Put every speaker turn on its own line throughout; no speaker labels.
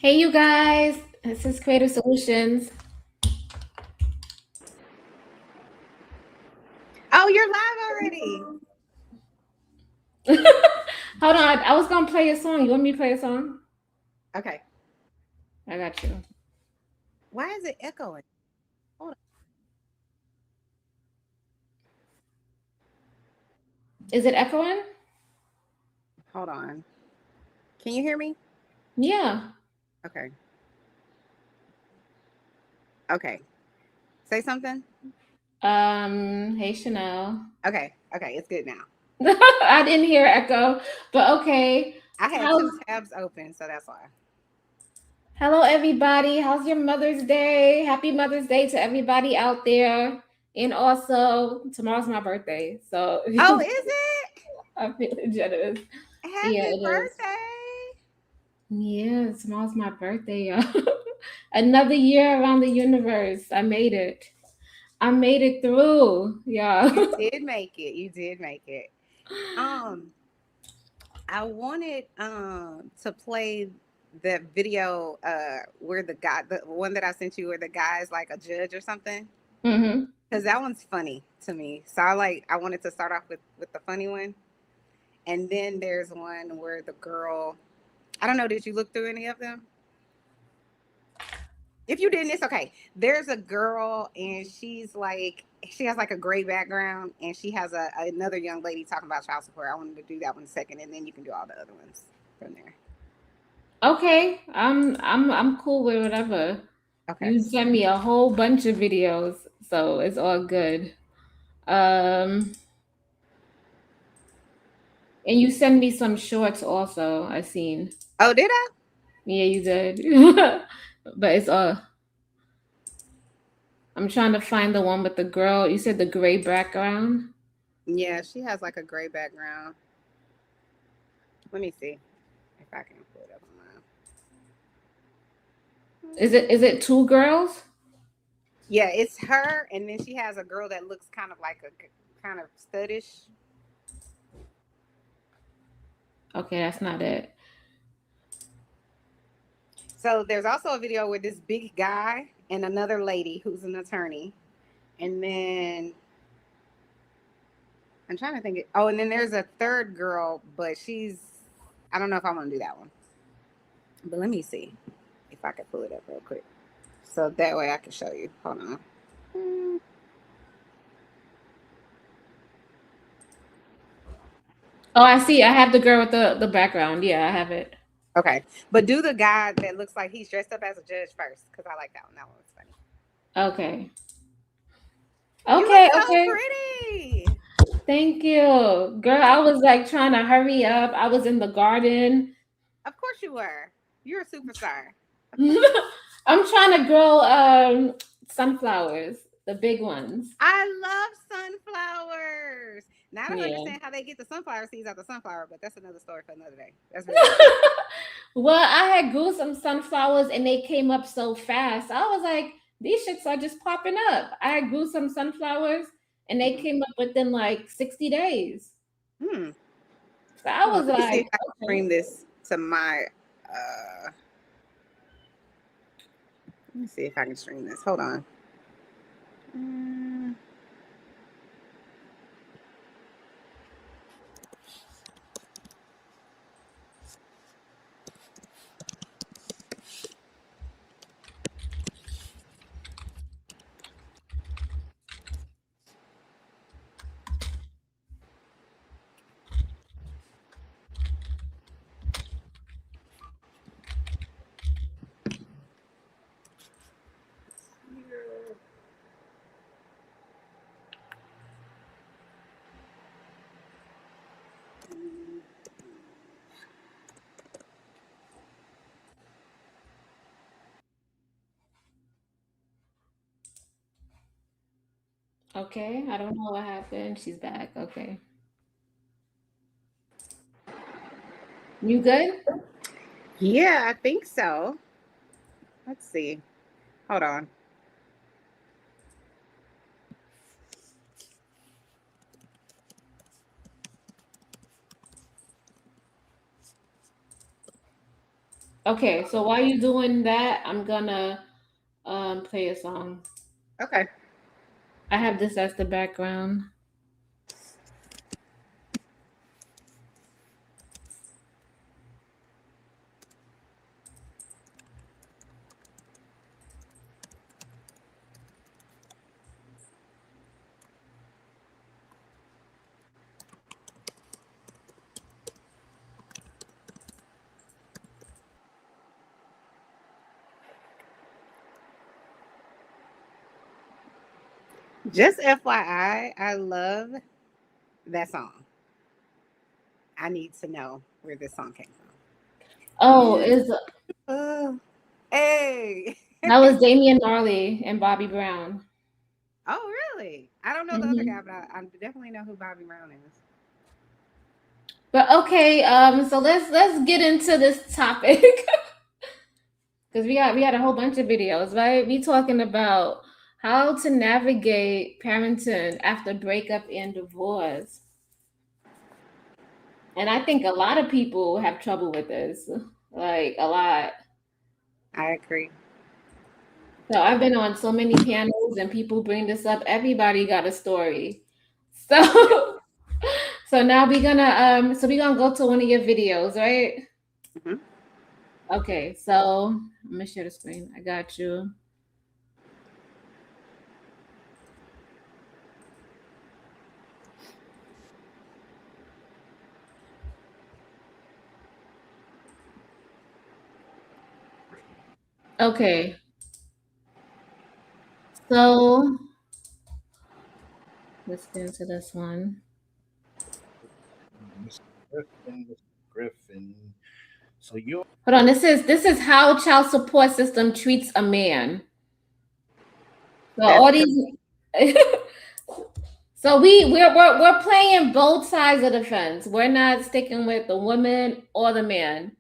Hey, you guys, this is Creative Solutions.
Oh, you're live already.
Hold on, I was gonna play a song. You want me to play a song?
Okay.
I got you.
Why is it echoing? Hold
Is it echoing?
on. Hold on. Can you hear me?
Yeah.
Okay. Okay. Say something.
Hey, Chanel.
Okay. Okay. It's good now.
I didn't hear echo, but okay.
I had
How's
two tabs open, so that's why.
Hello, everybody. How's your Mother's Day? Happy Mother's Day to everybody out there. And also, tomorrow's my birthday, so
Oh, is it?
I'm feeling generous. Yeah,
Happy
it is.
birthday.
Yeah, tomorrow's my birthday, y'all. Another year around the universe. I made it. I made it through. Yeah.
You did make it. You did make it. Um, I wanted to play the video where the one that I sent you where the guy is like a judge or something.
hmm
Because that one's funny to me. So I wanted to start off with the funny one. And then there's one where the girl, I don't know, did you look through any of them? If you didn't, it's okay. There's a girl and she has like a gray background and she has another young lady talking about child support. I wanted to do that one second and then you can do all the other ones from there.
Okay. I'm cool with whatever.
Okay.
You sent me a whole bunch of videos, so it's all good. Um and you sent me some shorts also, I seen.
Oh, did I?
Yeah, you did. But it's all I'm trying to find the one with the girl. You said the gray background.
Yeah, she has like a gray background. Let me see if I can pull it up on
Is it two girls?
Yeah, it's her, and then she has a girl that looks kind of like a kind of studdish.
Okay, that's not it.
So there's also a video with this big guy and another lady who's an attorney, and then I'm trying to think. Oh, and then there's a third girl, but I don't know if I want to do that one. But let me see if I can pull it up real quick, so that way I can show you. Hold on.
Oh, I see. I have the girl with the background. Yeah, I have it.
Okay, but do the guy that looks like he's dressed up as a judge first, because I like that one. That one was funny.
Okay.
You look
Okay,
so
okay.
pretty.
Thank you. Girl, I was like trying to hurry up. I was in the garden.
Of course you were. You're a superstar.
I'm trying to grow sunflowers, the big ones.
I love sunflowers. Now I don't
Yeah.
understand how they get the sunflower seeds out the sunflower, but that's another story for another day. That's really good.
Well, I had grew some sunflowers and they came up so fast. I was like, these shits are just popping up. I grew some sunflowers and they
Mhm.
came up within like 60 days.
Hmm.
So I
Hold on.
was
Let me see if
like,
I can
okay.
stream this to my. Uh, Let me see if I can stream this. Hold on. Mm,
Okay, I don't know what happened. She's back. Okay. You good?
yeah, I think so. Let's see. Hold on.
Okay, so while you doing that, I'm gonna play a song.
Okay.
I have this as the background.
Just FYI, I love that song. I need to know where this song came from.
Oh,
Yeah.
is
Hey.
that was Damian Marley and Bobby Brown.
Oh, really? I don't know the other
Hmm.
guy, but I definitely know who Bobby Brown is.
But okay, so let's get into this topic because we had a whole bunch of videos, right? We talking about how to navigate parenting after breakup and divorce. And I think a lot of people have trouble with this, like a lot.
I agree.
So I've been on so many panels and people bring this up. Everybody got a story. So so now we're gonna go to one of your videos, right?
Hmm.
Okay, so I'm gonna share the screen. I got you. Okay, so let's get into this one.
Mr. Griffin, Mr. Griffin. So you're
Hold on. This is how child support system treats a man. So
That's
all
correct.
these. So we're playing both sides of the fence. We're not sticking with the woman or the man.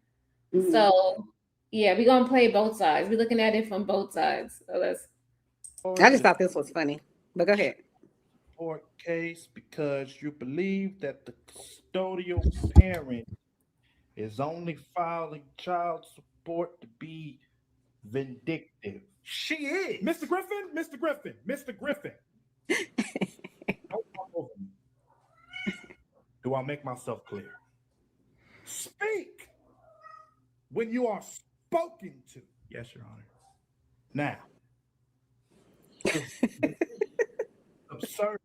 Mhm.
So yeah, we're gonna play both sides. We're looking at it from both sides. So let's
I just
the
thought this was funny, but go ahead.
court case because you believe that the custodial parent is only filing child support to be vindictive.
She is. Mr. Griffin, Mr. Griffin, Mr. Griffin. Don't talk over me. Do I make myself clear? Speak when you are spoken to. Yes, Your Honor. Now, absurd.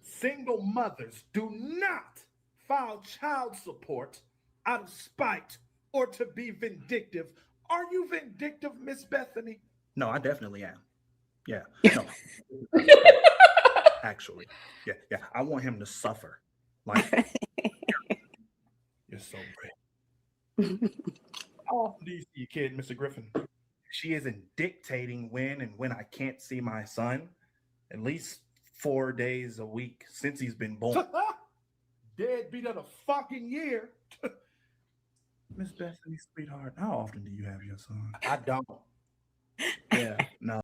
Single mothers do not file child support out of spite or to be vindictive. Are you vindictive, Miss Bethany?
No, I definitely am. Yeah. No. Actually. Yeah. I want him to suffer. Like
You're so brave. How often do you see your kid, Mr. Griffin?
she isn't dictating when I can't see my son at least 4 days a week since he's been born.
Deadbeat of the fucking year.
Miss Bethany, sweetheart, how often do you have your son?
I don't.
Yeah, no.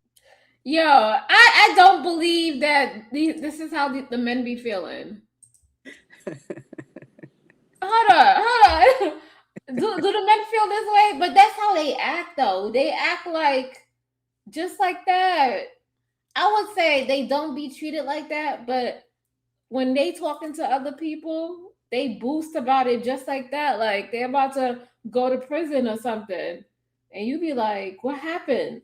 Yo, I don't believe that this is how the men be feeling. Hold on. Do the men feel this way? But that's how they act, though. They act like just like that. I would say they don't be treated like that, but when they talking to other people, they boost about it just like that. Like they're about to go to prison or something. And you be like, what happened?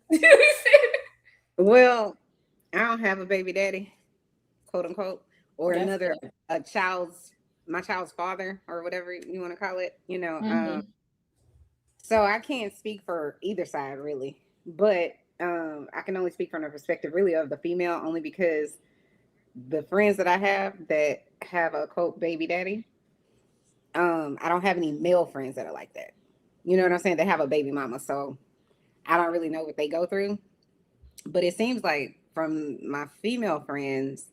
Well, I don't have a baby daddy, quote unquote, or
That's
another
good.
my child's father or whatever you want to call it.
Mhm.
So I can't speak for either side really, but I can only speak from the perspective really of the female, only because the friends that I have that have a quote baby daddy, I don't have any male friends that are like that. You know what I'm saying? They have a baby mama, so I don't really know what they go through. But it seems like from my female friends,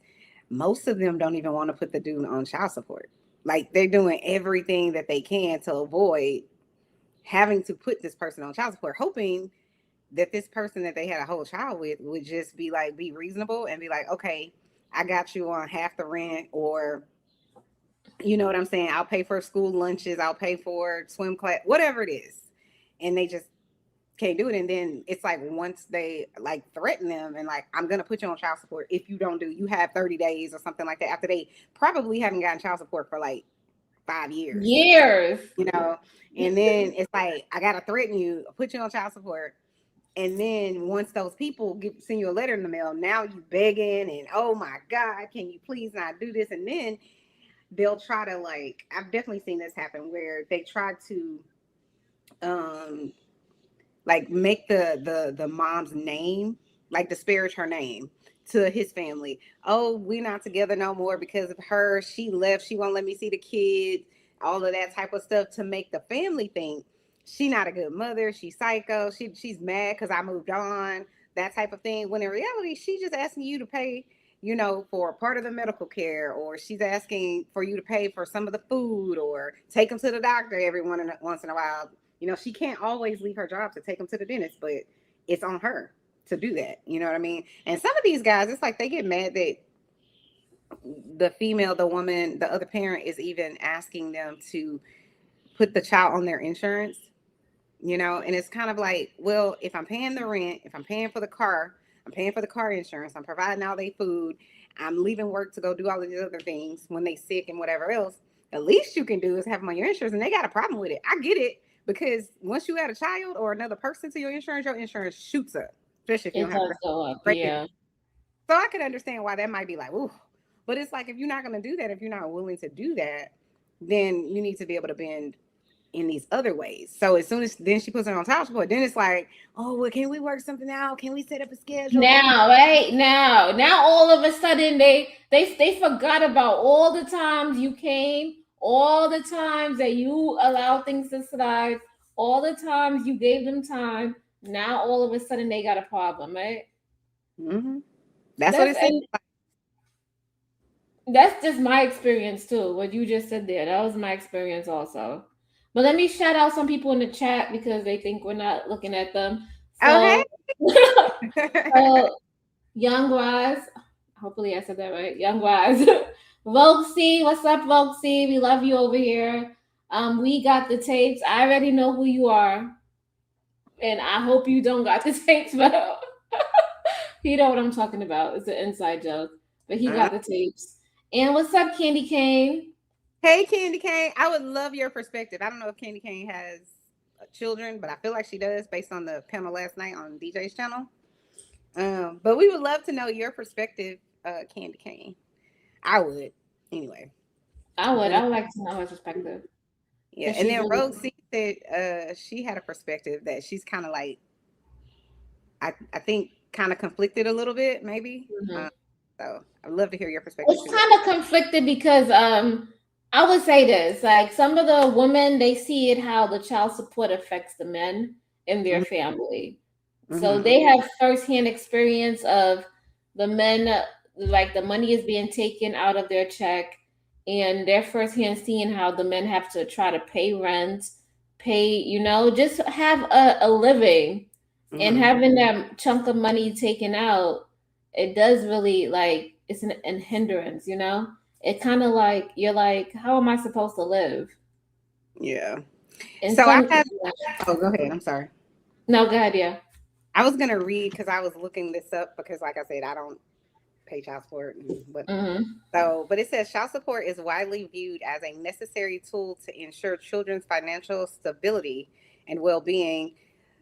most of them don't even want to put the dude on child support. Like they're doing everything that they can to avoid having to put this person on child support, hoping that this person that they had a whole child with would just be like, be reasonable and be like, okay, I got you on half the rent, or you know what I'm saying? I'll pay for school lunches, I'll pay for swim class, whatever it is. and they just can't do it. And then it's like once they like threaten them and like, I'm gonna put you on child support if you don't do, you have 30 days or something like that, after they probably haven't gotten child support for like 5 years, you know. And then it's like, I gotta threaten you, put you on child support. And then once those people send you a letter in the mail, now you begging and, oh my God, can you please not do this? And then they'll try to, like, I've definitely seen this happen where they try to like make the mom's name, like disparage her name to his family. Oh, we're not together no more because of her. She left. She won't let me see the kids. All of that type of stuff to make the family think she not a good mother. She's psycho. She's mad because I moved on. That type of thing. When in reality, she's just asking you to pay, you know, for part of the medical care, or she's asking for you to pay for some of the food, or take them to the doctor every once in a while. You know, she can't always leave her job to take them to the dentist, but it's on her to do that. You know what I mean? And some of these guys, it's like they get mad that the female, the woman, the other parent is even asking them to put the child on their insurance, you know? And it's kind of like, well, if I'm paying the rent, if I'm paying for the car, I'm paying for the car insurance, I'm providing all their food, I'm leaving work to go do all of these other things when they sick and whatever else, the least you can do is have them on your insurance. And they got a problem with it. I get it, because once you add a child or another person to your insurance shoots up, especially if you don't have
go up,
yeah. So I could understand why that might be like, ooh. But it's like, if you're not going to do that, if you're not willing to do that, then you need to be able to bend in these other ways. So as soon as then she puts it on child support, then it's like, oh, well, can we work something out? Can we set up a schedule?
Now, right? Now all of a sudden they forgot about all the times you came, all the times that you allowed things to slide, all the times you gave them time. Now all of a sudden they got a problem, right?
Mm-hmm. That's what it seems like.
That's just my experience too. What you just said there, that was my experience also. But let me shout out some people in the chat because they think we're not looking at them. So, Young Wise, hopefully I said that right. Young Wise, Volksy, what's up, Volksy? We love you over here. We got the tapes. I already know who you are, and I hope you don't got the tapes, but you know what I'm talking about. It's an inside joke, but he got the tapes. And what's up, Candy Cane?
Hey, Candy Cane. I would love your perspective. I don't know if Candy Cane has children, but I feel like she does based on the panel last night on DJ's channel. But we would love to know your perspective, Candy Cane. I would, anyway.
I would like to know her perspective.
Yeah, and then Rogue C said she had a perspective that she's kind of like, I think, kind of conflicted a little bit, maybe. Mm-hmm. So I'd love to hear your perspective.
It's kind of conflicted because I would say this, like some of the women, they see it how the child support affects the men in their family. Mm-hmm. So they have firsthand experience of the men, like the money is being taken out of their check, and they're firsthand seeing how the men have to try to pay rent, just have a living. Mm-hmm. And having that chunk of money taken out, it does really, like, it's an hindrance, you know? It kind of like, you're like, how am I supposed to live?
Yeah. And so I have, oh, go ahead. I'm sorry.
No, go ahead, yeah.
I was going to read because I was looking this up because, like I said, I don't pay child support. But it says child support is widely viewed as a necessary tool to ensure children's financial stability and well-being,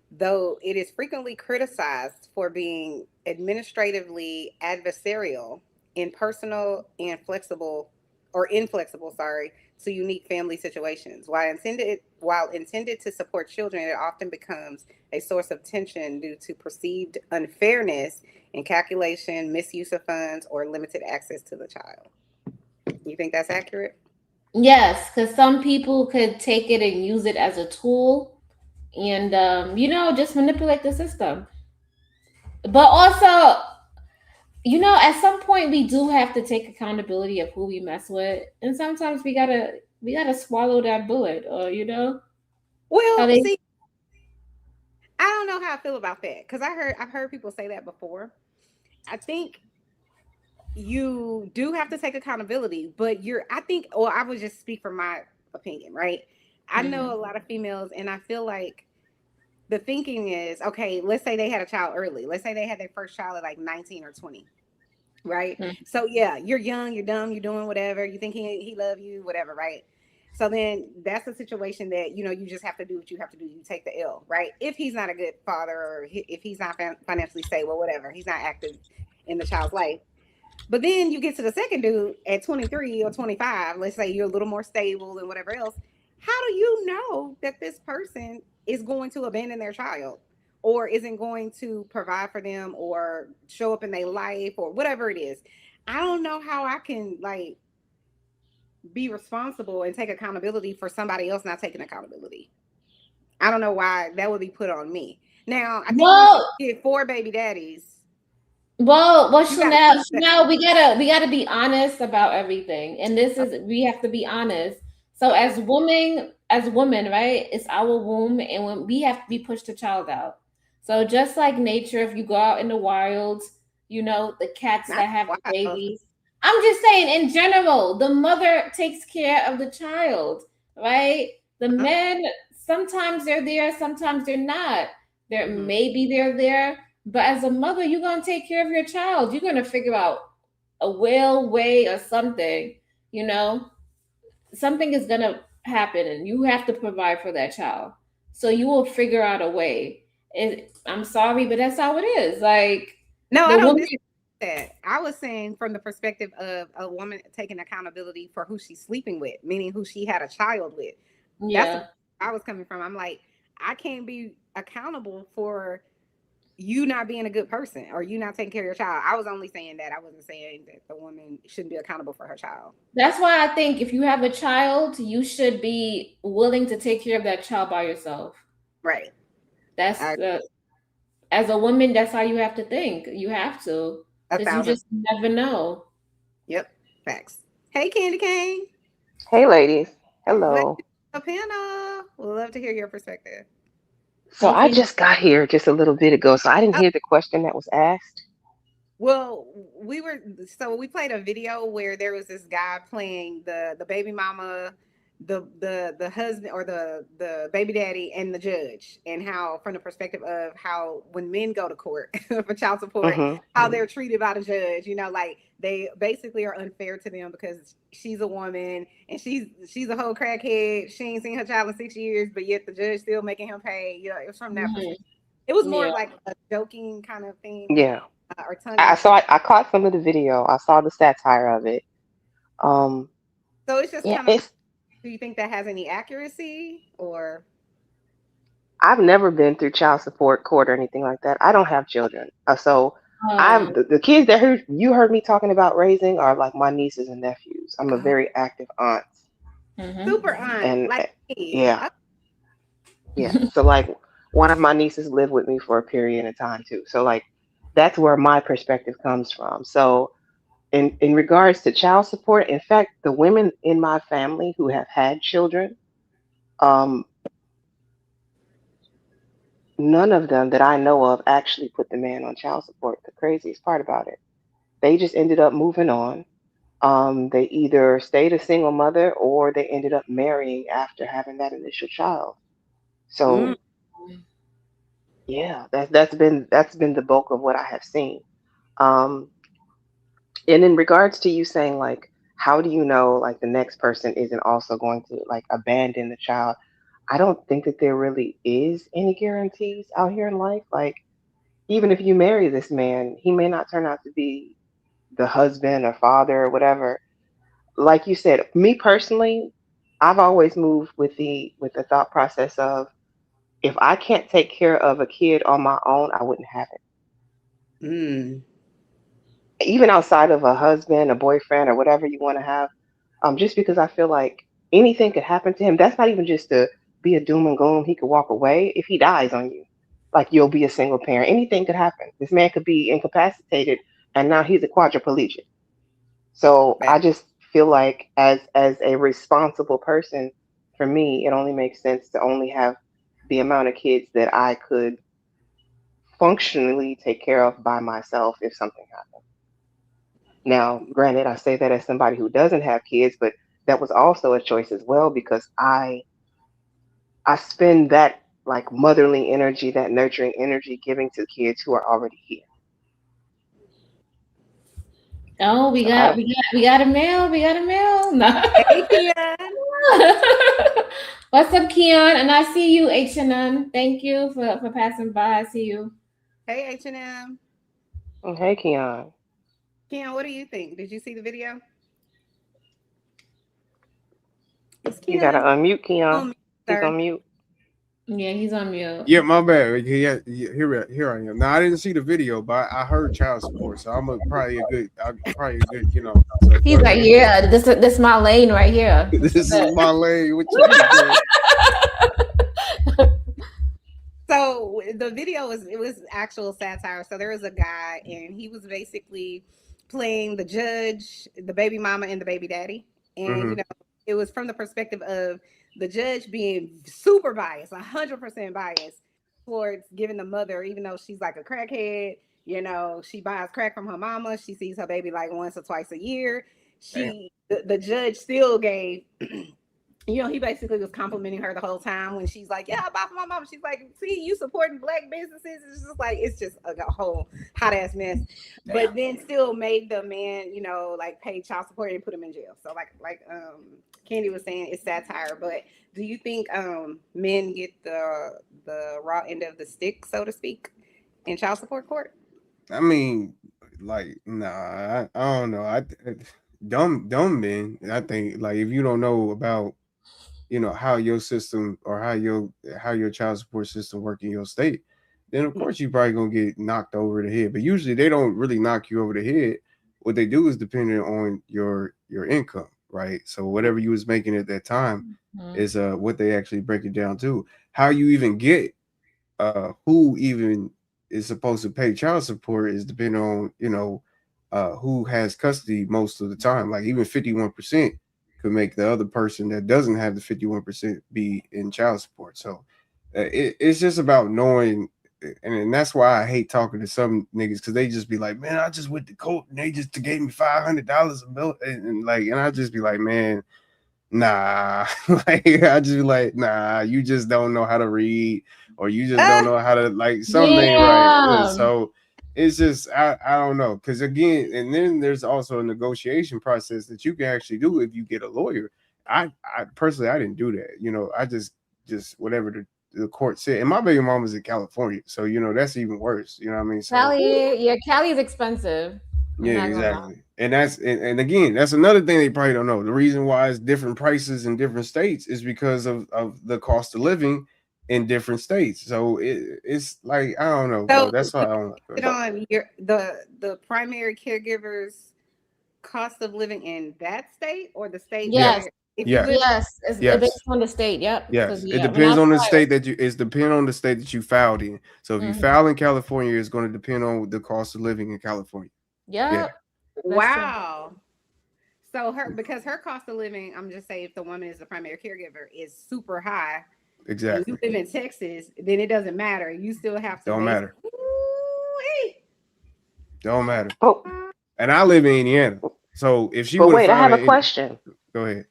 though it is frequently criticized for being administratively adversarial, impersonal, and inflexible to unique family situations. While intended to support children, it often becomes a source of tension due to perceived unfairness in calculation, misuse of funds, or limited access to the child. You think that's accurate?
Yes, because some people could take it and use it as a tool and, just manipulate the system. But also, at some point we do have to take accountability of who we mess with. And sometimes we gotta swallow that bullet, or,
Well, see, I don't know how I feel about that. Because I've heard people say that before. I think you do have to take accountability, but I would just speak from my opinion, right? I know a lot of females, and I feel like the thinking is, okay, let's say they had a child early. Let's say they had their first child at like 19 or 20. Right.
Mhm.
So yeah, you're young, you're dumb, you're doing whatever. You think he love you, whatever, right? So then that's a situation that, you know, you just have to do what you have to do. You take the L, right? If he's not a good father, or if he's not financially stable, whatever, he's not active in the child's life. But then you get to the second dude at 23 or 25, let's say you're a little more stable and whatever else. How do you know that this person is going to abandon their child or isn't going to provide for them or show up in their life or whatever it is? I don't know how I can like be responsible and take accountability for somebody else not taking accountability. I don't know why that would be put on me. Now, I think once you
Well,
get 4 baby daddies, you got to
Chanel,
teach that.
Chanel, we gotta be honest about everything, and this is we have to be honest. So as women, right? It's our womb, and when we have to be pushed the child out. So just like nature, if you go out in the wild, you know the cats
Not
that have the
wild.
babies. I'm just saying, in general, the mother takes care of the child, right? The men sometimes they're there, sometimes they're not. They're
Mhm.
maybe they're there, but as a mother, you're gonna take care of your child. You're gonna figure out a way or something, you know, something is gonna happen and you have to provide for that child. So you will figure out a way. I'm sorry, but that's how it is. Like
No, I
the
don't
woman,
disagree with that. I was saying from the perspective of a woman taking accountability for who she's sleeping with, meaning who she had a child with. That's
yeah.
where I was coming from. I'm like, I can't be accountable for you not being a good person or you not taking care of your child. I was only saying that. I wasn't saying that the woman shouldn't be accountable for her child.
That's why I think if you have a child, you should be willing to take care of that child by yourself.
Right.
That's
I,
as a woman, that's how you have to think. You have to,
a
because you
thousand.
just never know.
Yep. Facts. Hey, Candy Cane.
Hey, ladies.
Glad
Hello.
you're on the panel. We'd love to hear your perspective.
So
Hey,
I
Candy.
just got here just a little bit ago, so I didn't hear the question that was asked.
Well, we played a video where there was this guy playing the baby mama, the husband or the baby daddy and the judge, and how from the perspective of how when men go to court for child support,
Mm-hmm.
how they're treated by the judge, you know, like they basically are unfair to them because she's a woman and she's a whole crackhead. She ain't seen her child in 6 years, but yet the judge still making him pay. You know, it was from that
Mhm.
perspective. It was more
Yeah.
of like a joking kind of thing
Yeah.
or tongue
I
in
saw
cheek.
I caught some of the video. I saw the satire of it. Um,
So it's just
yeah,
kind of,
it's
do you think that has any accuracy or?
I've never been through child support court or anything like that. I don't have children. So
Um.
the kids that you heard me talking about raising are like my nieces and nephews. I'm a
Oh,
very active aunt.
Mhm.
super aunt,
And
like me.
yeah, yeah. So like one of my nieces lived with me for a period of time too. So like that's where my perspective comes from. So in regards to child support, in fact, the women in my family who have had children, um, none of them that I know of actually put the man on child support. The craziest part about it, they just ended up moving on. They either stayed a single mother or they ended up marrying after having that initial child.
Mm,
So yeah, that's been the bulk of what I have seen. Um, and in regards to you saying like, how do you know like the next person isn't also going to like abandon the child? I don't think that there really is any guarantees out here in life. Like even if you marry this man, he may not turn out to be the husband or father or whatever. Like you said, me personally, I've always moved with the thought process of if I can't take care of a kid on my own, I wouldn't have it.
mm,
Even outside of a husband, a boyfriend, or whatever you want to have, just because I feel like anything could happen to him. That's not even just to be a doom and gloom. He could walk away if he dies on you. Like you'll be a single parent. Anything could happen. This man could be incapacitated, and now he's a quadriplegic. So
that,
I just feel like as a responsible person, for me, it only makes sense to only have the amount of kids that I could functionally take care of by myself if something happens. Now, granted, I say that as somebody who doesn't have kids, but that was also a choice as well because I spend that like motherly energy, that nurturing energy giving to kids who are already here.
Oh, we
So
got we got a mail. We got a mail. No.
Hey, Keon.
What's up, Keon? And I see you, H&M. Thank you for passing by. I see you.
Hey, H&M.
hey, Keon.
Keon, what do you think? Did you see the video? Is
You gotta
Keon
unmute, Keon.
on mute,
He's
sir?
on mute.
Yeah, he's on mute.
Yeah, my bad. Yeah, here I am. Now I didn't see the video, but I heard child support, so I'm probably a good, you know. So
He's like, yeah, this my lane right here.
this is my lane. What you doing?
So the video was actual satire. So there was a guy, and he was basically playing the judge, the baby mama, and the baby daddy, and you know, it was from the perspective of the judge being super biased, 100% biased towards giving the mother, even though she's like a crackhead, you know, she buys crack from her mama. She sees her baby like once or twice a year. The judge still gave, you know, he basically was complimenting her the whole time when she's like, yeah, I buy from my mama. She's like, see, you supporting black businesses. It's just a whole hot ass mess. Damn. But then still made the man, you know, like pay child support and put him in jail. So like Candy was saying, it's satire. But do you think men get the raw end of the stick, so to speak, in child support court?
I mean, like, nah, I don't know. Dumb men. I think, like, if you don't know about, you know, how your system or how your child support system work in your state, then of course you're probably gonna get knocked over the head. But usually they don't really knock you over the head. What they do is depending on your income, right? So whatever you was making at that time is what they actually break it down to. How you even get who even is supposed to pay child support is depending on, you know, who has custody most of the time. Like even 51% could make the other person that doesn't have the 51% be in child support. So it's just about knowing, and that's why I hate talking to some niggas, because they just be like, man, I just went to court and they just gave me $500 a bill, and I just be like, man, nah. Like I just be like, nah, you just don't know how to read, or you just don't know how to, like, something ain't right. So it's just, I don't know. Because again, and then there's also a negotiation process that you can actually do if you get a lawyer. I personally, I didn't do that. You know, I just whatever the court said. And my baby mama's in California. So, you know, that's even worse. You know what I mean? So,
Cali is expensive.
Yeah, exactly. And that's, and again, that's another thing they probably don't know. The reason why it's different prices in different states is because of the cost of living in different states. So it's like, I don't know. So that's why I don't know.
On the primary caregiver's cost of living in that state or the state?
Yes.
Yes.
It's based on the state. Yep.
Yes. It depends on the state that you filed in. So if you file in California, it's going to depend on the cost of living in California.
Yeah.
Wow. So because her cost of living, I'm just saying, if the woman is the primary caregiver, is super high.
Exactly.
And you live in Texas, then it doesn't matter. You still have to.
Don't matter. Don't matter.
Oh.
And I live in Indiana, so if she.
But wait, I have a question.
Go ahead.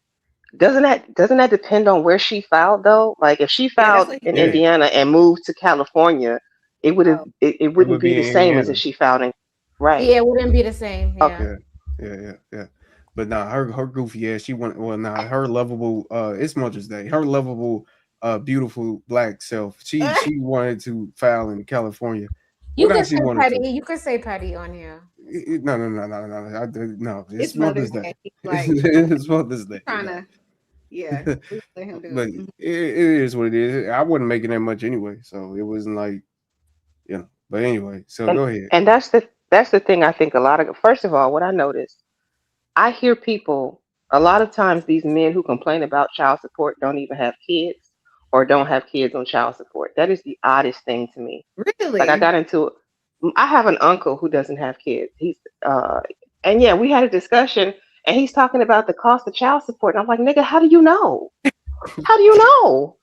Doesn't that depend on where she filed though? Like if she filed in Indiana and moved to California, it would have it wouldn't be the same as if she filed in. Right.
Yeah, it wouldn't be the same. Yeah.
Okay. Yeah. But nah, her goofy ass. She went. Well, nah, her lovable. It's Mother's Day. Her lovable, beautiful black self. She wanted to file in California.
You can say Patty. You can say Patty on here.
No. No. It's Mother's Day. It's Mother's Day. But it is what it is. I wasn't making that much anyway, so it wasn't like, you know. But anyway, so go ahead.
And that's the thing. I think a lot of, first of all, what I noticed, I hear people a lot of times. These men who complain about child support don't even have kids, or don't have kids on child support. That is the oddest thing to me.
Really?
Like I have an uncle who doesn't have kids. He's and yeah, we had a discussion and he's talking about the cost of child support. And I'm like, nigga, how do you know? How do you know?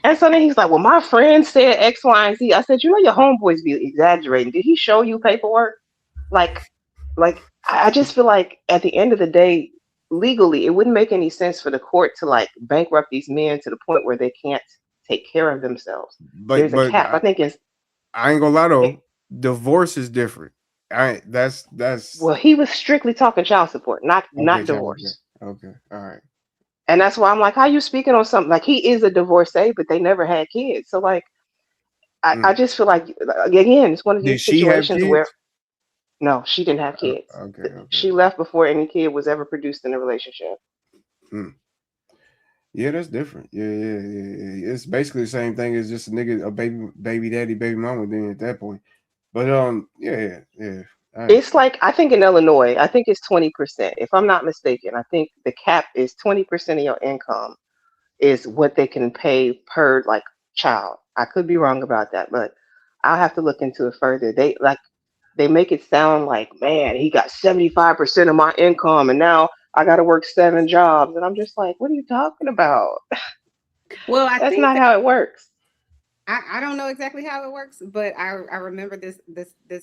And so then he's like, well, my friend said X, Y, and Z. I said, you know, your homeboys be exaggerating. Did he show you paperwork? Like I just feel like at the end of the day, legally, it wouldn't make any sense for the court to like bankrupt these men to the point where they can't take care of themselves.
But
There's a cap. I think it's
I ain't gonna lie though, divorce is different. That's
well, he was strictly talking child support, not
okay,
divorce.
okay, all right.
And that's why I'm like, how you speaking on something like he is a divorcee, but they never had kids. So like, I just feel like again, it's one of
Did
these
she have
situations where
kids?
no, she didn't have kids.
Okay.
She left before any kid was ever produced in the relationship.
Yeah, that's different. Yeah. It's basically the same thing as just a nigga, a baby daddy, baby mama then at that point. But yeah.
It's like I think in Illinois, I think it's 20%. If I'm not mistaken, I think the cap is 20% of your income is what they can pay per like child. I could be wrong about that, but I'll have to look into it further. They make it sound like, man, he got 75% of my income and now I got to work 7 jobs. And I'm just like, what are you talking about?
Well,
That's not how it works.
I don't know exactly how it works, but I remember this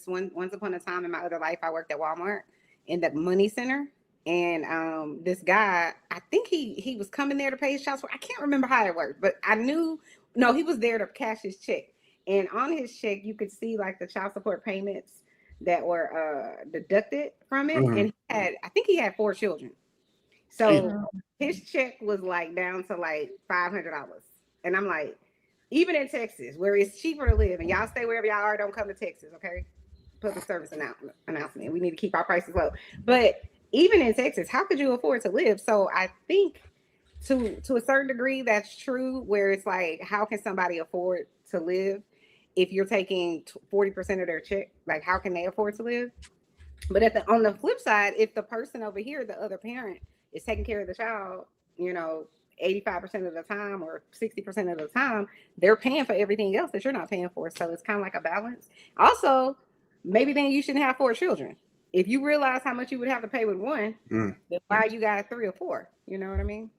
once upon a time in my other life, I worked at Walmart in the money center. And this guy, I think he was coming there to pay his child support. I can't remember how it worked, but he was there to cash his check. And on his check, you could see like the child support payments that were deducted from it. And I think he had 4 children. So his check was like down to like $500. And I'm like, even in Texas, where it's cheaper to live, and y'all stay wherever y'all are, don't come to Texas, okay? Public service announcement. We need to keep our prices low. But even in Texas, how could you afford to live? So I think to a certain degree, that's true, where it's like, how can somebody afford to live if you're taking 40% of their check? Like, how can they afford to live? But on the flip side, if the person over here, the other parent, is taking care of the child, 85% of the time or 60% of the time, they're paying for everything else that you're not paying for. So it's kind of like a balance. Also, maybe then you shouldn't have 4 children. If you realize how much you would have to pay with one, then why you got 3 or 4? You know what I mean?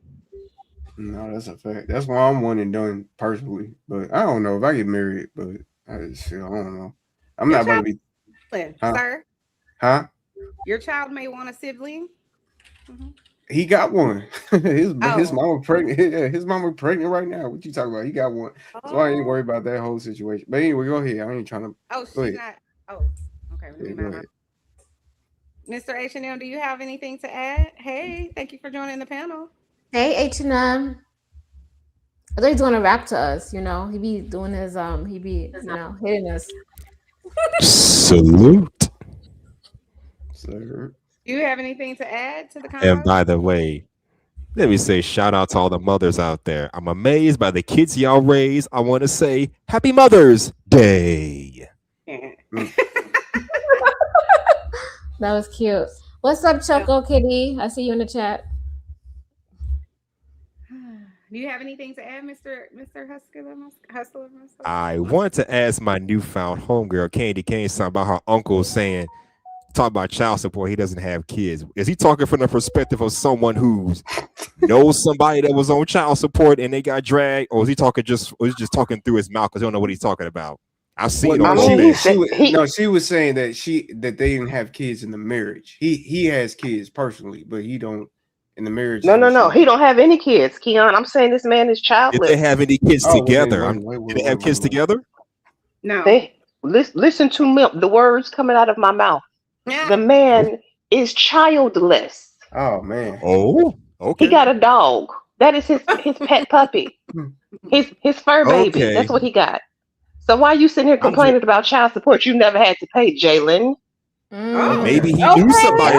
No, that's a fact. That's why I'm one and done personally. But I don't know if I get married, but I don't know. I'm not about to be.
Sir?
Huh?
Your child may want a sibling.
He got one. his mama pregnant. Yeah, his mama pregnant right now. What you talking about? He got one. So I ain't worried about that whole situation. But anyway, go ahead. I ain't trying to.
Oh, she's not. Oh, okay.
Go ahead.
Mr. H&M, do you have anything to add? Hey, thank you for joining the panel.
Hey, H&M. I thought he was doing a rap to us. He be doing his he be hitting us.
Salute.
Sir.
Do you have anything to add to the conversation?
And by the way, let me say shout out to all the mothers out there. I'm amazed by the kids y'all raise. I want to say Happy Mother's Day.
That was cute. What's up, Choco Kitty? I see you in the chat.
Do you have anything to add, Mr. Hustler?
I wanted to ask my newfound homegirl, Candy Kane, something about her uncle talking about child support. He doesn't have kids. Is he talking from the perspective of someone who knows somebody that was on child support and they got dragged, or is he just talking through his mouth because he don't know what he's talking about? I've seen
she was saying that they didn't have kids in the marriage. He has kids personally, but he don't in the marriage.
No. He don't have any kids, Keon. I'm saying this man is childless.
Did they have any kids together? Did they have kids together?
No.
They listen to me, the words coming out of my mouth. Yeah. The man is childless.
Oh man.
Oh, okay.
He got a dog. That is his pet puppy. His fur baby.
Okay.
That's what he got. So why are you sitting here complaining about child support you never had to pay, Jalen?
Maybe he knew somebody.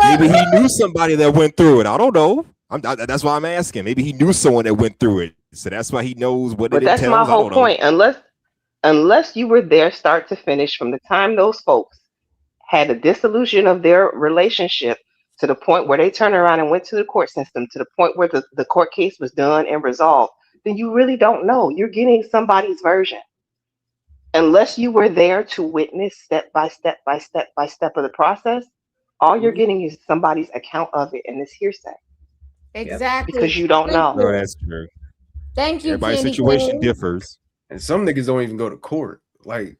Maybe he knew somebody that went through it. I don't know. That's why I'm asking. Maybe he knew someone that went through it, so that's why he knows what it entails.
That's my whole point. Unless you were there, start to finish, from the time those folks had a dissolution of their relationship to the point where they turned around and went to the court system, to the point where the court case was done and resolved, then you really don't know. You're getting somebody's version. Unless you were there to witness step by step of the process, all you're getting is somebody's account of it, and it's hearsay.
Exactly.
Because you don't know.
No, that's true.
Thank you.
Everybody's situation differs.
And some niggas don't even go to court. Like,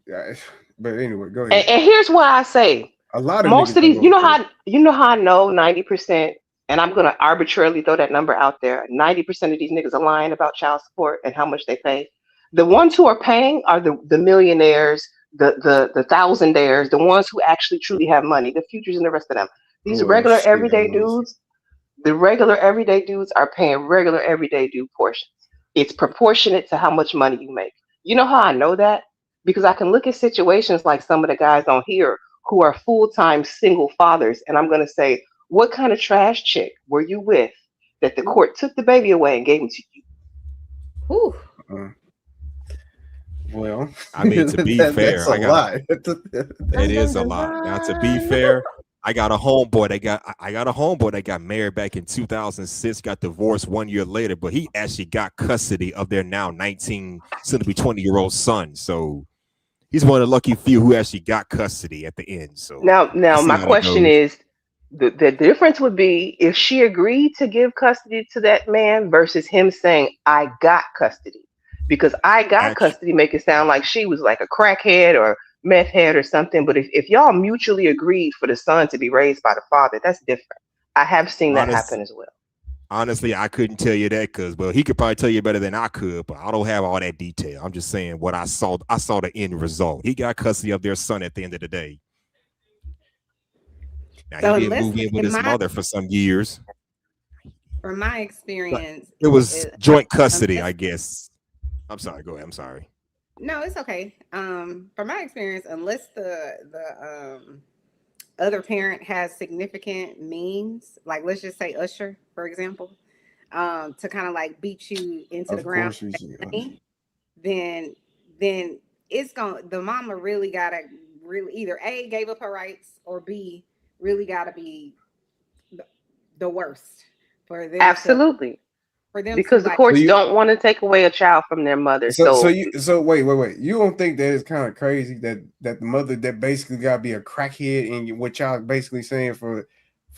but anyway, go ahead.
And here's why I say
a lot of
most of these. You know how I know 90% and I'm gonna arbitrarily throw that number out there. 90% of these niggas are lying about child support and how much they pay. The ones who are paying are the millionaires, the thousandaires, the ones who actually truly have money, the futures and the rest of them. These
Oh
regular
shit, I
everyday
was.
dudes, the regular everyday dudes are paying regular everyday dude portions. It's proportionate to how much money you make. You know how I know that? Because I can look at situations like some of the guys on here who are full-time single fathers, and I'm gonna say, what kind of trash chick were you with that the court took the baby away and gave him to you?
Whew.
Uh, well,
I mean, to be
that's
fair,
a
I got
lot.
it is a lot. Now, to be fair, I got a homeboy that got married back in 2006, got divorced 1 year later, but he actually got custody of their now 19, soon to be 20-year-old son. So he's one of the lucky few who actually got custody at the end. So
Now,
I see
my
how that
question
goes.
is, the difference would be if she agreed to give custody to that man versus him saying, I got custody. Because I got
Actu-
custody make it sound like she was like a crackhead or meth head or something. But if y'all mutually agreed for the son to be raised by the father, that's different. I have seen that
honest,
happen as well.
honestly, I couldn't tell you that because, well, he could probably tell you better than I could, but I don't have all that detail. I'm just saying what I saw. I saw the end result. He got custody of their son at the end of the day. Now
So
he did
unless
move in with
in
his
my
mother for some years.
from my
But
experience,
it was joint custody,
unless
I guess. I'm sorry. Go ahead. I'm sorry.
no, it's okay. From my experience, unless the other parent has significant means, like let's just say Usher, for example, to kind of like beat you into the
Of
ground,
course, we see.
then then it's going the mama really gotta really either A gave up her rights or B really gotta be the worst for them
Absolutely.
to
Because the
like
So
courts
you,
don't want to take away a child from their mother. So
wait. You don't think that it's kind of crazy that the mother that basically got to be a crackhead, and what y'all basically saying for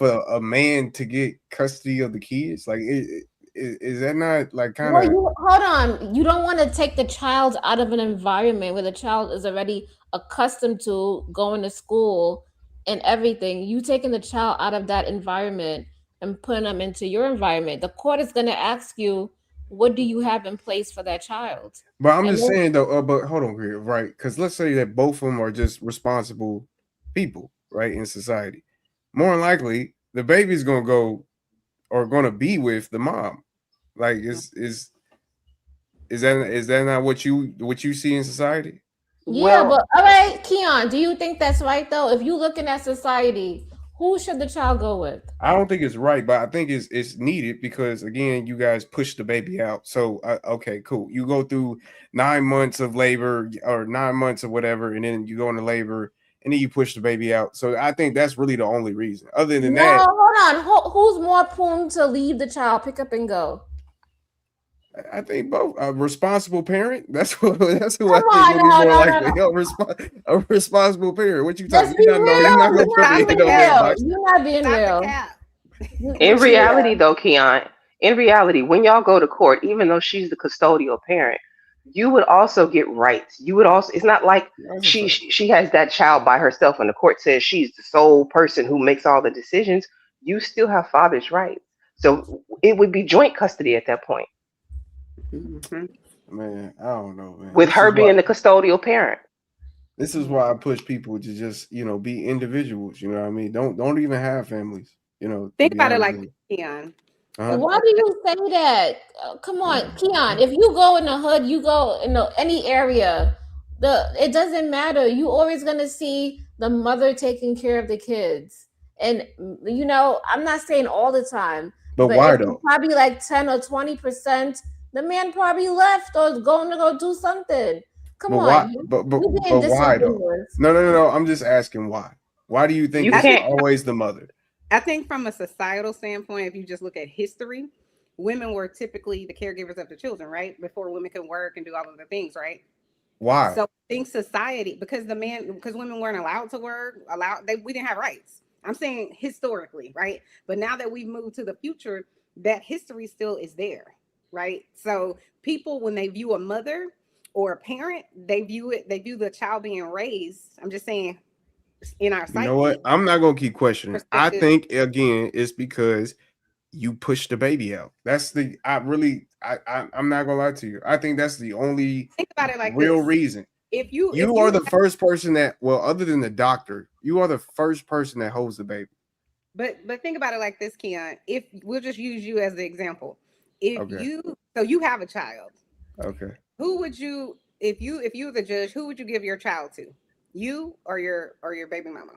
a man to get custody of the kids? Like, is that not like kind
Well,
of?
you hold on. You don't want to take the child out of an environment where the child is already accustomed to going to school and everything. You taking the child out of that environment and putting them into your environment. The court is going to ask you, what do you have in place for that child?
But I'm
And
just
then,
saying though. But hold on here, right? Because let's say that both of them are just responsible people, right, in society. More than likely, the baby's gonna go or gonna be with the mom. Like, is that not what you see in society?
yeah,
well,
but all right, Keon, do you think that's right though? If you looking at society, who should the child go with?
I don't think it's right, but I think it's needed because again, you guys push the baby out. So okay, cool. You go through 9 months of labor or 9 months or whatever, and then you go into labor, and then you push the baby out. So I think that's really the only reason. Other than
No,
that,
hold on. Who's more prone to leave the child, pick up and go?
I think both a responsible parent. That's who I think
Come
will be
on,
more
no, no, no,
likely.
no.
A responsible parent. What you
Let's
talking?
be
You're not no. You're not
real.
gonna
You're
put
not
me
stop
in
the
being
no
cap.
damn
real.
box.
You're not being
Stop the
real.
cap.
in
Yeah.
reality, though, Keon, in reality, when y'all go to court, even though she's the custodial parent, you would also get rights. You would also. It's not like
That's a
she
fact.
she has that child by herself, and the court says she's the sole person who makes all the decisions. You still have father's rights. So it would be joint custody at that point,
Mhm.
Man, I don't know, man.
with her being the custodial parent.
This is why I push people to just be individuals. You know what I mean? Don't even have families. To
Think
be
about it
honest
like
with you.
Keon.
Uh-huh.
Why do you say that? Come on, Keon. If you go in the hood, you go in any area. It doesn't matter. You always gonna see the mother taking care of the kids, and I'm not saying all the time,
But
but
why
it's
though?
probably like 10 or 20%. The man probably left or going to go do something. Come
But why?
on,
But
you being
why though?
disingenuous.
No. I'm just asking why. Why do you think
You
I
it's
think
can't.
always the mother?
I think from a societal standpoint, if you just look at history, women were typically the caregivers of the children, right? Before women could work and do all of the things, right?
Why?
So I think society, because women weren't allowed to work, we didn't have rights. I'm saying historically, right? But now that we've moved to the future, that history still is there, right? So people, when they view a mother or a parent, they view the child being raised. I'm just saying, in our
You know what?
psyche
I'm not gonna keep questioning. I
perspective.
think again, it's because you push the baby out. That's the I'm not gonna lie to you. I think that's the only
Think about it like
real
this.
reason.
If you
are the first person that, well, other than the doctor, you are the first person that holds the baby.
But think about it like this, Keon. If we'll just use you as the example. If
Okay.
you have a child,
Okay.
who would you, if you were the judge, who would you give your child to? You or your baby mama?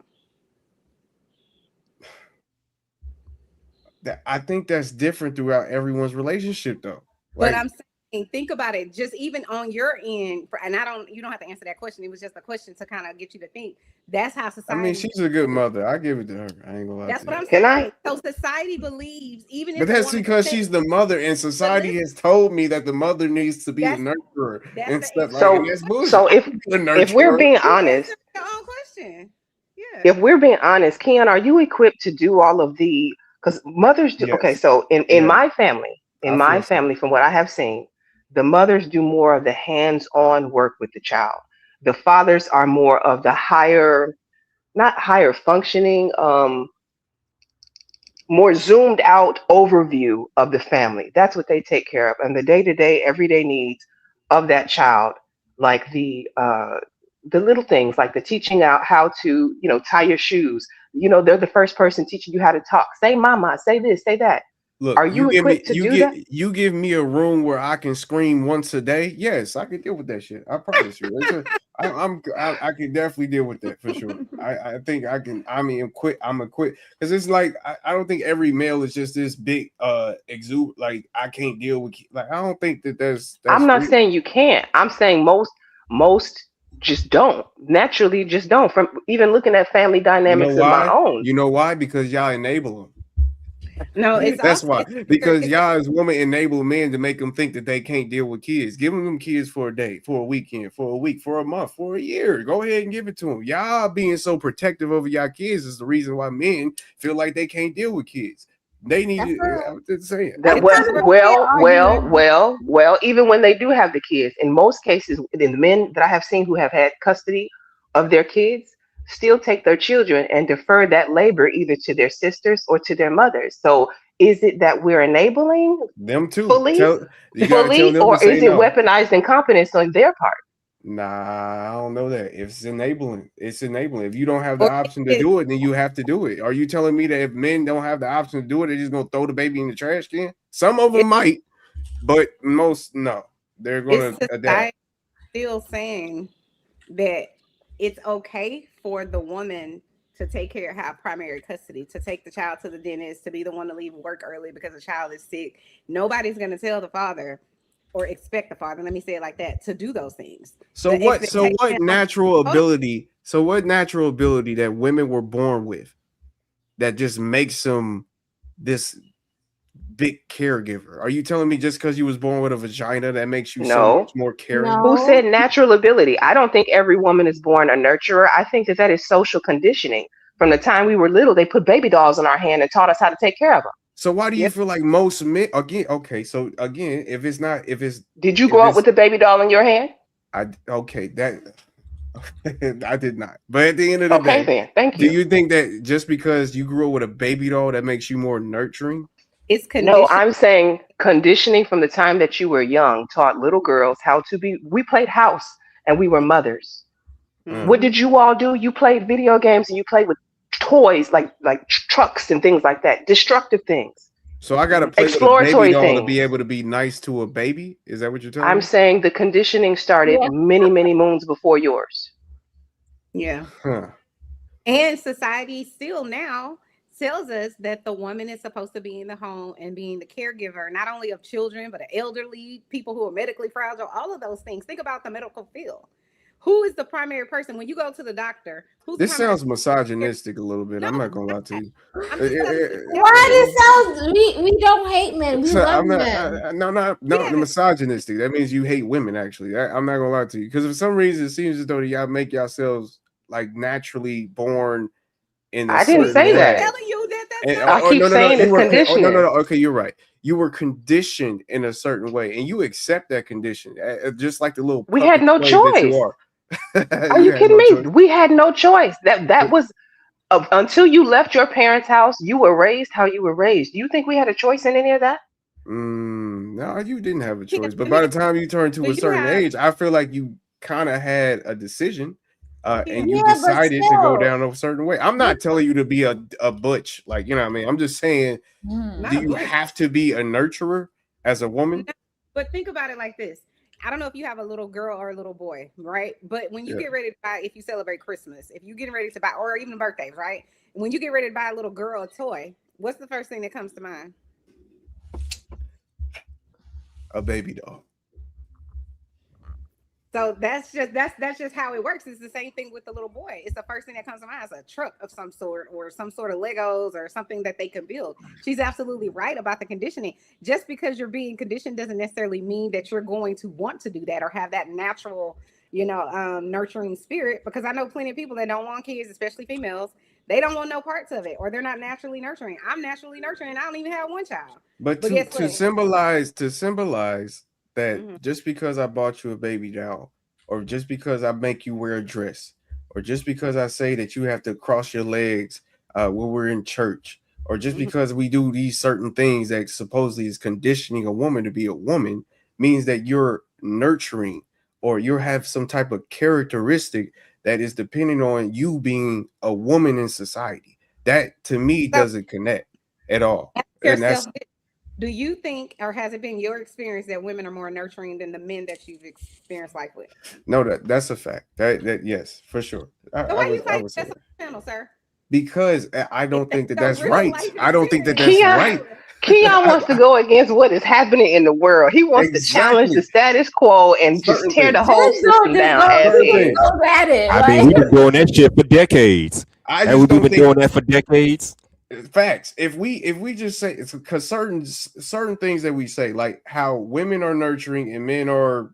I think that's different throughout everyone's relationship, though.
But I'm saying, think about it, just even on your end, and you don't have to answer that question. It was just a question to kind of get you to think. That's how society.
I mean, she's a good mother. I give it to her. I ain't gonna lie.
That's what I'm
Can
saying.
I?
So society believes, even if.
But that's because she's the mother, and society has told me that the mother needs to be the nurturer and stuff like that. That's bullshit.
So if we're being honest,
your own question. Yeah.
if we're being honest, Keon, are you equipped to do all of the? Because mothers do.
Yes.
Okay, so in my family, from what I have seen, the mothers do more of the hands-on work with the child. The fathers are more of the not higher functioning, more zoomed out overview of the family. That's what they take care of, and the day-to-day, everyday needs of that child, like the little things, like the teaching out how to, tie your shoes. They're the first person teaching you how to talk. Say mama, say this, say that.
Look,
are you equipped to do that?
You give me a room where I can scream once a day. Yes, I can deal with that shit. I promise you. I can definitely deal with that for sure. I think I can. I'm equipped because it's like I don't think every male is just this big exude. Like I can't deal with. Like I don't think that's
I'm not saying you can't. I'm saying most just don't naturally. Just don't. From even looking at family dynamics of my own.
You know why? Because y'all enable them.
No,
that's why. Because y'all as women enable men to make them think that they can't deal with kids. Give them kids for a day, for a weekend, for a week, for a month, for a year. Go ahead and give it to them. Y'all being so protective over y'all kids is the reason why men feel like they can't deal with kids. They need to. I was just saying.
Well. Even when they do have the kids, in most cases, the men that I have seen who have had custody of their kids still take their children and defer that labor either to their sisters or to their mothers. So is it that we're enabling
them too
fully, or is it weaponized incompetence on their part?
Nah, I don't know that. It's enabling. It's enabling. If you don't have the option to do it, then you have to do it. Are you telling me that if men don't have the option to do it, they're just gonna throw the baby in the trash can? Some of them might, but most no. They're gonna adapt.
Still saying that it's okay for the woman to take care of have primary custody, to take the child to the dentist, to be the one to leave work early because the child is sick. Nobody's going to tell the father or expect the father, let me say it like that, to do those things.
So what natural ability that women were born with that just makes them this big caregiver? Are you telling me just because you was born with a vagina that makes you so much more caring?
No. Who said natural ability? I don't think every woman is born a nurturer. I think that is social conditioning. From the time we were little, they put baby dolls in our hand and taught us how to take care of them.
So why do you feel like most men
did you grow up with a baby doll in your hand?
I did not. But at the end of the day,
then, thank you.
Do you think that just because you grew up with a baby doll that makes you more nurturing?
No, I'm saying conditioning from the time that you were young taught little girls how to be. We played house and we were mothers. Mm-hmm. What did you all do? You played video games and you played with toys like trucks and things like that, destructive things.
So I gotta play with a baby doll to be able to be nice to a baby. Is that what you're telling me?
I'm saying the conditioning started many moons before yours.
Yeah. Huh. And society still now tells us that the woman is supposed to be in the home and being the caregiver, not only of children, but of elderly, people who are medically fragile, all of those things. Think about the medical field. Who is the primary person when you go to the doctor?
This sounds misogynistic a little bit. I'm not gonna lie to you.
Why this sounds? We don't hate men. We love men.
No, misogynistic. That means you hate women. Actually, I'm not gonna lie to you because for some reason it seems as though y'all make yourselves like naturally born.
I didn't say that.
I'm telling you that.
I keep saying it's conditioning.
No. Okay, you're right. You were conditioned in a certain way, and you accept that condition, just like the little.
We had no choice. Are you kidding me? We had no choice. That was Until you left your parents' house, you were raised how you were raised. Do you think we had a choice in any of that?
No, you didn't have a
Yeah,
choice. But
let me
by the
ask
time you turn
you,
to
do
a
you
certain
have
age, I feel like you kind of had a decision,
yeah,
and you
Yeah, but
decided to go
still.
down a certain way. I'm
you're
not telling you to be a butch, like, you know what I mean? I'm just saying,
not
do
a
you
butch.
have to be a nurturer as a woman?
No, but think about it like this. I don't know if you have a little girl or a little boy, right? But when you
Yeah.
get ready to buy, if you celebrate Christmas, if you're getting ready to buy, or even birthdays, right? When you get ready to buy a little girl a toy, what's the first thing that comes to mind?
A baby doll.
So that's just how it works. It's the same thing with the little boy. It's the first thing that comes to mind. It's a truck of some sort, or some sort of Legos, or something that they can build. She's absolutely right about the conditioning. Just because you're being conditioned doesn't necessarily mean that you're going to want to do that or have that natural, nurturing spirit. Because I know plenty of people that don't want kids, especially females. They don't want no parts of it, or they're not naturally nurturing. I'm naturally nurturing. I don't even have one child.
But
But guess
to
what?
symbolize that
Mhm.
just because I bought you a baby doll, or just because I make you wear a dress, or just because I say that you have to cross your legs when we're in church, or just
Mhm.
because we do these certain things that supposedly is conditioning a woman to be a woman, means that you're nurturing, or you have some type of characteristic that is depending on you being a woman in society. That to me
So
doesn't connect at all.
ask
And that's
yourself, do you think, or has it been your experience that women are more nurturing than the men that you've experienced life with?
no, that's a fact. That yes, for sure.
So why you
I
say
would say
that's on
that
the channel, sir?
because I
If
don't
that's
think that
a
that's
real
right.
life
I don't think that
experience,
that's
Keon,
right.
Keon wants to go against what is happening in the world. He wants to challenge the
Exactly.
status quo and just
Certain
tear the
things.
whole
Just go,
system
just
down
go,
as
Certain
just
is.
things.
go at it.
I mean,
Like,
we've been doing that shit for decades.
I
And we've
just don't
been
think
doing that for decades.
facts. If we just say it's because certain things that we say, like how women are nurturing and men are,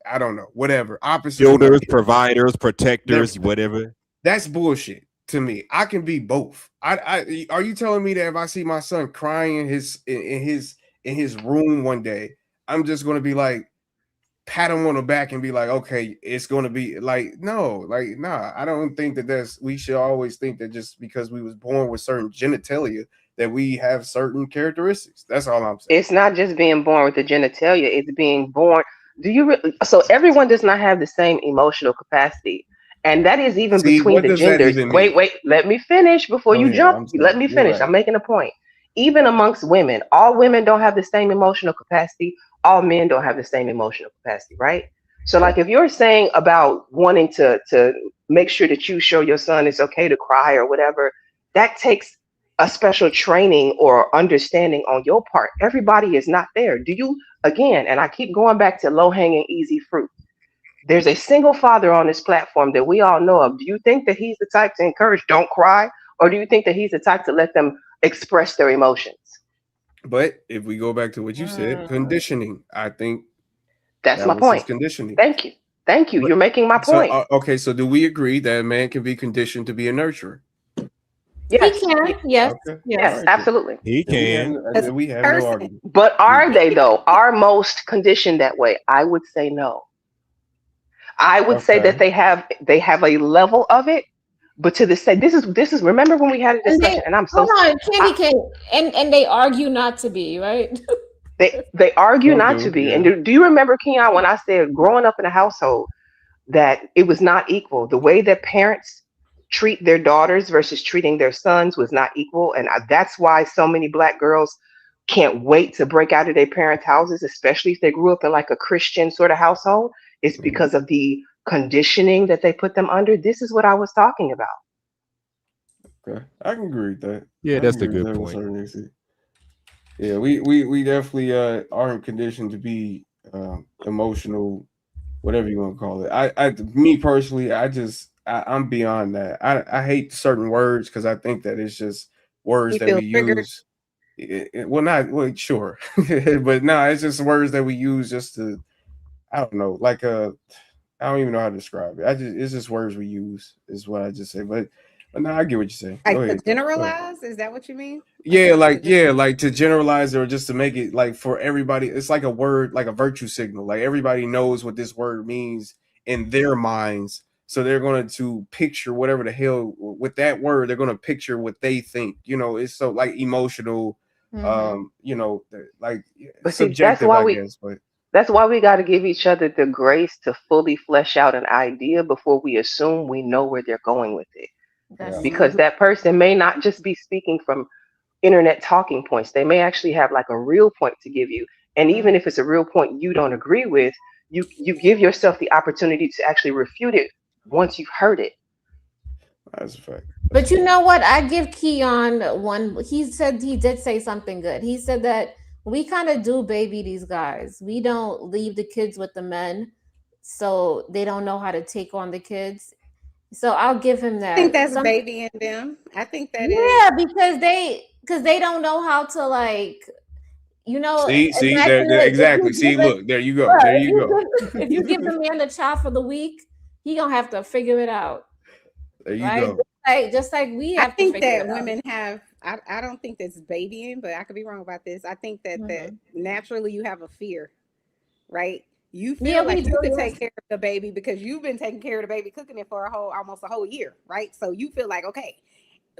I don't know, whatever, opposites
Builders,
number.
providers,
They're
protectors, whatever.
That's bullshit to me. I can be both. I are you telling me that if I see my son crying in his room one day, I'm just gonna be like, pat him on the back and be like, okay, it's gonna be like, no, like, nah. I don't think that we should always think that just because we was born with certain genitalia that we have certain characteristics. That's all I'm saying.
It's not just being born with the genitalia, it's being born. So everyone does not have the same emotional capacity. And that is even
See,
between
what
the
does that
genders.
even
Wait,
mean?
wait, let me finish before
Go
you
ahead.
jump.
I'm
Let
sorry.
me
You're
finish.
right.
I'm making a point. Even amongst women, all women don't have the same emotional capacity. All men don't have the same emotional capacity, right? So, like, if you're saying about wanting to make sure that you show your son it's okay to cry or whatever, that takes a special training or understanding on your part. Everybody is not there. Do you, again, and I keep going back to low hanging easy fruit. There's a single father on this platform that we all know of. Do you think that he's the type to encourage don't cry? Or do you think that he's the type to let them express their emotions?
But if we go back to what you said, conditioning, I think
That's
that
my
was his
point.
conditioning.
Thank you. Thank you.
But
You're making my
so
point.
okay, so do we agree that a man can be conditioned to be a nurturer?
he
Yes.
can. Yes.
Okay, all
Yes.
Yes,
right then.
absolutely.
He can.
As
Then we have no
person,
argument.
But are
Yeah.
they though? Are most conditioned that way? I would say no. I would say that
Okay.
they have a level of it, but to the say this is remember when we had a
And they
discussion, and I'm so
hold on, Candy
I,
Cane, and they argue not to be right.
they argue
Some
not to
do,
be. And
yeah.
do you remember, Keon, when I said growing up in a household that it was not equal? The way that parents treat their daughters versus treating their sons was not equal, and that's why so many black girls can't wait to break out of their parents' houses, especially if they grew up in like a Christian sort of household. It's
Mhm.
because of the conditioning that they put them under. This is what I was talking about.
Okay, I can agree with that.
Yeah,
I can
that's the
agree with
good
that to a
point.
certain extent. Yeah, we definitely aren't conditioned to be emotional, whatever you want to call it. Me personally, I'm beyond that. I hate certain words because I think that it's just words
he
that we
feels triggered.
use. Well, not well, sure, but no, it's just words that we use just to, I don't know, like I don't even know how to describe it. It's just words we use is what I just say. But no, I get what you're saying. Go
Like to
ahead though. Go ahead.
generalize, is that what you mean? Like
Yeah,
to just
like to generalize it or just to make it like for everybody, it's like a word, like a virtue signal. Like everybody knows what this word means in their minds. So they're going to picture whatever the hell with that word. They're going to picture what they think. You know, it's so like emotional. You know, like
But see,
subjective, I guess. But
that's why we got to give each other the grace to fully flesh out an idea before we assume we know where they're going with it. Because that person may not just be speaking from internet talking points. They may actually have like a real point to give you. And even if it's a real point you don't agree with, you give yourself the opportunity to actually refute it once you've heard it.
That's a fact.
But you know what? I give Keon one. He did say something good. He said that we kind of do baby these guys. We don't leave the kids with the men, so they don't know how to take on the kids. So I'll give him that.
I think that's babying them. I think that
is because they don't know how to, like, you know.
See, exactly. See, look, there you go. There you go.
If you give the man the child for the week, he gonna have to figure it out.
There you go.
Just like we have.
I think that women have. I don't think that's babying, but I could be wrong about this. I think that that naturally you have a fear, right? You feel like you could take care of the baby because you've been taking care of the baby, cooking it for almost a whole year, right? So you feel like, okay,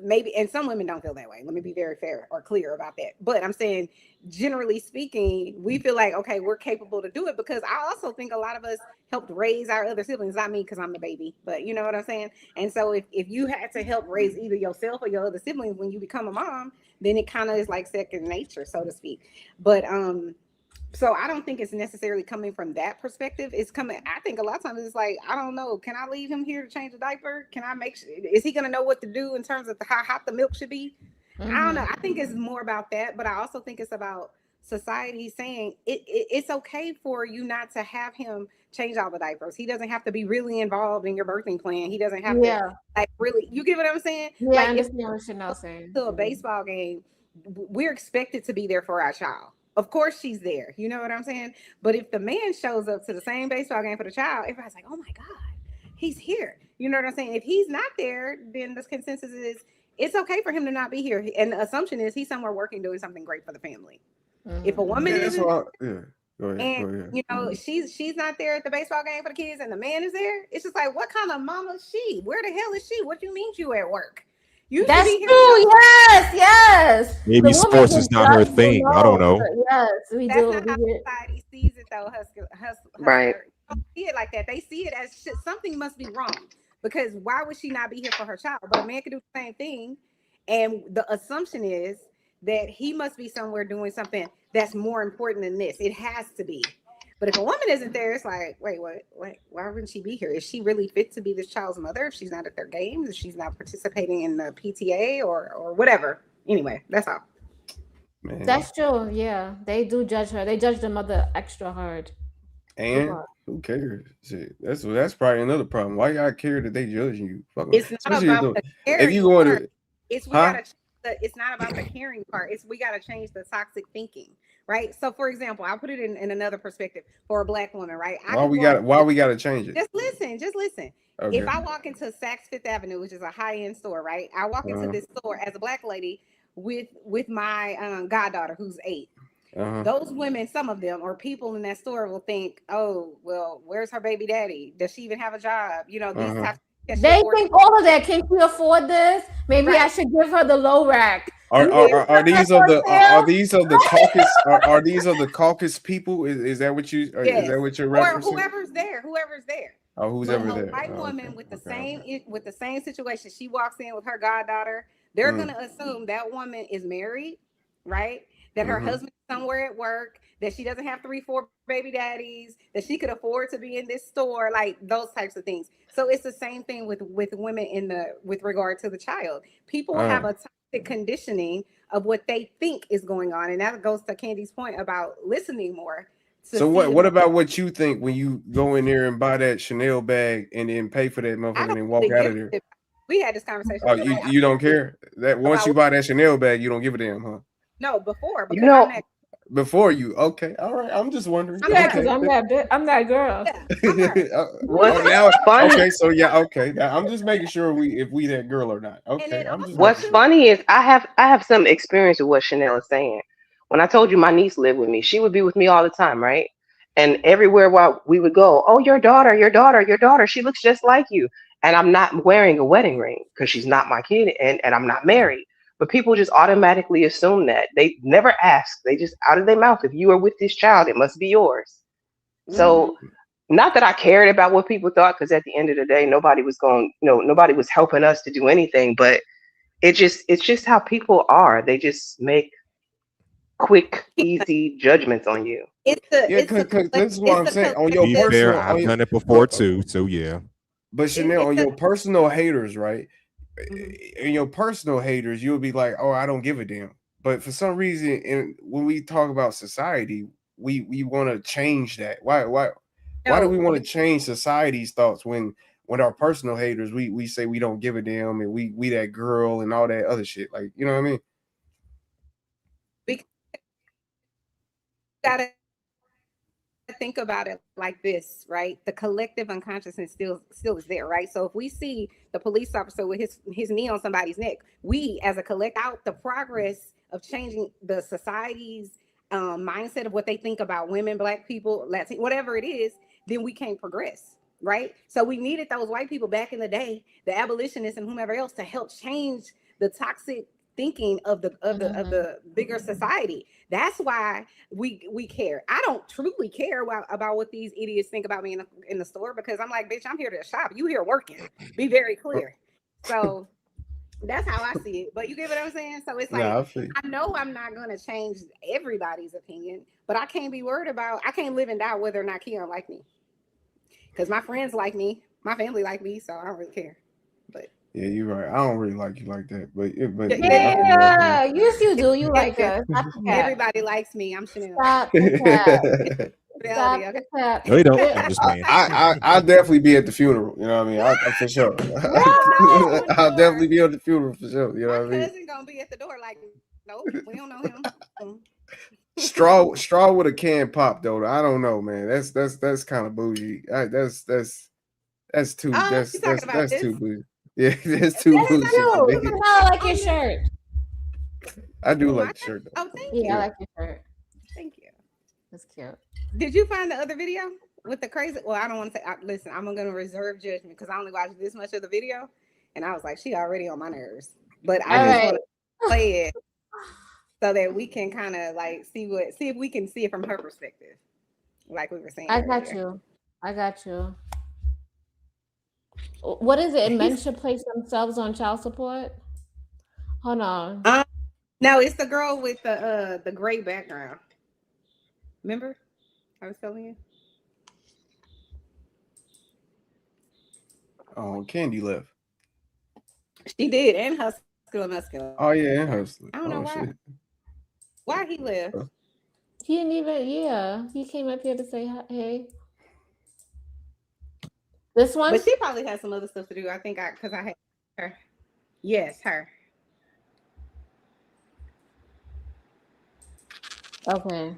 maybe, and some women don't feel that way. Let me be very fair or clear about that. But I'm saying, generally speaking, we feel like, okay, we're capable to do it, because I also think a lot of us helped raise our other siblings. Not me, because I'm the baby, but you know what I'm saying? And so if you had to help raise either yourself or your other siblings when you become a mom, then it kind of is like second nature, so to speak. But so I don't think it's necessarily coming from that perspective. It's coming, I think a lot of times it's like, I don't know, can I leave him here to change a diaper? Can I make sure, is he going to know what to do in terms of how hot the milk should be? I don't know. I think it's more about that, but I also think it's about society saying it's okay for you not to have him change all the diapers. He doesn't have to be really involved in your birthing plan. He doesn't have to, like, really, you get what I'm saying?
Yeah,
like,
I understand what Chanel's saying.
To a baseball game, we're expected to be there for our child. Of course she's there. You know what I'm saying? But if the man shows up to the same baseball game for the child, everybody's like, oh my God, he's here. You know what I'm saying? If he's not there, then the consensus is it's okay for him to not be here. And the assumption is he's somewhere working, doing something great for the family. If a woman is
go ahead.
you know, she's not there at the baseball game for the kids and the man is there, it's just like, what kind of mama is she? Where the hell is she? What do you mean you at work?
That's true. Yes.
Maybe sports is not her thing. I don't know.
Yes, we
That's
do.
Not how society sees it, though.
Right.
They don't see it like that. They see it as something must be wrong, because why would she not be here for her child? But a man can do the same thing, and the assumption is that he must be somewhere doing something that's more important than this. It has to be. But if a woman isn't there, it's like, wait, what? Why wouldn't she be here? Is she really fit to be this child's mother if she's not at their games, if she's not participating in the PTA or whatever? Anyway, that's all.
Man.
That's true. Yeah, they do judge her. They judge the mother extra hard.
And who cares? Shit, that's probably another problem. Why y'all care that they judge you?
It's not about the caring.
If you going to,
it's not about the caring part. We gotta change the toxic thinking. Right. So, for example, I'll put it in another perspective for a Black woman. Right.
Why we got to change it?
Just listen. Okay. If I walk into Saks Fifth Avenue, which is a high-end store, right? I walk into this store as a Black lady with my goddaughter who's 8. Those women, some of them, or people in that store will think, oh, well, where's her baby daddy? Does she even have a job? You know, these types.
They think all of that. Can she afford this? Maybe I should give her the low rack.
Are these of the caucus? Are these of the caucus people? Is that what you? Is that what you're referencing?
Or whoever's there.
Oh, who's ever there?
A white woman with the same situation. She walks in with her goddaughter. They're gonna assume that woman is married, right? That her husband is somewhere at work. That she doesn't have 3-4 baby daddies. That she could afford to be in this store. Like those types of things. So it's the same thing with women with regard to the child. People have a toxic conditioning of what they think is going on, and that goes to Candy's point about listening more.
So what about what you think when you go in there and buy that Chanel bag and then pay for that motherfucker and walk out of there?
We had this conversation.
Oh, you don't care that once you buy that Chanel bag, you don't give a damn, huh?
No, before.
You know,
before you, okay, all right. I'm just wondering.
Yeah, because I'm that girl.
What's funny?
Okay, so yeah, okay. Now, I'm just making sure if we that girl or not. Okay.
What's funny is I have some experience with what Chanel is saying. When I told you my niece lived with me, she would be with me all the time, right? And everywhere while we would go, oh, your daughter, your daughter, your daughter, she looks just like you. And I'm not wearing a wedding ring because she's not my kid and I'm not married. But people just automatically assume that. They never ask. They just out of their mouth, if you are with this child, it must be yours. So not that I cared about what people thought, because at the end of the day, nobody was nobody was helping us to do anything. But it's just how people are. They just make quick, easy judgments on you.
Because this is what I'm saying. On your
Be fair,
personal,
I've done it before too. So yeah.
But Chanel, on your personal haters, right? In your personal haters, you'll be like, "Oh, I don't give a damn." But for some reason, when we talk about society, we want to change that. Why do we want to change society's thoughts when our personal haters we say we don't give a damn and we that girl and all that other shit? Like, you know what I mean?
We gotta think about it like this, right? The collective unconsciousness still is there, right? So if we see the police officer with his knee on somebody's neck, we as a collective out the progress of changing the society's mindset of what they think about women, Black people, Latin, whatever it is, then we can't progress, right? So we needed those white people back in the day, the abolitionists and whomever else, to help change the toxic thinking of the bigger society. That's why we care. I don't truly care about what these idiots think about me in the store, because I'm like, bitch, I'm here to shop. You here working. Be very clear. So that's how I see it. But you get what I'm saying? So it's like, I know I'm not going to change everybody's opinion, but I can't be worried about, I can't live in doubt whether or not Keon like me. Because my friends like me, my family like me, so I don't really care. But
yeah, you're right. I don't really like you like that, but
yeah, yes, you do. You like us.
Everybody likes me. I'm Chanel.
Stop the cap.
No, you don't. I'm just playing.
I'll definitely be at the funeral. You know what I mean? For sure. I'll definitely be at the funeral for sure. You know what I mean?
My cousin gonna be at the door like, nope, we don't know him.
Straw with a can pop though. I don't know, man. That's kind of bougie. That's too. That's too bougie. Yeah, that's too bougie.
I like your shirt.
I do like the shirt though.
Oh, thank you.
Yeah, I like your shirt.
Thank you.
That's cute.
Did you find the other video with the crazy? Well, I don't want to say. Listen, I'm gonna reserve judgment because I only watched this much of the video, and I was like, she already on my nerves. But I just want to play it so that we can kind of like see if we can see it from her perspective, like we were saying.
I got you. What is it? Men should place themselves on child support. Hold on.
No, it's the girl with the gray background. Remember, I was telling you.
Oh, Candy left.
She did, and Hustler Muscular.
Oh yeah, and Hustler.
I don't know why.
Shit.
Why he left?
He didn't even. Yeah, he came up here to say hey. This one,
but she probably has some other stuff to do. I think because I had her. Yes, her.
Okay.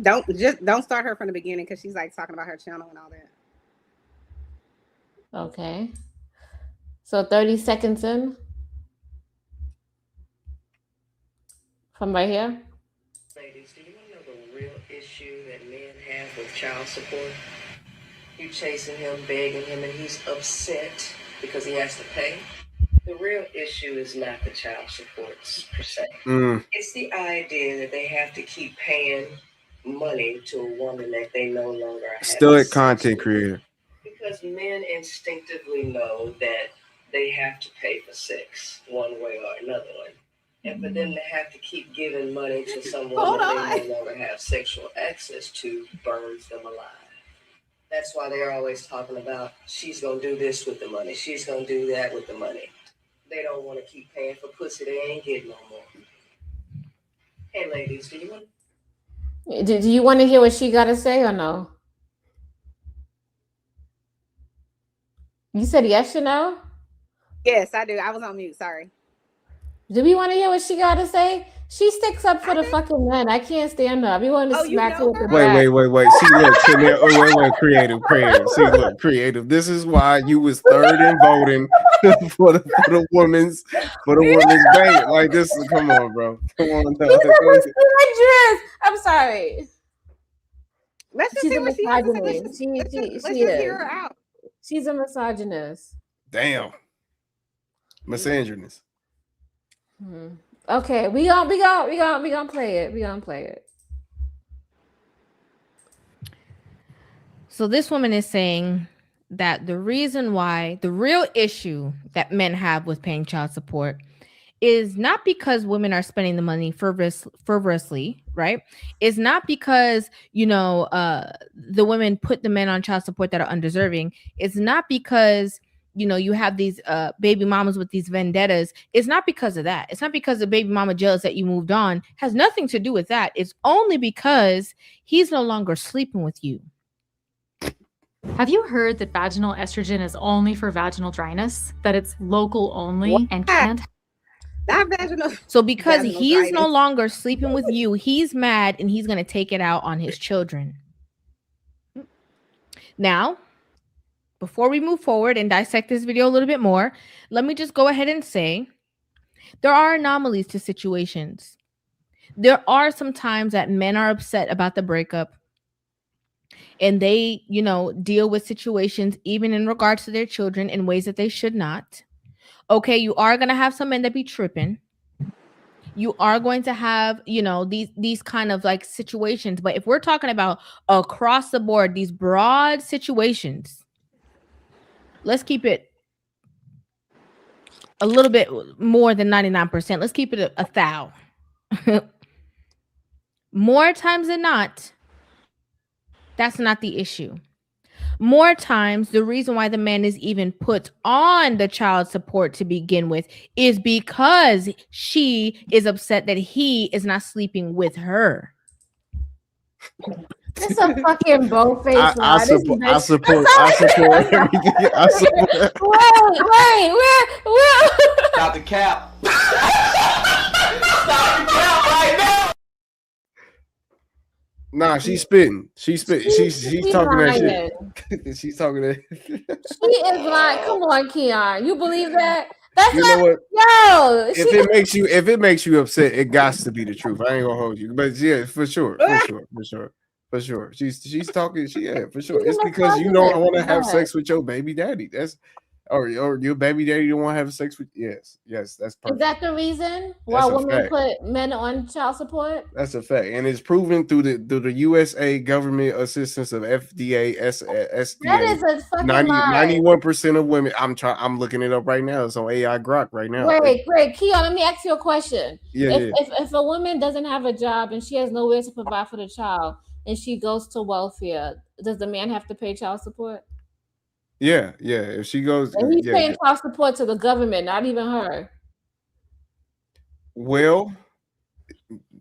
Don't start her from the beginning because she's like talking about her channel and all that.
Okay. So 30 seconds in. From right here.
Ladies, do you want to know the real issue that men have with child support? You chasing him, begging him, and he's upset because he has to pay. The real issue is not the child supports per se. It's the idea that they have to keep paying money to a woman that they no longer have.
Still a content creator.
Because men instinctively know that they have to pay for sex one way or another one. And for them to have to keep giving money to someone that they no longer have sexual access to burns them alive. That's why they're always talking about, she's going to do this with the money. She's going to do that with the money. They don't want to keep paying for pussy they ain't getting no more. Hey, ladies, do you
want to hear what she got to say or no? You said yes, Chanel?
Yes, I do. I was on mute. Sorry.
Do we want to hear what she got to say? She sticks up for the fucking men. I can't stand her. We want to smack her with the
Wait. See, look, wait, creative. See, look, creative. This is why you was third in voting for the woman's bank. Like this, come on, bro. Come on.
She's a misandrist. I'm sorry.
Let's just
She's
see
a
what she has to say.
misogynist.
Let's just
She
hear
is.
her out.
She's a misogynist.
Damn. Misandrist.
Okay, we gonna play it. We gonna play it.
So this woman is saying that the reason why the real issue that men have with paying child support is not because women are spending the money frivolously, right? It's not because, the women put the men on child support that are undeserving. It's not because, you have these baby mamas with these vendettas. It's not because of that. It's not because the baby mama jealous that you moved on. It has nothing to do with that. It's only because he's no longer sleeping with you.
Have you heard that vaginal estrogen is only for vaginal dryness? That it's local only and can't.
Not vaginal.
So because
vaginal
he's
dryness.
no longer sleeping with you, he's mad and he's going to take it out on his children. Now, before we move forward and dissect this video a little bit more, let me just go ahead and say there are anomalies to situations. There are some times that men are upset about the breakup and they, deal with situations even in regards to their children in ways that they should not. Okay, you are going to have some men that be tripping. You are going to have, these kind of like situations. But if we're talking about across the board, these broad situations, let's keep it a little bit more than 99%. Let's keep it a thou. More times than not, that's not the issue. More times, the reason why the man is even put on the child support to begin with is because she is upset that he is not sleeping with her.
It's a fucking bow-faced lie.
I support everything. I support.
Wait.
Stop the cap. Stop the cap right now.
Nah, she's spitting. She's spitting. She's talking that shit. She's talking that.
She is lying. Come on, Keon. You believe that? That's
You
not.
know what?
Yo,
If it makes you upset, it got to be the truth. I ain't gonna hold you, but yeah, for sure. She's talking. For sure. It's because you don't want to have sex with your baby daddy. Or your baby daddy don't want to have sex with. Yes, that's perfect.
Is that the reason why women put men on child support?
That's a fact, and it's proven through the USA government assistance of FDA, SDA.
That is a fucking lie.
91% of women. I'm looking it up right now. It's on AI Grok right now.
Great. Keon, let me ask you a question.
Yeah.
If a woman doesn't have a job and she has nowhere to provide for the child and she goes to welfare, does the man have to pay child support?
Yeah. If she goes,
and he's paying child support to the government, not even her.
Well,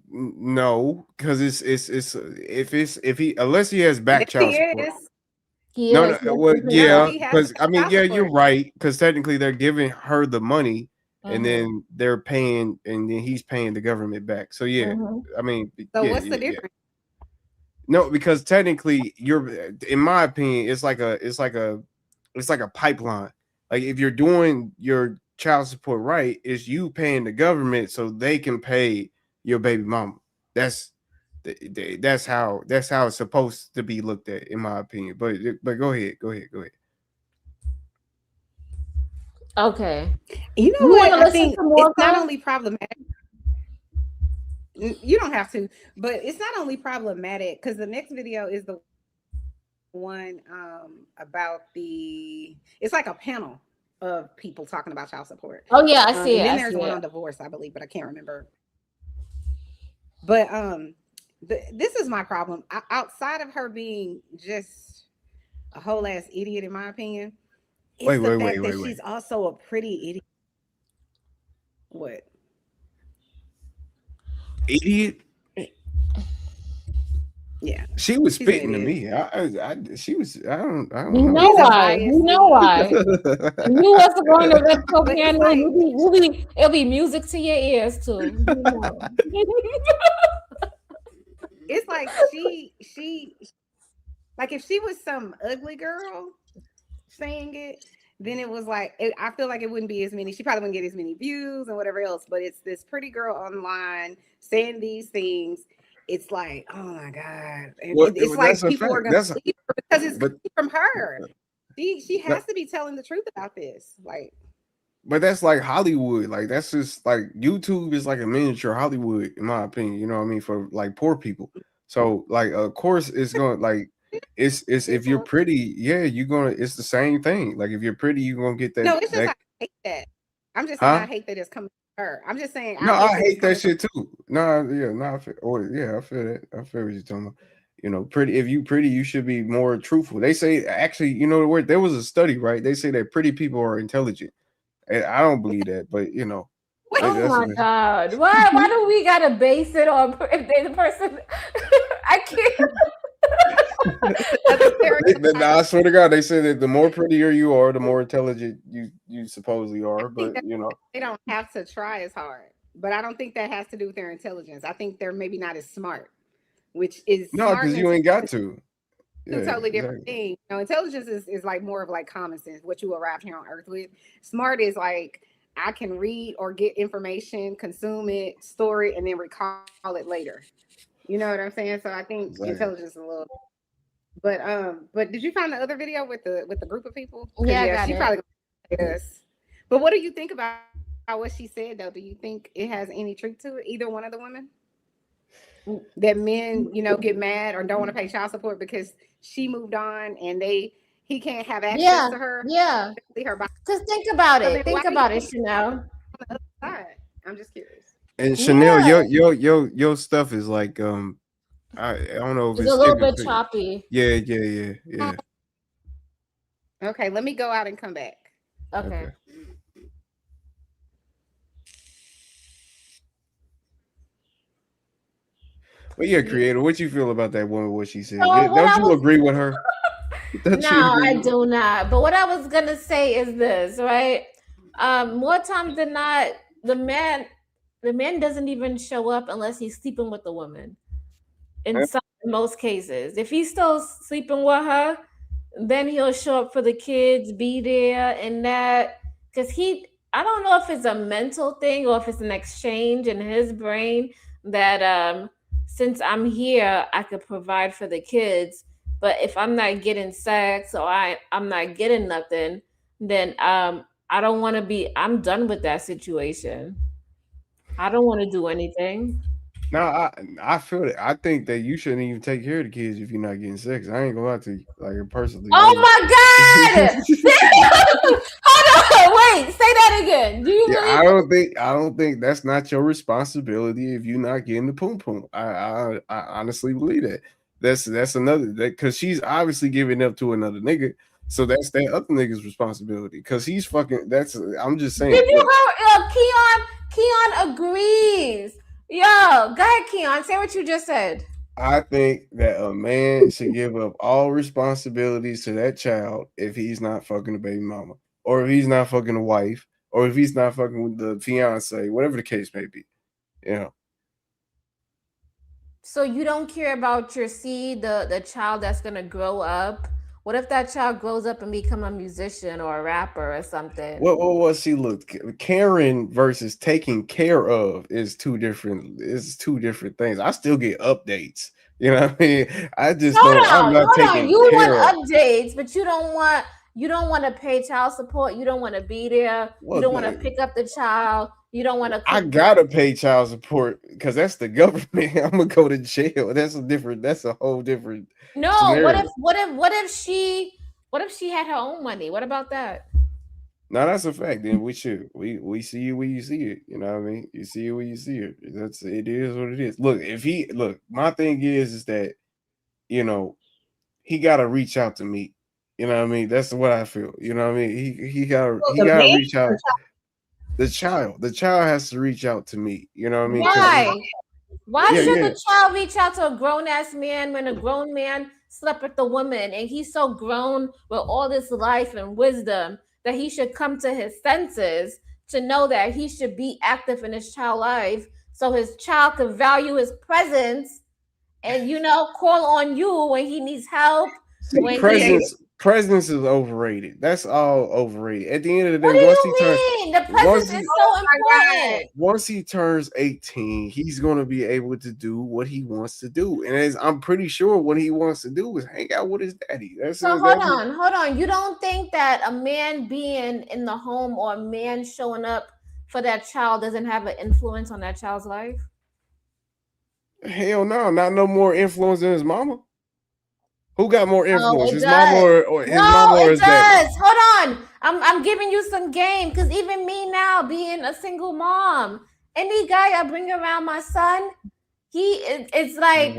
no, because if he unless he has back child support. Because you're right. Because technically they're giving her the money, and then they're paying, and then he's paying the government back. So
what's the difference?
No, because technically in my opinion, it's like a pipeline. Like if you're doing your child support right, it's you paying the government so they can pay your baby mama. That's how it's supposed to be looked at, in my opinion. But go ahead.
Okay.
You know what? I think it's not only problematic. You don't have to, but it's not only problematic because the next video is the one about it's like a panel of people talking about child support.
Oh yeah, I see it.
And then there's one on divorce, I believe, but I can't remember. But this is my problem. Outside of her being just a whole ass idiot, in my opinion, it's the fact that she's also a pretty idiot. What?
Idiot?
Yeah,
she was spitting to me. She was. I don't know.
You know why? You wasn't going to Redco piano. It'll be music to your ears too. You know.
It's like she like if she was some ugly girl saying it, then it was like I feel like it wouldn't be as many. She probably wouldn't get as many views and whatever else. But it's this pretty girl online saying these things. It's like, oh my god, it's like people are going to leave her because it's coming from her. She has to be telling the truth about this, like.
But that's like Hollywood. Like that's just like YouTube is like a miniature Hollywood, in my opinion. You know what I mean? For like poor people. So like of course it's gonna like it's if you're pretty, yeah, you're gonna it's the same thing. Like if you're pretty, you're gonna get that.
No, it's just I hate that. I'm just saying I hate that it's coming from her. I'm just saying
I hate that shit too. I feel that. I feel what you're talking about. You know, pretty if you pretty, you should be more truthful. They say actually, you know the word there was a study, right? They say that pretty people are intelligent. I don't believe that, but you know.
Oh my god! Why do we gotta base it on if they the person? I can't.
I swear to God, they say that the more prettier you are, the more intelligent you supposedly are. But you know,
they don't have to try as hard. But I don't think that has to do with their intelligence. I think they're maybe not as smart, which is
no, because you ain't got to.
Two totally different things. You know, intelligence is like more of like common sense, what you arrived here on earth with. Smart is like I can read or get information, consume it, store it, and then recall it later. You know what I'm saying? So I think intelligence is a little. But did you find the other video with the group of people?
Yeah,
she probably does. But what do you think about what she said though? Do you think it has any truth to it? Either one of the women? That men, you know, get mad or don't want to pay child support because she moved on and he can't have access to her.
Yeah. Just think about it. Think about it, Chanel.
I'm just curious.
And Chanel, your stuff is like I don't know if
it's a little bit choppy.
Yeah.
Okay, let me go out and come back.
Okay.
Well, yeah, Creator, what you feel about that woman? What she said? Don't you agree with her?
No, I do not. But what I was gonna say is this, right? More times than not, the man doesn't even show up unless he's sleeping with the woman. In most cases, if he's still sleeping with her, then he'll show up for the kids, be there, and that because I don't know if it's a mental thing or if it's an exchange in his brain that since I'm here, I could provide for the kids. But if I'm not getting sex or I'm not getting nothing, then I don't want to be. I'm done with that situation. I don't want to do anything.
No, I feel it. I think that you shouldn't even take care of the kids if you're not getting sex. I ain't gonna lie to you, like personally.
Oh my god! Hold on, wait. Say that again. Do you really?
I don't think that's not your responsibility if you're not getting the poom poom. I honestly believe that. That's another because she's obviously giving up to another nigga. So that's that other nigga's responsibility because he's fucking. I'm just saying.
Did you hear? Keon agrees. Yo, go ahead, Keon. Say what you just said.
I think that a man should give up all responsibilities to that child if he's not fucking a baby mama, or if he's not fucking a wife, or if he's not fucking with the fiance, whatever the case may be. You know.
So you don't care about your seed, the child that's gonna grow up. What if that child grows up and become a musician or a rapper or something?
Well, see, look, caring versus taking care of is two different things. I still get updates. You know what I mean? I just I'm not taking
you
care
want
of
updates, but you don't want to pay child support. You don't want to be there. You don't want to pick up the child. You don't want to.
I gotta pay child support because that's the government. I'm gonna go to jail. That's a whole different.
No, scenario. What if she had her own money? What about that?
No, that's a fact. Then we see it where you see it. You know what I mean? You see it where you see it. It is what it is. Look, my thing is that, you know, he gotta reach out to me. You know what I mean? That's what I feel. You know what I mean? He gotta reach out. The child has to reach out to me. You know what I mean?
Why? Why should the child reach out to a grown-ass man when a grown man slept with the woman and he's so grown with all this life and wisdom that he should come to his senses to know that he should be active in his child's life so his child could value his presence and, you know, call on you when he needs help.
presence is overrated. That's all overrated. At the end of the
What
day,
do
once
you
he turns,
mean? The presence is so important.
once he turns 18, he's gonna be able to do what he wants to do. And as I'm pretty sure what he wants to do is hang out with his daddy.
So hold on. You don't think that a man being in the home or a man showing up for that child doesn't have an influence on that child's life?
Hell no, not no more influence than his mama. Who got more influence?
it
His
does.
mama or his
No,
mama or
it
his daddy?
does. Hold on. I'm giving you some game because even me now being a single mom, any guy I bring around my son, it's like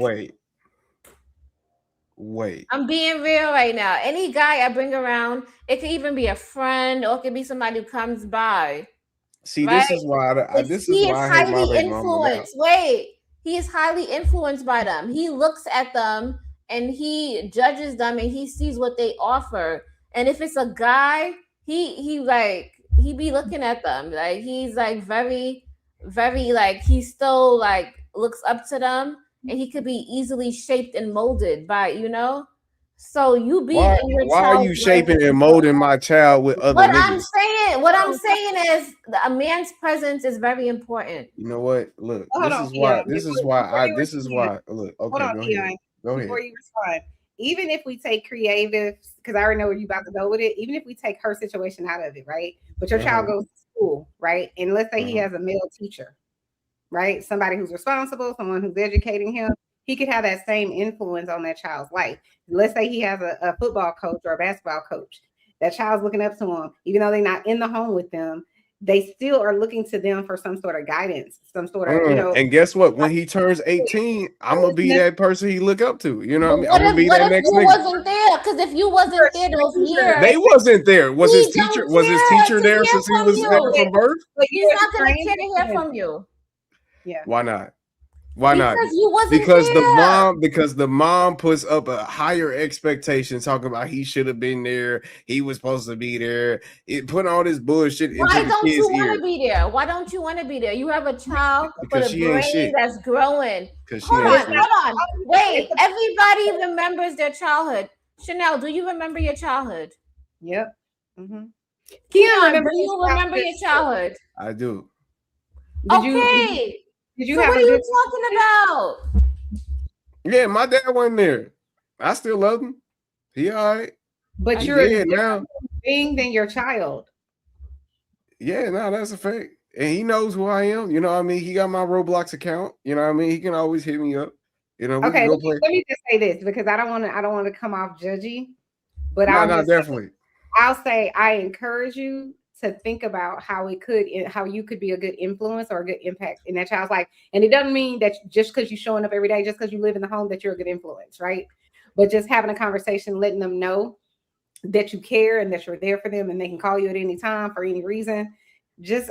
Wait.
I'm being real right now. Any guy I bring around, it could even be a friend or it could be somebody who comes by.
See,
right?
this is why I hate my
highly
baby mama now.
influenced. Wait, he is highly influenced by them. He looks at them and he judges them and he sees what they offer. And if it's a guy, he be looking at them like he's like very, very like he still like looks up to them, and he could be easily shaped and molded by So you be
Why
in your
are you
child's
shaping
life.
and molding my child with other
What
niggas?
I'm saying is a man's presence is very important.
You know what? Look,
Hold
this
on,
is why.
Eon.
This is
Before-
why.
before you
This is
respond-
why. Look.
Hold
Okay,
on,
go
Eon.
ahead. Go ahead.
Before you respond, even if we take creative, because I already know where you about to go with it. Even if we take her situation out of it, right? But your child goes to school, right? And let's say he has a male teacher, right? Somebody who's responsible, someone who's educating him. He could have that same influence on that child's life. Let's say he has a football coach or a basketball coach. That child's looking up to him, even though they're not in the home with them. They still are looking to them for some sort of guidance, some sort of,
And guess what? When he turns 18, I'm gonna be that person he look up to. You know what I mean? I'm gonna be
What
that
if
next
you
nigga.
wasn't there? Because if you wasn't there those years,
They wasn't there. Was
he
his teacher?
don't
Was his
care
teacher
to
there
hear
since he
from
was
you.
there from birth?
He's not gonna care to hear from you.
Yeah.
Why not? Why not?
Because you wasn't
Because
there.
the mom puts up a higher expectation, talking about he should have been there, he was supposed to be there. It put all this bullshit into
Why
the
don't
kid's
you want
ear.
to be there? Why don't you want to be there? You have a child
Because
with a
she ain't
brain
shit.
that's growing.
Because she
Hold
ain't
on,
shit.
hold on. Wait, everybody remembers their childhood. Chanel, do you remember your childhood?
Yep. Mm-hmm.
Keon, do you remember your childhood?
I do.
Did you
so
have
what
a
are you
good
talking about?
Yeah, my dad wasn't there. I still love him. He all right.
But
He
you're a
dead
different being than your child.
Yeah, no, that's a fact. And he knows who I am. You know what I mean? He got my Roblox account. You know what I mean? He can always hit me up. You know, we
Okay,
can go
let
play.
me just say this because I don't want to come off judgy, but
No, definitely.
I'll say I encourage you to think about how you could be a good influence or a good impact in that child's life. And it doesn't mean that just because you're showing up every day, just because you live in the home, that you're a good influence, right? But just having a conversation, letting them know that you care and that you're there for them and they can call you at any time for any reason.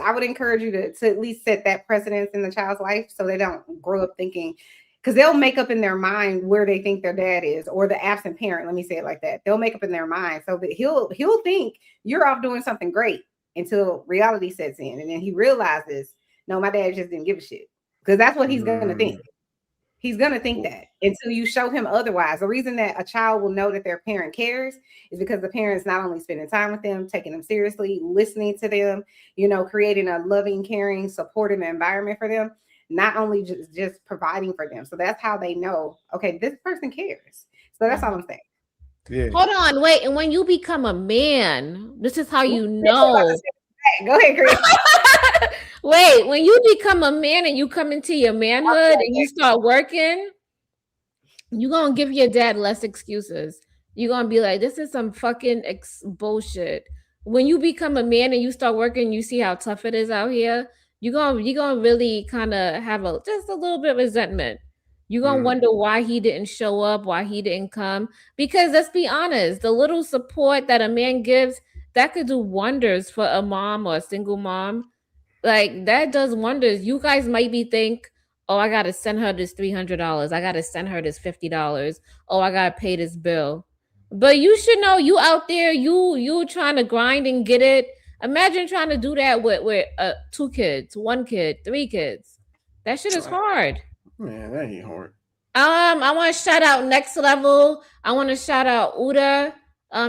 I would encourage you to at least set that precedence in the child's life so they don't grow up thinking, because they'll make up in their mind where they think their dad is, or the absent parent. Let me say it like that. They'll make up in their mind so that he'll think you're off doing something great until reality sets in. And then he realizes, no, my dad just didn't give a shit. Because that's what he's going to think. He's going to think that until you show him otherwise. The reason that a child will know that their parent cares is because the parent's not only spending time with them, taking them seriously, listening to them, creating a loving, caring, supportive environment for them, not only just providing for them. So that's how they know, okay, this person cares. So that's all I'm saying.
Yeah.
Hold on, wait. And when you become a man, this is how you know.
Go ahead, Chris.
Wait, when you become a man and you come into your manhood and you start working, you're going to give your dad less excuses. You're going to be like, this is some fucking bullshit. When you become a man and you start working, you see how tough it is out here. You're gonna really kind of have just a little bit of resentment. You're gonna wonder why he didn't show up, why he didn't come. Because let's be honest, the little support that a man gives, that could do wonders for a mom or a single mom. Like that does wonders. You guys might be think, oh, I gotta send her this $300. I gotta send her this $50. Oh, I gotta pay this bill. But you should know, you out there, you trying to grind and get it. Imagine trying to do that with 2 kids, 1 kid, 3 kids. That shit is hard.
Man, that ain't hard.
I want to shout out Next Level. I want to shout out Uda.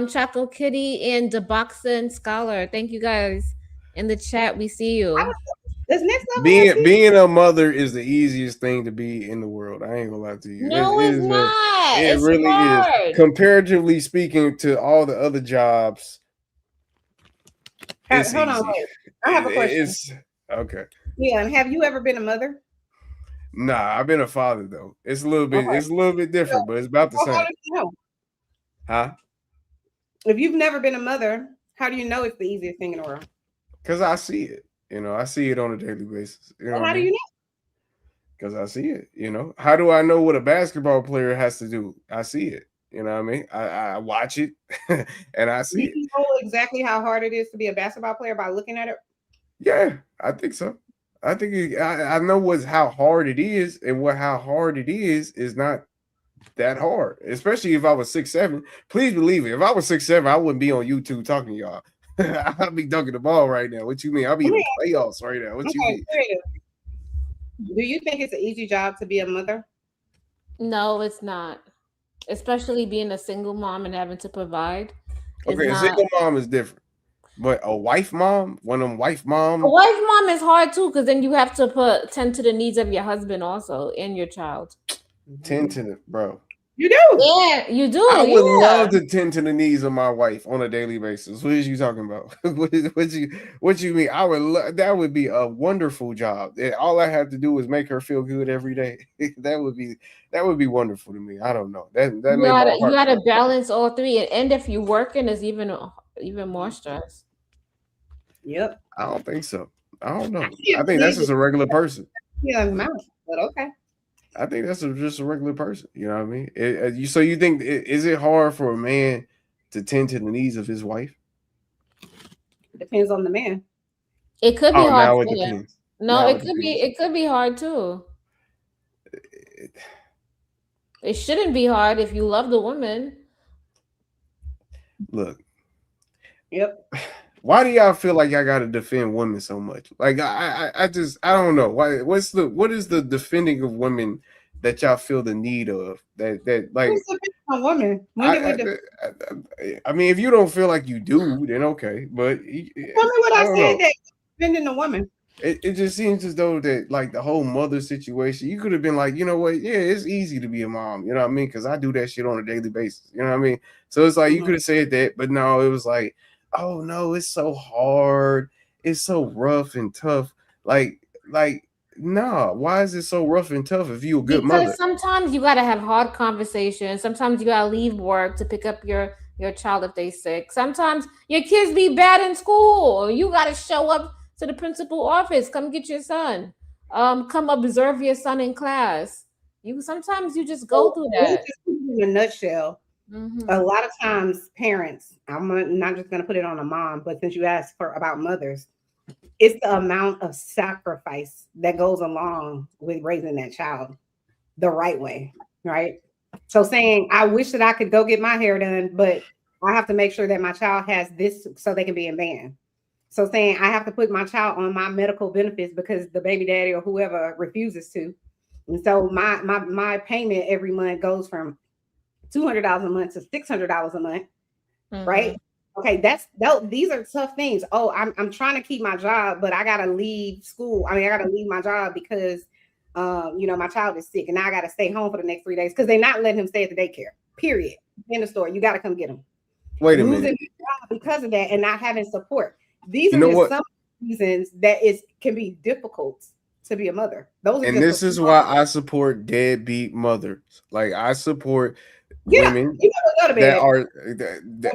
Chaco Kitty and the Boxing Scholar. Thank you guys in the chat. We see you.
Does next level
Being a mother is the easiest thing to be in the world. I ain't gonna lie to you.
No, it's not.
It
It's
really
hard.
is. Comparatively speaking to all the other jobs, it's
Hold on,
easy.
wait. I have a question.
It's okay.
Yeah, and have you ever been a mother?
Nah, I've been a father though. It's a little bit. It's a little bit different, but it's about the
Well, how
same.
do you know?
Huh?
If you've never been a mother, how do you know it's the easiest thing in the world?
Because I see it. I see it on a daily basis.
Well, how do you know?
Because I see it. How do I know what a basketball player has to do? I see it. You know what I mean? I watch it and I see
Do
it.
you know exactly how hard it is to be a basketball player by looking at it?
Yeah, I think so. I think I know how hard it is, and how hard it is not that hard. Especially if I was 6'7". Please believe it. If I was 6'7", I wouldn't be on YouTube talking to y'all. I'd be dunking the ball right now. What you mean? I'll be in the playoffs right now. What you mean?
Do you think it's an easy job to be a mother?
No, it's not. Especially being a single mom and having to provide.
Okay, a single mom is different. But a wife mom, one of them wife moms.
A wife mom is hard too, because then you have to tend to the needs of your husband also and your child.
Tend to the bro.
You do.
Yeah, you do.
I would love to tend to the needs of my wife on a daily basis. What is you talking about? what you mean? I would that would be a wonderful job. All I have to do is make her feel good every day. that would be wonderful to me. I don't know. That
you gotta balance all three, and if you're working, is even more stress.
Yep.
I don't think so. I don't know. I think that's just a regular person.
Yeah, but okay.
I think that's just a regular person. You know what I mean? So you think is it hard for a man to tend to the needs of his wife?
It depends on the man.
It could be hard.
Now it depends.
No, it could be hard too. It shouldn't be hard if you love the woman.
Look.
Yep.
Why do y'all feel like y'all gotta defend women so much? Like I don't know. Why what is the defending of women that y'all feel the need of? That like
a woman.
I mean, if you don't feel like you do, then okay. But
tell me what I said that defending the woman.
It just seems as though that like the whole mother situation, you could have been like, you know what? Yeah, it's easy to be a mom. You know what I mean? Because I do that shit on a daily basis. You know what I mean? So it's like you could have said that, but no, it was like, oh no, it's so hard. It's so rough and tough. Like, nah, why is it so rough and tough if you a good mother?
Because sometimes you gotta have hard conversations. Sometimes you gotta leave work to pick up your child if they sick. Sometimes your kids be bad in school. You gotta show up to the principal office. Come get your son. Come observe your son in class. Sometimes you just go through that.
In a nutshell. Mm-hmm. A lot of times parents, I'm not just going to put it on a mom, but since you asked about mothers, it's the amount of sacrifice that goes along with raising that child the right way, right? So saying, I wish that I could go get my hair done, but I have to make sure that my child has this so they can be in band. So saying I have to put my child on my medical benefits because the baby daddy or whoever refuses to. And so my payment every month goes from $200 a month to $600 a month, right? Okay, these are tough things. Oh, I'm trying to keep my job, but I gotta leave school. I gotta leave my job because my child is sick, and now I gotta stay home for the next 3 days because they're not letting him stay at the daycare. Period. In the store, you gotta come get him.
Wait a minute.
Because of that, and not having support. These are some reasons that can be difficult to be a mother.
This is why I support deadbeat mothers. Like I support women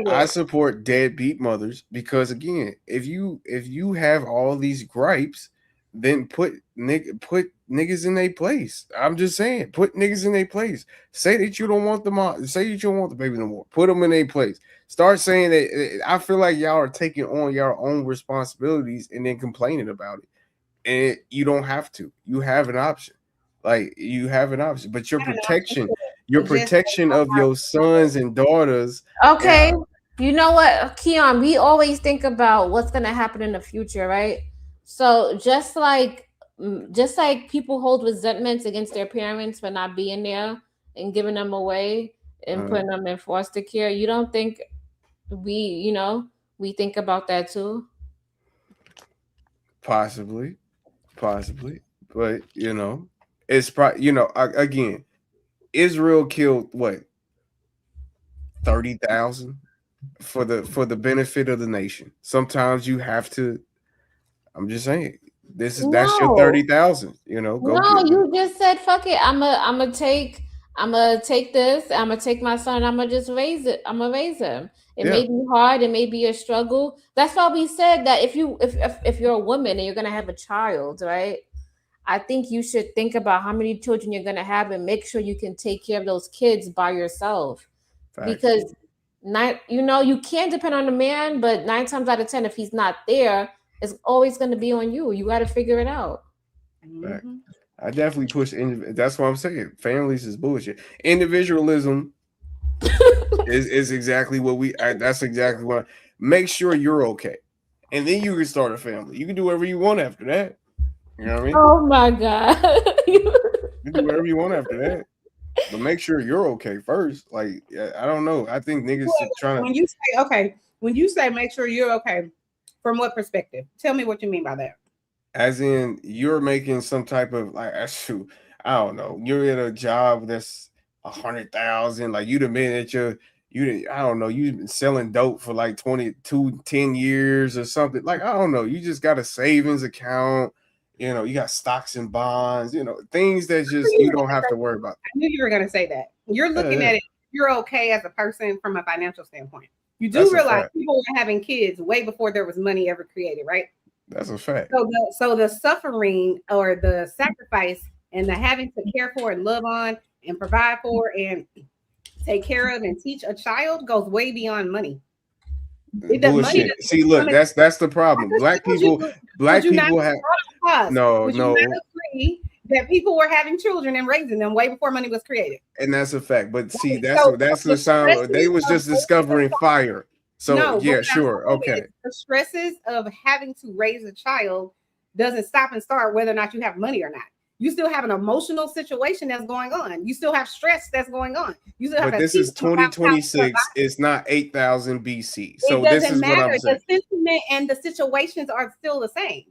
I support deadbeat mothers because again, if you have all these gripes, then put niggas in their place. I'm just saying, put niggas in their place. Say that you don't want the mom. Say that you don't want the baby no more. Put them in their place. Start saying that. I feel like y'all are taking on your own responsibilities and then complaining about it. And you don't have to. You have an option. Like you have an option, but your protection of your sons and daughters.
Okay. You know what, Keon, we always think about what's going to happen in the future, right? So just like people hold resentments against their parents for not being there and giving them away and putting them in foster care, you don't think we think about that too.
Possibly, but it's probably again, Israel killed what 30,000 for the benefit of the nation. Sometimes you have to. I'm just saying, that's your 30,000. Go.
No, you just said fuck it. I'm gonna take this. I'm gonna take my son. I'm gonna just raise it. I'm gonna raise him. It may be hard. It may be a struggle. That's why we said that if you're a woman and you're gonna have a child, right? I think you should think about how many children you're gonna have and make sure you can take care of those kids by yourself.
Facts.
Because you can't depend on the man, but 9 times out of 10, if he's not there, it's always going to be on you. You got to figure it out.
Mm-hmm. I definitely push. That's what I'm saying. Families is bullshit. Individualism is exactly what that's exactly what. Make sure you're okay, and then you can start a family. You can do whatever you want after that. You know what I mean?
Oh my God.
You can do whatever you want after that. But make sure you're okay first. Like, I don't know. I think niggas are trying to.
When you say make sure you're okay, from what perspective? Tell me what you mean by that.
As in, you're making some type of I don't know. You're at a job that's 100,000. Like you'd have been at I don't know. You've been selling dope for like 10 years or something. Like I don't know. You just got a savings account. You got stocks and bonds. Things that just you don't have to worry about.
I knew you were going to say that. You're looking at it. You're okay as a person from a financial standpoint. You do realize people were having kids way before there was money ever created, right?
That's a fact.
So the suffering or the sacrifice and the having to care for and love on and provide for and take care of and teach a child goes way beyond money.
Bullshit. See, look, that's the problem. Black people have no.
Agree that people were having children and raising them way before money was created.
And that's a fact. But see, that's the sound. They was just discovering fire. So sure. Okay.
The stresses of having to raise a child doesn't stop and start whether or not you have money or not. You still have an emotional situation that's going on. You still have stress that's going on. You still have.
But this is 2026. It's not 8,000 BC. So
it
this
doesn't
is
matter.
what I'm saying.
The sentiment and the situations are still the same.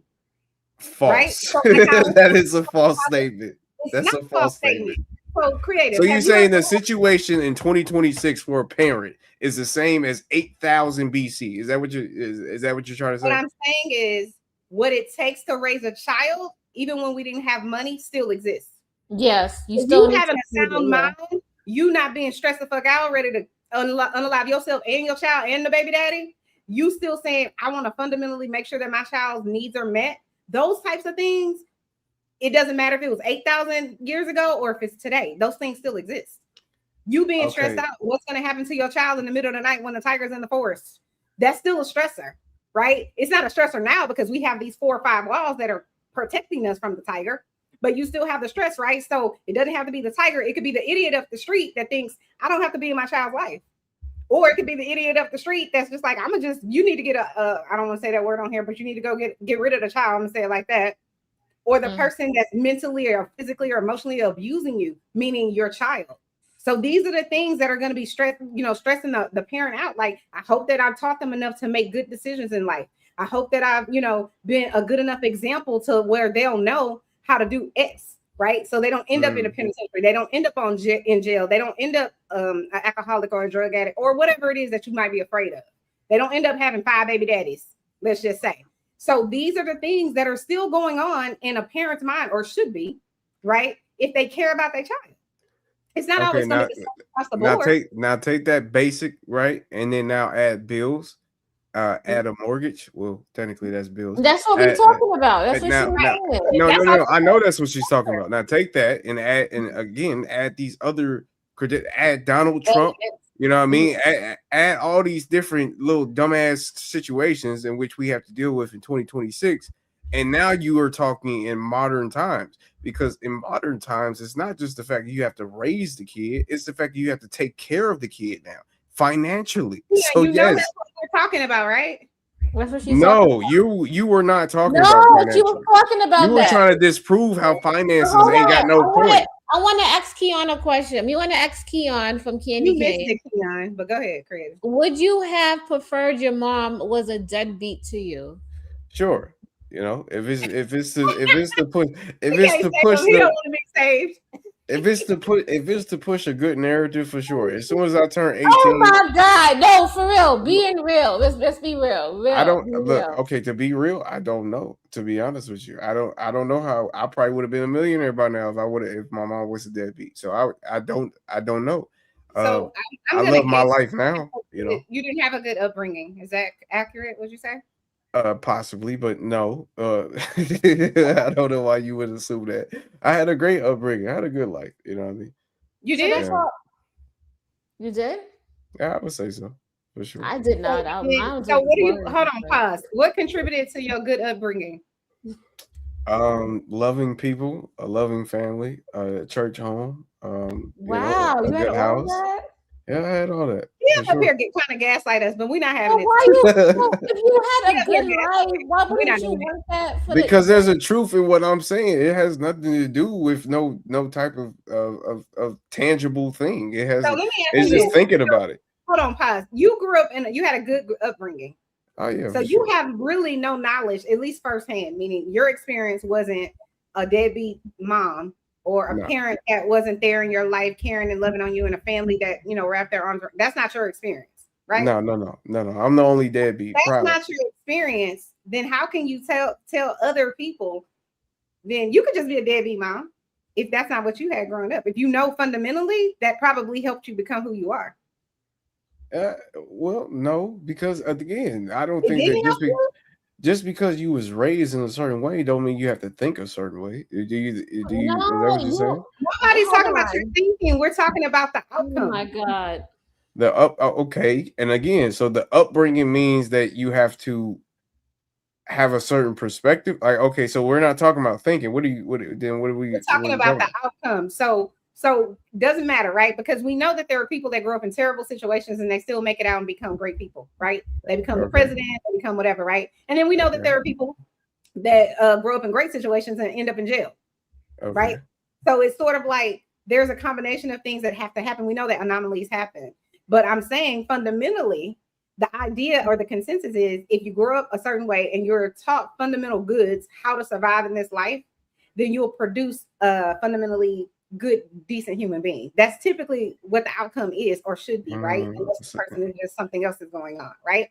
False.
Right? So
that is a false statement. That's a false statement.
So creative.
So you're saying the situation in 2026 for a parent is the same as 8,000 BC? Is that what you're trying to say?
What I'm saying is what it takes to raise a child, even when we didn't have money, still exists.
Yes,
you still having a sound mind. You not being stressed the fuck out, ready to unalive yourself and your child and the baby daddy. You still saying, I want to fundamentally make sure that my child's needs are met. Those types of things, it doesn't matter if it was 8,000 years ago or if it's today. Those things still exist. You being stressed out, what's going to happen to your child in the middle of the night when the tiger's in the forest? That's still a stressor, right? It's not a stressor now because we have these 4 or 5 walls that are protecting us from the tiger, but you still have the stress, right? So it doesn't have to be the tiger. It could be the idiot up the street that thinks, I don't have to be in my child's life. Or it could be the idiot up the street that's just like, you need to get I don't want to say that word on here, but you need to go get rid of the child. I'm going to say it like that. Or the person that's mentally or physically or emotionally abusing you, meaning your child. So these are the things that are going to be stressing the parent out. Like, I hope that I've taught them enough to make good decisions in life. I hope that I've, been a good enough example to where they'll know how to do X. Right. So they don't end up in a penitentiary. They don't end up in jail. They don't end up an alcoholic or a drug addict or whatever it is that you might be afraid of. They don't end up having 5 baby daddies, let's just say. So these are the things that are still going on in a parent's mind, or should be, right? If they care about their child. It's not always going to be across the board.
Now take that basic, right? And then now add bills. Add a mortgage. Well, technically that's bills.
That's what we're talking about. That's what she's saying.
No. I know that's what she's talking about. Now take that and add these other add Donald Trump. You know what I mean? Add all these different little dumbass situations in which we have to deal with in 2026. And now you are talking in modern times, because in modern times, it's not just the fact that you have to raise the kid, it's the fact that you have to take care of the kid now financially.
Yeah,
so
that's what we're talking about, right?
That's what she's talking about.
You were not talking
about
financial.
She was talking about
you were trying to disprove how finances ain't got no point.
I want to ask Keon a question. You want to ask Keon from Candy
You missed
Cane.
it, Keon, but go ahead, Chris.
Would you have preferred your mom was a deadbeat to you?
Sure. You know, if it's to push
He can't save him. He don't want to be saved.
if it's to push a good narrative, for sure. As soon as I turn 18,
Oh my God! No, for real. Being real. Let's be real.
I don't
Be
look,
real.
okay, to be real, I don't know. To be honest with you, I don't know how. I probably would have been a millionaire by now if my mom was a deadbeat. So I don't know.
So I'm
I
gonna
love my
guess
life now. You know,
you didn't have a good upbringing. Is that accurate? Would you say?
possibly, but no. I don't know why you would assume that. I had a great upbringing. I had a good life. You know what I mean?
You
So
did.
that's all. You did?
Yeah, I would say so for sure.
I did not.
So,
Mine
so
just
what do you?
wasn't.
Hold on, pause. What contributed to your good upbringing?
Loving people, a loving family, a church home.
Wow,
a
you had
good
all
house.
that?
Yeah, I had all that.
Yeah,
for
up
sure.
here get kind of gaslight us, but we're not
Well,
having it.
why you? Well, if you had
Yeah,
a good
yeah.
life, why
We're
wouldn't
not
you
doing that.
want that for
Because
the?
there's a truth in what I'm saying. It has nothing to do with no type of tangible thing. It has.
So let me ask
It's
you
just
this.
thinking about it.
Hold on, pause. You grew up you had a good upbringing.
Oh yeah.
So
for
you
sure.
have really no knowledge, at least firsthand, meaning your experience wasn't a deadbeat mom or a
No.
parent that wasn't there in your life, caring and loving on you, and a family that wrapped their arms around. That's not your experience, right?
No. I'm the only deadbeat.
That's
Proud.
not your experience. Then how can you tell other people? Then you could just be a deadbeat mom if that's not what you had growing up. If you know fundamentally, that probably helped you become who you are.
Well, no, because again, I don't
It
think that
didn't help you.
just because you was raised in a certain way, don't mean you have to think a certain way. Do you? Is that what you're saying?
Nobody's
Hold
talking about your thinking. We're talking about the
Oh
outcome.
my God.
Okay, and again, so the upbringing means that you have to have a certain perspective. Like, okay, so we're not talking about thinking. What are we?
We're talking about the outcome. So doesn't matter, right? Because we know that there are people that grow up in terrible situations and they still make it out and become great people, right? They become the president, they become whatever, right? And then we know that there are people that grow up in great situations and end up in jail, right? So it's sort of like there's a combination of things that have to happen. We know that anomalies happen, but I'm saying fundamentally, the idea or the consensus is if you grow up a certain way and you're taught fundamental goods, how to survive in this life, then you'll produce a fundamentally good, decent human being. That's typically what the outcome is or should be, right? Unless the person is just something else is going on, right?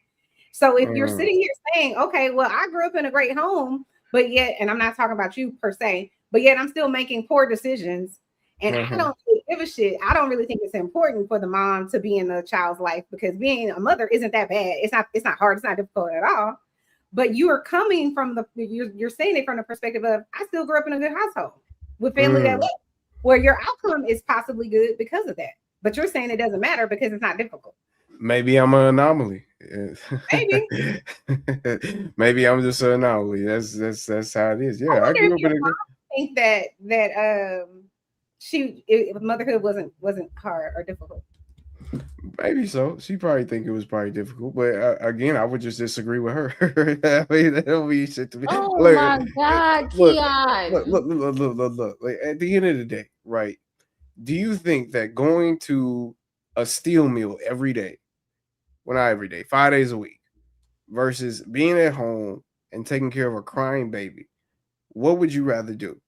So if you're sitting here saying, okay, well, I grew up in a great home, but yet, and I'm not talking about you per se, but yet I'm still making poor decisions. And I don't really give a shit. I don't really think it's important for the mom to be in the child's life because being a mother isn't that bad. It's not hard. It's not difficult at all. But you are coming from you're saying it from the perspective of I still grew up in a good household with family that live, where your outcome is possibly good because of that. But you're saying it doesn't matter because it's not difficult.
Maybe I'm an anomaly.
Maybe.
Maybe I'm just an anomaly. That's how it is. Yeah, I
wonder
grew
if
up
your
in a
mom think that motherhood wasn't hard or difficult.
maybe so. She probably think it was probably difficult, but again, I would just disagree with her. I mean, that don't mean shit to me.
Oh
Look,
my God, Keon.
Look. Like, at the end of the day, right? Do you think that going to a steel mill every day, well, not every day, 5 days a week, versus being at home and taking care of a crying baby, what would you rather do?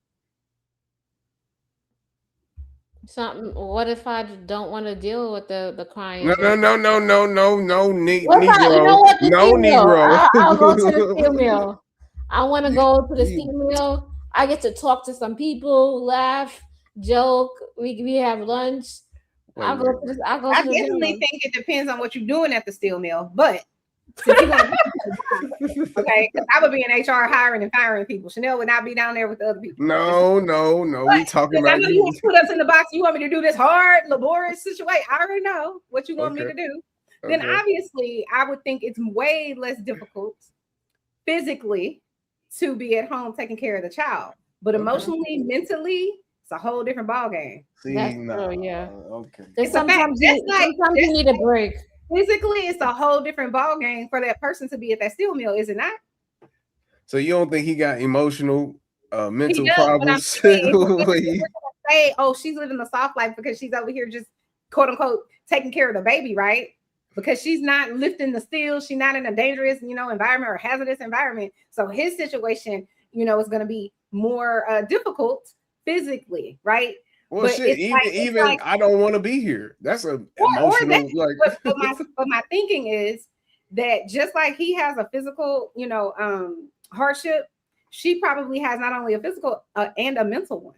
Something. What if I don't want to deal with the crying?
No,
baby?
Negro.
What if you know what? The
No,
steel mill.
Negro.
I'll go to the steel mill. I want to go to the steel mill. I get to talk to some people, laugh, joke. We have lunch. I'll go to this. I'll go
I
to the
definitely
mill.
think it depends on what you're doing at the steel mill, but since you're gonna okay, because I would be in HR hiring and firing people. Chanel would not be down there with the other people.
No. We talking
I
about
know you want to put us in the box. You want me to do this hard, laborious situation. I already know what you want me to do. Then obviously, I would think it's way less difficult physically to be at home taking care of the child, but emotionally, mentally, it's a whole different ball game.
That's true, yeah.
Okay.
It's a fact.
Sometimes you need a break.
Physically, it's a whole different ball game for that person to be at that steel mill, is it not?
So you don't think he got emotional, mental
He does, but I'm
problems?
saying, we're say, oh, she's living the soft life because she's over here just quote unquote taking care of the baby, right? Because she's not lifting the steel, she's not in a dangerous, environment or hazardous environment. So his situation, is going to be more difficult physically, right?
Well,
But
shit,
it's like
I don't want to be here. That's a
or
emotional
that, but my thinking is that just like he has a physical, hardship, she probably has not only a physical and a mental one.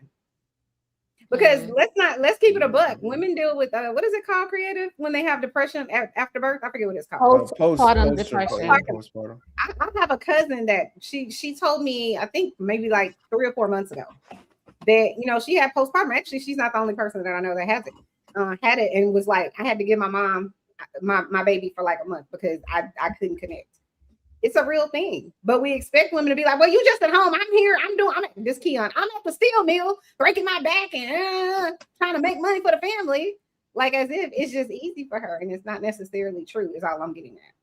Because let's keep it a buck. Women deal with what is it called, creative, when they have depression after birth? I forget what it's called.
Postpartum depression.
Postpartum.
I have a cousin that she told me, I think maybe like 3 or 4 months ago, that she had postpartum. Actually, she's not the only person that I know that has it. Had it and was like, I had to give my mom my baby for like a month because I couldn't connect. It's a real thing, but we expect women to be like, well, you just at home. I'm here. I'm at this Keon. I'm at the steel mill, breaking my back and trying to make money for the family. Like as if it's just easy for her. And it's not necessarily true is all I'm getting at.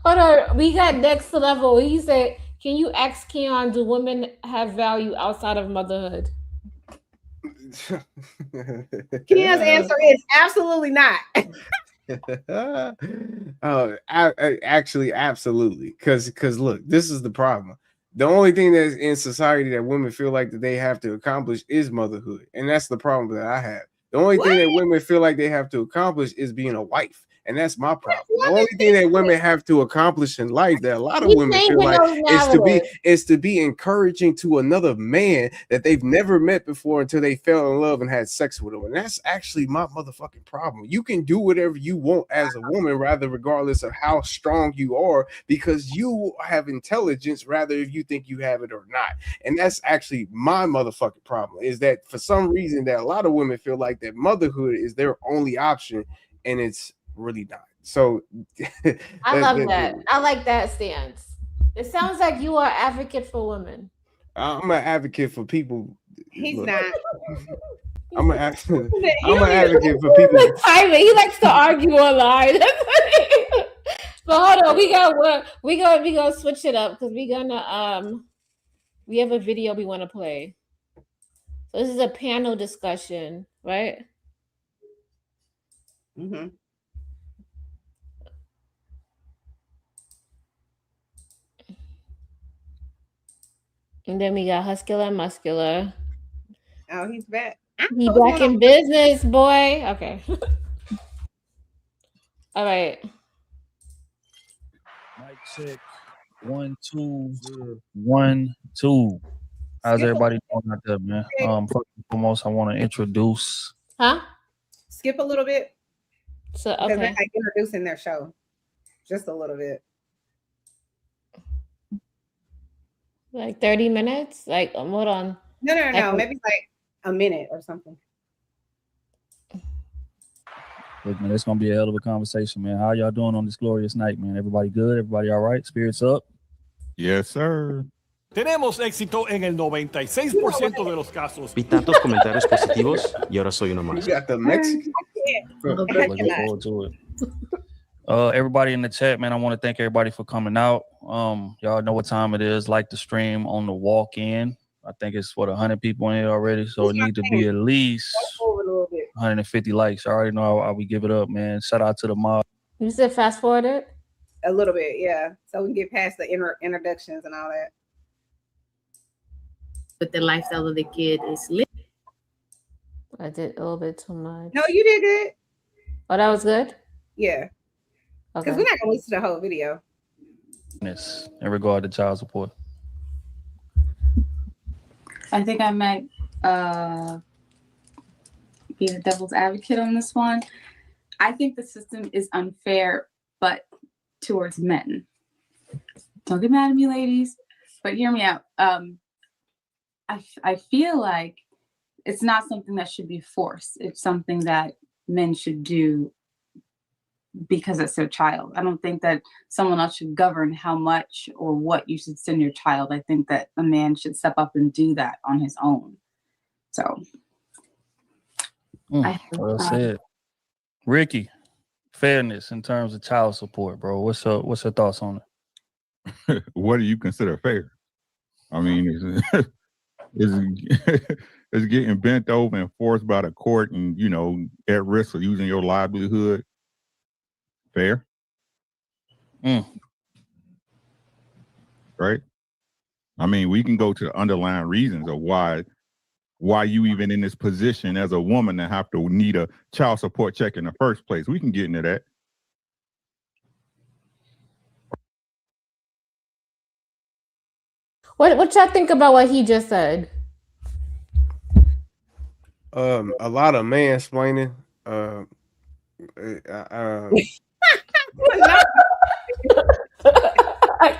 Hold on. We got next level. He said, can you ask Keon, do women have value outside of motherhood?
Keon's answer is absolutely not.
Actually, absolutely. Because look, this is the problem. The only thing that's in society that women feel like that they have to accomplish is motherhood, and that's the problem that I have. The only thing that women feel like they have to accomplish is being a wife, and that's my problem. The only thing that women have to accomplish in life that a lot of women feel like is to be encouraging to another man that they've never met before until they fell in love and had sex with him, and that's actually my motherfucking problem. You can do whatever you want as a woman, rather regardless of how strong you are, because you have intelligence, rather if you think you have it or not. And that's actually my motherfucking problem, is that for some reason that a lot of women feel like that motherhood is their only option, and it's really not. So
I love that. I like that stance. It sounds like you are an advocate for women.
I'm an advocate for people.
He's
Look,
not.
I'm an advocate for people.
He likes to argue online. But hold on, we gonna switch it up because we have a video we want to play. So this is a panel discussion, right?
Mm-hmm.
And then we got Huscular and Muscular.
Oh, he's back.
He back in business, boy. Okay. All right.
Mic check. 1, 2, 1, 2. How's everybody doing out there, man? First and foremost, I want to introduce.
Skip a little bit.
So
because they're like introducing their show, just a little bit.
Like 30 minutes? Like, hold on.
No. Maybe like a minute or something.
Look, man, it's going to be a hell of a conversation, man. How y'all doing on this glorious night, man? Everybody good? Everybody all right? Spirits up?
Yes, sir.
Tenemos éxito en el 96% de los casos.
Vi tantos comentarios positivos y ahora soy uno más.
You got the Mexican.
Looking forward to it. Everybody in the chat, man, I want to thank everybody for coming out. Y'all know what time it is. Like the stream on the walk-in. I think it's 100 people in here already, so it need to be at least 150 likes. I already know how we give it up, man. Shout out to the mob.
You said fast forward it?
A little bit, yeah. So we can get past the introductions and all that.
But the lifestyle of the kid is lit.
I did a little bit too much.
No, you did good.
Oh, that was good?
Yeah. Because we're not going to listen to the whole video.
In regard to child support.
I think I might be the devil's advocate on this one. I think the system is unfair, but towards men. Don't get mad at me, ladies, but hear me out. I feel like it's not something that should be forced. It's something that men should do because it's their child. I don't think that someone else should govern how much or what you should send your child. I think that a man should step up and do that on his own. So
well said. Ricky, fairness in terms of child support, bro. What's your thoughts on
it? What do you consider fair? I mean, is is getting bent over and forced by the court and, you know, at risk of using your livelihood fair? Right? I mean, we can go to the underlying reasons of why you even in this position as a woman that have to need a child support check in the first place. We can get into that.
What y'all think about what he just said?
A lot of mansplaining.
I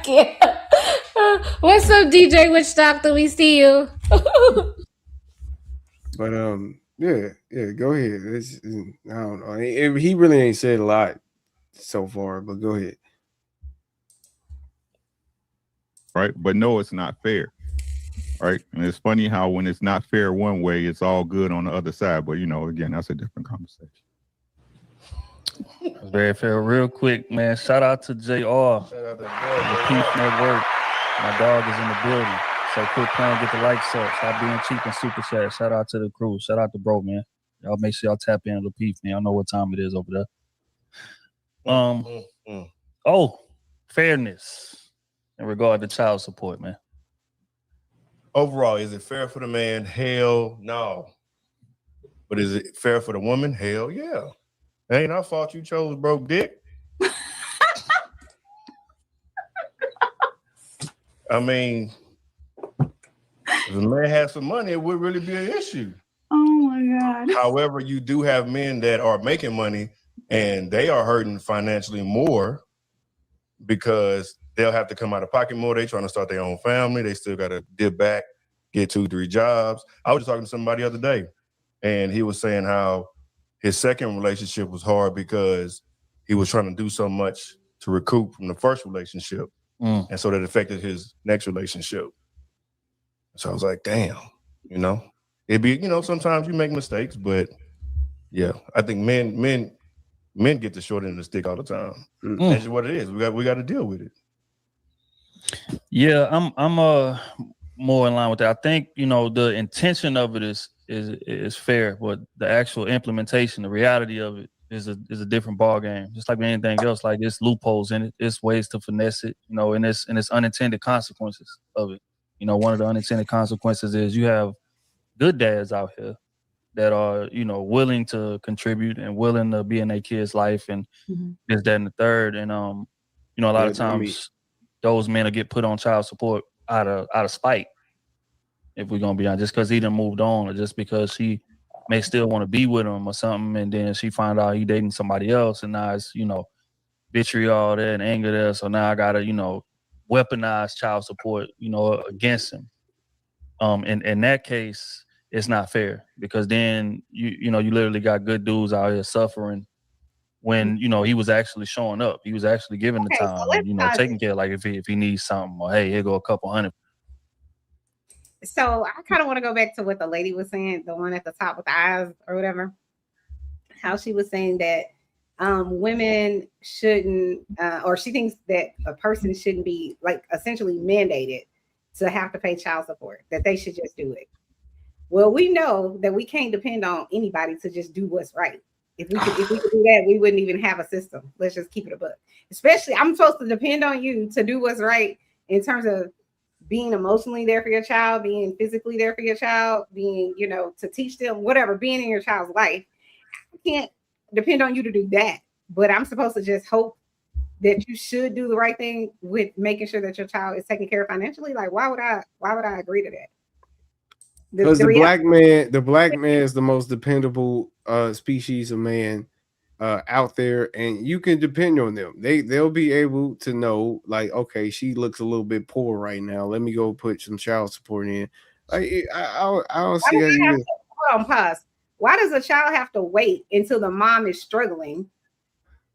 can't. What's up, DJ Witch Doctor? We see you.
But yeah, go ahead. I don't know. He really ain't said a lot so far, but go ahead.
Right? But no, it's not fair. Right? And it's funny how when it's not fair one way, it's all good on the other side. But, you know, again, that's a different conversation.
That's very fair. Real quick, man. Shout out to JR. Shout out to the Peace Network. My dog is in the building. So quit playing, get the likes up. Stop being cheap and super chat. Shout out to the crew. Shout out to bro, man. Y'all make sure y'all tap in the Peace, man. Y'all know what time it is over there. Oh, fairness in regard to child support, man.
Overall, is it fair for the man? Hell no. But is it fair for the woman? Hell yeah. It ain't our fault you chose broke dick. I mean, if a man has some money, it would really be an issue.
Oh my God.
However, you do have men that are making money and they are hurting financially more because they'll have to come out of pocket more. They trying to start their own family. They still got to dip back, get 2-3 jobs. I was just talking to somebody the other day, and he was saying how his second relationship was hard because he was trying to do so much to recoup from the first relationship. And so that affected his next relationship. So I was like, damn, you know, it'd be, you know, sometimes you make mistakes, but yeah, I think men get the short end of the stick all the time. That's just what it is. We got to deal with it.
Yeah, I'm more in line with that. I think, you know, the intention of it is fair, but the actual implementation, the reality of it is a different ball game. Just like anything else, like there's loopholes in it, there's ways to finesse it, you know, and it's unintended consequences of it. You know, one of the unintended consequences is you have good dads out here that are, you know, willing to contribute and willing to be in their kids' life and this, that, and the third. And you know, a lot of times those men will get put on child support out of spite, if we're gonna be honest, just because he done moved on, or just because she may still want to be with him or something, and then she find out he dating somebody else, and now it's, you know, vitriol there and anger there, so now I gotta, you know, weaponize child support, you know, against him. In that case, it's not fair, because then you know, you literally got good dudes out here suffering when, you know, he was actually showing up, he was actually giving the time, and, you know, taking care, like if he needs something, or hey, here go a couple hundred.
So I kind of want to go back to what the lady was saying, the one at the top with the eyes or whatever, how she was saying that women shouldn't, or she thinks that a person shouldn't be like essentially mandated to have to pay child support, that they should just do it. Well, we know that we can't depend on anybody to just do what's right. If we could do that, we wouldn't even have a system. Let's just keep it a book. Especially, I'm supposed to depend on you to do what's right in terms of being emotionally there for your child, being physically there for your child, being, you know, to teach them whatever, being in your child's life. I can't depend on you to do that, but I'm supposed to just hope that you should do the right thing with making sure that your child is taken care of financially. Like, why would I agree to that?
Because the black man is the most dependable species of man out there, and you can depend on them. They'll be able to know, like, okay, she looks a little bit poor right now, let me go put some child support in. I don't see how you.
Hold on, pause. Why does a child have to wait until the mom is struggling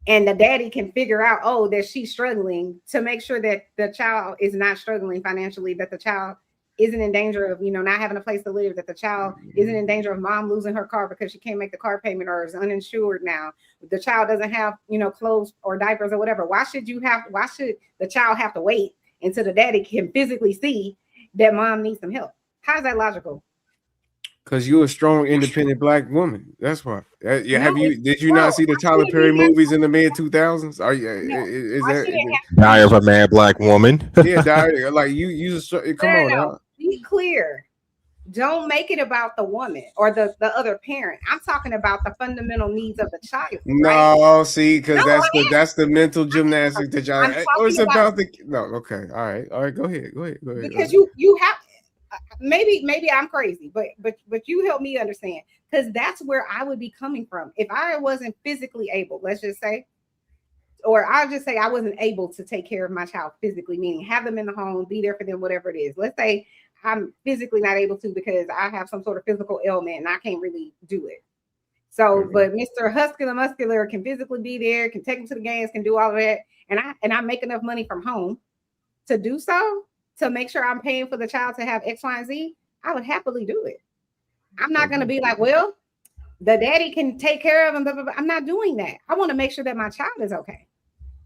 and the daddy can figure out, oh, that she's struggling, to make sure that the child is not struggling financially, that the child isn't in danger of, you know, not having a place to live, that the child isn't in danger of mom losing her car because she can't make the car payment or is uninsured now. The child doesn't have, you know, clothes or diapers or whatever. Why should the child have to wait until the daddy can physically see that mom needs some help? How's that logical?
Because you're a strong, independent black woman. That's why. Yeah,
No,
did you not see the Tyler Perry movies in the mid 2000s? Are you? Is that
Diary of a Mad Black Woman.
yeah, diary? Like you come on now.
Be clear. Don't make it about the woman or the other parent. I'm talking about the fundamental needs of the child.
No, see, because that's the mental gymnastics that y'all. It's about the no. Okay, all right. Go ahead.
Because you have. Maybe I'm crazy, but you help me understand, because that's where I would be coming from if I wasn't physically able. Let's just say, or I'll just say I wasn't able to take care of my child physically, meaning have them in the home, be there for them, whatever it is. Let's say I'm physically not able to because I have some sort of physical ailment and I can't really do it. So, but Mr. Muscular can physically be there, can take them to the games, can do all of that, and I make enough money from home to do so. To make sure I'm paying for the child to have X, Y, and Z, I would happily do it. I'm not going to be like, well, the daddy can take care of him. Blah, blah, blah. I'm not doing that. I want to make sure that my child is okay.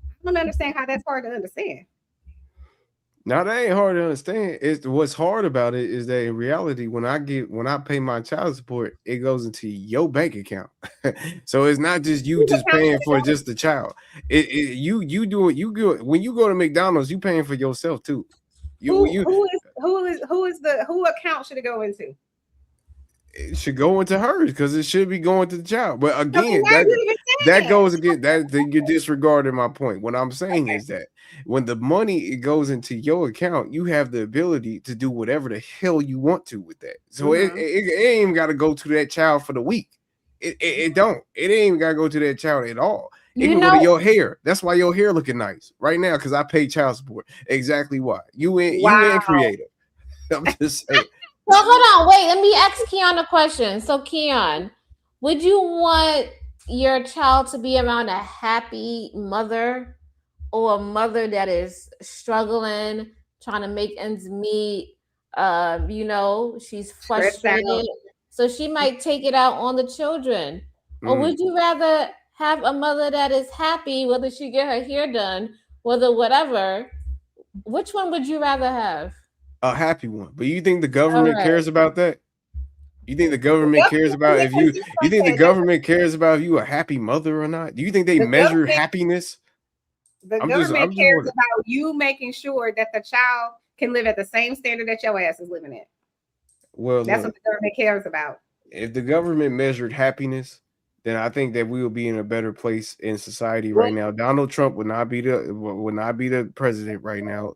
I don't understand how that's hard to understand.
Now that ain't hard to understand. What's hard about it is that in reality, when I pay my child support, it goes into your bank account. So it's not just you just paying for just the child. You do it. You go when you go to McDonald's, you paying for yourself too.
Who account should it go into?
It should go into hers because it should be going to the child. But again, that goes again. You're disregarding my point. What I'm saying is that when the money it goes into your account, you have the ability to do whatever the hell you want to with that. So it ain't even got to go to that child for the week. It don't. It ain't even got to go to that child at all. It can go to your hair. That's why your hair looking nice right now, because I pay child support. Exactly why. You ain't creative. I'm just saying.
So hold on, wait. Let me ask Keon a question. So Keon, would you want your child to be around a happy mother or a mother that is struggling, trying to make ends meet? She's frustrated, so she might take it out on the children. Or would you rather have a mother that is happy, whether she get her hair done, whether whatever? Which one would you rather have?
A happy one. But you think the government cares about that? You think the government cares about if you think the government cares about if you a happy mother or not? Do you think they measure happiness?
The government cares about you making sure that the child can live at the same standard that your ass is living at.
Well,
that's what the government cares about.
If the government measured happiness, then I think that we will be in a better place in society right now. Donald Trump would not be the president right now,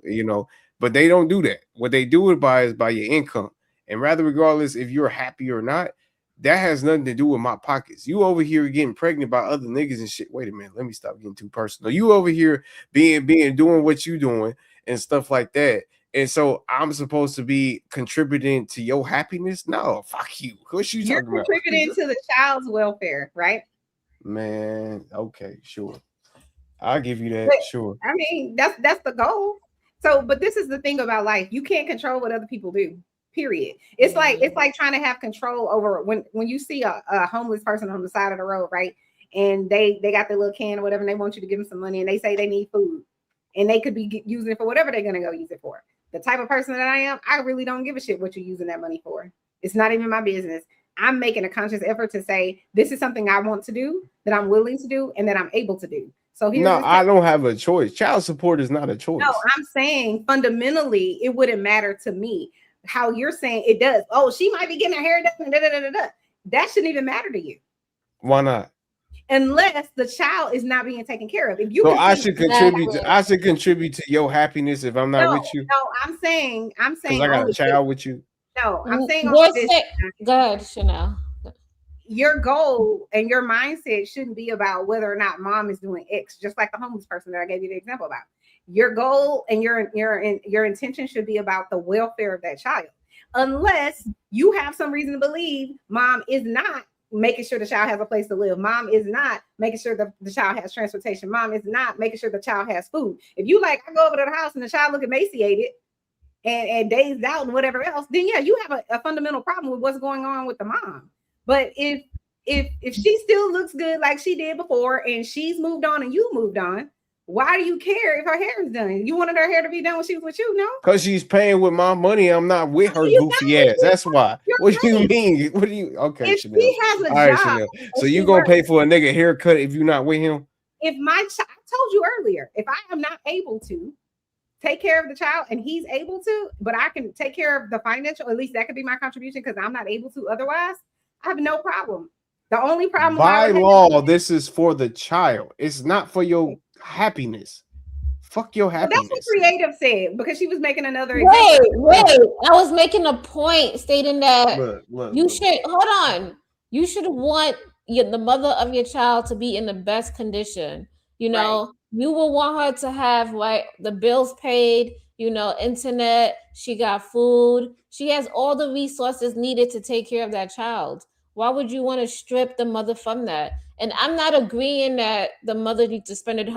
but they don't do that. What they do it by is by your income. And rather, regardless if you're happy or not, that has nothing to do with my pockets. You over here getting pregnant by other niggas and shit. Wait a minute, let me stop getting too personal. You over here doing what you doing and stuff like that. And so I'm supposed to be contributing to your happiness? No, fuck you. What you talking about?
You're contributing to the child's welfare, right?
Man, okay, sure. I'll give you that, sure.
I mean, that's the goal. So, but this is the thing about life. You can't control what other people do. Period. It's like trying to have control over when you see a homeless person on the side of the road, right? And they got their little can or whatever, and they want you to give them some money, and they say they need food, and they could be using it for whatever they're gonna go use it for. The type of person that I am, I really don't give a shit what you're using that money for. It's not even my business. I'm making a conscious effort to say this is something I want to do, that I'm willing to do, and that I'm able to do. So
I don't have a choice. Child support is not a choice.
No, I'm saying fundamentally, it wouldn't matter to me. How you're saying it does. Oh, she might be getting her hair done. That shouldn't even matter to you.
Why not?
Unless the child is not being taken care of. If you,
so I should contribute. I should contribute to your happiness if I'm not with you.
No, I'm saying.
Because I got a child with you.
No, I'm saying.
Go ahead, Chanel.
Your goal and your mindset shouldn't be about whether or not mom is doing X. Just like the homeless person that I gave you the example about. Your goal and your intention should be about the welfare of that child, unless you have some reason to believe mom is not making sure the child has a place to live. Mom is not making sure the child has transportation. Mom is not making sure the child has food. If you I go over to the house and the child look emaciated and dazed out and whatever else, then yeah, you have a fundamental problem with what's going on with the mom. But if she still looks good like she did before and she's moved on and you moved on, Why do you care if her hair is done? You wanted her hair to be done when she was with you, no?
Because she's paying with my money. I'm not with her goofy ass. That's why. What do you mean? What do you? Okay,
If
Chanel.
she has a
All right,
job,
Chanel.
and
So
she
you gonna
works-
pay for a nigga haircut if you're not with him?
If my child, I told you earlier, if I am not able to take care of the child and he's able to, but I can take care of the financial, at least that could be my contribution because I'm not able to otherwise, I have no problem. The only problem
By
I would have
law, this is for the child. It's not for your happiness. Fuck your
Well, that's
happiness.
what Creative said because she was making another
Wait,
example.
I was making a point stating that
Look,
you should hold on. You should want the mother of your child to be in the best condition. You know, you will want her to have like the bills paid, internet, she got food, she has all the resources needed to take care of that child. Why would you want to strip the mother from that? And I'm not agreeing that the mother needs to spend it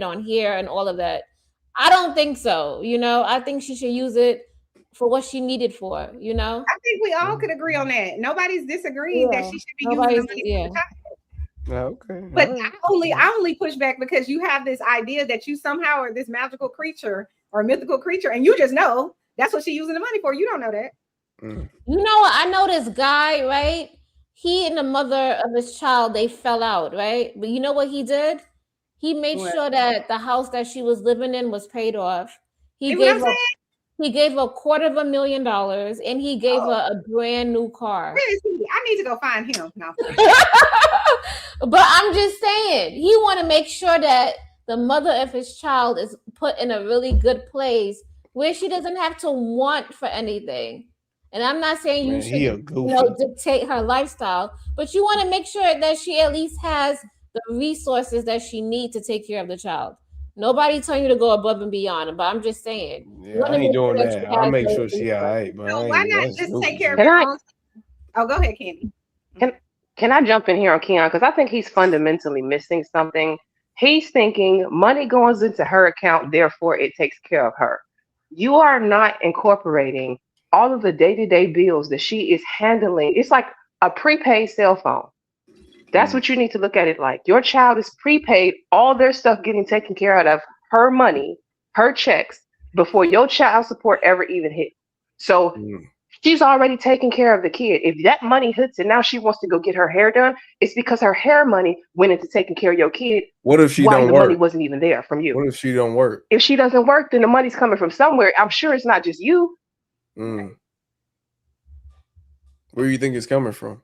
on here and all of that. I don't think so. I think she should use it for what she needed for.
I think we all could agree on that. Nobody's disagreeing that she should be using the money for the child.
Okay.
But I only push back because you have this idea that you somehow are this magical creature or mythical creature, and you just know that's what she's using the money for. You don't know that.
I know this guy, right? He and the mother of his child, they fell out, right? But you know what he did? He made
What?
sure that the house that she was living in was paid off. He
See what I'm
gave her $250,000 and he gave her a brand new car.
Where is he? I need to go find him now.
But I'm just saying, he want to make sure that the mother of his child is put in a really good place where she doesn't have to want for anything. And I'm not saying
Man, he a
you
goofy.
should dictate her lifestyle, but you want to make sure that she at least has the resources that she needs to take care of the child. Nobody telling you to go above and beyond, but I'm just saying.
Yeah, I ain't doing that. I'll make sure she all right, but I
Why
ain't,
not
that's
just
goofy
take care of
shit.
your own? Oh, go ahead, Candy.
Can I jump in here on Keon? Because I think he's fundamentally missing something. He's thinking money goes into her account, therefore it takes care of her. You are not incorporating all of the day-to-day bills that she is handling. It's like a prepaid cell phone. That's what you need to look at it like. Your child is prepaid, all their stuff getting taken care of her money, her checks, before your child support ever even hit. So she's already taking care of the kid. If that money hits and now she wants to go get her hair done, it's because her hair money went into taking care of your kid.
What if she
while
don't
the
work?
money wasn't even there from you?
What if she don't work?
If she doesn't work, then the money's coming from somewhere. I'm sure it's not just you.
Where do you think it's coming from?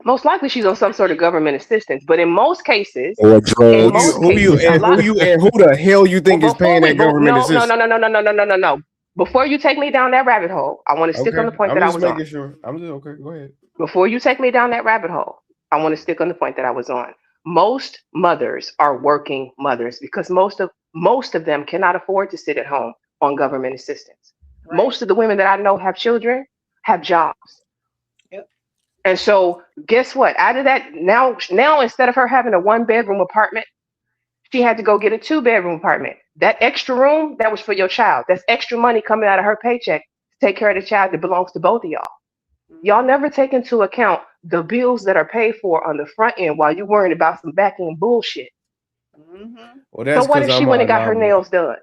Most likely she's on some sort of government assistance, but in most cases,
Or
in
drugs.
most
Who you
cases, a
and
lot
who
of-
you and who the hell you think is paying that government
no,
assistance?
no. Before you take me down that rabbit hole, I want to stick on the point
I'm
that I
just
was
making
on.
sure. I'm just okay. Go ahead.
Before you take me down that rabbit hole, I want to stick on the point that I was on. Most mothers are working mothers because most of them cannot afford to sit at home on government assistance. Most of the women that I know have children, have jobs. And so guess what? Out of that, now instead of her having a 1-bedroom apartment, she had to go get a 2-bedroom apartment. That extra room, that was for your child. That's extra money coming out of her paycheck to take care of the child that belongs to both of y'all. Y'all never take into account the bills that are paid for on the front end while you're worrying about some back end bullshit.
Well, that's
So what if
'cause
she
I'm
went
a
and got her
anomaly.
nails done?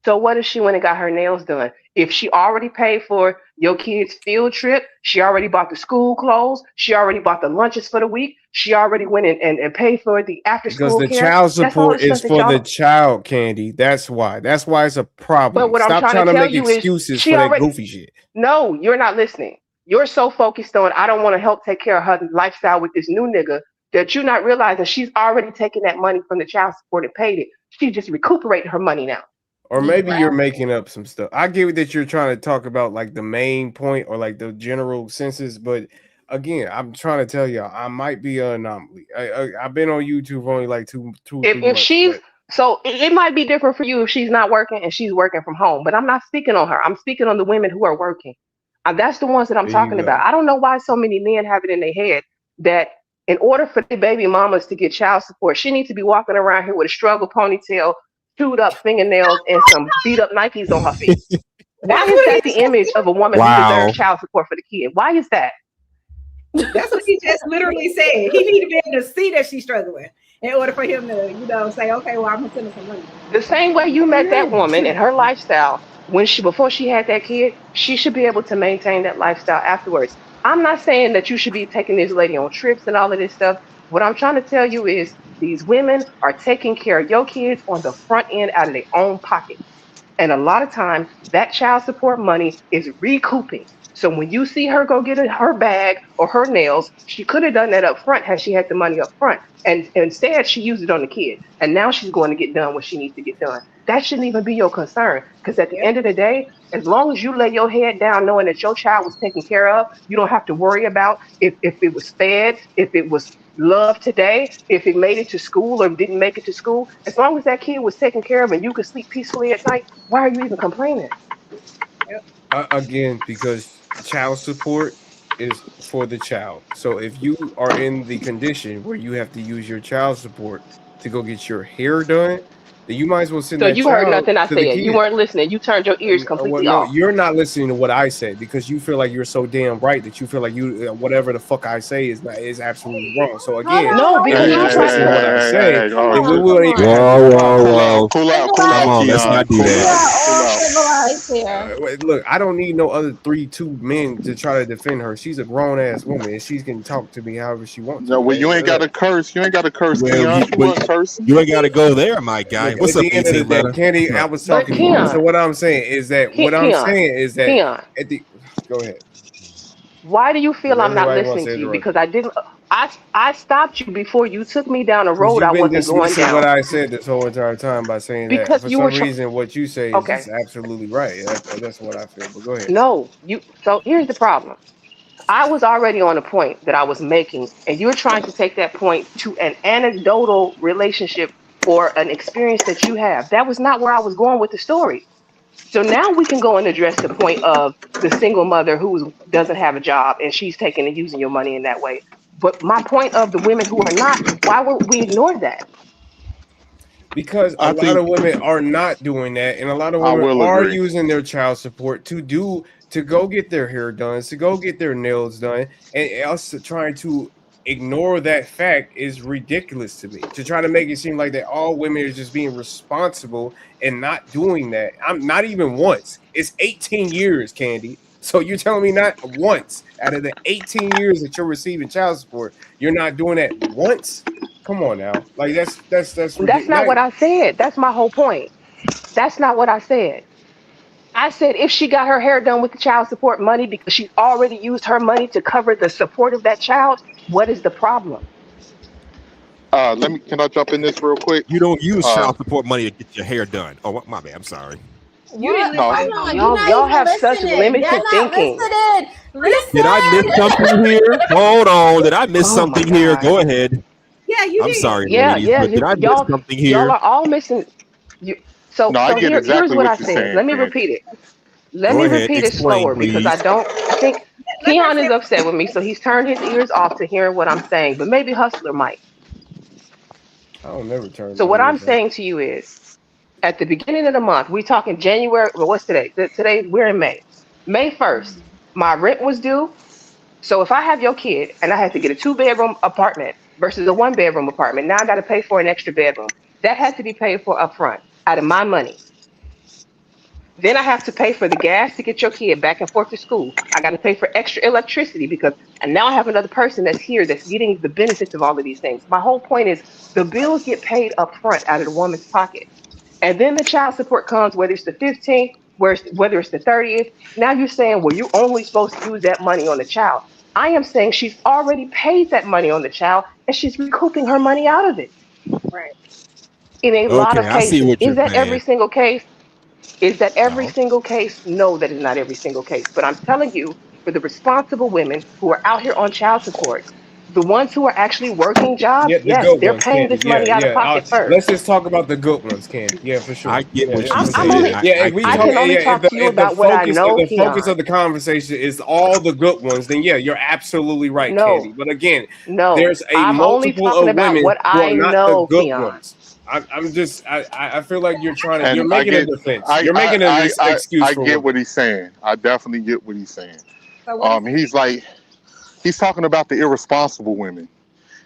So what if she went and got her nails done? If she already paid for your kid's field trip, she already bought the school clothes, she already bought the lunches for the week, she already went and paid for the after
Because
school
the
care.
child
That's all
support
the
is
stuff that
for
y'all
the
don't-
child, Candy. That's why. That's why it's a problem.
But what I'm
Stop
trying
trying
to
to
tell
make
you is
excuses
she
for that
already-
goofy shit.
No, you're not listening. You're so focused on, I don't want to help take care of her lifestyle with this new nigga, that you're not realizing she's already taken that money from the child support and paid it. She just recuperating her money now.
Or maybe you're making up some stuff. I get it that you're trying to talk about like the main point or like the general census, but again, I'm trying to tell y'all I might be an anomaly. I've been on YouTube only like two or 3
If
months.
she's so it might be different for you if she's not working and she's working from home, but I'm not speaking on her. I'm speaking on the women who are working. That's the ones that I'm
There you
talking
go.
about. I don't know why so many men have it in their head that in order for the baby mamas to get child support, she needs to be walking around here with a struggle ponytail, chewed up fingernails, and some beat up Nikes on her feet. Why is that the image of a woman who
Wow.
deserves child support for the kid? Why is that?
That's what he just literally said. He need to be able to see that she's struggling. in order for him to, say, okay, well, I'm gonna send her some money.
The same way you met that woman and her lifestyle before she had that kid, she should be able to maintain that lifestyle afterwards. I'm not saying that you should be taking this lady on trips and all of this stuff. What I'm trying to tell you is these women are taking care of your kids on the front end out of their own pocket. And a lot of times that child support money is recouping. So when you see her go get her bag or her nails, she could have done that up front had she had the money up front. And instead, she used it on the kid. And now she's going to get done what she needs to get done. That shouldn't even be your concern. Because at the end of the day, as long as you lay your head down knowing that your child was taken care of, you don't have to worry about if it was fed, if it was loved today, if it made it to school or didn't make it to school. As long as that kid was taken care of and you could sleep peacefully at night, why are you even complaining?
Again, because child support is for the child. So if you are in the condition where you have to use your child support to go get your hair done, then you might as well send
So
that
you heard
child
nothing I
to the
said. You
kid.
weren't listening. You turned your ears completely
No,
off.
you're not listening to what I said because you feel like you're so damn right that you feel like you whatever the fuck I say is absolutely wrong. So again,
No, because
if you
you're trying
listen to what I say, then we
Whoa,
wouldn't even
whoa, whoa.
Cool out,
Come on, let's not do that.
Look, I don't need no other 3-2 men to try to defend her. She's a grown ass woman, and she can talk to me however she wants.
No, well, you ain't got to curse. You ain't got to curse.
Well, you ain't got to go there, my guy.
Look,
What's
at
up,
the end of the
18
day,
letter?
Candy, I was talking to you.
Keon,
So what I'm saying is that at the go ahead.
Why do you feel I'm not
Everybody wants
listening
to
to you?
interrupt
Because I didn't. I stopped you before you took me down a road I
You've been
wasn't going
dismissing what
down.
I said this whole entire time by saying that
Because
for
you
some
were
reason what you say is
okay.
just absolutely right. That's what I feel. But go ahead.
No, you. So here's the problem. I was already on a point that I was making, and you're trying to take that point to an anecdotal relationship or an experience that you have. That was not where I was going with the story. So now we can go and address the point of the single mother who doesn't have a job and she's taking and using your money in that way. But my point of the women who are not, why would we ignore that?
Because a lot of women are not doing that, and a lot of
I
women
will
are
agree.
using their child support to go get their hair done, to go get their nails done, and us trying to ignore that fact is ridiculous to me. To try to make it seem like that all women are just being responsible and not doing that. I'm not even once. It's 18 years, Candy. So you're telling me not once out of the 18 years that you're receiving child support, you're not doing that once? Come on now. Like that's ridiculous.
That's not what I said. That's my whole point. That's not what I said. I said if she got her hair done with the child support money because she already used her money to cover the support of that child, what is the problem?
Can I jump in this real quick?
You don't use child support money to get your hair done. Oh, my bad. I'm sorry.
Y'all have such limited thinking.
Did I miss something here? Hold on. Did I miss something here? Go ahead.
Yeah, you
I'm
did.
sorry,
Yeah,
ladies,
yeah.
but did I miss something here?
Y'all are all missing. So
I get
here's
exactly
what
what
I
you're
said.
saying,
Let me
Candy.
repeat it. Let
Go
me
ahead.
repeat it
Explain,
slower because
please.
I think Keon is upset with me, so he's turned his ears off to hearing what I'm saying, but maybe Hustler might.
I don't never turn.
So what I'm saying to you is, at the beginning of the month, we're talking January. Well, what's today? Today we're in May. May 1st, my rent was due. So if I have your kid and I had to get a 2-bedroom apartment versus a 1-bedroom apartment, now I got to pay for an extra bedroom. That had to be paid for upfront out of my money. Then I have to pay for the gas to get your kid back and forth to school. I got to pay for extra electricity and now I have another person that's here that's getting the benefits of all of these things. My whole point is the bills get paid up front out of the woman's pocket. And then the child support comes, whether it's the 15th, whether it's the 30th. Now you're saying, well, you're only supposed to use that money on the child. I am saying she's already paid that money on the child and she's recouping her money out of it.
Right.
In a lot of
Okay, I see
cases.
what you're
Is that every
saying.
single case? Is that every
No.
single case? No, that is not every single case. But I'm telling you, for the responsible women who are out here on child support, the ones who are actually working jobs,
Yeah, the
yes,
good
they're
ones,
paying
Candy.
this money out of pocket first.
Let's just talk about the good ones, Candy. Yeah, for sure.
I get what
yeah,
you're
for
saying.
sure.
only-
Yeah, if we
I
talk,
can only
yeah,
talk
if
to you
the
about what I
focus,
know,
if the focus
Keon.
of the conversation is all the good ones, then yeah, you're absolutely right,
No.
Candy. But again,
No,
there's a
I'm only
multiple
talking
of
about
women
what
who
I
are not
know,
the good
Keon.
ones. I feel like you're trying to,
And
you're making a defense. You're making
I
an excuse
I
for
get
women.
what he's saying. I definitely get what he's saying.
So what
He's talking about the irresponsible women.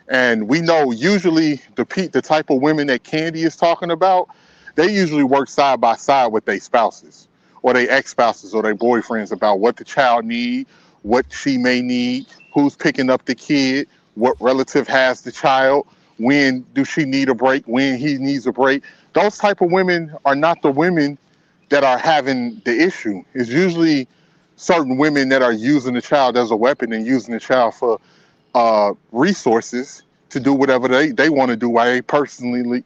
And we know usually the type of women that Candy is talking about, they usually work side by side with their spouses or their ex-spouses or their boyfriends about what the child need, what she may need, who's picking up the kid, what relative has the child, when do she need a break, when he needs a break. Those type of women are not the women that are having the issue. It's usually certain women that are using the child as a weapon and using the child for resources to do whatever they want to do while they personally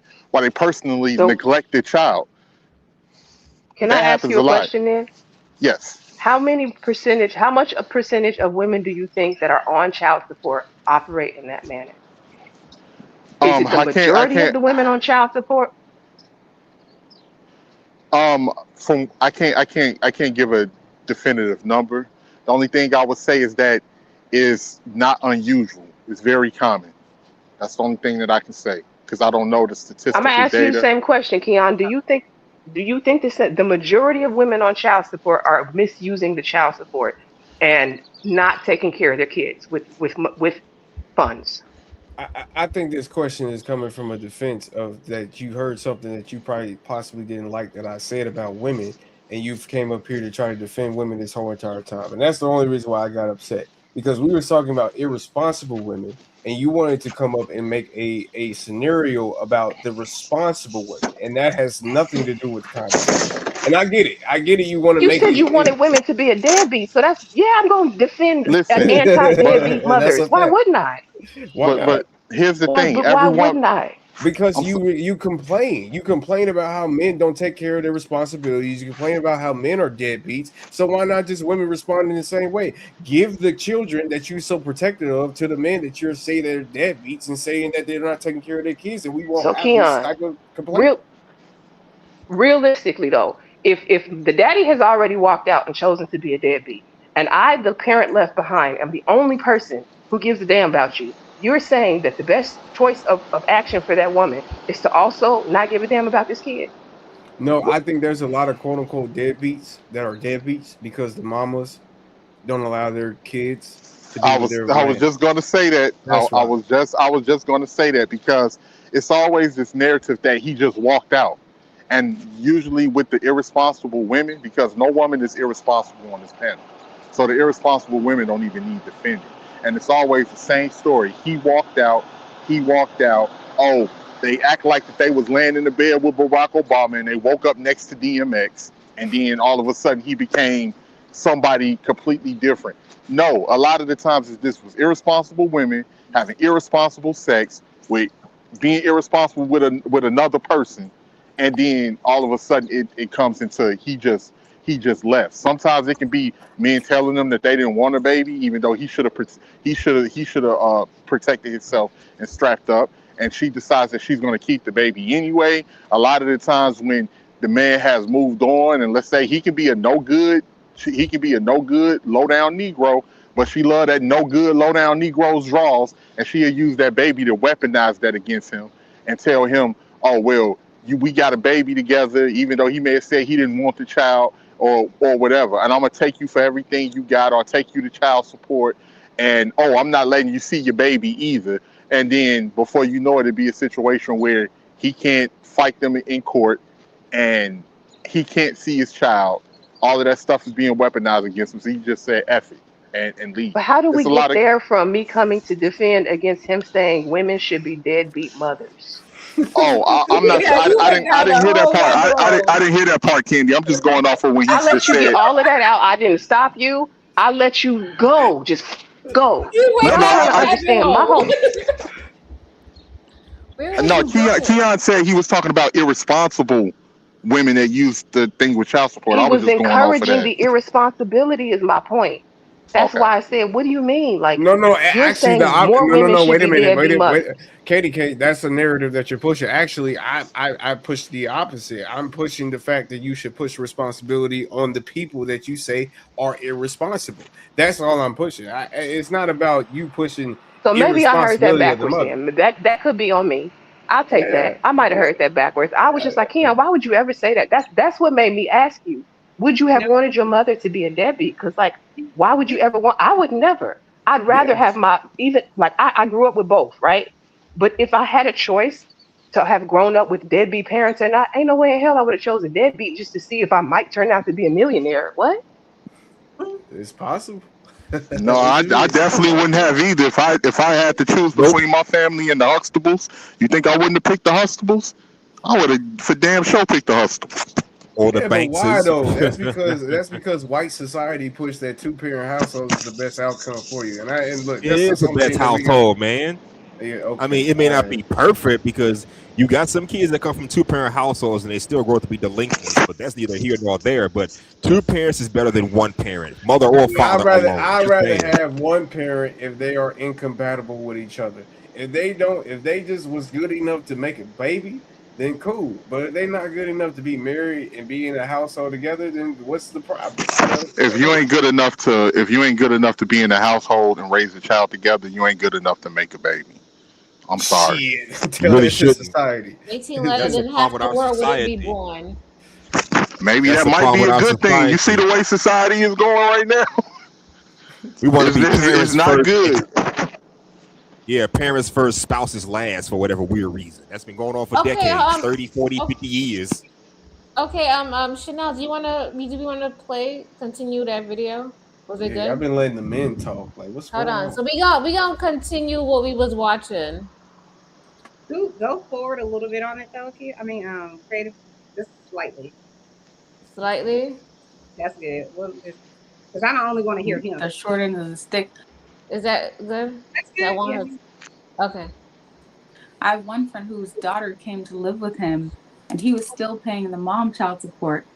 neglect the child.
Can
That
I ask
happens
you
a
a
lot.
question then?
Yes.
How much a percentage of women do you think that are on child support operate in that manner? Is it the
I
majority of
can't
the women on child support?
I can't give a definitive number. The only thing I would say is that is not unusual. It's very common. That's the only thing that I can say because I don't know the
I'm
statistical
gonna ask you the
data.
same question, Keon. Do you think the majority of women on child support are misusing the child support and not taking care of their kids with funds?
I think this question is coming from a defense of that you heard something that you probably possibly didn't like that I said about women, and you came up here to try to defend women this whole entire time. And that's the only reason why I got upset, because we were talking about irresponsible women, and you wanted to come up and make a scenario about the responsible women, and that has nothing to do with the conversation. And I get it. You want to
You
make
said
it.
you wanted women to be a deadbeat, so I'm going to defend
Listen,
anti-deadbeat
That's
mothers.
a
Why
fact.
wouldn't I?
Why not?
But here's the thing.
But why wouldn't I?
Because you complain. You complain about how men don't take care of their responsibilities. You complain about how men are deadbeats. So why not just women respond in the same way? Give the children that you're so protective of to the men that you're saying they're deadbeats and saying that they're not taking care of their kids, and we won't
So
have this
Keon,
type of complaint.
realistically though, if the daddy has already walked out and chosen to be a deadbeat, and I, the parent left behind, am the only person who gives a damn about you, you're saying that the best choice of action for that woman is to also not give a damn about this kid?
No, I think there's a lot of quote unquote deadbeats that are deadbeats because the mamas don't allow their kids to do
I
what they're
was just going to say that.
That's
I
right.
was just going to say that because it's always this narrative that he just walked out, and usually with the irresponsible women, because no woman is irresponsible on this panel, so the irresponsible women don't even need defending, and it's always the same story. He walked out. Oh, they act like that they was laying in the bed with Barack Obama, and they woke up next to DMX, and then all of a sudden he became somebody completely different. No, a lot of the times this was irresponsible women having irresponsible sex, with being irresponsible with another person, and then all of a sudden it comes into he just left. Sometimes it can be men telling them that they didn't want a baby, even though he should have protected himself and strapped up, and she decides that she's going to keep the baby anyway. A lot of the times when the man has moved on, and let's say he can be a no good low down Negro, but she love that no good low down Negro's draws, and she'll use that baby to weaponize that against him and tell him, oh well, we got a baby together, even though he may have said he didn't want the child or whatever, and I'm gonna take you for everything you got, or I'll take you to child support, and oh, I'm not letting you see your baby either. And then before you know it, it'd be a situation where he can't fight them in court, and he can't see his child. All of that stuff is being weaponized against him. So he just said F it and leave.
But how do we
It's a
get
lot of
there from me coming to defend against him saying women should be deadbeat mothers?
I'm not sure. I didn't hear that part. I didn't hear that part, Candy. I'm just going off of what he
I let
just
you get
said.
all of that out. I didn't stop you. I let you go. Just go.
No,
I'm trying to understand my whole.
No, Keon said he was talking about irresponsible women that use the thing with child support.
He
I was
was
just going off of
encouraging
that.
the irresponsibility is my point. That's why I said, what do you mean? Like,
No,
you're
actually,
saying more women should
wait
be
a minute,
deadbeat mothers.
Katie, that's a narrative that you're pushing. Actually, I push the opposite. I'm pushing the fact that you should push responsibility on the people that you say are irresponsible. That's all I'm pushing. It's not about you pushing.
So maybe I heard that
irresponsibility of the
backwards
mother.
then. That could be on me. I'll take that. I might have heard that backwards. I was just like, Keon, why would you ever say that? That's what made me ask you. Would you have wanted your mother to be a deadbeat? Because like, why would you ever want? I would never. I'd rather have I grew up with both, right? But if I had a choice to have grown up with deadbeat parents or not, ain't no way in hell I would have chosen deadbeat just to see if I might turn out to be a millionaire. What?
It's possible.
No, I definitely wouldn't have either. If I had to choose between my family and the Huxtables, you think I wouldn't have picked the Huxtables? I would have for damn sure picked the Huxtables.
Or the
Yeah, but why though? That's because white society pushed that 2-parent household is the best outcome for you. And look,
It is the best household, man.
Yeah, okay.
I mean, it may not be perfect because you got some kids that come from 2-parent households and they still grow up to be delinquents, but that's neither here nor there. But 2 parents is better than 1 parent, mother or father.
I'd rather have 1 parent if they are incompatible with each other. If they just was good enough to make a baby, then cool. But if they're not good enough to be married and be in a household together, then what's the problem?
If you ain't good enough to be in a household and raise a child together, you ain't good enough to make a baby. I'm sorry.
Tell that to society.
18 letters and half the world wouldn't be born.
Maybe that might be a good thing. You see the way society is going right now.
We want to be parents
it's not
first.
good.
Yeah, parents first, spouses last for whatever weird reason. That's been going on for
Okay,
decades, 30, 40, 50 years.
Okay, Chanel, do we want to continue that video? Was it good?
I've been letting the men talk. Like, what's
Hold
going
on.
on?
So we gonna continue what we was watching.
Go forward a little bit on it though, Keith. I mean, creative, just slightly.
Slightly.
That's good. Because I don't only want to hear him.
The short end of the stick.
Is that good?
That's good.
That one? Okay.
I have one friend whose daughter came to live with him, and he was still paying the mom child support,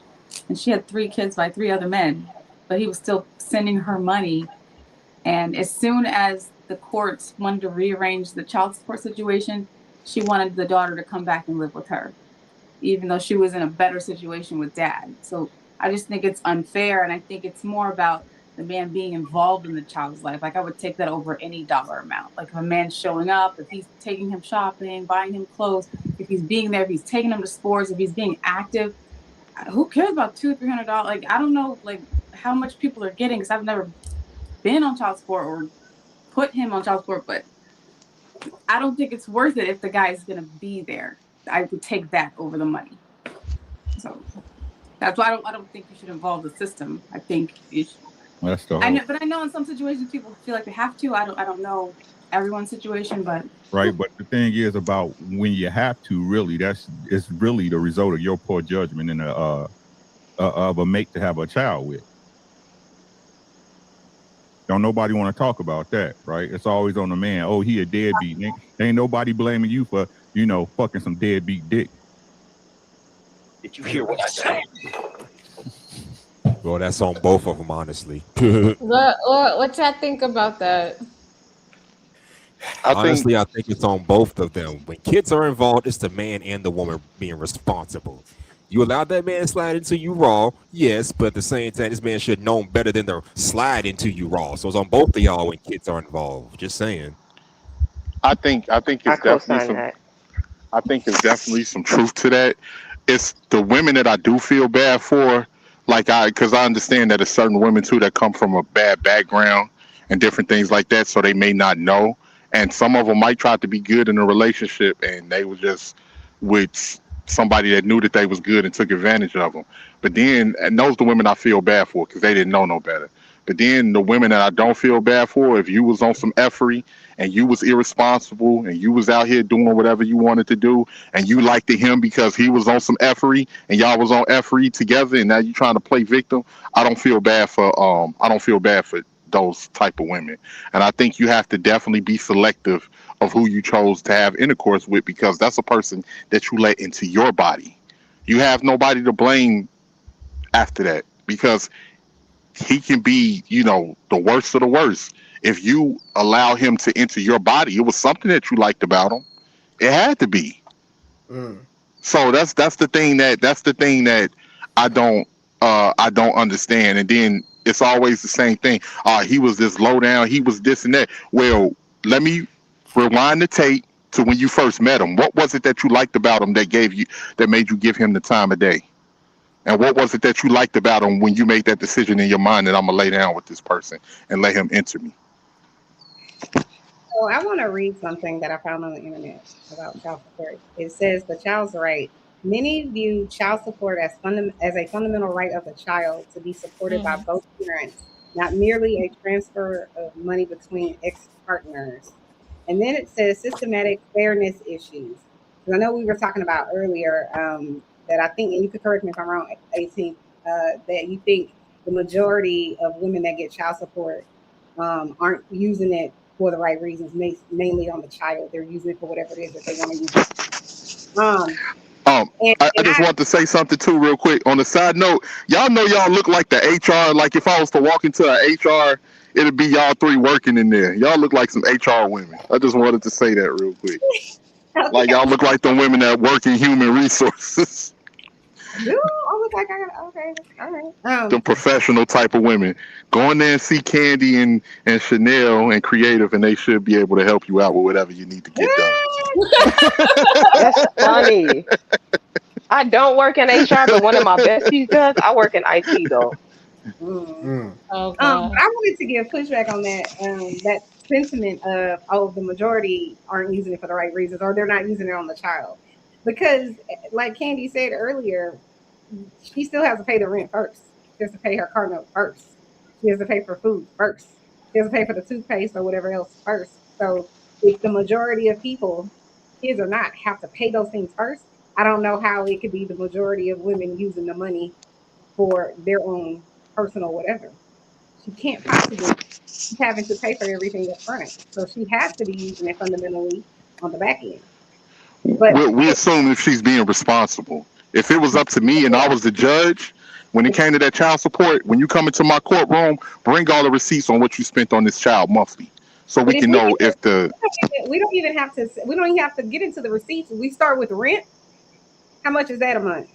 and she had 3 kids by 3 other men, but he was still sending her money. And as soon as the courts wanted to rearrange the child support situation, she wanted the daughter to come back and live with her, even though she was in a better situation with dad. So I just think it's unfair, and I think it's more about the man being involved in the child's life. Like, I would take that over any dollar amount. Like, if a man's showing up, if he's taking him shopping, buying him clothes, if he's being there, if he's taking him to sports, if he's being active, who cares about $200 or $300? Like, I don't know, like, how much people are getting, because I've never been on child support or put him on child support, but I don't think it's worth it if the guy is going to be there. I would take that over the money. So that's why I don't think you should involve the system. I think you should.
That's the
I know in some situations people feel like they have to. I don't know everyone's situation, but
right. But the thing is about when you have to, really, it's really the result of your poor judgment and of a mate to have a child with. Don't nobody want to talk about that, right? It's always on the man. Oh, he a deadbeat. Ain't nobody blaming you for, fucking some deadbeat dick.
Did you hear what I said? Well, that's on both of them, honestly.
What y'all think about that?
I think it's on both of them. When kids are involved, it's the man and the woman being responsible. You allowed that man to slide into you raw, yes, but at the same time, this man should know better than to slide into you raw. So it's on both of y'all when kids are involved. Just saying.
I think it's definitely some truth to that. It's the women that I do feel bad for, because I understand that there's certain women too that come from a bad background and different things like that, so they may not know. And some of them might try to be good in a relationship, and they were just with somebody that knew that they was good and took advantage of them. But then, and those are the women I feel bad for because they didn't know no better. But then the women that I don't feel bad for, if you was on some effery and you was irresponsible and you was out here doing whatever you wanted to do and you liked him because he was on some effery and y'all was on effery together and now you trying to play victim, I don't feel bad for those type of women. And I think you have to definitely be selective of who you chose to have intercourse with, because that's a person that you let into your body. You have nobody to blame after that, because he can be, the worst of the worst. If you allow him to enter your body, it was something that you liked about him. It had to be. So that's the thing that I don't understand. And then it's always the same thing. He was this low down, he was this and that. Well, let me rewind the tape to when you first met him. What was it that you liked about him that made you give him the time of day? And what was it that you liked about him when you made that decision in your mind that I'm gonna lay down with this person and let him enter me?
So I want to read something that I found on the internet about child support. It says the child's right. Many view child support as a fundamental right of the child to be supported by both parents, not merely a transfer of money between ex-partners. And then it says systematic fairness issues. Because I know we were talking about earlier that I think, and you could correct me if I'm wrong, 18, that you think the majority of women that get child support aren't using it for the right reasons, mainly on the child. They're using it for whatever it is that they want to use it.
I just want to say something too, real quick. On the side note, y'all know y'all look like the HR. Like if I was to walk into an HR, it'd be y'all three working in there. Y'all look like some HR women. I just wanted to say that real quick. Like y'all look like the women that work in human resources.
I look like I got okay, all right.
The professional type of women. Go in there and see Candy and Chanel and Creative, and they should be able to help you out with whatever you need to get done.
That's funny. I don't work in HR, but one of my besties does. I work in IT though.
But I wanted to give pushback on that sentiment of the majority aren't using it for the right reasons, or they're not using it on the child. Because like Candy said earlier, she still has to pay the rent first. She has to pay her car note first. She has to pay for food first. She has to pay for the toothpaste or whatever else first. So if the majority of people, kids or not, have to pay those things first, I don't know how it could be the majority of women using the money for their own personal whatever. She can't possibly be having to pay for everything up front. So she has to be using it fundamentally on the back end. But
we assume if she's being responsible. If it was up to me and I was the judge, when it came to that child support, when you come into my courtroom, bring all the receipts on what you spent on this child monthly, so we can know if the.
We don't even have to get into the receipts. We start with rent. How much is that a month?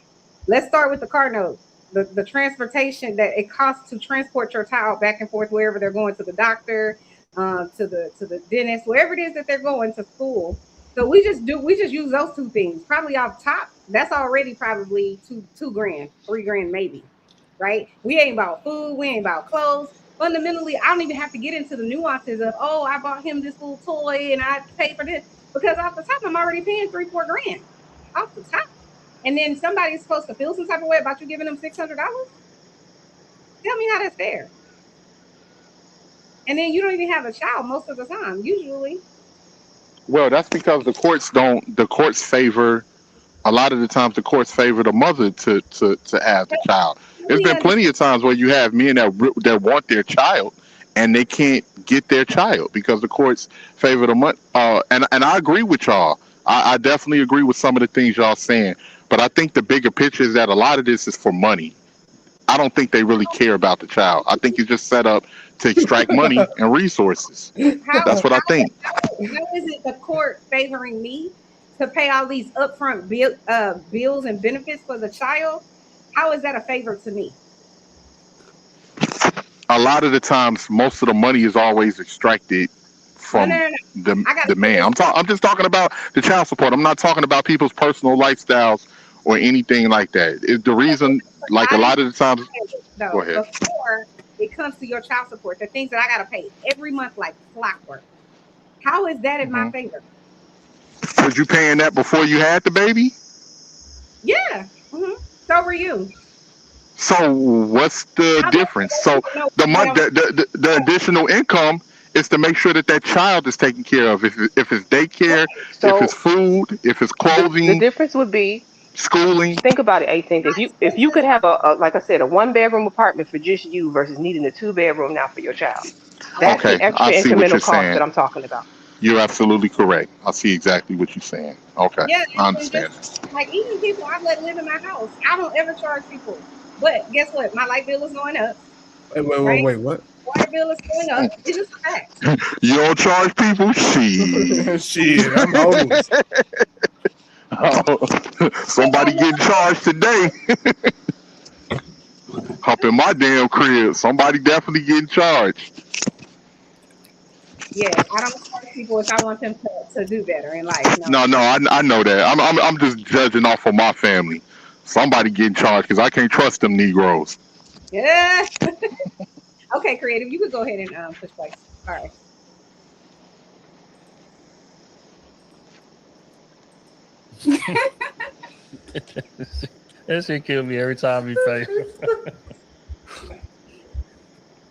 Let's start with the car note, the transportation that it costs to transport your child back and forth wherever they're going, to the doctor, to the dentist, wherever it is that they're going to school. So we just use those two things. Probably off top, that's already probably $2,000, $3,000 maybe, right? We ain't about food, we ain't about clothes. Fundamentally, I don't even have to get into the nuances of, oh, I bought him this little toy and I paid for this, because off the top, I'm already paying $3,000-$4,000 off the top. And then somebody's supposed to feel some type of way about you giving them $600. Tell me how that's fair. And then you don't even have a child most of the time, usually.
Well, that's because the courts favor, a lot of the times the courts favor the mother to have the child. There's been plenty of times where you have men that want their child and they can't get their child because the courts favor the mother. And I agree with y'all. I definitely agree with some of the things y'all saying. But I think the bigger picture is that a lot of this is for money. I don't think they really care about the child. I think it's just set up to extract money and resources. That's what I think.
How is it the court favoring me to pay all these upfront bills and benefits for the child? How is that a favor to me?
A lot of the times, most of the money is always extracted from the man. I'm just talking about the child support. I'm not talking about people's personal lifestyles or anything like that. Is the reason, like a lot of the times. Go ahead.
Before it comes to your child support, the things that I gotta pay every month like clockwork. How is that in my favor?
Was you paying that before you had the baby?
Yeah. So were you.
So what's the difference? So the additional income is to make sure that child is taken care of. If it's daycare, if it's food, if it's clothing.
The difference would be
schooling.
Think about it, I think. If you could have a like I said, a 1-bedroom apartment for just you versus needing a 2-bedroom now for your child. That's the extra incremental cost that I'm talking about.
You're absolutely correct. I see exactly what you're saying. Okay.
Yeah,
I understand.
Like even people I let live in my house, I don't ever charge people. But guess what? My light bill is going up.
Wait, what?
Water bill is going up. It's just a fact.
You don't charge people? Shit.
Shit, I'm homeless.
Somebody getting charged today. Up in my damn crib. Somebody definitely getting charged.
Yeah, I don't charge people if I want them to do better in life.
No, I know that. I'm just judging off of my family. Somebody getting charged because I can't trust them Negroes.
Yeah. Okay, Creative, you could go ahead and push play. All right.
That shit kill me every time he pay.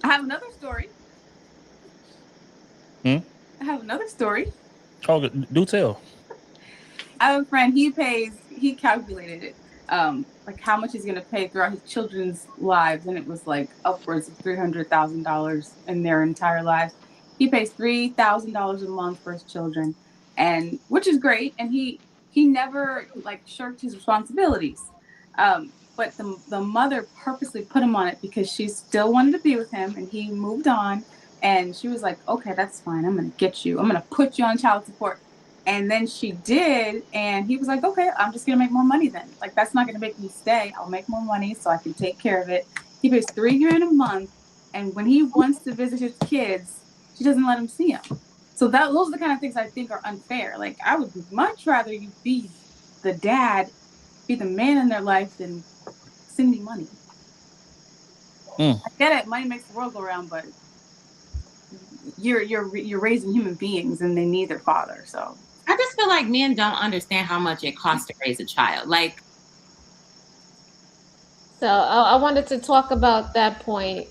I have another story. I have another story.
Oh, do tell.
I have a friend, he calculated it, like how much he's gonna pay throughout his children's lives, and it was like upwards of $300,000 in their entire lives. He pays $3,000 a month for his children, and which is great, and he never like shirked his responsibilities. But the mother purposely put him on it because she still wanted to be with him, and he moved on. And she was like, okay, that's fine. I'm going to get you. I'm going to put you on child support. And then she did. And he was like, okay, I'm just going to make more money then. Like, that's not going to make me stay. I'll make more money so I can take care of it. He pays $3,000 a month. And when he wants to visit his kids, she doesn't let him see them. So those are the kind of things I think are unfair. Like, I would much rather you be the dad, be the man in their life than send me money. I get it. Money makes the world go around, but you're raising human beings and they need their father. So
I just feel like men don't understand how much it costs to raise a child. Like, so I wanted to talk about that point.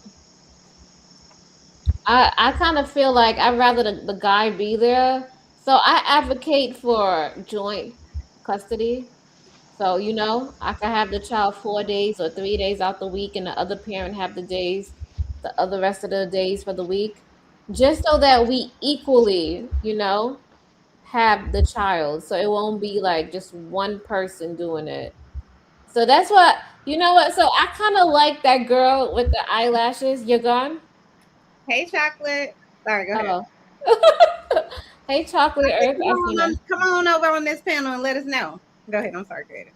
I kind of feel like I'd rather the guy be there. So I advocate for joint custody. So, you know, I can have the child 4 days or 3 days out the week, and the other parent have the other rest of the days for the week, just so that we equally, you know, have the child. So it won't be like just one person doing it. So that's what, you know what? So I kind of like that girl with the eyelashes. You're gone?
Hey, Chocolate. Sorry, go ahead.
Hey, Chocolate Earth.
Come on over on this panel and let us know. Go ahead. I'm sorry, Creator.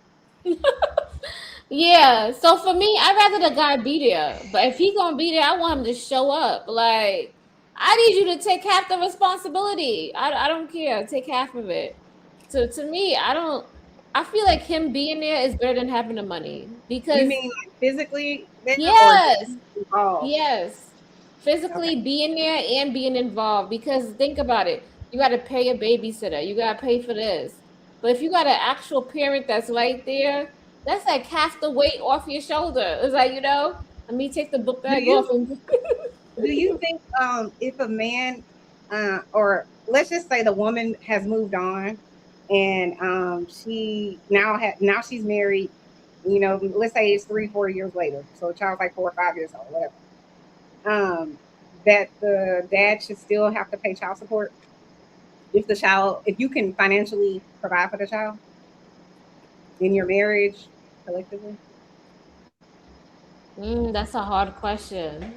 Yeah. So for me, I'd rather the guy be there. But if he gonna be there, I want him to show up. Like, I need you to take half the responsibility. I don't care. Take half of it. So to me, I feel like him being there is better than having the money. Because
you mean like physically?
Yes. Yes. Physically being there and being involved. Because think about it. You got to pay a babysitter. You got to pay for this. But if you got an actual parent that's right there, that's like half the weight off your shoulder. It's like, you know, let me take the book bag off.
Do you think if a man or let's just say the woman has moved on and she now she's married, you know, let's say it's 3-4 years later, so the child's like 4 or 5 years old, whatever, that the dad should still have to pay child support if you can financially provide for the child in your marriage collectively?
That's a hard question.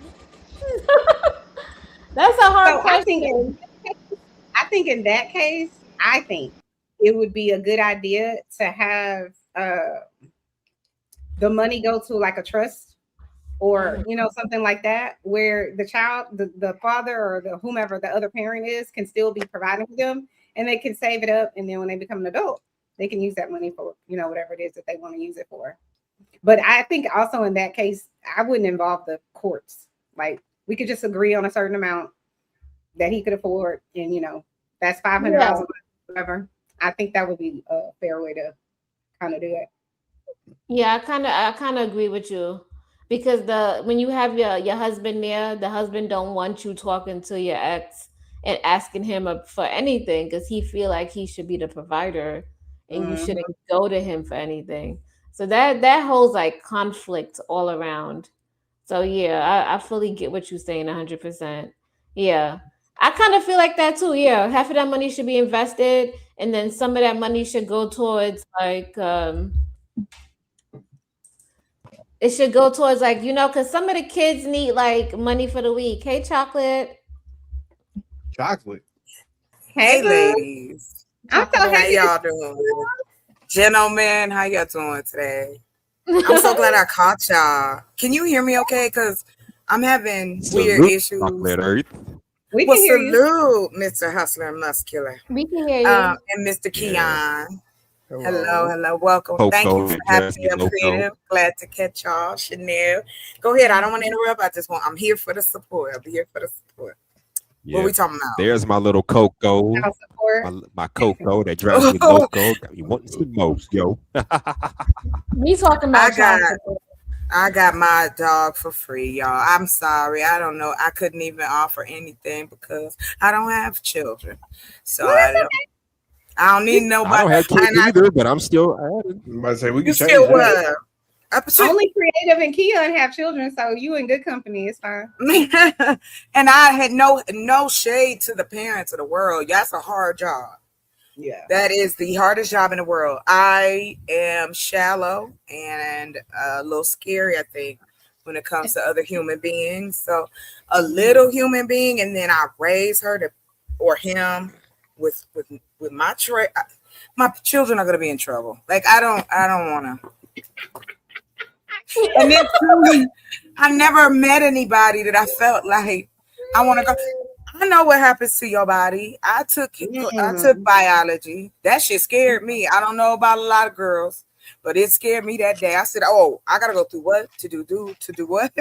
That's a hard question.
I think in that case, I think it would be a good idea to have the money go to like a trust or, you know, something like that, where the child, the father or the whomever the other parent is, can still be providing for them, and they can save it up, and then when they become an adult, they can use that money for, you know, whatever it is that they want to use it for. But I think also in that case, I wouldn't involve the courts. Like, we could just agree on a certain amount that he could afford, and, you know, that's $500 a month, whatever. I think that would be a fair way to kind of do it.
Yeah, I kind of agree with you, because when you have your husband there, the husband don't want you talking to your ex and asking him for anything, because he feel like he should be the provider and you shouldn't go to him for anything. So that holds like conflict all around. So yeah, I fully get what you're saying 100%. Yeah, I kind of feel like that too. Yeah, half of that money should be invested, and then some of that money should go towards like it should go towards like, you know, because some of the kids need like money for the week. Hey, Chocolate.
Hey,
ladies.
I'm so happy.
How y'all doing? Gentlemen, how y'all doing today? I'm so glad I caught y'all. Can you hear me okay? Because I'm having weird issues.
We
Well,
can hear you.
salute, Mr. Hustler and Muscular.
We can hear you.
And Mr. Keon. Hello. Welcome.
Coco,
Thank you for having me up,
Coco.
Creative. Glad to catch y'all. Chanel. Go ahead. I don't want to interrupt. I'm here for the support. I'll be here for the support. What we talking about?
There's my little Coco. my cocoa that drives me loco. Got me wanting some more, yo.
Me talking about
I got my dog for free, y'all. I'm sorry. I don't know. I couldn't even offer anything because I don't have children. So I don't need nobody.
I don't have kids either, but I'm still.
I say we
You
can change
still
that.
Only Creative and Keon have children, so you in good company. It's fine.
And I had no shade to the parents of the world. That's a hard job.
Yeah,
that is the hardest job in the world. I am shallow and a little scary, I think, when it comes to other human beings. So a little human being, and then I raise her to or him with my my children are gonna be in trouble. Like I don't want to. And then truly, I never met anybody that I felt like I want to go. I know what happens to your body. I took biology. That shit scared me. I don't know about a lot of girls, but it scared me that day. I said, "Oh, I gotta go through what to do what?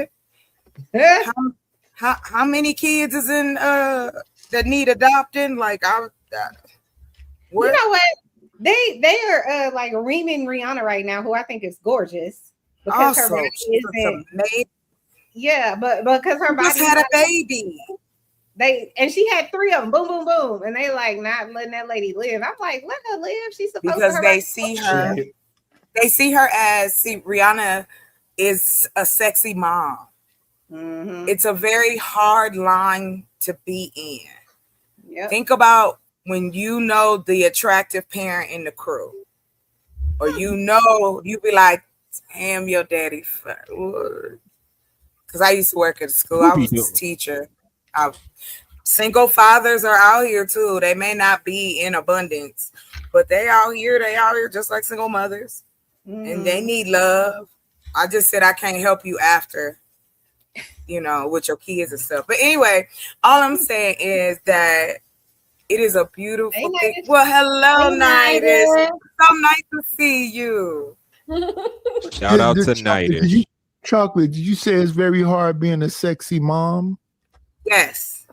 How many kids is in that need adopting? Like what?
You know what? They are like reaming Rihanna right now, who I think is gorgeous because her body isn't. Yeah, but because her body
just had a baby.
And she had 3 of them, boom, boom, boom, and they like not letting that lady live. I'm like, let her live. She's supposed
because
to.
They see her as Rihanna is a sexy mom. Mm-hmm. It's a very hard line to be in. Yep. Think about when you know the attractive parent in the crew, or you be like, damn, your daddy. Because I used to work at a school. I was a teacher. Single fathers are out here too. They may not be in abundance, but they out here just like single mothers. And they need love. I just said I can't help you after, with your kids and stuff. But anyway, all I'm saying is that it is a beautiful thing. Well, hello, Nidus. So nice to see you.
Shout out to Nidus.
Chocolate, did you say it's very hard being a sexy mom?
Yes.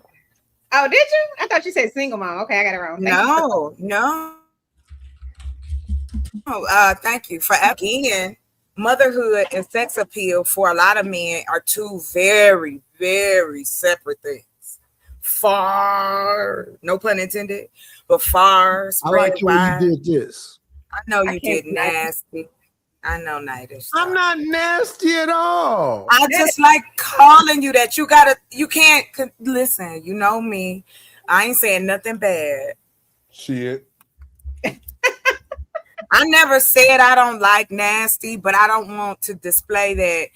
Oh, did you? I thought you said single mom. Okay, I got it wrong.
No. Thank you for again. Motherhood and sex appeal for a lot of men are two very, very separate things. Far, no pun intended, but far.
I like the way you did this.
I know you did nasty. I know, Nidus.
I'm not nasty at all.
I just like calling you that. You can't listen. You know me. I ain't saying nothing bad.
Shit.
I never said I don't like nasty, but I don't want to display that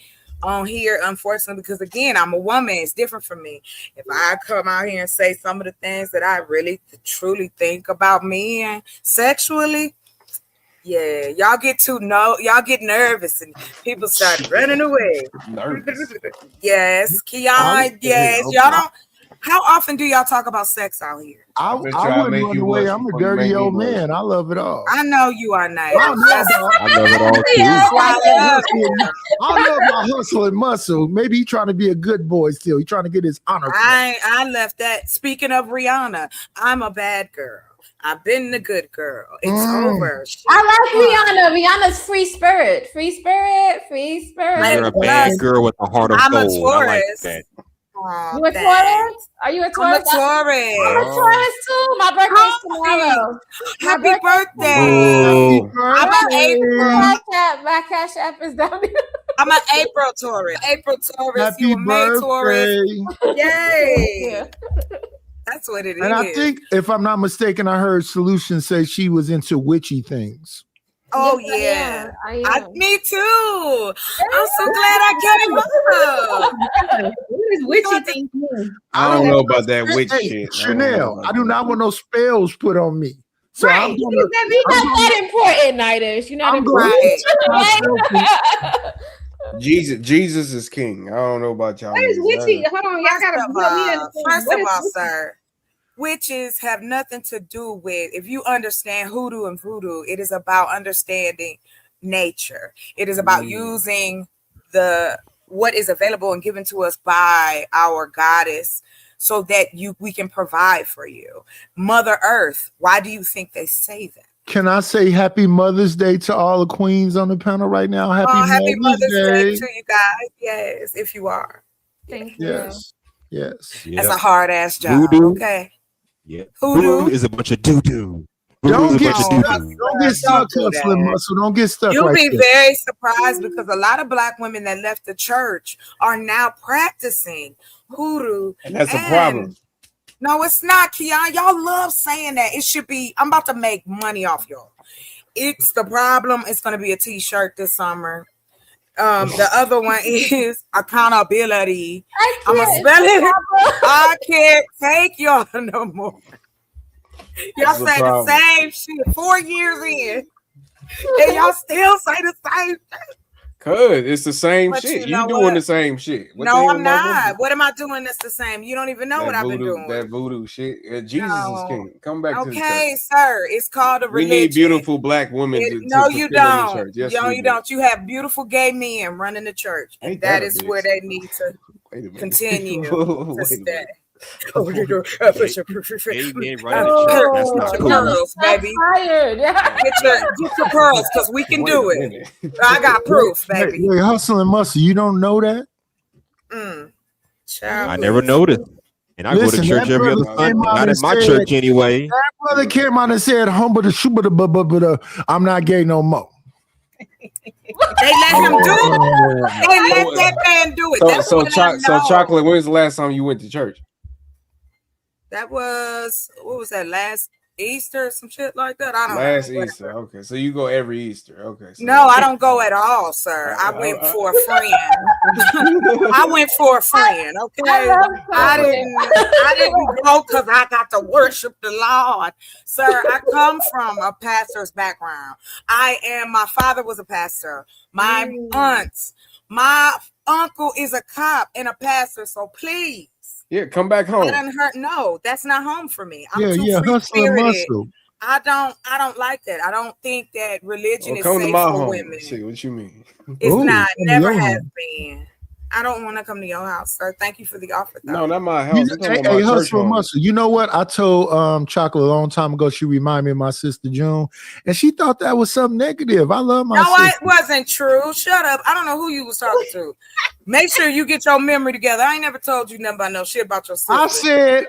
on here, unfortunately, because again, I'm a woman. It's different for me. If I come out here and say some of the things that I really truly think about men sexually, yeah, y'all get nervous and people start running away. Yes, Keon, yes. Y'all don't. How often do y'all talk about sex out here?
I wouldn't run away. I'm a dirty old man. I love it all.
I know you are nice.
I love it all too. I love my hustle and muscle. Maybe he's trying to be a good boy still. He's trying to get his honor.
I left that. Speaking of Rihanna, I'm a bad girl. I've been the good girl. It's over.
I like Rihanna. Rihanna's free spirit. Free spirit.
You're a bad girl with a heart of gold.
I'm a Taurus.
I like that.
You a Taurus? Are you a Taurus?
I'm a Taurus.
I'm a Taurus too. My birthday's tomorrow.
Happy birthday. I'm an April.
My cash app is down there.
I'm an April Taurus. April Taurus.
Happy
You a May Taurus.
birthday.
Yay. That's what it is.
And I think, if I'm not mistaken, I heard Solution say she was into witchy things.
Oh,
yes,
yeah. Me too. I'm so glad I came up.
What is witchy things?
I don't know about that witch shit.
Chanel, I do not want no spells put on me. So
Right. You're not that important, Nidus. You're not important.
Jesus is king. I don't know about y'all.
What is witchy? Hold on, y'all gotta
First of all, sir, witches have nothing to do with, if you understand hoodoo and voodoo, it is about understanding nature. It is about using what is available and given to us by our goddess so that we can provide for you. Mother Earth, why do you think they say that?
Can I say Happy Mother's Day to all the queens on the panel right now?
Happy Mother's Day to you guys. Yes, if you are.
Thank you.
Yes. Yes.
That's a hard ass job.
Voodoo.
Okay.
Yeah.
Hoodoo.
Voodoo is a bunch of doo-doo.
Don't get
Voodoo is a bunch
stuck.
of doo-doo.
Don't get stuck,
do that.
hustling muscle. Don't get stuck.
You'll
right
be
there.
very surprised because a lot of Black women that left the church are now practicing hoodoo.
And that's a problem.
No, it's not, Keon. Y'all love saying that. It should be. I'm about to make money off y'all. It's the problem. It's going to be a t-shirt this summer. The other one is accountability. I'm going to spell it. I can't take y'all no more. Y'all
That's the
say the
problem.
same shit 4 years in. And y'all still say the same thing.
Cause it's the same
But
shit.
you
You
know
doing
what?
the same shit. What the
No,
hell
I'm
am I
not.
doing?
What am I doing that's the same? You don't even know
That
what I've been
voodoo,
doing.
that voodoo shit. Jesus is king. Come back to the church.
Okay, sir. It's called a
We
religion.
need beautiful Black women to
No, you
fulfill in the
don't.
church. Yes,
no,
we
you
do.
don't. You have beautiful gay men running the church. And
Ain't that
that
a
is
bitch?
where they need to
Wait a minute.
continue
Wait
to
a
stay.
minute.
Oh, you know,
Gay men running the church. That's not
Get
cool.
your pearls, baby.
Tired.
Get your pearls, because we can
Wait
do
a
it.
minute.
I got proof,
Hey,
baby.
hey, hustling muscle. You don't know that?
Child,
I never
please.
noticed. And I
Listen,
go to church
that
every other
brother
Sunday.
came out
Not
and
at my
said-
church anyway.
That brother came out and said, humble the shoe, but I'm not gay no more.
They let him do it. They let that man do it. That's
So,
what I
so
know.
chocolate. When's the last time you went to church?
That was, what was that, last Easter or some shit like that? I don't
Last
know.
Easter. Okay, so you go every Easter. Okay. So
No, I don't go at all, sir. I went for a friend. I went for a friend. Okay, I didn't go because I got to worship the Lord, sir. I come from a pastor's background. My father was a pastor. My aunts, my uncle is a cop and a pastor. So please,
Yeah, come back
I
home.
done hurt. No, that's not home for me. I'm too
hustling
free-spirited.
muscle.
I don't like that. I don't think that religion
Well,
is
come to
safe
my
for
home.
women.
See what you mean.
It's
Ooh,
not.
come to
Never
your
has
home.
been. I don't want to come to your house, sir. Thank you for the offer, though.
No, not my house.
You
I'm
know,
talking
hey,
about my church
hustling
home.
muscle. You know what? I told Chocolate a long time ago. She reminded me of my sister June, and she thought that was something negative. I love my
No,
sister.
it wasn't true. Shut up. I don't know who you was talking to. Make sure you get your memory together. I ain't never told you nothing about no shit about your sister.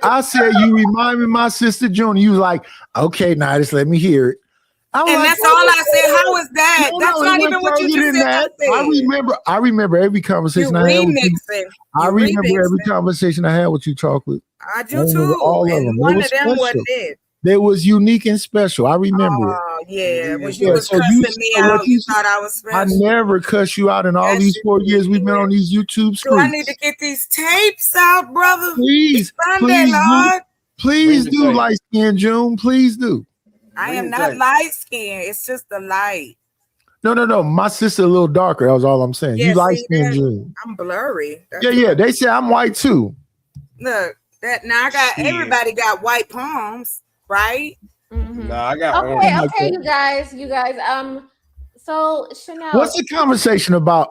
I said, you remind me of my sister June. You was like, okay, now just let me hear it. I was
And
like,
that's all I said. How is that?
No,
That's
it
not
went
even what you
further
just
than
said. I
that.
said.
I remember every conversation
You
I had with you.
remixing.
I
You
remember every
remixing.
conversation I had with you, Chocolate.
I
I
do
remember
too.
all of
And
them. They
one
was
of them
special.
wasn't it.
They was unique and special. I remember it.
Oh, yeah. When you
Yeah,
was
so
cussing
you-
me
so what
out,
you
you thought I was
I
special.
never cuss you out in all
Yes,
these
you
4 years we've been on these YouTube
Do I need
streets.
to get these tapes out, brother?
Please,
It's Sunday,
please do.
Lord.
Please
Bring the
do,
tape.
light skin June. Please do.
I
Bring
am
the
not
tape.
light skinned. It's just the light.
No. My sister a little darker. That was all I'm saying.
Yeah,
You light
see
skin
that?
June.
I'm blurry. That's
Yeah. They say I'm white too.
Look, that now I got
Shit.
everybody got white palms, right?
Nah, I got
Okay,
orange.
okay, you guys. So Chanel,
What's the conversation about?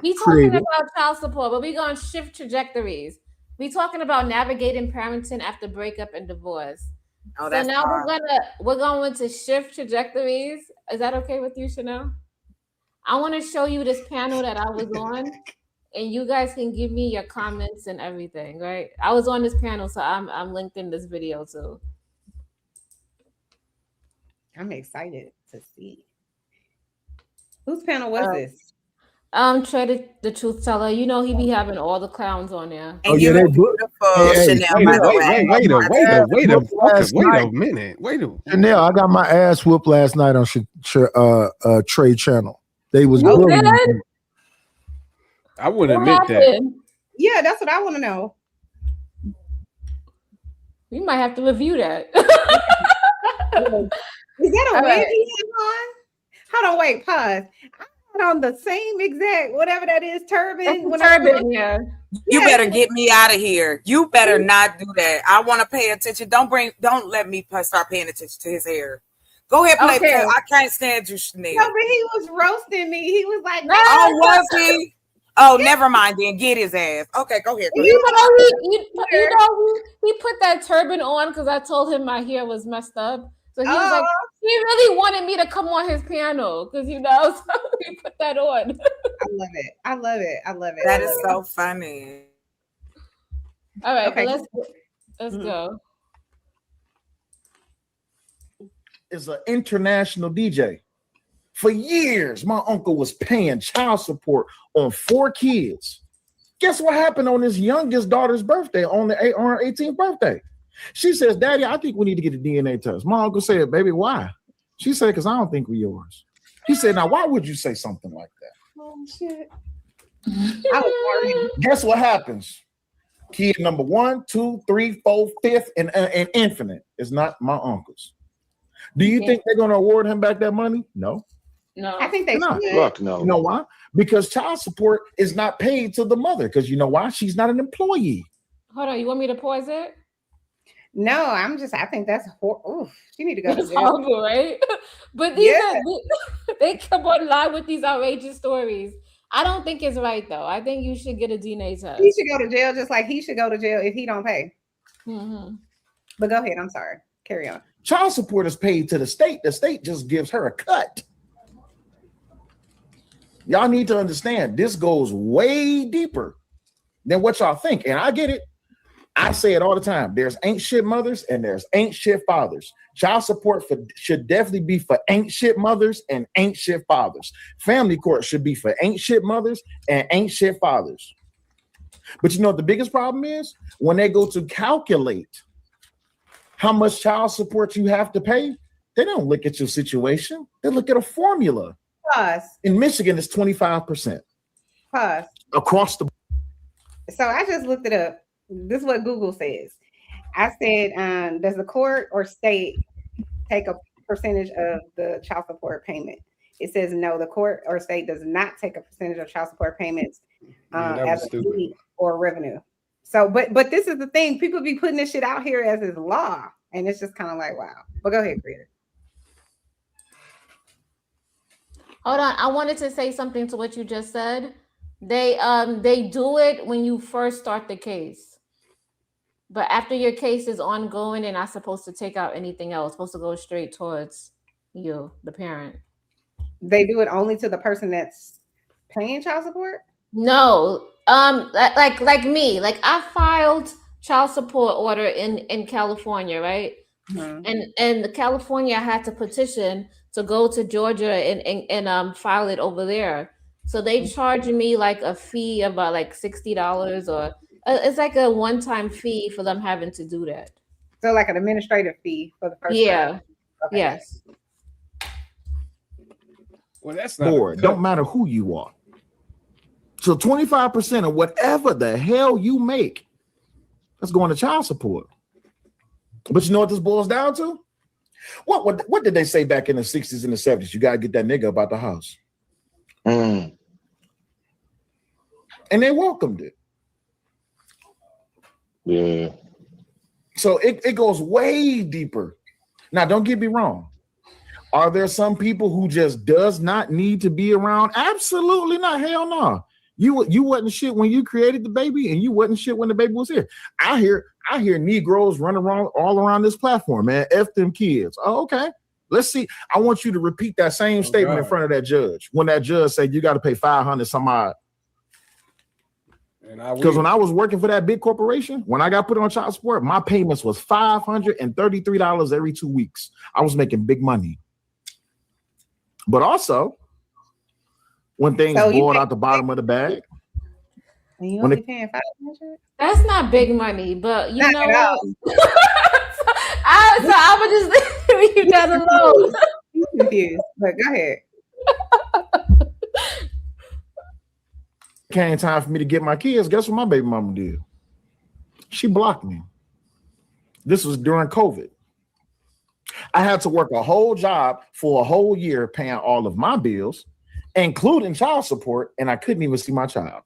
we talking
creative?
about child support, but we gonna shift trajectories. We talking about navigating parenting after breakup and divorce.
Oh,
So
that's
now
hard.
we're going to shift trajectories. Is that okay with you, Chanel? I want to show you this panel that I was on, and you guys can give me your comments and everything. Right? I was on this panel, so I'm linked in this video too.
I'm excited to see. Whose panel was this?
Trey the truth teller. You know he be having all the clowns on there.
Oh yeah, they booked.
Chanel, by the way.
Wait a
minute.
minute. Wait a
Chanel, I got my ass whooped last night on Trey channel. They was
Oh,
bullying
good.
me.
I wouldn't
What
admit that.
happened?
Yeah, that's what I want to know.
We might have to review that.
Is that a
All
wig
right.
he had on? Hold on, wait, pause. I had on the same exact whatever that is turban.
It's a
when I was-
turban, yeah.
You better get me out of here. You better not do that. I want to pay attention. Don't let me start paying attention to his hair. Go ahead, play.
Okay.
I can't stand you, Chanel.
No, but he was roasting me. He was like,
Oh, was he? Oh, never mind then. Get his ass. Okay, go ahead.
He put that turban on because I told him my hair was messed up. So he was like, he really wanted me to come on his piano because so he put that on.
I love it.
That is so funny.
All right,
Okay.
let's go.
Is an international DJ. For years, my uncle was paying child support on 4 kids. Guess what happened on his youngest daughter's birthday, on her 18th birthday? She says, Daddy, I think we need to get a DNA test. My uncle said, baby, why? She said, because I don't think we're yours. He said, now, why would you say something like that?
Oh, shit.
Guess what happens? Kid number 1, 2, 3, 4, 5th, and infinite is not my uncle's. Do you think they're going to award him back that money? No.
No,
I think they
No.
should.
Look, no. You know why? Because child support is not paid to the mother. Because you know why? She's not an employee.
Hold on, you want me to pause it?
No, I think that's horrible. She need to go to
That's
jail.
horrible, right? But they come online with these outrageous stories. I don't think it's right though. I think you should get a DNA test.
He should go to jail just like he should go to jail if he don't pay.
Mm-hmm.
But go ahead. I'm sorry. Carry on.
Child support is paid to the state. The state just gives her a cut. Y'all need to understand this goes way deeper than what y'all think. And I get it. I say it all the time. There's ain't shit mothers and there's ain't shit fathers. Child support should definitely be for ain't shit mothers and ain't shit fathers. Family court should be for ain't shit mothers and ain't shit fathers. But you know what the biggest problem is? When they go to calculate how much child support you have to pay, they don't look at your situation. They look at a formula.
Pause.
In Michigan, it's 25%.
Pause.
Across the.
So I just looked it up. This is what Google says. I said, does the court or state take a percentage of the child support payment? It says no, the court or state does not take a percentage of child support payments as a fee or revenue. So, but this is the thing. People be putting this shit out here as is law. And it's just kind of like, wow. But go ahead, Creator.
Hold on. I wanted to say something to what you just said. They do it when you first start the case. But after your case is ongoing, they're not supposed to take out anything else. It's supposed to go straight towards you, the parent.
They do it only to the person that's paying child support?
No. Like me. Like I filed child support order in California, right? Mm-hmm. And the California had to petition to go to Georgia and file it over there. So they charged me like a fee about like $60 or it's like a one-time fee for them having to do that.
So like an administrative fee for the first
time.
Okay.
Yes.
Well, that's not bored. Don't matter who you are. So 25% of whatever the hell you make, that's going to child support. But you know what this boils down to? What did they say back in the 60s and the 70s? You got to get that nigga about the house. And they welcomed it.
Yeah.
So it goes way deeper. Now, don't get me wrong. Are there some people who just does not need to be around? Absolutely not. Hell no. You wasn't shit when you created the baby, and you wasn't shit when the baby was here. I hear Negroes running around all around this platform, man. F them kids. Oh, okay. Let's see. I want you to repeat that same statement in front of that judge. When that judge said you got to pay 500 some odd. Because when I was working for that big corporation, when I got put on child support, my payments was $533 every 2 weeks. I was making big money. But also, when things boiled out the bottom of the bag,
and you only paying $500?
That's not big money, but you know what? I would just leave you that alone.
I'm confused, but go ahead.
Came time for me to get my kids. Guess what my baby mama did? She blocked me. This was during COVID. I had to work a whole job for a whole year paying all of my bills, including child support, and I couldn't even see my child.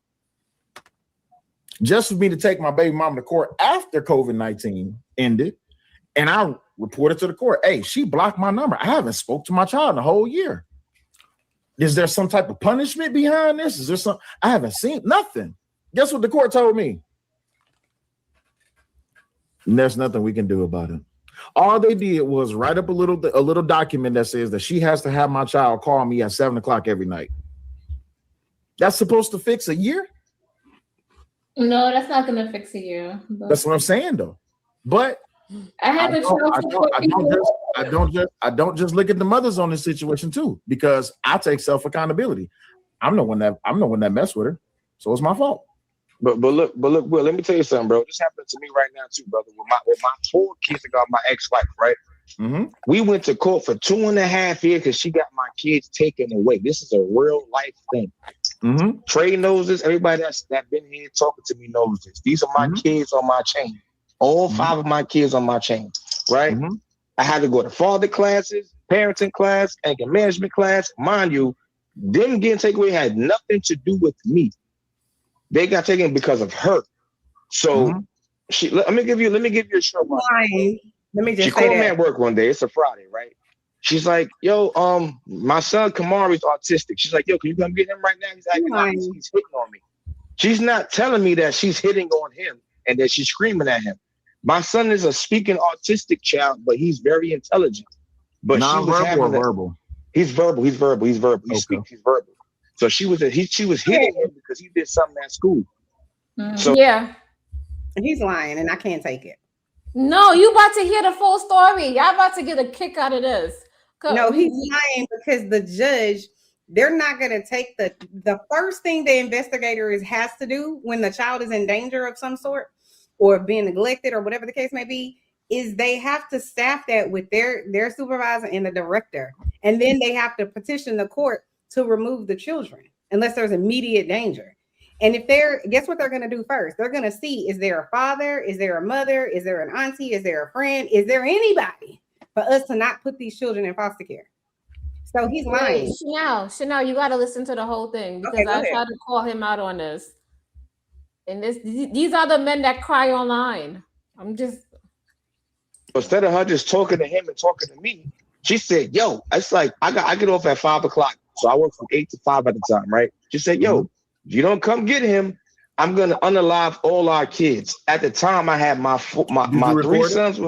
Just for me to take my baby mama to court after COVID-19 ended, and I reported to the court, hey, she blocked my number. I haven't spoke to my child in a whole year. Is there some type of punishment behind this? Is there some? I haven't seen nothing. Guess what the court told me? And there's nothing we can do about it. All they did was write up a little document that says that she has to have my child call me at 7 o'clock every night. That's supposed to fix a year?
No, that's not gonna fix a year.
That's what I'm saying, though. But
I have a
I don't just look at the mothers on this situation too, because I take self accountability. I'm the one that messed with her, so it's my fault.
But look, Will, let me tell you something, bro. This happened to me right now too, brother. With my 4 kids ago, my ex-wife, right?
Mm-hmm.
We went to court for 2.5 years because she got my kids taken away. This is a real life thing.
Mm-hmm.
Trey knows this. Everybody that's been here talking to me knows this. These are my kids on my chain. All 5 of my kids on my chain, right?
Mm-hmm.
I had to go to father classes, parenting class, anger management class. Mind you, them getting taken away had nothing to do with me. They got taken because of her. So let me give you a short one.
Let me just
she
say
called me
that.
at work one day. It's a Friday, right? She's like, yo, my son Kamari's autistic. She's like, yo, can you come get him right now? He's acting like he's hitting on me. She's not telling me that she's hitting on him and that she's screaming at him. My son is a speaking autistic child, but he's very intelligent. But
non-verbal or verbal?
He's verbal. He's verbal. He's verbal. He speaks. He's verbal. So she was hitting him because he did something at school. So
yeah,
he's lying, and I can't take it.
No, you about to hear the full story. Y'all about to get a kick out of this.
No, he's lying because the judge, they're not going to take the first thing the investigator has to do when the child is in danger of some sort or being neglected or whatever the case may be, is they have to staff that with their supervisor and the director. And then they have to petition the court to remove the children unless there's immediate danger. And guess what they're going to do first? They're going to see, is there a father? Is there a mother? Is there an auntie? Is there a friend? Is there anybody for us to not put these children in foster care? So he's lying.
Chanel, you got to listen to the whole thing because I tried to call him out on this. And these are the men that cry online.
instead of her just talking to him and talking to me, she said, yo, it's like I get off at 5 o'clock. So I work from 8 to 5 at the time, right? She said, yo, if you don't come get him, I'm gonna unalive all our kids. At the time, I had my 3 sons.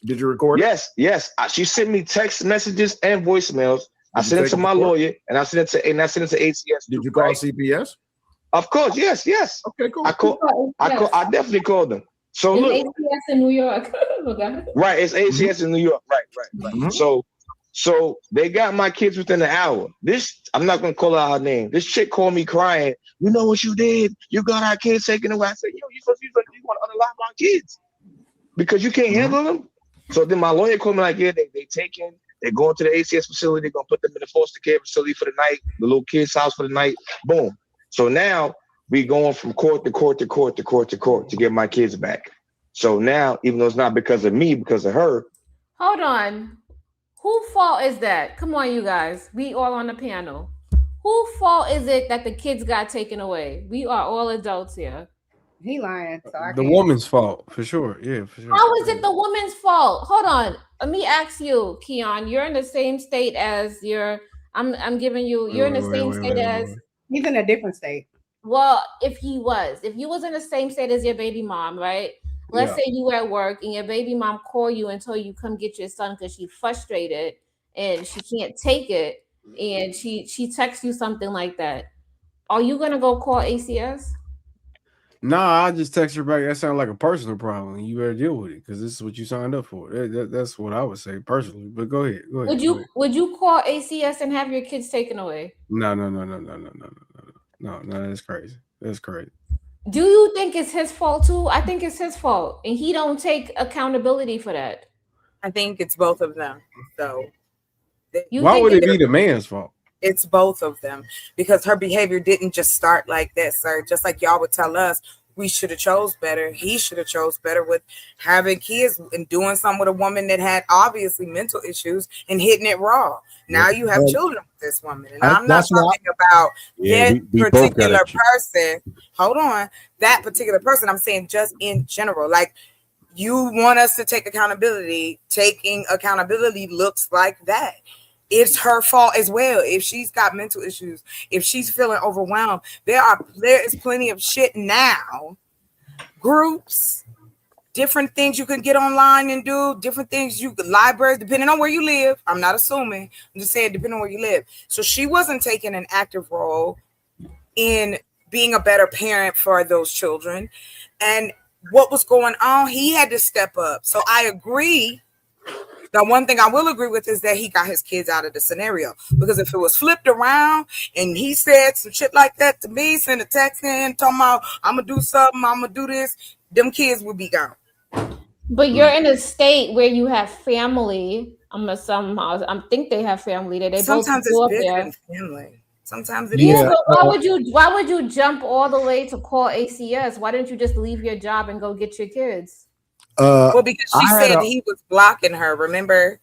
Did you record it?
Yes. She sent me text messages and voicemails. I sent it to my lawyer, and I sent it to ACS.
Did you call CPS?
Of course, yes.
Okay, cool.
I definitely called them. So look,
ACS in New York.
Right, it's ACS in New York. Right. So they got my kids within an hour. I'm not gonna call out her name. This chick called me crying. You know what you did? You got our kids taken away. I said, yo, you want to unalive our kids because you can't handle them. So then my lawyer called me like, yeah, they taken. They're going to the ACS facility. They're gonna put them in the foster care facility for the night, the little kid's house for the night. Boom. So now we going from court to court to court to court to court to get my kids back. So now, even though it's not because of me, because of her.
Hold on. Whose fault is that? Come on, you guys. We all on the panel. Whose fault is it that the kids got taken away? We are all adults here.
He lying. So
The woman's fault, for sure. Yeah, for sure.
How is it the woman's fault? Hold on. Let me ask you, Keon. You're in the same state as I'm giving you. You're in the same state as.
He's in a different state.
Well, if you was in the same state as your baby mom, right? Let's say you were at work and your baby mom call you and tell you come get your son because she's frustrated and she can't take it, and she texts you something like that. Are you gonna go call ACS?
Nah, I just text her back. That sounds like a personal problem. You better deal with it because this is what you signed up for. That's what I would say personally. But go ahead.
Would you call ACS and have your kids taken away?
No. That's crazy. That's crazy.
Do you think it's his fault too? I think it's his fault, and he don't take accountability for that.
I think it's both of them. So
why would it be the man's fault?
It's both of them because her behavior didn't just start like that, sir. Just like y'all would tell us, we should have chose better. He should have chose better with having kids and doing something with a woman that had obviously mental issues and hitting it raw. Now you have children with this woman. And I'm not talking about that particular person. Hold on. That particular person, I'm saying just in general. Like, you want us to take accountability. Taking accountability looks like that. it's her fault as well. If she's got mental issues, if she's feeling overwhelmed, there is plenty of shit now. Groups, different things you can get online and do, different things you could, libraries, depending on where you live. I'm not assuming, I'm just saying depending on where you live. So she wasn't taking an active role in being a better parent for those children. And what was going on, he had to step up. So I agree. The one thing I will agree with is that he got his kids out of the scenario, because if it was flipped around and he said some shit like that to me, send a text in talking about I'm gonna do something, I'm gonna do this, them kids would be gone.
But you're in a state where you have family. I think they have family that they
Sometimes
both
it's
go
bigger
up
than family. Sometimes it
Yeah,
is.
but why would you jump all the way to call ACS? Why didn't you just leave your job and go get your kids?
Well, because she said he was blocking her. Remember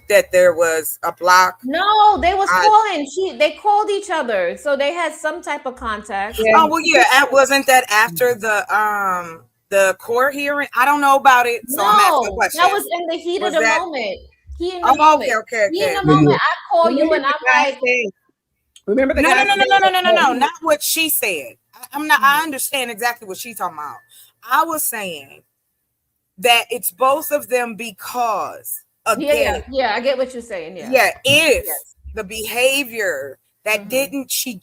that there was a block?
No, they was calling. They called each other, so they had some type of contact.
Oh well, yeah. Wasn't that after the court hearing? I don't know about it, so I'm asking questions.
That was in the heat of the moment.
Okay.
He in the moment. I call you and I'm like,
remember the
guy?
No, not what she said. I understand exactly what she's talking about. I was saying that it's both of them because again,
yeah, I get what you're saying.
If the behavior that she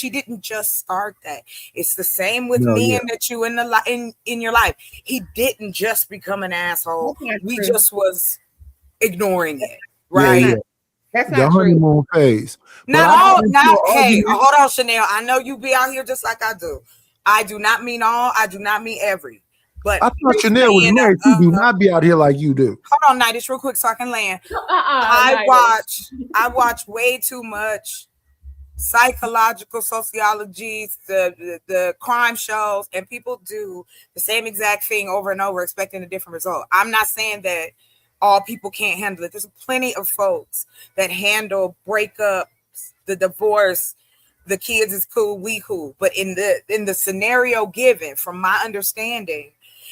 didn't just start that. It's the same with men that you in your life. He didn't just become an asshole. We just was ignoring it, right?
That's not the honeymoon phase.
Hey, hold on, Chanel. I know you be out here just like I do. I do not mean all. I do not mean every. But
I thought Chanel was married. She do not be out here like you do.
Hold on, Nightish, real quick so I can land. I watch way too much psychological sociology, the crime shows, and people do the same exact thing over and over, expecting a different result. I'm not saying that all people can't handle it. There's plenty of folks that handle breakups, the divorce, the kids is cool, we cool. But in the scenario given, from my understanding,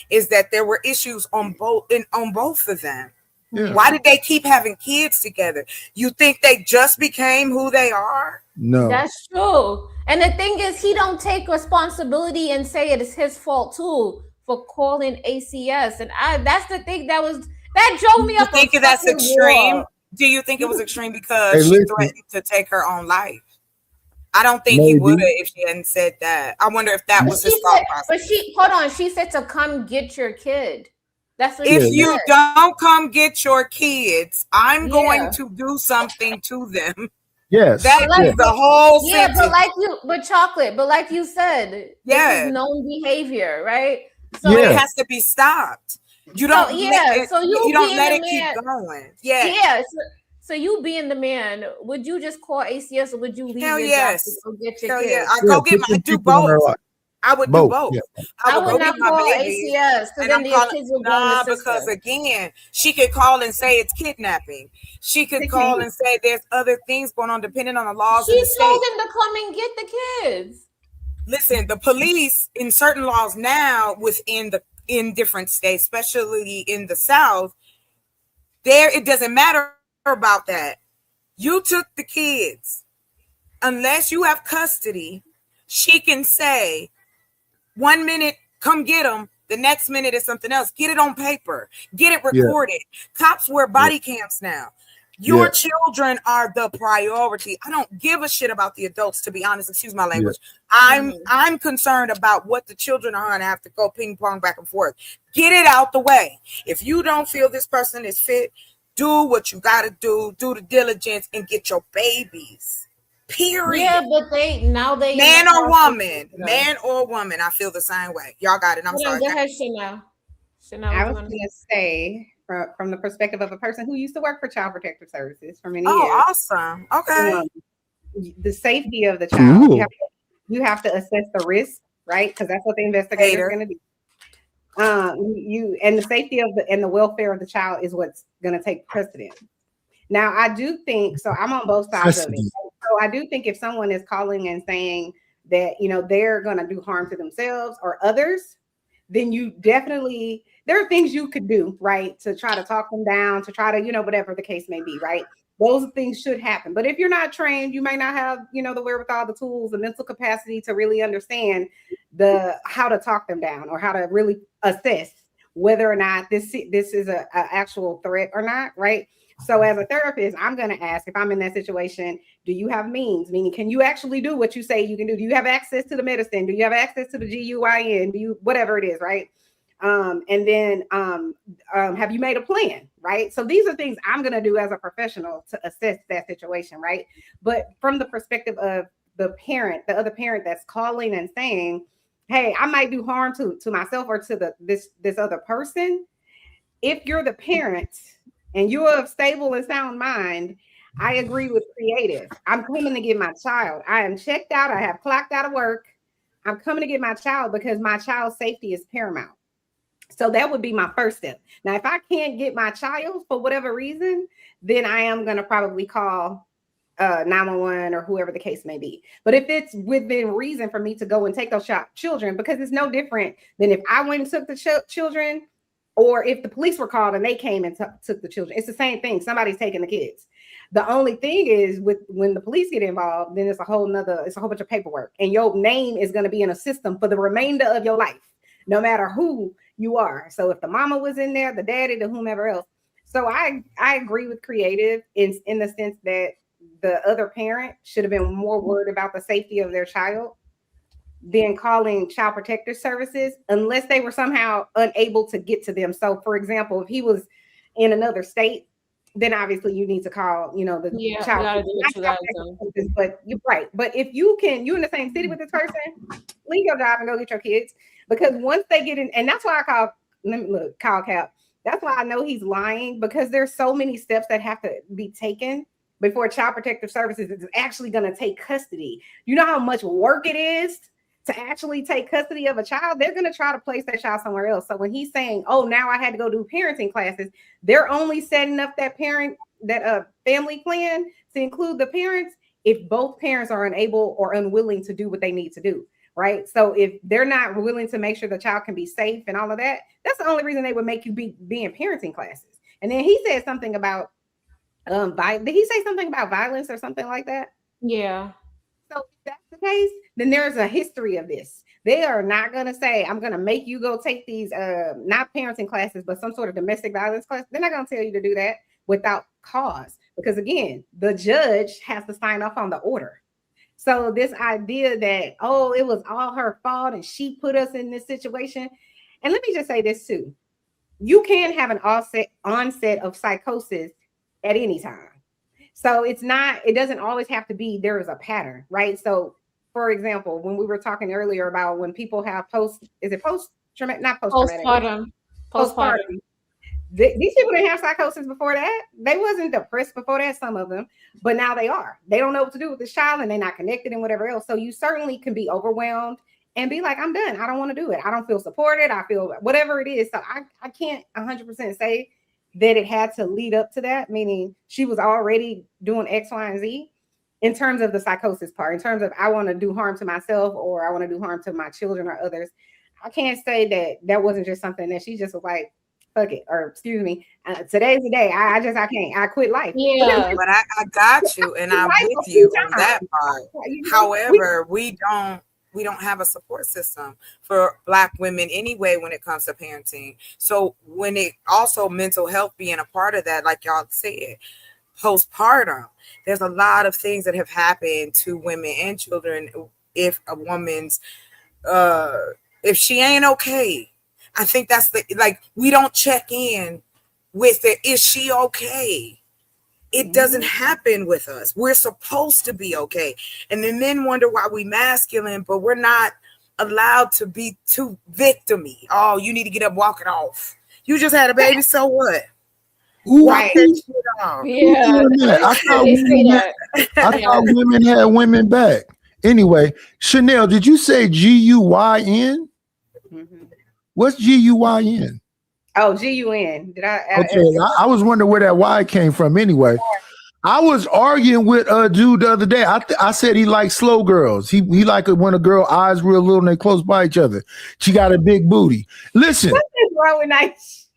is that there were issues on both of them. Yeah. Why did they keep having kids together? You think they just became who they are?
No,
that's true. And the thing is, he don't take responsibility and say it is his fault too for calling ACS. And that's the thing that drove me up.
Do you think that's extreme? Do you think it was extreme because she threatened to take her own life? I don't think he would have if she hadn't said that. I wonder if that was his thought process.
But she said to come get your kid. That's what
if you don't come get your kids, I'm going to do something to them.
Yes,
that is the whole sentence.
But like you said, this is known behavior, right? So
it has to be stopped. You don't. You don't let it keep going.
So you being the man, would you just call ACS or would you leave your job to go get your kids?
Yeah. I do both. I would do both.
Yeah. I would not call ACS because then the kids would go in the
because again, she could call and say it's kidnapping. She could call and say there's other things going on depending on the laws.
She told them to come and get the kids.
Listen, the police in certain laws now in different states, especially in the South, it doesn't matter about that. You took the kids. Unless you have custody, she can say 1 minute, come get them. The next minute is something else. Get it on paper. Get it recorded. Cops wear body cams now. Your children are the priority. I don't give a shit about the adults, to be honest. Excuse my language. I'm concerned about what the children are going to have to go ping pong back and forth. Get it out the way. If you don't feel this person is fit, do what you got to do the diligence and get your babies. Period.
Yeah, but man
or woman, I feel the same way. Y'all got it. I'm sorry.
Go ahead, Chanel.
I was going to say from the perspective of a person who used to work for Child Protective Services for many years.
Oh, awesome. Okay.
The safety of the child. You have to assess the risk, right? Because that's what the investigator is going to do. And the safety of the welfare of the child is what's going to take precedent. Now, I do think so. I'm on both sides of it. So I do think if someone is calling and saying that they're going to do harm to themselves or others, then you definitely there are things you could do, right, to try to talk them down, to try to whatever the case may be, right. those things should happen. But if you're not trained, you may not have, the wherewithal, the tools, the mental capacity to really understand how to talk them down or how to really assess whether or not this is a actual threat or not, right? So as a therapist, I'm going to ask, if I'm in that situation, do you have means? Meaning, can you actually do what you say you can do? Do you have access to the medicine? Do you have access to the GUIN? Do you, whatever it is, right? And then have you made a plan, right? So these are things I'm going to do as a professional to assess that situation, right? But from the perspective of the other parent that's calling and saying, hey, I might do harm to myself or to this other person. If you're the parent and you're of stable and sound mind, I agree with creative. I'm coming to get my child. I am checked out. I have clocked out of work. I'm coming to get my child because my child's safety is paramount. So that would be my first step. Now, if I can't get my child for whatever reason, then I am going to probably call 911 or whoever the case may be. But if it's within reason for me to go and take those children, because it's no different than if I went and took the children, or if the police were called and they came and took the children. It's the same thing. Somebody's taking the kids. The only thing is when the police get involved, then it's a whole bunch of paperwork, and your name is going to be in a system for the remainder of your life, no matter who you are. So if the mama was in there, the daddy, the whomever else. So I agree with creative in the sense that the other parent should have been more worried about the safety of their child than calling child protective services, unless they were somehow unable to get to them. So for example, if he was in another state, then obviously you need to call, the child. But you're right. But if you're in the same city with this person, leave your job and go get your kids. Because once they get in, and that's why I call Cap. That's why I know he's lying, because there's so many steps that have to be taken before Child Protective Services is actually going to take custody. You know how much work it is to actually take custody of a child? They're going to try to place that child somewhere else. So when he's saying, oh, now I had to go do parenting classes, they're only setting up that family plan to include the parents if both parents are unable or unwilling to do what they need to do, right? So if they're not willing to make sure the child can be safe and all of that, that's the only reason they would make you be in parenting classes. And then he said something about, did he say something about violence or something like that?
Yeah.
So if that's the case, then there's a history of this. They are not going to say, I'm going to make you go take these, not parenting classes, but some sort of domestic violence class. They're not going to tell you to do that without cause. Because again, the judge has to sign off on the order. So this idea that, oh, it was all her fault and she put us in this situation. And let me just say this too. You can have an onset of psychosis at any time. So it doesn't always have to be, there is a pattern, right? So for example, when we were talking earlier about when people have postpartum. These people didn't have psychosis before that. They wasn't depressed before that, some of them, but now they are. They don't know what to do with this child and they're not connected and whatever else. So you certainly can be overwhelmed and be like, I'm done. I don't want to do it. I don't feel supported. I feel whatever it is. So I can't 100% say that it had to lead up to that, meaning she was already doing X, Y, and Z in terms of the psychosis part, in terms of I want to do harm to myself or I want to do harm to my children or others. I can't say that wasn't just something that she just was like, fuck it, or excuse me, today's the day. I can't. I quit life.
Yeah, but I got you, and I'm with you on that part. However, we don't have a support system for Black women anyway when it comes to parenting. So when it also mental health being a part of that, like y'all said, postpartum, there's a lot of things that have happened to women and children. If a woman's, if she ain't okay, I think that's we don't check in with it. Is she okay? It doesn't happen with us. We're supposed to be okay. And then men wonder why we masculine, but we're not allowed to be too victim-y. Oh, you need to get up, walk it off. You just had a baby, so what? Walk that shit off.
Yeah. I thought women had women back. Anyway, Chanel, did you say GUYN? What's GUYN?
Oh, GUN. Did I?
Okay, I was wondering where that Y came from. Anyway, I was arguing with a dude the other day. I said he likes slow girls. He like it when a girl eyes real little and they close by each other. She got a big booty. Listen,
what is wrong with nice?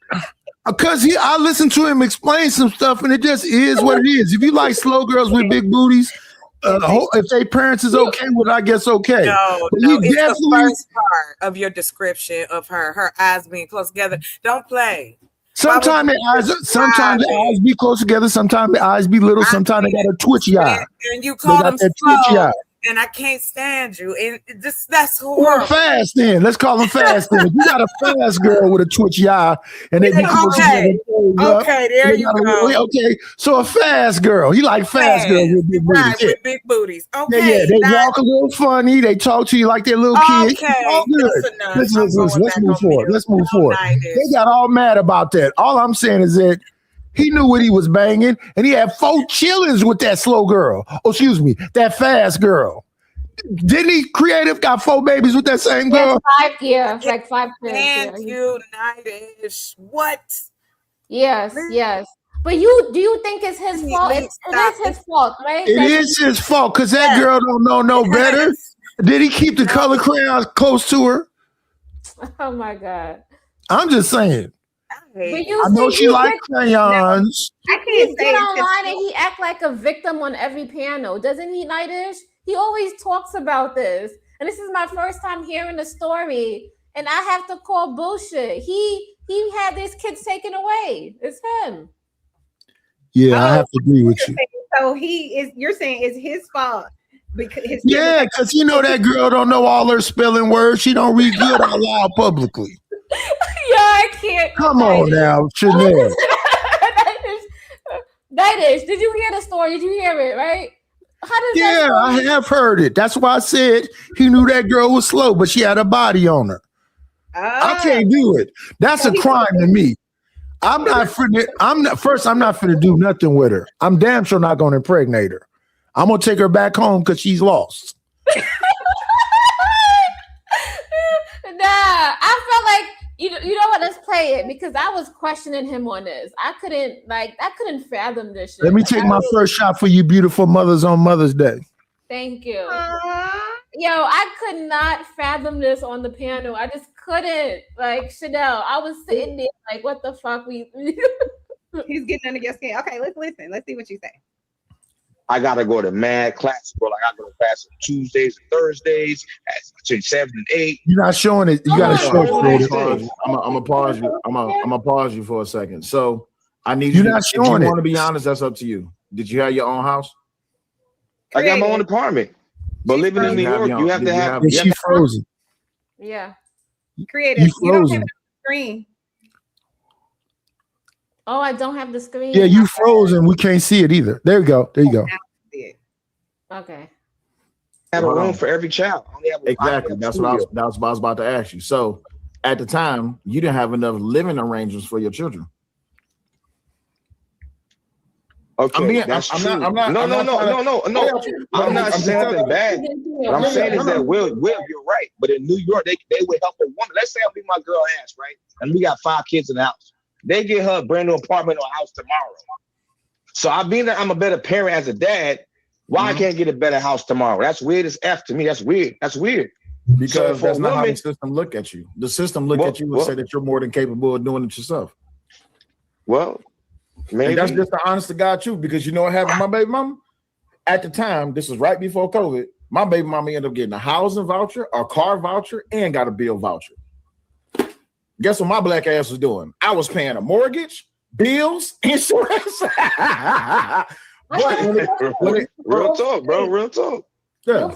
Because I listened to him explain some stuff, and it just is what it is. If you like slow girls with big booties, if their parents is okay with it, I guess okay.
No,
But
no,
you
it's
definitely
the first part of your description of her eyes being close together. Don't play.
sometimes the eyes be close together, sometimes the eyes be little, sometimes they got a twitchy eye.
And you
They
call
got
them
that twitchy
slow,
eye.
and I can't stand you. And that's
Or
horrible.
fast then. Let's call them fast then. If you got a fast girl with a twitchy eye and they be close together.
Okay, there you go.
Okay, so a fast girl. He like fast girls with big booties.
Right, with big booties. Okay.
Yeah, they walk a little funny. They talk to you like they're little kids.
Okay,
All good.
that's enough.
Listen, let's move forward. Let's move forward. They got all mad about that. All I'm saying is that he knew what he was banging, and he had 4 chillings with that slow girl. Oh, excuse me, that fast girl. Didn't he? Creative got 4 babies with that same girl.
Like 5 kids.
Thank you, Nightish. What?
Yes. But do you think it's his fault? It is his fault, right?
It is his fault because that girl don't know no better. Did he keep the color crayons close to her?
Oh my God.
I'm just saying.
But
I know she likes crayons.
I can't get online and he act like a victim on every panel, doesn't he, Nightish? He always talks about this, and this is my first time hearing the story, and I have to call bullshit. He had these kids taken away. It's him.
Yeah, I have to agree with you.
So you're saying it's his fault because
Yeah, because you know that girl don't know all her spelling words. She don't read good out loud publicly.
Yeah, I can't.
Come on now, Chanel.
Nightish, did you hear the story? Did you hear it, right? How does
Yeah, I have heard it. That's why I said he knew that girl was slow, but she had a body on her. I can't do it. That's a crime to me. I'm not finna do nothing with her. I'm damn sure not gonna impregnate her. I'm gonna take her back home because she's lost.
Nah, I felt like you know what? Let's play it because I was questioning him on this. I couldn't fathom this shit.
Let me take my first shot for you beautiful mothers on Mother's Day.
Thank you. Yo, I could not fathom this on the panel. I just couldn't. Like, Chanel, I was sitting there like, what the fuck?
He's getting under your skin. Okay, let's listen. Let's see what you say.
I gotta go to mad class, bro. Like I go to class on Tuesdays and Thursdays between 7 and 8.
You're not showing it. You gotta show it.
I'm gonna pause you. I'm gonna pause you for a second. So I need
You're
you.
not
If you
showing it.
want to be honest, that's up to you. Did you have your own house?
I got my own apartment, but living in New York, you have to have.
Is she frozen?
Yeah.
Creative.
You
You don't have
frozen.
a screen.
Oh, I don't have the screen.
Yeah, you frozen. We can't see it either. There you go. There you go.
Okay.
I have a room for every child. I only have a-
Exactly. That's what I was about to ask you. So at the time, you didn't have enough living arrangements for your children.
Okay,
I'm
that's
I'm
true.
not- I'm not-
No.
I'm
not
just
saying nothing bad. What I'm saying is that Will, you're right. But in New York, they would help a woman. Let's say I beat my girl ass, right? And we got 5 kids in the house. They get her a brand new apartment or house tomorrow. So I being that I'm a better parent as a dad, why I can't get a better house tomorrow? That's weird as F to me. That's weird. That's weird.
Because
for
that's
a
not how the
woman-
system look at you. The system look at you and say that you're more than capable of doing it yourself.
Well, maybe.
And that's just the honest to God truth. Because you know what happened, my baby mama? At the time, this was right before COVID. My baby mama ended up getting a housing voucher, a car voucher, and got a bill voucher. Guess what my black ass was doing? I was paying a mortgage, bills, insurance.
Real talk, bro. Real talk.
Yeah.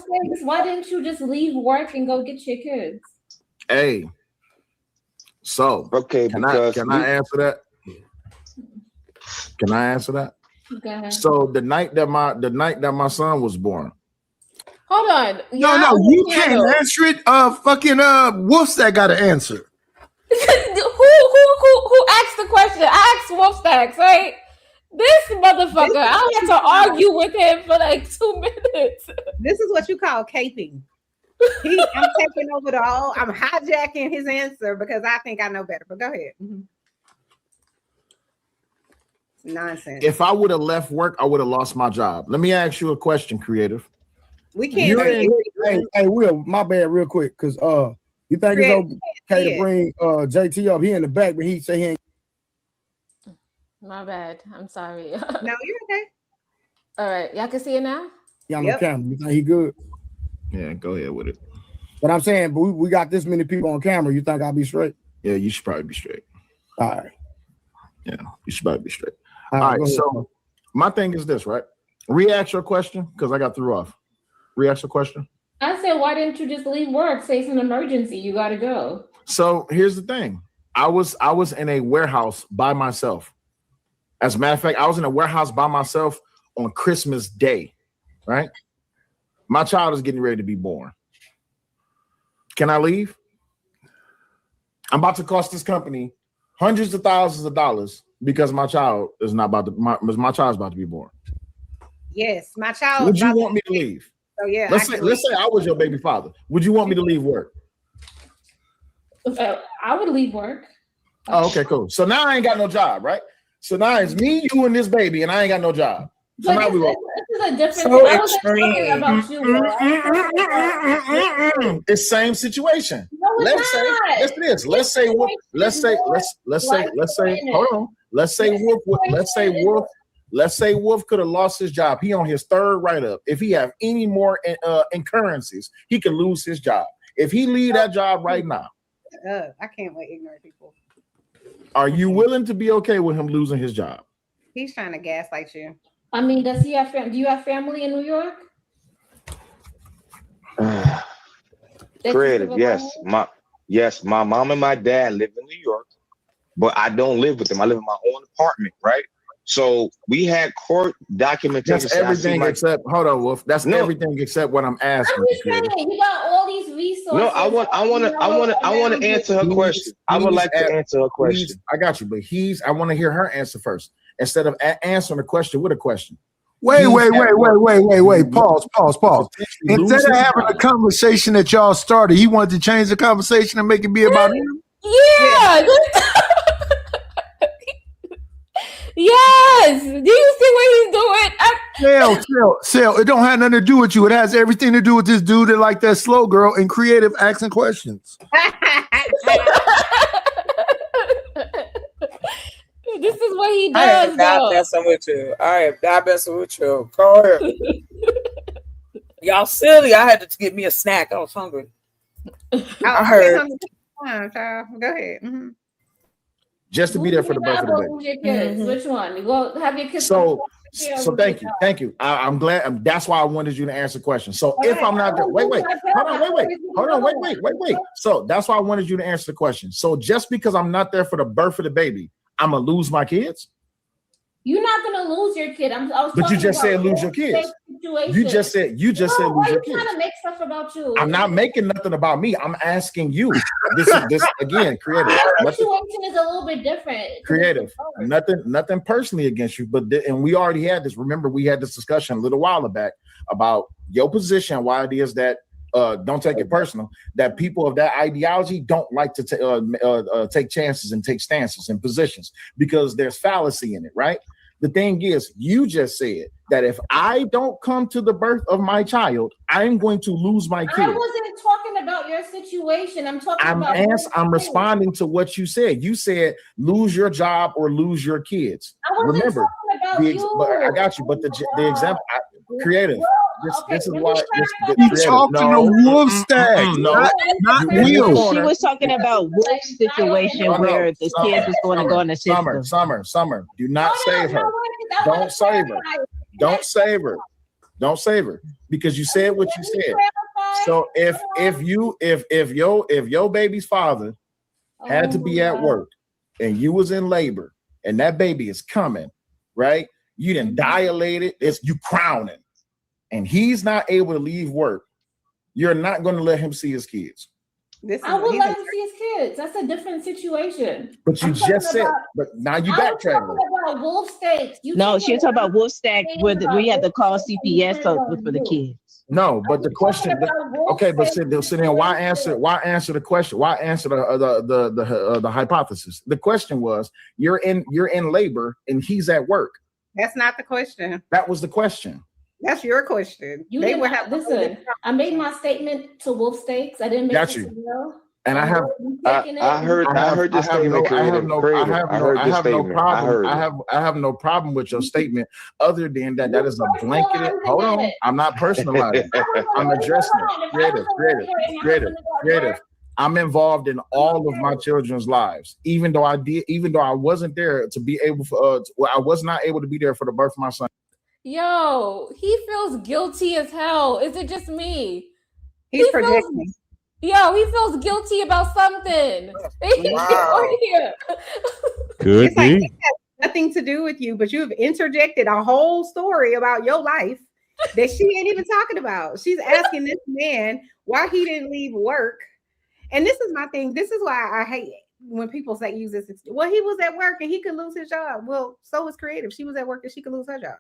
Why didn't you just leave work and go get your kids?
Hey. So
okay,
can I answer that? Can I answer that?
Go ahead.
So the night that my son was born.
Hold on.
No, you can't answer it. What's that got to answer?
who asked the question? I asked Wolfstacks, right? This motherfucker, I had to argue with him for like 2 minutes.
This is what you call caping. I'm taking over the whole. I'm hijacking his answer because I think I know better. But go ahead. Nonsense.
If I would have left work, I would have lost my job. Let me ask you a question, Creative.
We can't.
Hey, Will, my bad, real quick, because you think it's okay to bring JT up? He in the back, but he say he ain't.
My bad. I'm sorry.
No, you're okay.
All right, y'all can see it now.
Yeah, on the camera. You think he good?
Yeah, go ahead with it.
But I'm saying, but we got this many people on camera. You think I'll be straight?
Yeah, you should probably be straight.
All right.
Yeah, you should probably be straight.
All
All
right,
right.
go
So my thing is this, right? Re-ask your question because I got threw off. Re-ask your question.
I said, why didn't you just leave work? Say it's an emergency. You got to go.
So here's the thing. I was in a warehouse by myself. As a matter of fact, I was in a warehouse by myself on Christmas Day, right? My child is getting ready to be born. Can I leave? I'm about to cost this company hundreds of thousands of dollars because my child is not about to my child's about to be born.
Yes, my child.
Would you want me to leave?
So yeah,
Let's say I was your baby father. Would you want me to leave work?
I would leave work.
Oh, okay, cool. So now I ain't got no job, right? So now it's me, you, and this baby, and I ain't got no job. So now we
This is a different.
So
I wasn't talking
extreme.
about you. Bro.
It's same situation.
No, it's
Let's say
not.
yes, it is. Let's say hold on. Let's say Wolf could have lost his job. He on his third write-up. If he have any more incurrencies, he could lose his job. If he leave that job right now,
I can't let ignorant people.
are you willing to be okay with him losing his job?
He's trying to gaslight you.
I mean, does he have? Do you have family in New York?
Creative, yes. My mom and my dad live in New York, but I don't live with them. I live in my own apartment, right? So we had court documentation.
That's everything except hold on, Wolf. That's everything except what I'm asking.
I'm just saying, you got all these resources.
No, I want to answer her question. I would like to answer her question.
I got you, but I want to hear her answer first instead of answering the question with a question.
Wait. Pause. Instead of having a conversation that y'all started, he wanted to change the conversation and make it be about him.
Yeah. Yes. Do you see what he's doing?
Sale. It don't have nothing to do with you. It has everything to do with this dude that like that slow girl and creative asking questions.
This is what he
I
does.
am not messing with you. I am not messing with you. Go ahead. Y'all silly. I had to get me a snack. I was hungry. I heard.
Go ahead. Mm-hmm.
Just to be there for the birth of the baby.
Your kids. Which one? You go have your kids.
So thank you. I'm glad. That's why I wanted you to answer the question. So if I'm not hold on, wait. So that's why I wanted you to answer the question. So just because I'm not there for the birth of the baby, I'm gonna lose my kids?
You're not gonna lose your kid.
But you just said lose your kids. You just said lose your kids.
Trying to make stuff about you.
I'm not making nothing about me. I'm asking you. This again, creative.
The situation is a little bit different.
Creative. Nothing personally against you, but and we already had this. Remember, we had this discussion a little while back about your position, why it is that don't take it personal, that people of that ideology don't like to take chances and take stances and positions because there's fallacy in it, right? The thing is, you just said that if I don't come to the birth of my child, I'm going to lose my kid.
I wasn't talking about your situation.
I'm responding to what you said. You said lose your job or lose your kids.
I wasn't
Remember,
talking about you.
But I got you. But the example, creative. This is why
he's talking to Wolf Stack, not Will.
She was talking about Wolf's situation where the kids is going to go in the system.
Summer. Do not save her. Don't save her. Don't save her. Don't save her because you said what you said. So if your baby's father had to be at work and you was in labor and that baby is coming, right? You didn't dilate it. It's you crowning. And he's not able to leave work, you're not going to let him see his kids.
I would let him see his kids. That's a different situation.
But you just said, but now you backtracking.
About Wolf Steaks.
No, she was talking about Wolf Stack where we had to call CPS for the kids.
No, but the question, okay, but sit then why answer the question? Why answer the hypothesis? The question was you're in labor and he's at work.
That's not the question.
That was the question.
That's your question.
Listen, I made my statement to Wolf Steaks. I didn't make
got
it
you.
to Will.
And I have,
I heard this statement.
I have no problem with your statement. Other than that, that is a blanketed. Hold on, I'm not personalizing. I'm addressing it. Creative. I'm involved in all of my children's lives, even though I wasn't there to be able for. I was not able to be there for the birth of my son.
Yo, he feels guilty as hell. Is it just me?
He's projecting.
Yo, he feels guilty about something.
Wow.
Could
It's like
be.
it has nothing to do with you, but you have interjected a whole story about your life that she ain't even talking about. She's asking this man why he didn't leave work. And this is my thing. This is why I hate it when people say use this. Well, he was at work and he could lose his job. Well, so was Creative. She was at work and she could lose her job.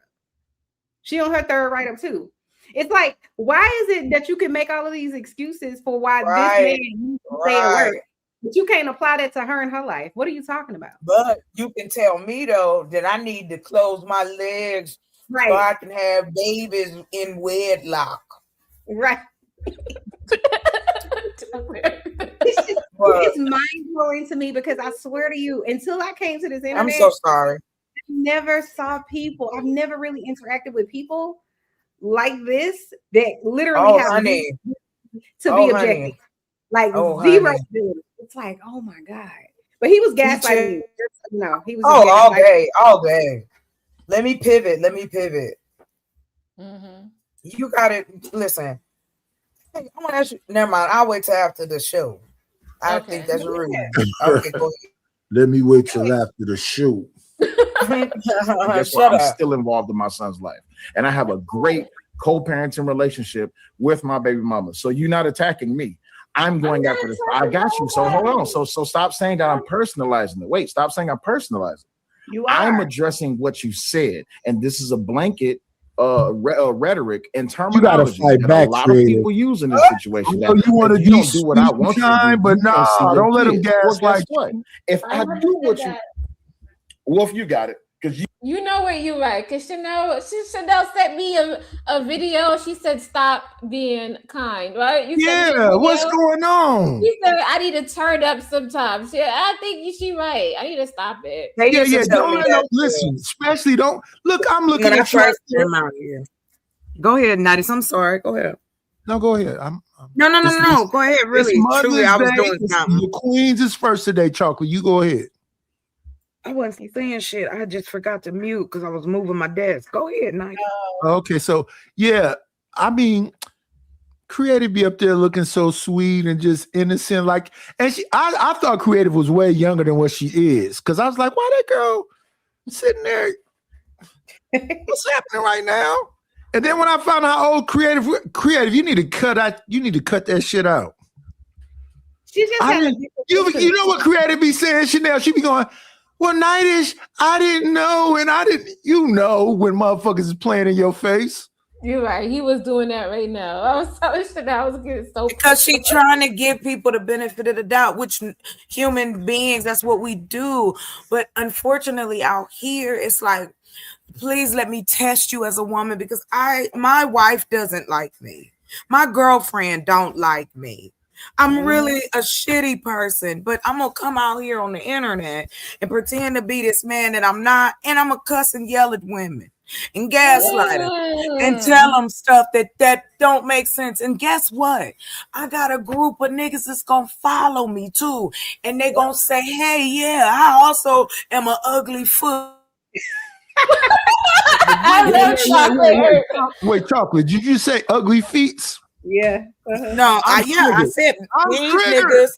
She on her third write-up too. It's like, why is it that you can make all of these excuses for why this man stay at work, but you can't apply that to her and her life? What are you talking about? But you can tell me though that I need to close my legs so I can have babies in wedlock. Right. It's mind-blowing to me because I swear to you, until I came to this internet, I'm so sorry. I never saw people. I've never really interacted with people like this that literally have to be objective. Like zero. It's like, oh my God. But he was gaslighting. No, he was all day. Let me pivot. You got it. Listen. Hey, I want to ask you. Never mind. I'll wait till after the show. I think that's rude. Okay, go ahead.
Let me wait till after the show.
Guess what? I'm still involved in my son's life, and I have a great co-parenting relationship with my baby mama. So you're not attacking me. I'm going after this. I got you. So hold on. So stop saying that I'm personalizing it. Wait, stop saying I'm personalizing it. I'm addressing what you said, and this is a blanket rhetoric and terminology.
You gotta fight back,
a lot of people use in this situation.
You want to
don't do what I want you to do,
but no, don't let them
gaslight. What? If I do what you, Wolf, you got it. Because
you know where you right. Because Chanel sent me a video. She said, "Stop being kind." Right?
What's going on?
She said, "I need to turn up sometimes." Yeah, I think she right. I need to stop it.
Don't listen. Especially don't look. I'm looking at you.
Go ahead, Natty. I'm sorry. Go ahead.
No, go ahead.
No. Go ahead. Really, truly, I was doing something.
The Queens is first today, Chocolate. You go ahead.
I wasn't saying shit. I just forgot to mute because I was moving my desk. Go ahead, Nike.
Okay, so yeah, I mean, Creative be up there looking so sweet and just innocent. Like, and I thought Creative was way younger than what she is. Because I was like, why that girl sitting there? What's happening right now? And then when I found out how old Creative, you need to cut that shit out.
She just
you know what Creative be saying, Chanel? She be going, well, Nightish, I didn't know, and I didn't, when motherfuckers is playing in your face.
You're right. He was doing that right now. I was telling Chanel, I was getting so
because she trying to give people the benefit of the doubt, which human beings, that's what we do. But unfortunately, out here, it's like, please let me test you as a woman because my wife doesn't like me. My girlfriend don't like me. I'm really a shitty person, but I'm gonna come out here on the internet and pretend to be this man that I'm not, and I'm gonna cuss and yell at women and gaslight them and tell them stuff that don't make sense. And guess what? I got a group of niggas that's gonna follow me too, and they gonna say, "Hey, yeah, I also am an ugly foot."
Wait, Chocolate, did you say ugly feet?
Yeah. No, I said these niggas.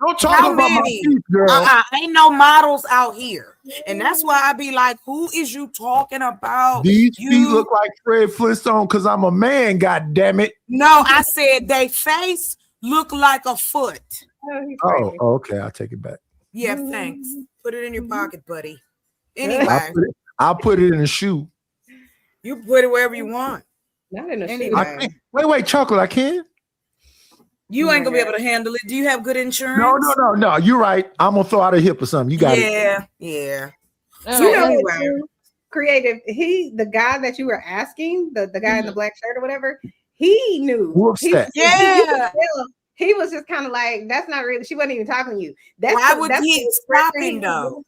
Don't talk about my feet, girl.
Ain't no models out here. And that's why I be like, who is you talking about?
These feet look like Fred Flintstone because I'm a man, god damn it.
No, I said they face look like a foot.
Oh, okay. I'll take it back.
Yeah, thanks. Put it in your pocket, buddy. Anyway.
I'll put it in a shoe.
You put it wherever you want. Not in a
anyway. Wait, Chocolate, I can?
You ain't gonna be able to handle it. Do you have good insurance?
No. You're right. I'm gonna throw out a hip or something. You got it.
Yeah. So anyway, Creative. The guy that you were asking, the guy in the black shirt or whatever, he knew.
he was just kind of like, that's not really, she wasn't even talking to you. That's
Why would he stop him though?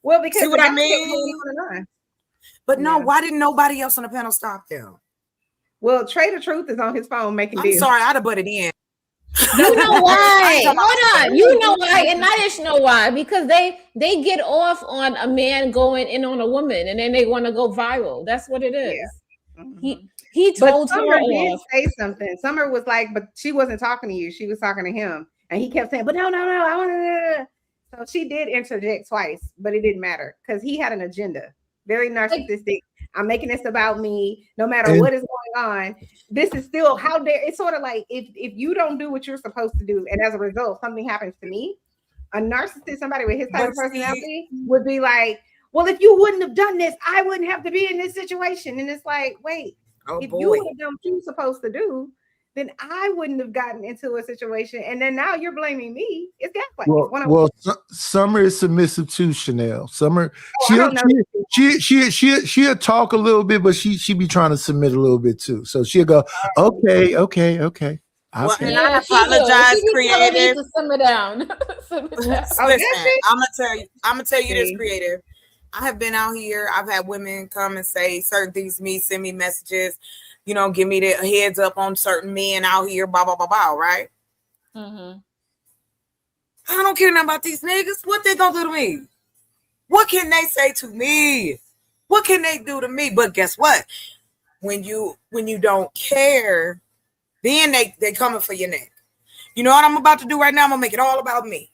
Well, because
see what
the
I
guy kept
mean?
going on and on.
But no, why didn't nobody else on the panel stop them?
Well, Trader Truth is on his phone making
I'm
deals.
sorry, I'd have butted in.
You know why? Hold on. You know why, and I just know why. Because they get off on a man going in on a woman, and then they want to go viral. That's what it is.
Yeah.
He told
but Summer
her
did
off.
say something. Summer was like, but she wasn't talking to you. She was talking to him, and he kept saying, "But no, I want to." So she did interject twice, but it didn't matter because he had an agenda. Very narcissistic. I'm making this about me. No matter what is going on, this is still how dare. It's sort of like if you don't do what you're supposed to do, and as a result, something happens to me. A narcissist, somebody with his type of personality, would be like, "Well, if you wouldn't have done this, I wouldn't have to be in this situation." And it's like, wait, if you would have done what you were supposed to do, then I wouldn't have gotten into a situation. And then now you're blaming me. It's gaslighting.
Well, Summer is submissive too, Chanel. Summer, she'll talk a little bit, but she be trying to submit a little bit too. So she'll go, okay.
Well, and I apologize, creative.
To simmer down.
Listen, I'm gonna tell you this, creative. I have been out here. I've had women come and say certain things to me, send me messages, give me the heads up on certain men out here, blah, blah, blah, blah, right?
Mm-hmm.
I don't care nothing about these niggas. What they gonna do to me? What can they say to me? What can they do to me? But guess what? When you don't care, then they coming for your neck. You know what I'm about to do right now? I'm gonna make it all about me.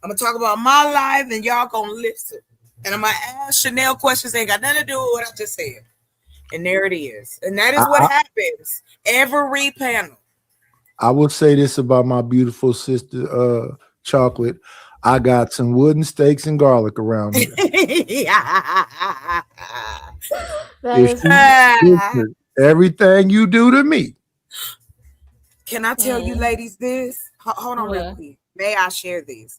I'm gonna talk about my life and y'all gonna listen. And I'm gonna ask Chanel questions. Ain't got nothing to do with what I just said. And there it is. And that is what happens every panel.
I will say this about my beautiful sister, Chocolate. I got some wooden steaks and garlic around here. Everything you do to me.
Can I tell you ladies this? Hold on real quick. May I share this?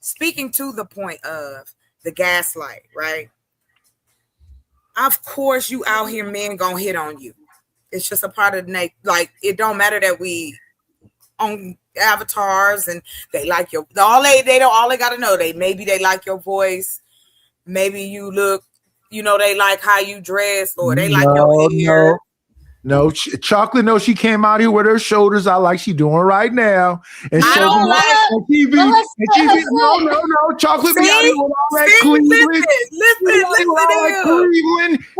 Speaking to the point of the gaslight, right? Of course, you out here, men gonna hit on you. It's just a part of the night. Like, it don't matter that we on avatars and they like your all they gotta know. Maybe they like your voice, maybe you look, they like how you dress, or they like your hair.
No, Chocolate. No, she came out here with her shoulders out like she doing right now, and
I don't like.
No, Chocolate be out here with all that Cleveland. Listen.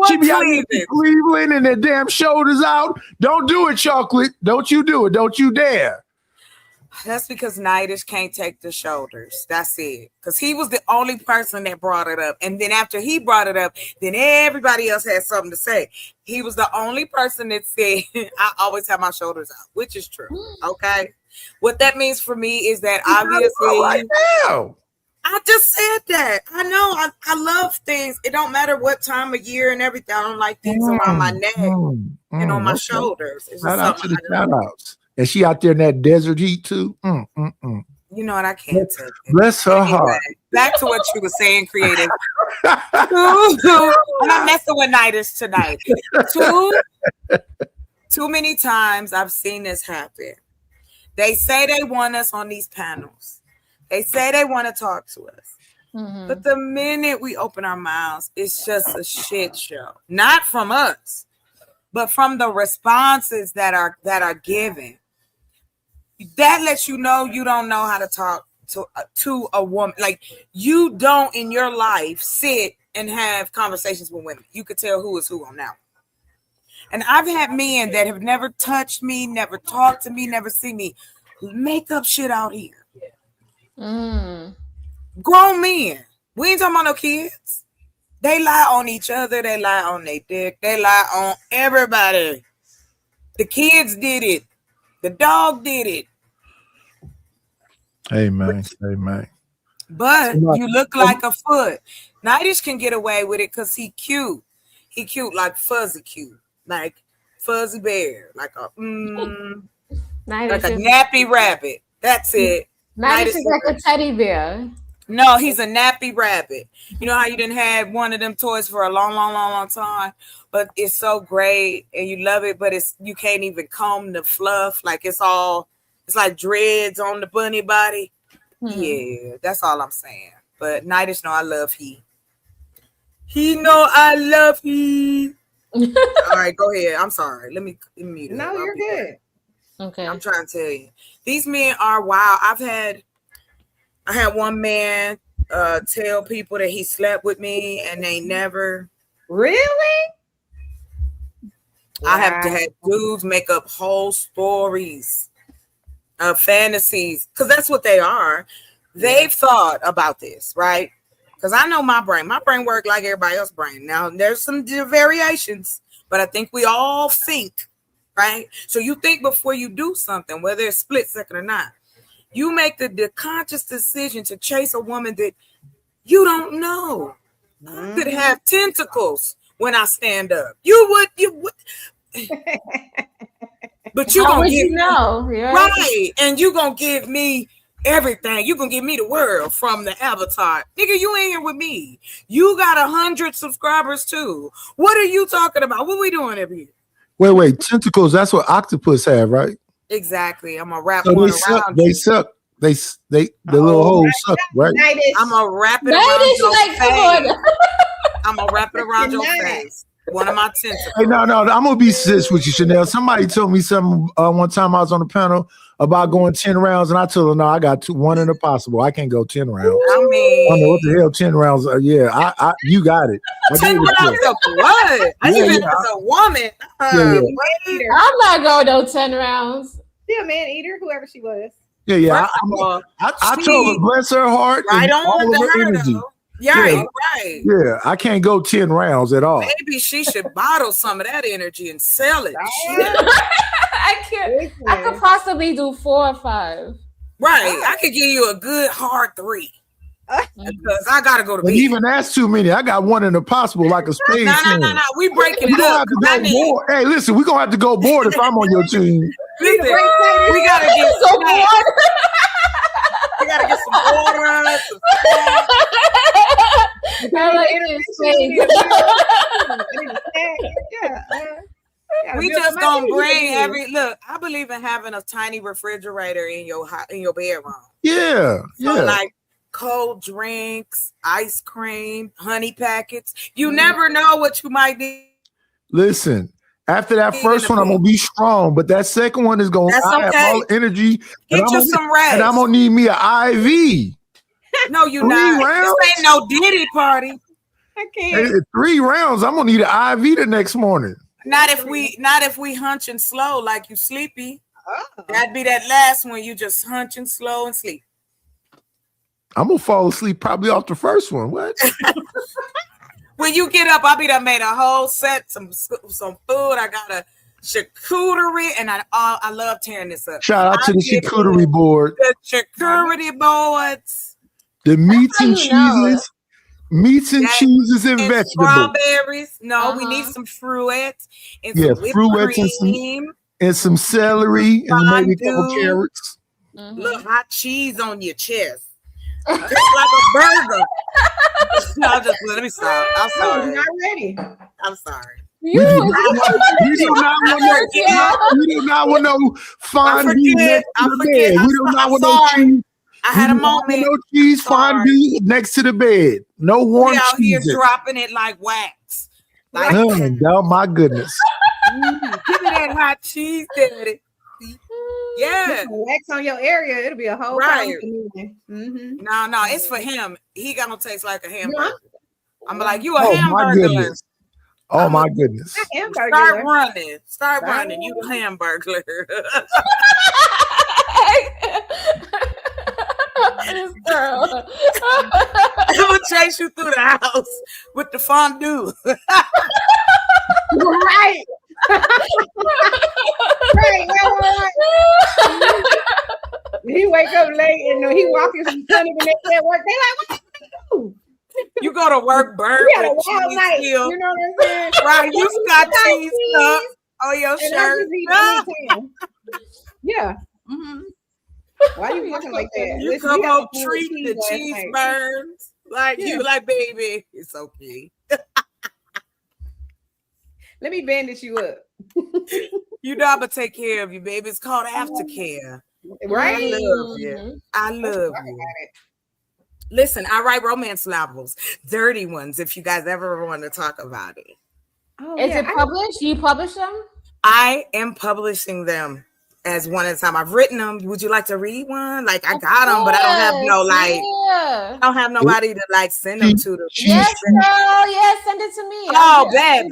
She be out here with Cleveland and their damn shoulders out. Don't do it, Chocolate. Don't you do it. Don't you dare.
That's because Nidish can't take the shoulders. That's it. Because he was the only person that brought it up. And then after he brought it up, then everybody else had something to say. He was the only person that said, I always have my shoulders out, which is true. Okay. What that means for me is that obviously
right now.
I just said that. I know. I love things. It don't matter what time of year and everything. I don't like things around my neck, my shoulders. It's just
shout out to the shout outs. And she out there in that desert heat too.
You know what? I can't take it.
Bless her heart.
Back to what you were saying, creative. I'm not messing with Nidish tonight. Too many times I've seen this happen. They say they want us on these panels. They say they want to talk to us. Mm-hmm. But the minute we open our mouths, it's just a shit show. Not from us, but from the responses that are given. That lets you know you don't know how to talk to a woman. Like, you don't in your life sit and have conversations with women. You could tell who is who on that one. And I've had men that have never touched me, never talked to me, never seen me make up shit out here. Grown men. We ain't talking about no kids. They lie on each other. They lie on their dick. They lie on everybody. The kids did it. The dog did it.
Amen.
But you look like a foot. Nidish can get away with it because he cute. He cute, like fuzzy cute. Like fuzzy bear. Like a nappy rabbit. That's it.
Nidish is like a teddy bear.
No, he's a nappy rabbit. You know how you didn't have one of them toys for a long time, but it's so great and you love it, but you can't even comb the fluff. Like, it's all It's like dreads on the bunny body.
Hmm.
Yeah, that's all I'm saying. But Nightish know I love he. He know I love he. All right, go ahead. I'm sorry. Let me mute it. No, I'll you're be good. back.
Okay.
I'm trying to tell you. These men are wild. I had one man tell people that he slept with me and they never.
Really?
I have to have dudes make up whole stories of fantasies because that's what they are. They've thought about this, right? Because I know my brain works like everybody else's brain. Now there's some variations, but I think we all think, right? So you think before you do something, whether it's split second or not. You make the conscious decision to chase a woman that you don't know. I could have tentacles when I stand up. You would. But you
How
gonna
would
give
you know?
me,
Yeah.
right? And you gonna give me everything. You gonna give me the world from the avatar, nigga. You ain't here with me. You got 100 subscribers too. What are you talking about? What we doing every year?
Wait, tentacles. That's what octopus have, right?
Exactly. I'm gonna wrap
So
one
they suck.
around
They
you.
suck. The little holes suck, right?
I'm gonna wrap it
Nightish,
around your
like, come on.
face. I'm gonna wrap it around your face. One of my tentacles.
Hey, no, I'm gonna be serious with you, Chanel. Somebody told me something one time I was on the panel about going 10 rounds, and I told her, no, I got one in the possible. I can't go 10 rounds.
I mean,
I don't know what the hell 10 rounds are. Yeah, I you got it. I
10
gave it to
rounds
her.
of what? I
Yeah,
even
yeah.
as a woman.
Yeah.
I'm not going no 10 rounds.
She a man eater, whoever she was.
Yeah.
First of all,
I told her, bless her heart,
right
and
on
all
to
of her
her,
energy.
though. Yeah, right.
Yeah, I can't go 10 rounds at all.
Maybe she should bottle some of that energy and sell it.
I can't. I could possibly do 4 or 5.
Right. I could give you a good hard 3. Because I gotta go to
But
bed.
even that's too many. I got one in the possible, like a spade.
No. We breaking
We
it
gonna
up.
have to go board. Hey, listen, we're gonna have to go board if I'm on your team.
Listen, we gotta get
so
bored. We gotta get some water. Some
I like
we just gonna bring look. I believe in having a tiny refrigerator in your bedroom.
Yeah.
So like cold drinks, ice cream, honey packets. You
Mm.
never know what you might need.
Listen, after that first one, I'm gonna be strong, but that second one is gonna
That's
I have
okay.
all the energy.
Get you some rest.
And I'm gonna need me an IV.
No, you
3
not.
rounds?
This ain't no Diddy party.
I
Hey,
can't.
3 rounds, I'm gonna need an IV the next morning.
Not if we hunching slow like you sleepy.
Oh.
That'd be that last one. You just hunching slow and sleep.
I'm gonna fall asleep probably off the first one. What?
When you get up, I'll be done made a whole set, some food. I got a charcuterie, and I love tearing this up.
Shout out to the charcuterie board.
The charcuterie boards.
The meats and
How you know?
cheeses. Meats and cheeses and vegetables.
Strawberries. No, we need some fruits and
Yeah,
some whipped
fruits
cream.
and some celery and maybe a couple
Fondue.
carrots.
Little hot cheese on your chest. Just like a burger. No, let me stop. I'm sorry.
Not ready.
I'm sorry.
We do not want no fondue next to the bed. We do not want no cheese.
I had a moment.
No cheese fondue next to the bed. No warm
We out here
cheese.
dropping it like wax. Like,
Oh my goodness.
give me that hot cheese, daddy. Yeah.
Put some wax on your area. It'll be a whole
Right.
Mm-hmm.
No, it's for him. He gonna taste like a hamburger. I'm like, you a
Oh my
hamburger.
goodness. Oh my goodness.
Start running. Start running. You a hamburger.
This girl.
I'm gonna chase you through the house with the fondue.
Right. right. He wake up late and he walking some sunny when they at work. They like, what you do?
You go to work burnt
We had a
with
wild
cheese
night.
still.
You know what I'm saying?
Right, you got cheese stuff on your
And I
shirt.
just eat anything. Yeah. Mm-hmm. Why you looking like that?
You
Listen,
come
we had
home
some
treat
cheese
the
last
cheese
night.
burns. Like
Yeah.
you like, baby, it's okay.
Let me bandage you up.
You know I'm gonna take care of you, baby. It's called aftercare. Right? I love you. I love you. Listen, I write romance novels, dirty ones, if you guys ever want to talk about it.
Oh, is it published? You publish them?
I am publishing them as one at a time. I've written them. Would you like to read one? Like, I got them, but I don't have no, like, I don't have nobody to, like, send them to.
Yes, girl. Yes, send it to me.
Oh, bad.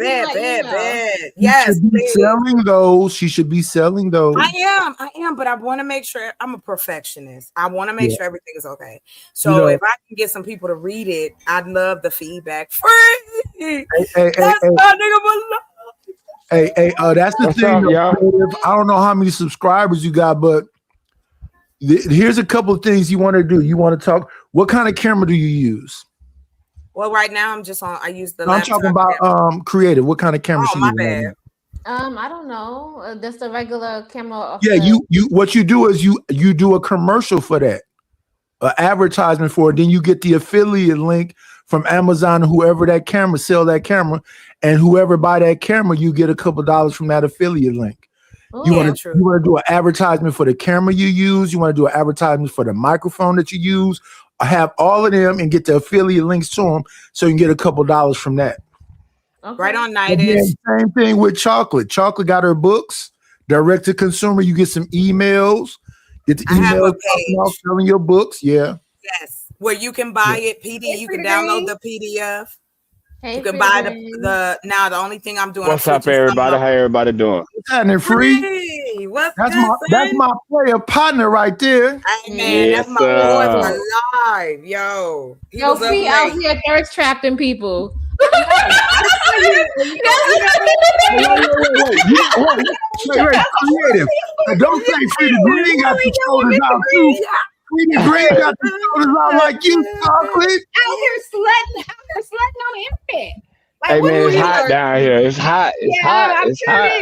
Yes,
she should be selling those. She should be selling those.
I am, but I want to make sure I'm a perfectionist. I want to make sure everything is okay. So if I can get some people to read it, I'd love the feedback. Free. That's my nigga.
Hey, that's the thing. I don't know how many subscribers you got, but here's a couple of things you want to do. You want to talk. What kind of camera do you use?
Well, right now I'm just on. I use the.
I'm talking about creative. What kind of camera?
Oh, my bad.
I don't know. That's the regular camera.
Yeah, you. What you do is you do a commercial for that, an advertisement for it. Then you get the affiliate link from Amazon, whoever that camera, sell that camera, and whoever buy that camera, you get a couple dollars from that affiliate link. You want to do an advertisement for the camera you use. You want to do an advertisement for the microphone that you use. Have all of them and get the affiliate links to them, so you can get a couple dollars from that.
Okay. Right on Nightish.
Same thing with Chocolate. Chocolate got her books direct to consumer. You get some emails. Get the emails selling your books. Yeah.
Yes. Where you can buy it PDF, you can download the PDF. You can buy the now. The only thing I'm doing.
What's up, everybody? How everybody doing?
What's happening, Free? That's my player partner right there.
Hey, man, that's my boy for life, yo.
Yo, Free out here thirst trapping people.
Creative. Don't say Free the Green got the shoulders out too. Free the Green got the shoulders out like you, Chocolate.
Out here sledding on the internet. Like,
hey man, it's hot down here. It's hot. It's hot. It's
hot.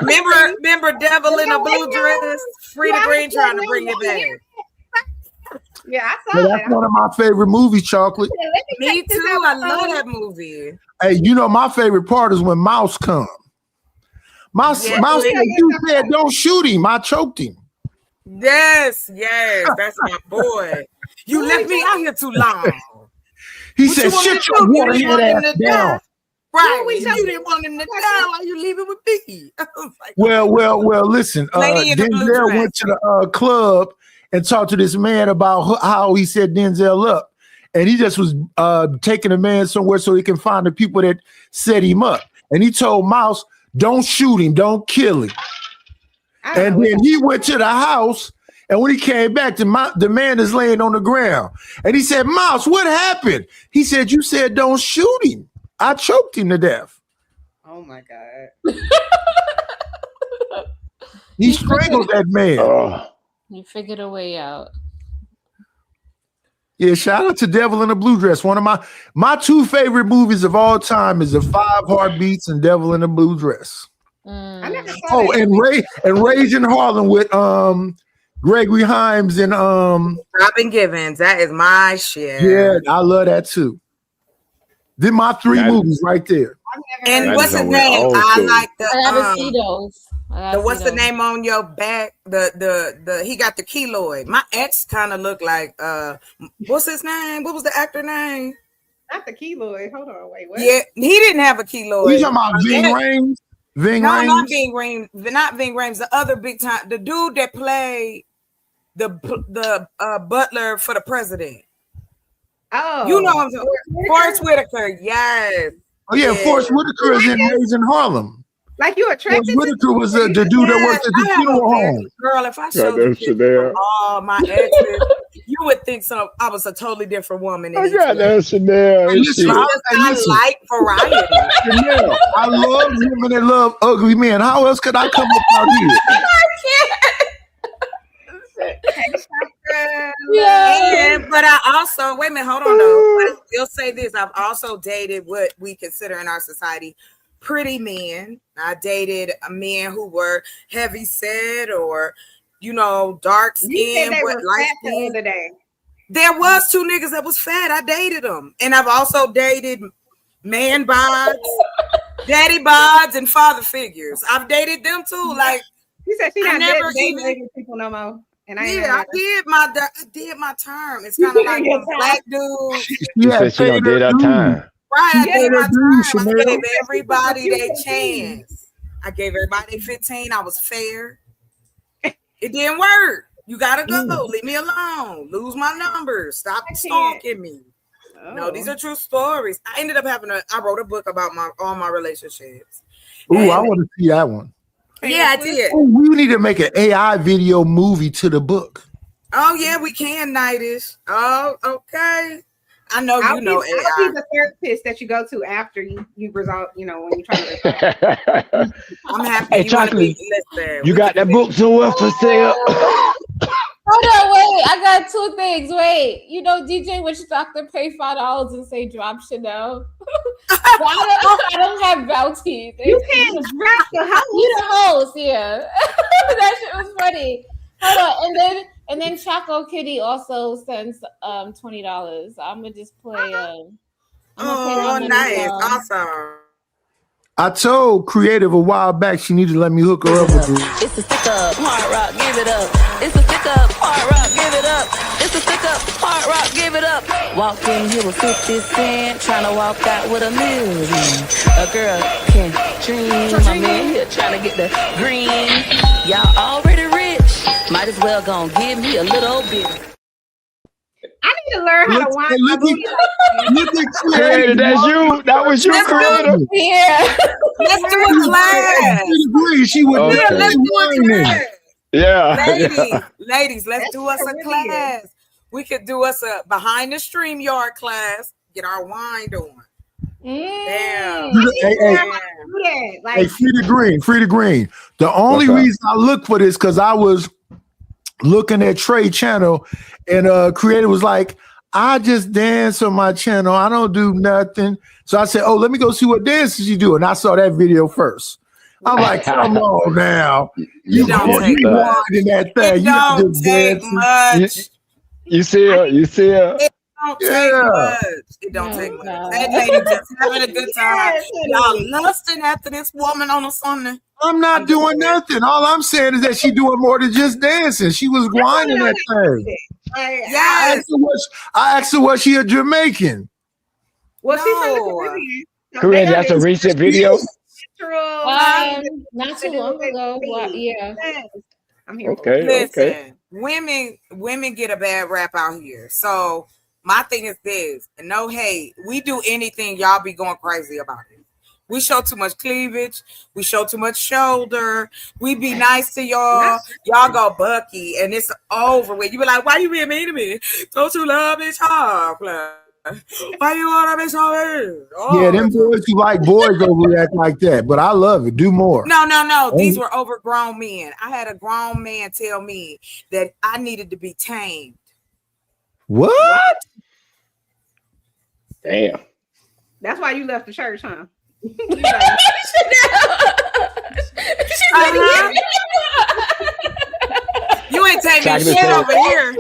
Remember Devil in a Blue Dress? Free the Green trying to bring it back.
Yeah, I saw that. That's one of my favorite movies, Chocolate.
Me too. I love that movie.
Hey, you know my favorite part is when Mouse comes. Mouse said, you said don't shoot him. I choked him.
Yes, that's my boy. You left me out here too long.
He said, "Shut your waterhead ass down."
Right, you didn't want him to die. Why you leaving with me?
Like, well. Listen, Denzel went to the club and talked to this man about how he set Denzel up, and he just was taking the man somewhere so he can find the people that set him up. And he told Mouse, "Don't shoot him, don't kill him." And then he went to the house, and when he came back, the man is laying on the ground. And he said, "Mouse, what happened?" He said, "You said don't shoot him. I choked him to death."
Oh my God.
He strangled that man.
You figured a way out.
Yeah, shout out to Devil in a Blue Dress. One of my two favorite movies of all time is The 5 Heartbeats and Devil in a Blue Dress. And Raging Harlem with Gregory Hines and
Robin Givens. That is my shit.
Yeah, I love that too. Then my three movies right there.
And what's his name? I like
the
what's the name on your back? The he got the keloid. My ex kind of looked like what's his name? What was the actor name?
Not the keloid. Hold on, wait. What?
Yeah, he didn't have a keloid.
You talking about Ving Rhames?
Not Ving Rhames. Not Ving Rhames. The other big time, the dude that played the butler for the president.
Oh,
you know what I'm talking. Forrest Whitaker. Yes.
Oh yeah, Forrest Whitaker is in Raging Harlem.
Like you attracted.
Forrest Whitaker was the dude that worked at the funeral home.
Girl, if I showed you all my exes, you would think I was a totally different woman.
I got that Chanel.
I like variety.
Chanel, I love women that love ugly men. How else could I come up out here?
I can't. Yeah, but I also wait a minute, hold on though. I will say this: I've also dated what we consider in our society pretty men. I dated men who were heavy set or dark skin, light skin. There was 2 niggas that was fat. I dated them, and I've also dated man bods. daddy bods and father figures. I've dated them too. Like
She said she
I
not
never
dating
even.
people no more. And I
I did my term. It's kind of like
your
a black dude.
She said she done did her time.
Right, I did my term. I gave
Chanel.
everybody their chance. I gave everybody 15. I was fair. It didn't work. You gotta go. Leave me alone. Lose my numbers. Stop stalking me. No, these are true stories. I ended up I wrote a book about all my relationships.
Ooh, I want to see that one.
Yeah, I did.
Ooh, we need to make an AI video movie to the book.
Oh yeah, we can, Nightish. Oh, okay. I know
I'll
you know
be,
AI.
I'll be the therapist that you go to after you resolve, when you're trying to
I'm happy
Hey,
you want to be.
Chocolate,
Listen,
you got that book somewhere for sale?
Hold on, wait. I got two things. Wait, DJ Witch Doctor pay $5 and say drop Chanel. I don't have bounties.
You can't drop the host.
You the host, yeah. That shit was funny. Hold on, and then Choco Kitty also sends $20. I'm gonna just play.
Nice, awesome.
I told Creative a while back she needed to let me hook her up with the.
It's a stick up, hard rock, give it up. It's a stick up, hard rock, give it up. It's a stick up, hard rock, give it up. Walked in here with 50 cent, trying to walk out with a million. A girl can dream. My man here trying to get the green. Y'all already rich, might as well gon' give me a little bit.
I need to learn how to wind my booty.
Look at
Creator, that's you. That was you, Creator.
Yeah.
Let's do a class.
She would
Okay.
Yeah, let's do a class.
Yeah.
Ladies, let's do us a class. We could do us a behind the StreamYard class. Get our wind on. Damn.
Hey, free the green. The only reason I look for this because I was looking at Trey channel and Creator was like, I just dance on my channel. I don't do nothing. So I said, let me go see what dances you do. And I saw that video first. I'm like, come on now. You winding that thing.
It don't take much.
You see her?
It don't take much. It don't take much. That lady just having a good time. Y'all lusting after this woman on a Sunday.
I'm not doing nothing. All I'm saying is that she's doing more than just dancing. She was grinding that thing.
Yes.
I asked her, was she a Jamaican?
Well, she's from the Caribbean.
Korean, that's a recent video.
Not too long ago. Yeah.
I'm here.
Okay.
Listen, women get a bad rap out here. So my thing is this: no hate. We do anything, y'all be going crazy about it. We show too much cleavage. We show too much shoulder. We be nice to y'all. Y'all go bucky, and it's over with. You be like, why you being mean to me? Don't you love me, chocolate? Why you want to be so mean?
Yeah, them boys who like boys overreact like that, but I love it. Do more.
No. These were overgrown men. I had a grown man tell me that I needed to be tamed.
What?
Damn.
That's why you left the church, huh?
You ain't taking
Chocolate
shit
said-
over here.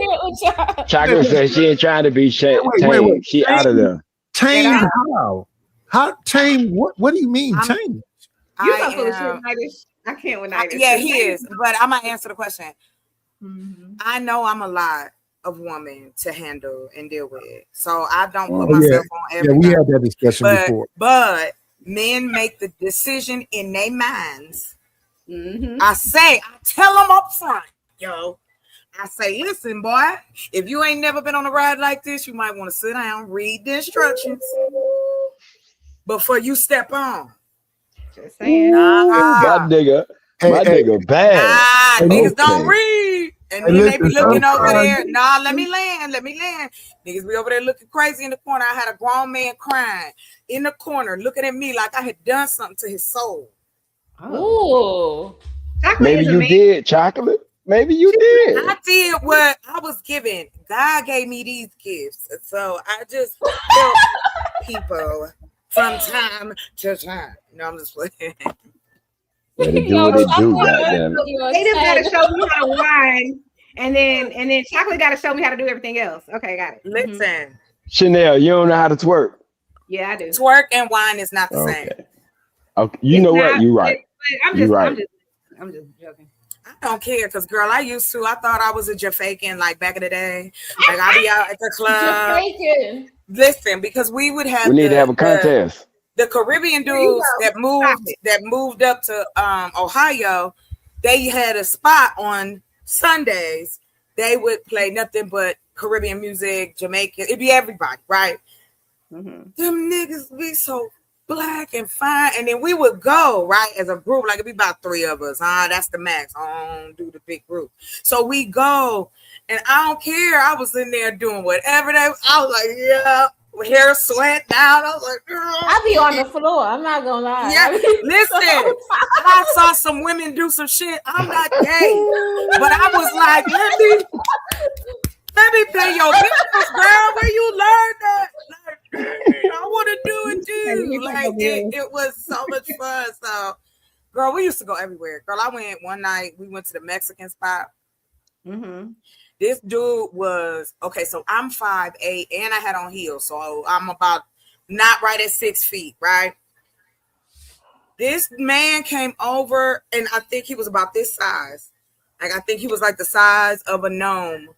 Chocolate says she ain't trying to be tamed. She out of there.
Tame how? How tame? What do you mean tame?
You so full of shit, Nightish. I can't with Nightish.
Yeah, he is. But I'm gonna answer the question. I know I'm a lot of woman to handle and deal with, so I don't put myself on everything.
Yeah, we had that discussion before.
But men make the decision in their minds. I tell them up front, yo. I say, listen, boy, if you ain't never been on a ride like this, you might want to sit down, read the instructions before you step on.
Just saying.
My nigga bad.
Niggas don't read. And then they be looking over there. Nah, let me land. Niggas be over there looking crazy in the corner. I had a grown man crying in the corner, looking at me like I had done something to his soul.
Ooh.
Maybe you did, Chocolate. Maybe you did.
I did what I was given. God gave me these gifts. So I just help people from time to time. No, I'm just playing.
They do what they do, goddamn.
They just gotta show me how to wine, and then Chocolate gotta show me how to do everything else. Okay, got it.
Listen,
Chanel, you don't know how to twerk.
Yeah, I do.
Twerk and wine is not the same.
Okay, you know what? You're right. You're right.
I'm just joking. I don't care because, girl, I used to. I thought I was a Jamaican like back in the day. Like I'd be out at the club.
Jamaican.
Listen, because we would have.
We need to have a contest.
The Caribbean dudes that moved up to Ohio, they had a spot on Sundays. They would play nothing but Caribbean music, Jamaican. It'd be everybody, right?
Mm-hmm.
Them niggas be so black and fine, and then we would go right as a group. Like it'd be about 3 of us. That's the max. I don't do the big group. So we go, and I don't care. I was in there doing whatever I was like, yeah. Hair sweat down. I was like, girl.
I be on the floor. I'm not gonna lie.
Yeah, listen. I saw some women do some shit. I'm not gay, but I was like, let me pay your bills, girl. Where you learn that? Like, I want to do it too. Like it was so much fun. So, girl, we used to go everywhere. Girl, I went one night. We went to the Mexican spot.
Mm-hmm.
This dude was okay. So I'm 5'8" and I had on heels, so I'm about not right at 6 feet, right? This man came over, and I think he was about this size. Like I think he was like the size of a gnome.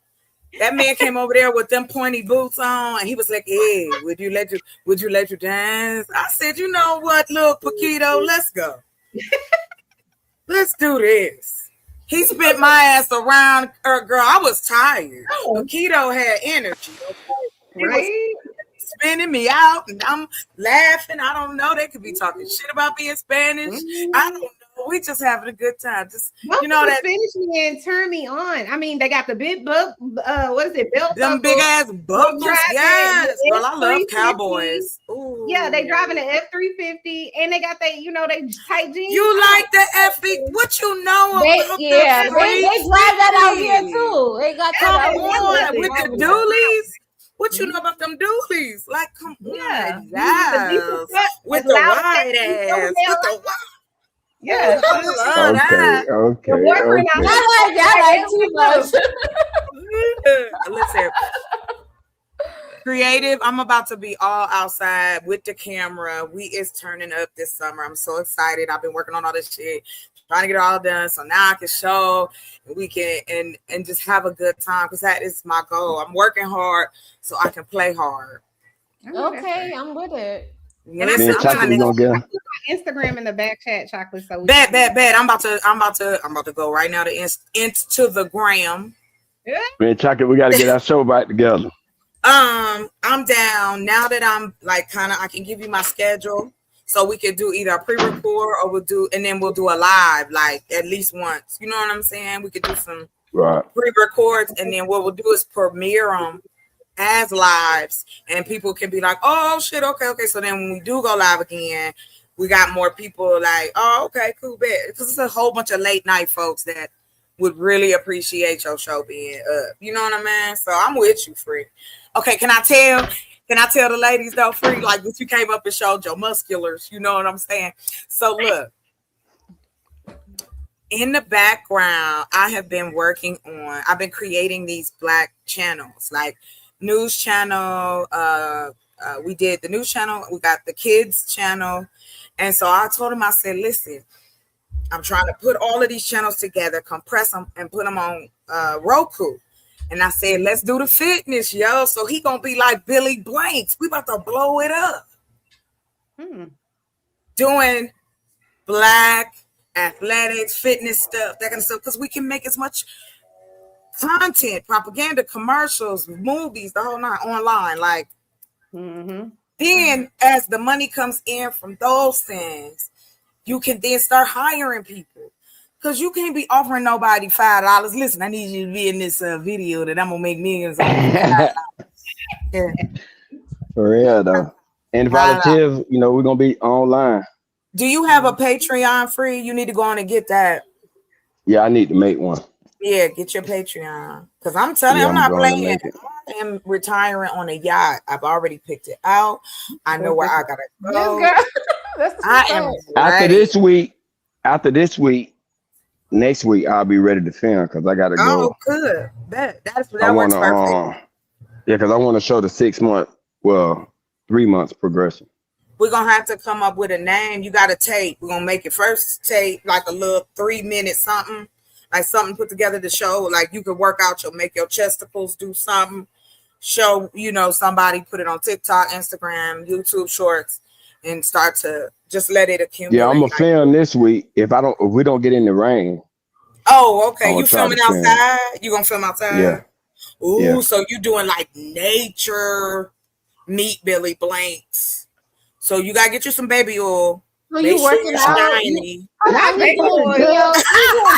That man came over there with them pointy boots on, and he was like, "Hey, would you let you dance?" I said, "You know what, little Paquito, let's go. Let's do this." He spent my ass around her, girl. I was tired. Paquito had energy. Okay? Right? Spinning me out, and I'm laughing. I don't know. They could be talking shit about being Spanish. I don't know. We just having a good time. Just you know that
finish me and turn me on. I mean, they got the big book. What is it? Belt
them big ass buckles. Yes, well, I love cowboys.
Ooh. Yeah, they driving an F-350, and they got they tight jeans.
You like the F-350? What you know about
they drive that out here too. They got that
on with the dualies. What you know about them doolies? Like, come on, yes. With the wide ass, with the wide.
Yeah.
Okay.
I like too much.
Listen, creative. I'm about to be all outside with the camera. We is turning up this summer. I'm so excited. I've been working on all this shit, trying to get it all done, so now I can show. We can and just have a good time because that is my goal. I'm working hard so I can play hard.
Okay, I'm with it.
And I'm gonna
get Instagram in the back chat, chocolate. So
bet. I'm about to go right now to into the gram.
Yeah.
Man, chocolate, we got to get our show back together.
I'm down now that I'm like I can give you my schedule, so we could do either a pre-record or we'll do a live like at least once. You know what I'm saying? We could do some pre-records, and then what we'll do is premiere them as lives, and people can be like, oh shit, okay. So then when we do go live again, we got more people like, oh, okay, cool, bet. Because it's a whole bunch of late night folks that would really appreciate your show being up. You know what I mean? So I'm with you, Free. Okay, can I tell the ladies though, Free, like if you came up and showed your musculars, you know what I'm saying? So look, in the background, I've been creating these Black channels, like news channel. We did the news channel. We got the kids channel. And so I told him, I said, listen, I'm trying to put all of these channels together, compress them, and put them on Roku. And I said, let's do the fitness, yo. So he gonna be like Billy Blanks. We about to blow it up. Doing Black athletics, fitness stuff, that kind of stuff, because we can make as much content, propaganda, commercials, movies, the whole nine online. Like, then as the money comes in from those things, you can then start hiring people. Because you can't be offering nobody $5. Listen, I need you to be in this video that I'm going to make millions on. Yeah.
For real, though. And volunteers, we're going to be online.
Do you have a Patreon, Free? You need to go on and get that.
Yeah, I need to make one.
Yeah, get your Patreon. Because I'm telling you, I'm not playing. I am retiring on a yacht. I've already picked it out. I know where I got to go. I am ready.
After this week, next week, I'll be ready to film because I got to go.
Oh, good. That works perfect.
Yeah, because I want to show the 3 months progression.
We're gonna have to come up with a name. You got a tape. We're gonna make it first tape, like a little 3-minute something, like something put together to show, like you could work out, you'll make your chesticles do something. Show, somebody put it on TikTok, Instagram, YouTube Shorts, and start to just let it accumulate.
Yeah, I'm gonna film this week. If we don't get in the rain.
Oh, okay. You filming outside? You gonna film outside?
Yeah.
Ooh,
Yeah.
so you doing like nature meat Billy Blanks. So you gotta get you some baby oil.
So you working out?
Shiny.
You doing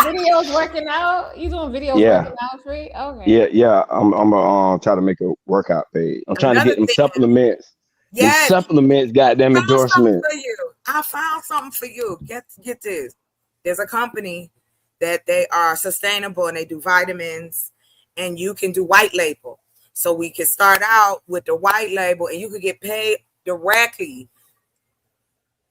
videos working out? You doing videos
Yeah.
working out, Free? Okay.
Yeah. I'm gonna try to make a workout page. I'm trying to get them supplements.
Yes.
Them supplements, goddamn
I found something
endorsements.
for you. I found something for you. Get this. There's a company that they are sustainable and they do vitamins, and you can do white label. So we can start out with the white label, and you could get paid directly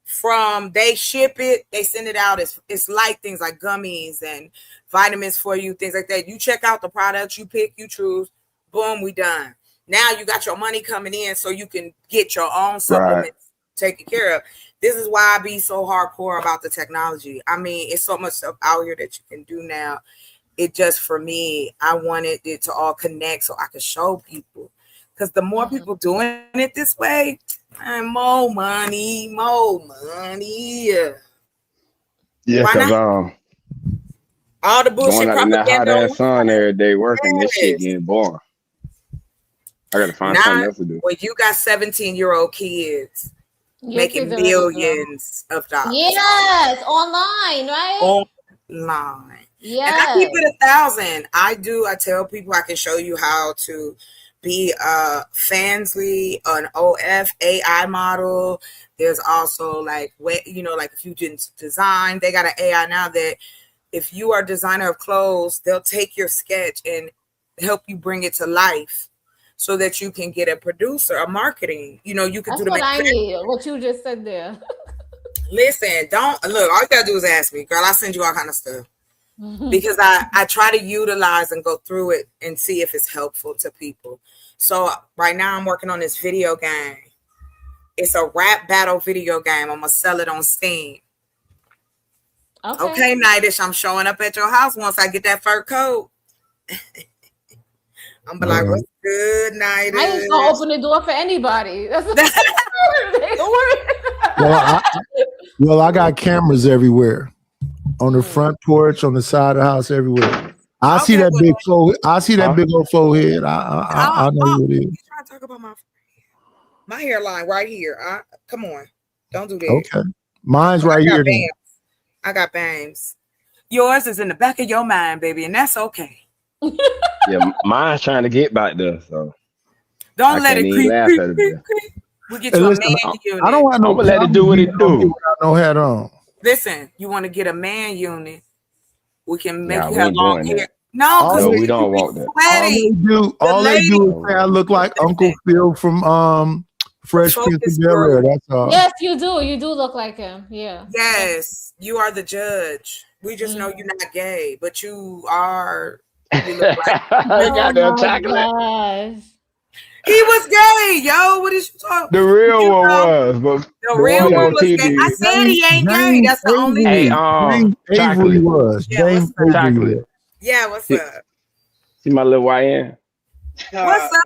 from. They ship it, they send it out. It's like things like gummies and vitamins for you, things like that. You check out the products, you pick, you choose. Boom, we done. Now you got your money coming in, so you can get your own supplements taken care of. This is why I be so hardcore about the technology. I mean, it's so much stuff out here that you can do now. It just, for me, I wanted it to all connect so I could show people. Because the more people doing it this way, more money.
Yeah, because
all the bullshit
going out in that hot
propaganda.
ass sun every day working, this shit getting boring. I gotta find something else to do.
When you got 17-year-old kids making millions of dollars.
Yes, online, right?
Online.
Yes.
And I keep it 1,000. I tell people I can show you how to be a Fansly, an OF AI model. There's also like if you didn't design, they got an AI now that if you are a designer of clothes, they'll take your sketch and help you bring it to life so that you can get a producer, a marketing. You can
That's
do the
what I need. What you just said there.
Listen, don't look. All you gotta do is ask me, girl. I'll send you all kind of stuff. Because I try to utilize and go through it and see if it's helpful to people. So right now I'm working on this video game. It's a rap battle video game. I'm gonna sell it on Steam. Okay, Nightish, I'm showing up at your house once I get that fur coat. I'm be like, what's good, Nightish?
I ain't gonna open the door for anybody.
Well, I got cameras everywhere. On the front porch, on the side of the house, everywhere. I see that big forehead. I see that big old forehead. I know what it is.
You trying to talk about my hairline right here? Come on, don't do that.
Okay, mine's right here.
I got bangs. Yours is in the back of your mind, baby, and that's okay.
Yeah, mine's trying to get back there, so
don't let it creep. We get you a man unit.
I don't want no.
I'm gonna let it do what it do.
No hat on.
Listen, you want to get a man unit? We can make you
we
have
ain't
long
doing
hair.
that.
No,
we don't want that.
All they do is say I look like Uncle Phil from Fresh Prince of Bel-Air. That's all.
Yes, you do. You do look like him. Yeah.
Yes, you are the judge. We just know you're not gay, but you are. You look like
chocolate.
He was gay, yo. What is you talking?
The real one was, but
the real one was gay. I said he ain't gay. That's the only.
Hey, Avery was. James Avery was.
Yeah, what's up?
See my little YN.
What's up?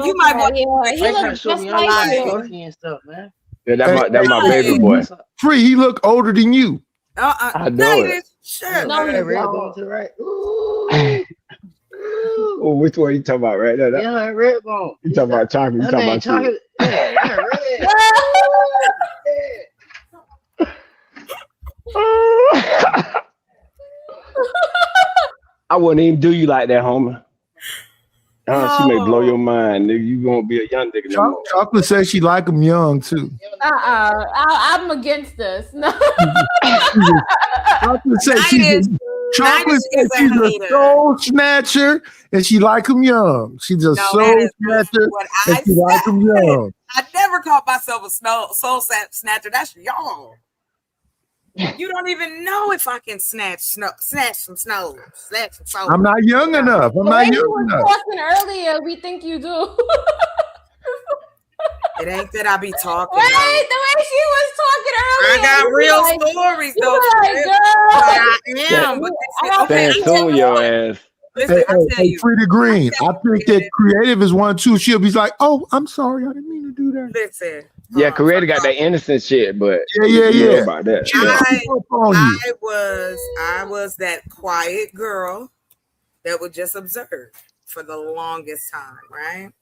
You might want.
He looks just like you.
And stuff, man.
Yeah, that's my baby boy.
Free, he look older than you.
I know it.
Sure.
No,
Red bone to the right.
Oh, which one you talking about right now?
Yeah, red bone.
You talking about chocolate? You talking about
chocolate?
I wouldn't even do you like that, homie. She may blow your mind, nigga. You won't be a young nigga no more.
Chocolate says she like him young too.
I'm against this. No.
Chocolate says she's a soul snatcher and she like him young. She's a soul snatcher and she like him young.
I never called myself a soul snatcher. That's y'all. You don't even know if I can snatch some soul.
I'm not young enough. I'm not young enough.
Talking earlier, we think you do.
It ain't that I be talking.
Right, the way she was talking earlier.
I got
you
real
like,
stories
you
though.
were like,
But I
girl.
am. But
Stand soon, your ass.
Listen, I tell you.
Frida Green. I think that creative is one too. She'll be like, "Oh, I'm sorry, I didn't mean to do that."
Listen.
Yeah, Creator got that innocent shit, but
Yeah.
you know about that.
I was that quiet girl that would just observe for the longest time, right?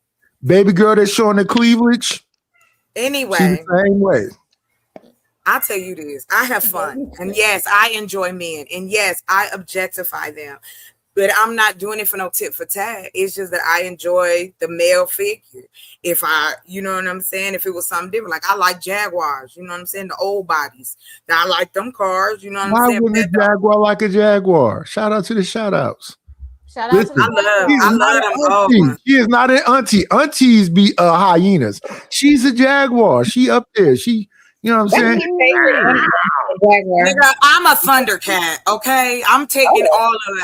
Baby girl that's showing the cleavage.
Anyway,
She's the same way.
I'll tell you this. I have fun. And yes, I enjoy men. And yes, I objectify them. But I'm not doing it for no tit for tat. It's just that I enjoy the male figure. If you know what I'm saying? If it was something different, like I like Jaguars, you know what I'm saying? The old bodies. Now I like them cars, you know what I'm
Why
saying?
wouldn't a Jaguar like a Jaguar? Shout out to the shout outs.
Shout out to
I love them old
auntie.
ones.
She is not an auntie. Aunties be hyenas. She's a Jaguar. She up there. She, you know what I'm saying?
Nigga, I'm a Thundercat, okay? I'm taking all of it.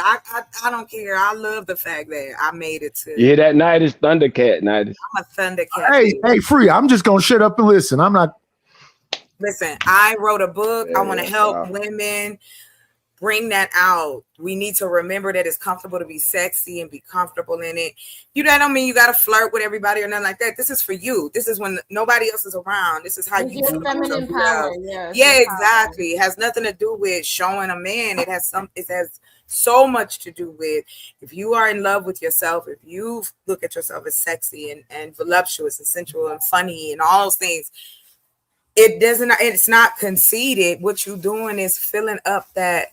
I don't care. I love the fact that I made it to.
You hear that, Nidus? Thundercat, Nidus.
I'm a Thundercat.
Hey, Free. I'm just gonna shut up and listen. I'm not.
Listen, I wrote a book. I want to help women bring that out. We need to remember that it's comfortable to be sexy and be comfortable in it. You know, I don't mean you got to flirt with everybody or nothing like that. This is for you. This is when nobody else is around. This is how you feel
feminine power. Yeah,
exactly. It has nothing to do with showing a man. It has so much to do with if you are in love with yourself, if you look at yourself as sexy and voluptuous and sensual and funny and all those things. It's not conceited. What you're doing is filling up that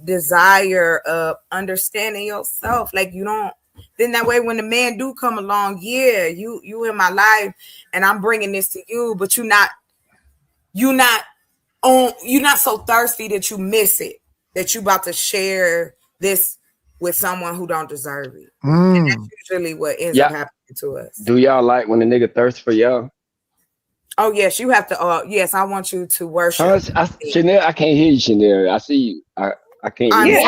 desire of understanding yourself. Like you don't, then that way when the man do come along, yeah, you in my life and I'm bringing this to you, but you're not so thirsty that you miss it, that you about to share this with someone who don't deserve it. And that's usually what ends up happening to us.
Do y'all like when a nigga thirsts for y'all?
Oh yes, you have to. Yes, I want you to worship.
Chanel, I can't hear you, Chanel. I see you. I can't hear you.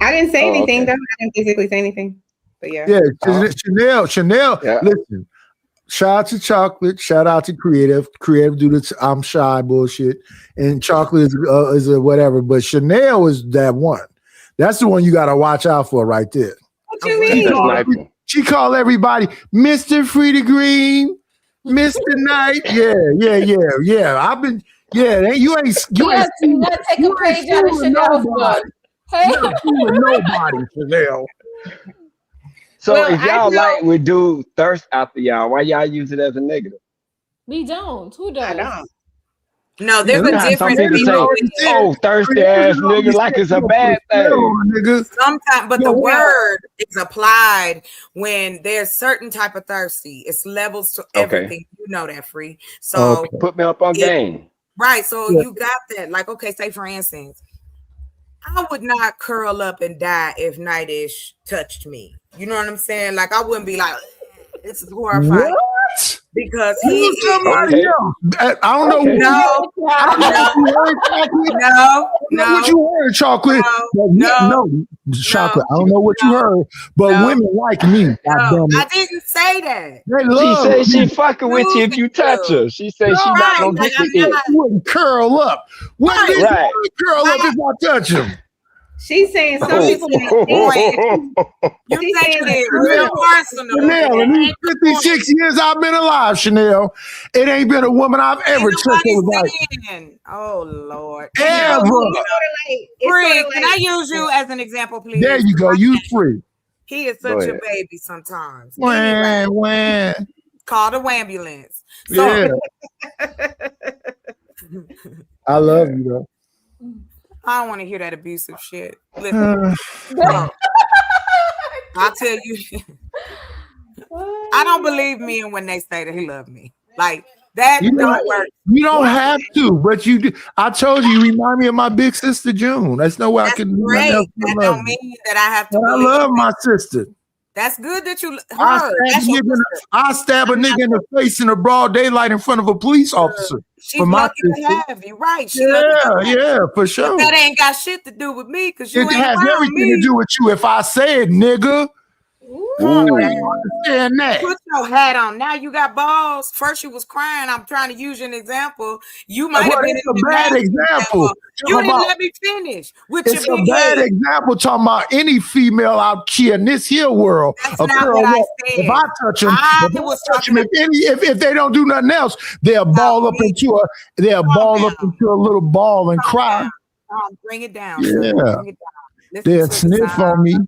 I didn't say anything though. I didn't physically say anything. But yeah.
Chanel.
Yeah.
Listen, shout out to Chocolate. Shout out to Creative. Creative do this I'm shy bullshit. And Chocolate is a whatever. But Chanel is that one. That's the one you got to watch out for right there.
What you mean?
She called everybody Mr. Frida Green, Mr. Knight. Yeah. I've been, you ain't
take a page out of Chanel's book.
Hey, nobody, Chanel.
So if y'all we do thirst after y'all, why y'all use it as a negative?
We don't. Who does?
I don't. No, there's a difference.
Some people say, "Oh, thirsty ass nigga," like it's a bad thing.
Sometimes, but the word is applied when there's certain type of thirsty. It's levels to everything. You know that, Free. So
put me up on game.
Right. So you got that. Like, okay, say for instance, I would not curl up and die if Nightish touched me. You know what I'm saying? Like, I wouldn't be like, this is horrifying.
What?
Because he is
somebody else. I don't know.
No.
What you heard, Chocolate? No, Chocolate. I don't know what you heard, but women like me.
I didn't say that.
She said she fucking with you if you touch her. She said she not gonna get it.
You wouldn't curl up. When did you curl up if I touch him?
She's saying some people
you taking it real personal.
Chanel, in these 56 years I've been alive, Chanel, it ain't been a woman I've ever touched.
Oh Lord.
Ever.
Free, can I use you as an example, please?
There you go. You Free.
He is such a baby sometimes.
When.
Call the ambulance. So,
I love you though.
I don't want to hear that abusive shit. Listen, I'll tell you, I don't believe men when they say that he loved me. Like that don't work.
You don't have to, but you do. I told you remind me of my big sister June. That's no way I can.
Great. That don't mean that I have to.
I love my sister.
That's good that you.
I stab a nigga in the face in a broad daylight in front of a police officer.
She's lucky to have you, right?
For sure.
But that ain't got shit to do with me because you
it
ain't
has
around
everything
me.
to do with you. If I say it, nigga,
calm
Ooh.
down.
Understand that.
Put your hat on. Now you got balls. First you was crying. I'm trying to use you an example. You might have been
It's a bad example.
You didn't let me finish with
It's
your
a
big
bad
head.
example talking about any female out here in this here world.
That's
A
not
girl
what I
won't-
said.
If I touch them, if they don't do nothing else, they'll ball up into a little ball and cry.
Bring it down. Sir.
Yeah.
Bring it down. Listen
They'll
to the
sniff
sound
on me.
of my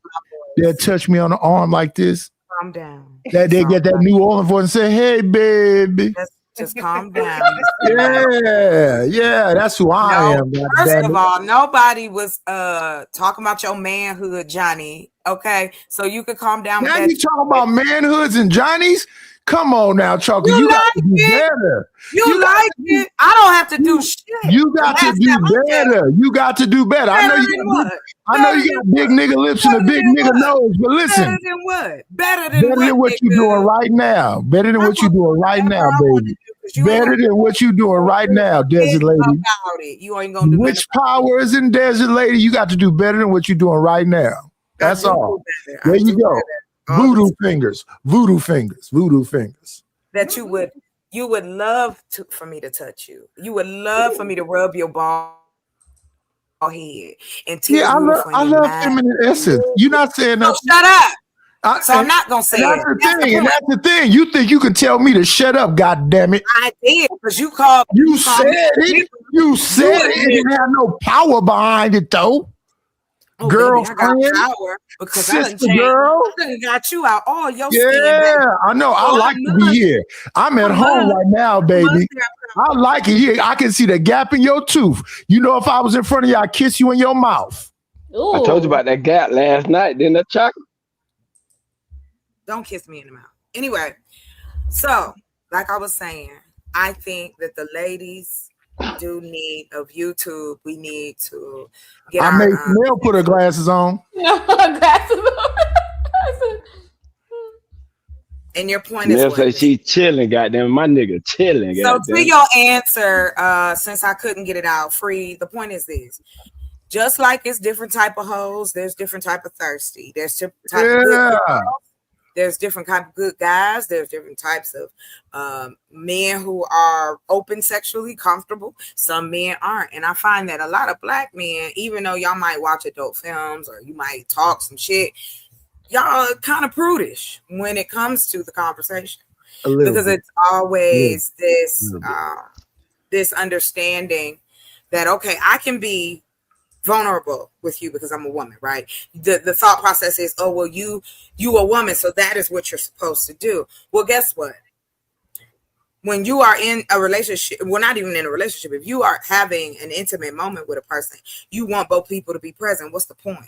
They'll
voice.
touch me on the arm like this.
Calm down.
That they get that New Orleans voice and say, "Hey, baby."
Just calm down.
Yeah, that's who I am.
First
goddammit.
of all, nobody was talking about your manhood, Johnny. Okay, so you could calm down.
Now
with
you
that.
talking about manhoods and Johnnies? Come on now, Chucky. You got to do better.
You like it? I don't have to do shit.
You got to do better. You got to do better. I know you got big nigga lips and a big nigga nose, but listen.
Better than what? Better than
what you doing right now. Better than what you doing right now, baby. Better than what you doing right now, Desert Lady.
About it. You ain't gonna do
Which power is in Desert Lady? You got to do better than what you doing right now. That's all. There you go. Voodoo fingers. Voodoo fingers. Voodoo fingers.
that you would love for me to touch you. You would love for me to rub your bald head and tell
Yeah, I love feminine essence. You're not saying that.
Shut up. So I'm not gonna say
that's
it.
the thing, and that's the thing. You think you can tell me to shut up? God damn it!
I did because you called.
You said it. You said it. It didn't have no power behind it, though.
Oh,
Girlfriend,
baby, I got power because I done
sister
changed.
girl.
I done got you out all your skin.
Yeah,
baby.
I know. I
Oh,
like to be here. I'm at home right now, baby. I like it here. I can see the gap in your tooth. You know, if I was in front of you, I'd kiss you in your mouth.
I told you about that gap last night, didn't I, Chuck?
Don't kiss me in the mouth. Anyway, so like I was saying, I think that the ladies do need of YouTube. We need to get
I made Mel put her glasses on.
And your point is
Mel
what?
say she chilling, goddamn. My nigga chilling.
So
goddamn.
to your answer, since I couldn't get it out free, the point is this. Just like it's different type of hoes, there's different type of thirsty. There's type of good girls. There's different type of good guys. There's different types of men who are open sexually comfortable. Some men aren't. And I find that a lot of black men, even though y'all might watch adult films or you might talk some shit, y'all are kind of prudish when it comes to the conversation. Because it's always this understanding that, okay, I can be vulnerable with you because I'm a woman, right? The thought process is, oh, well, you a woman, so that is what you're supposed to do. Well, guess what? When you are in a relationship, well, not even in a relationship, if you are having an intimate moment with a person, you want both people to be present. What's the point?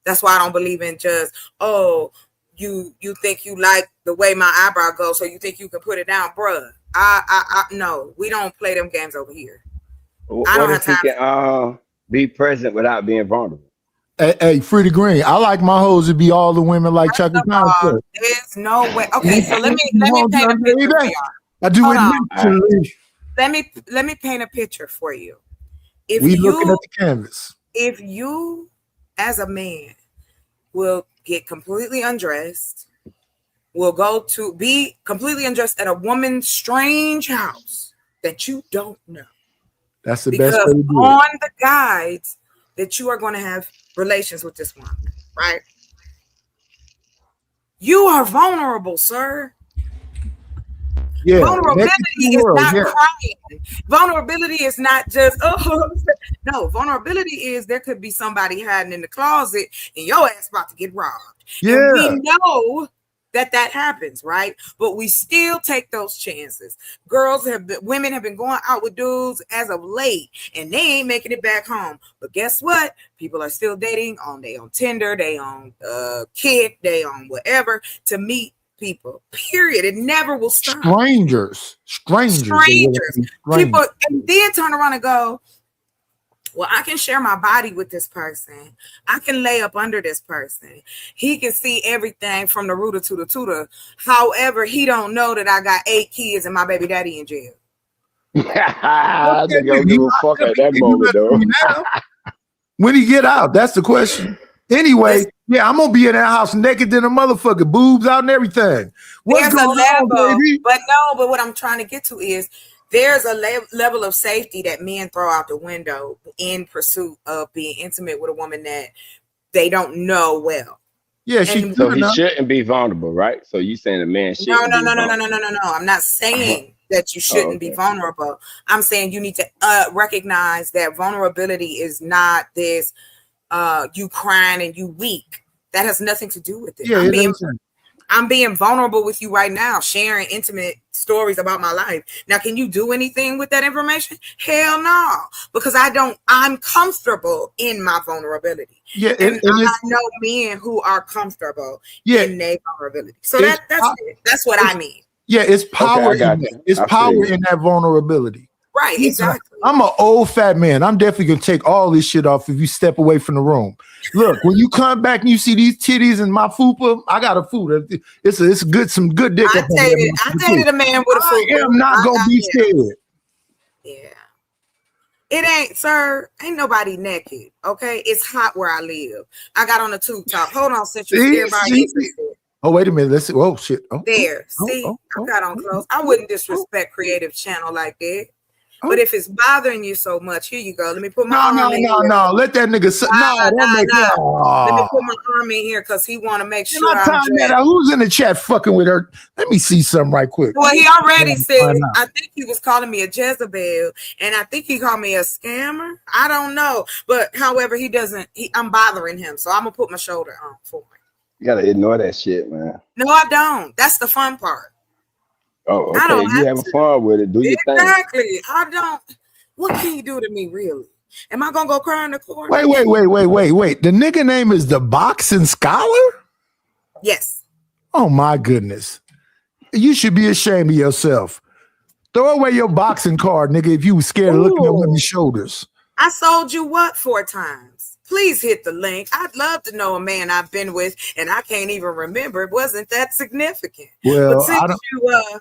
That's why I don't believe in just, oh, you think you like the way my eyebrow goes, so you think you can put it down, bruh. I no, we don't play them games over here. I don't have time.
He can be present without being vulnerable?
Hey, Freddie Green. I like my hoes to be all the women like Chucky Thompson.
There's no way. Okay, so let me paint a picture for y'all.
I do
Hold
it
on.
naturally.
Let me paint a picture for you. If
We
you
looking at the canvas.
if you as a man will get completely undressed, will go to be completely undressed at a woman's strange house that you don't know.
That's the
Because
best way to do it.
on the guides that you are going to have relations with this woman, right? You are vulnerable, sir.
Yeah,
Vulnerability
naked to the
is
world,
not
yeah.
crying. Vulnerability is not just, oh, no, vulnerability is there could be somebody hiding in the closet and your ass about to get robbed.
Yeah.
And we know that happens, right? But we still take those chances. Women have been going out with dudes as of late and they ain't making it back home. But guess what? People are still dating on Tinder, they on Kik, they on whatever to meet people. Period. It never will stop.
Strangers.
People, and then turn around and go, well, I can share my body with this person. I can lay up under this person. He can see everything from the rooter to the tutor. However, he don't know that I got 8 kids and my baby daddy in jail.
I think I'll give a fuck at that moment, though.
When he get out, that's the question. Anyway, Yeah, I'm gonna be in that house naked than a motherfucker, boobs out and everything. What's
There's
going
a level,
on, baby?
but what I'm trying to get to is there's a level of safety that men throw out the window in pursuit of being intimate with a woman that they don't know well.
Yeah,
so he shouldn't be vulnerable, right? So you saying a man shouldn't?
No.
be vulnerable.
I'm not saying that you shouldn't be vulnerable. I'm saying you need to recognize that vulnerability is not this you crying and you weak. That has nothing to do with it.
Yeah,
I'm being vulnerable with you right now, sharing intimate stories about my life. Now, can you do anything with that information? Hell no, because I'm comfortable in my vulnerability.
Yeah,
and I know men who are comfortable in their vulnerability. So that's it. That's what I mean.
Yeah, it's power.
Okay, I got
in
you.
that. It's
I
power
feel you.
in that vulnerability.
Right, exactly.
I'm an old fat man. I'm definitely gonna take all this shit off if you step away from the room. Look, when you come back and you see these titties and my fupa, I got a fupa. It's good, some good dick.
I dated a man with a fupa.
I am not gonna be scared.
It ain't, sir. Ain't nobody naked. Okay, it's hot where I live. I got on a tube top. Hold on, since everybody interested.
Oh, wait a minute. Let's see. Oh shit. Oh,
there. See, I got on clothes. I wouldn't disrespect Creative Channel like that. But if it's bothering you so much, here you go. Let me put my arm in here.
No. Let that nigga sit.
Let me put my arm in here because he want to make sure I'm dressed.
Who's in the chat fucking with her? Let me see something right quick.
Well, he already said, I think he was calling me a Jezebel, and I think he called me a scammer. I don't know. But however, I'm bothering him. So I'm going to put my shoulder on for him.
You got to ignore that shit, man.
No, I don't. That's the fun part.
Oh, okay. You having fun with it. Do your thing.
Exactly. I don't. What can you do to me, really? Am I gonna go cry in the corner?
Wait. The nigga name is the Boxing Scholar?
Yes.
Oh my goodness. You should be ashamed of yourself. Throw away your boxing card, nigga, if you was scared of looking at women's shoulders.
I sold you what 4 times? Please hit the link. I'd love to know a man I've been with and I can't even remember. It wasn't that significant.
Well,
But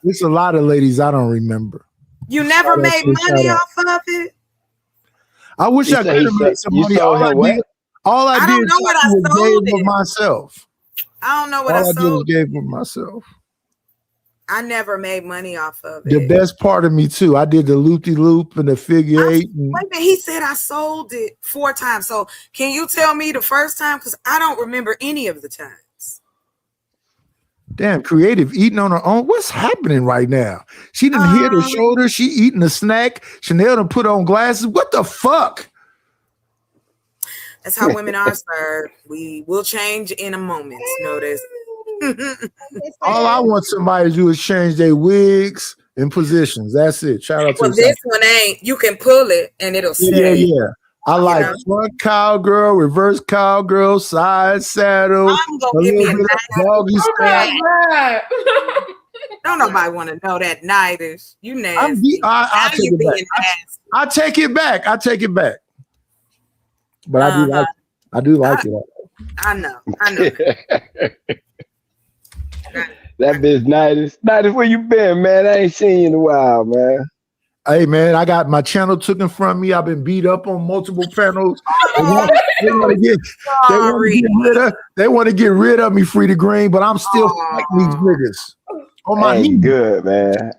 there's a lot of ladies I don't remember.
You never made money off of it?
I wish I could have made some money. All I did was gave of myself.
I don't know what I
All I did was
sold.
gave of myself.
I never made money off of it.
The best part of me too. I did the loop-de-loop and the figure 8. And
Wait a minute, he said I sold it 4 times. So can you tell me the first time? Because I don't remember any of the times.
damn, Creative eating on her own. What's happening right now? She didn't hit her shoulder. She eating a snack. Chanel done put on glasses. What the fuck?
That's how women are, sir. We will change in a moment. Notice.
All I want somebody to do is change their wigs and positions. That's it. Shout out to
Well, this one ain't. You can pull it and it'll stay.
Yeah. I like front cowgirl, reverse cowgirl, side saddle,
I'm gonna give me a
doggy style.
Don't nobody want to know that nightish. You nasty.
I'll take it back. I take it back. I take it back. But I do like it.
I know.
That bitch Nightis. Nightis, where you been, man? I ain't seen you in a while, man.
Hey, man, I got my channel taken from me. I've been beat up on multiple panels. They want to get rid of me, Free the Green, but I'm still fighting these niggas. On my
Ain't
knees.
good, man.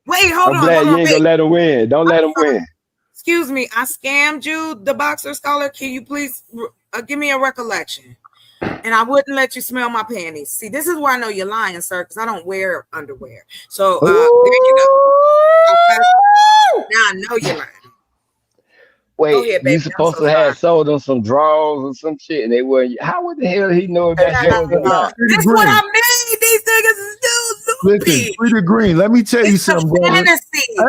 Wait, hold
I'm
on.
glad you ain't gonna let him win. Don't let him win.
Excuse me, I scammed you, the Boxer Scholar. Can you please give me a recollection? And I wouldn't let you smell my panties. See, this is where I know you're lying, sir, because I don't wear underwear. So there you go. Now I know you're lying.
Wait,
Go ahead, baby.
you supposed to have sold them some drawers or some shit, and they were. How the hell he know if that's yours or not?
That's what I mean. These niggas is still
Listen, Free the Green. Let me tell you something, brother.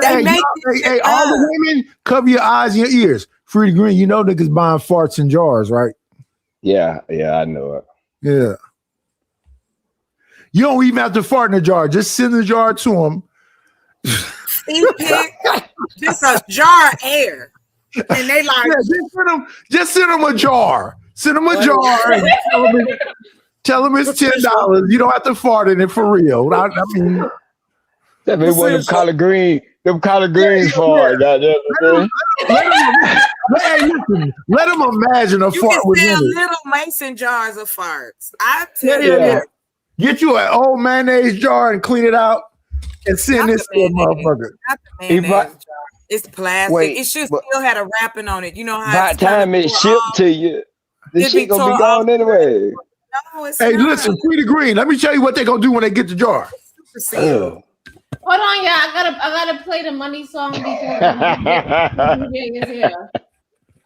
Hey, all the women, cover your eyes and your ears. Free the Green. You know niggas buying farts in jars, right?
Yeah, I know it.
Yeah. You don't even have to fart in a jar. Just send the jar to them.
Just a jar of air. And they like
just send them a jar. Send them a jar. And tell them it's $10. You don't have to fart in it for real. I mean,
that man one of them collard green them collard greens for it, goddamn.
Let him imagine a
You
fart
can
within
sell
it.
little mason jars of farts. I
Yeah,
tell
yeah,
you.
yeah. Get you an old mayonnaise jar and clean it out and send this to a motherfucker.
Not the mayonnaise jar. It's plastic.
Wait,
it should
but-
still had a wrapping on it. You know how
By
it's
the time
kinda
it shipped to you, the
It'd be
shit gonna be
tore
gone anyway.
No, it's
Hey,
not.
listen, Free the Green. Let me tell you what they're gonna do when they get the jar.
Seal.
Hold on, yeah. I gotta play the money song because DJ is here.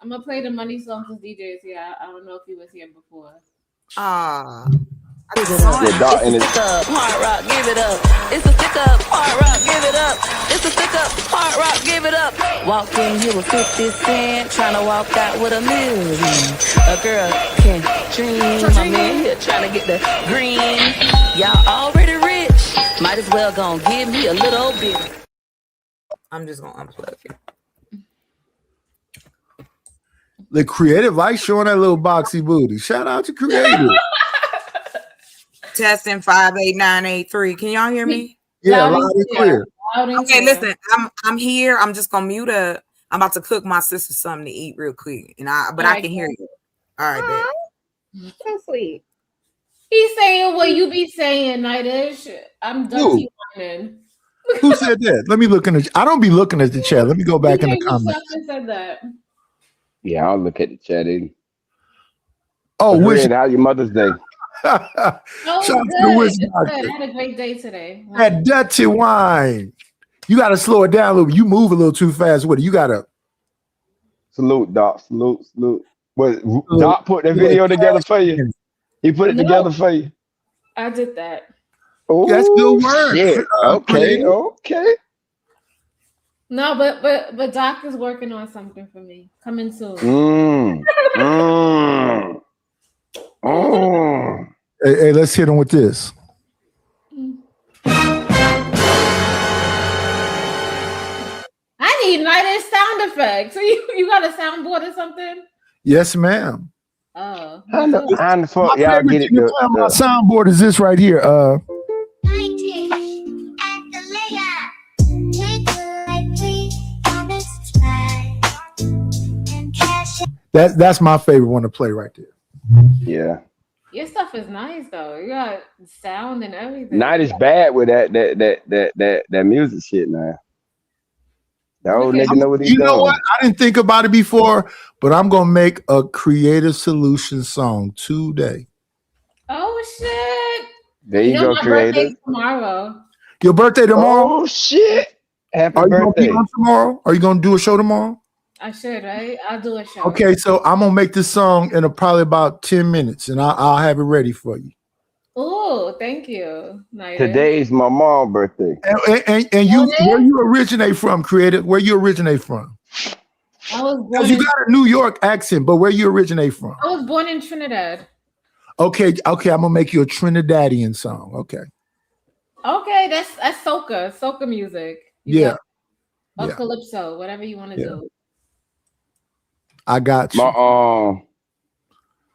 I'm gonna play the money song since DJ is here. I don't know if he was here before.
Give it up.
Yeah, dog, and
It's a stick up, hard rock, give it up. It's a stick up, hard rock, give it up. It's a stick up, hard rock, give it up. Walked in here with 50 Cent, trying to walk out with $1 million. A girl can dream. My man here trying to get the green. Y'all already rich. Might as well gon' give me a little bit.
I'm just gonna unplug it.
The Creative like showing that little boxy booty. Shout out to Creative.
Testing 58983. Can y'all hear me?
Yeah, loud and clear.
Okay, listen. I'm here. I'm just gonna mute up. I'm about to cook my sister something to eat real quick, but I can hear you. All right, babe.
So sweet. He's saying what you be saying, Nightish. I'm
Who?
dirty.
Who said that? Let me look in the. I don't be looking at the chat. Let me go back in the comments.
Said that.
Yeah, I'll look at the chat.
Oh,
wish how your Mother's Day.
Oh,
Shout out to the
good.
Wiz
It's good.
Doctor.
I had a great day today.
That dirty wine. You got to slow it down a little bit. You move a little too fast with it. You got to
salute, Doc. Salute. What Doc put the video together for you? He put it together for you.
I did that.
Oh,
that's good work.
Shit. Okay.
No, but Doc is working on something for me. Coming soon.
Hey, let's hit him with this.
I need Nightish sound effects. So you got a soundboard or something?
Yes, ma'am.
Oh.
How the fuck
My
y'all
favorite
get it?
thing about my soundboard is this right here. That's my favorite one to play right there.
Yeah.
Your stuff is nice though. You got sound and everything.
Night is bad with that music shit now. The old nigga know what he's
You
doing.
know what? I didn't think about it before, but I'm gonna make a Creative Solution song today.
Oh shit!
There you go,
my
Creative.
birthday's tomorrow.
Your birthday tomorrow?
Oh shit! Happy
Are you
birthday!
gonna be on tomorrow? Are you gonna do a show tomorrow?
I should, right? I'll do a show.
Okay, so I'm gonna make this song in probably about 10 minutes, and I'll have it ready for you.
Oh, thank you. Nightish.
Today's my mom's birthday.
And you, where you originate from, Creative? Where you originate from?
I was born.
Because you got a New York accent, but where you originate from?
I was born in Trinidad.
Okay, I'm gonna make you a Trinidadian song. Okay.
Okay, that's soca music.
Yeah.
Or
Yeah.
calypso, whatever you want to do.
I got you.
My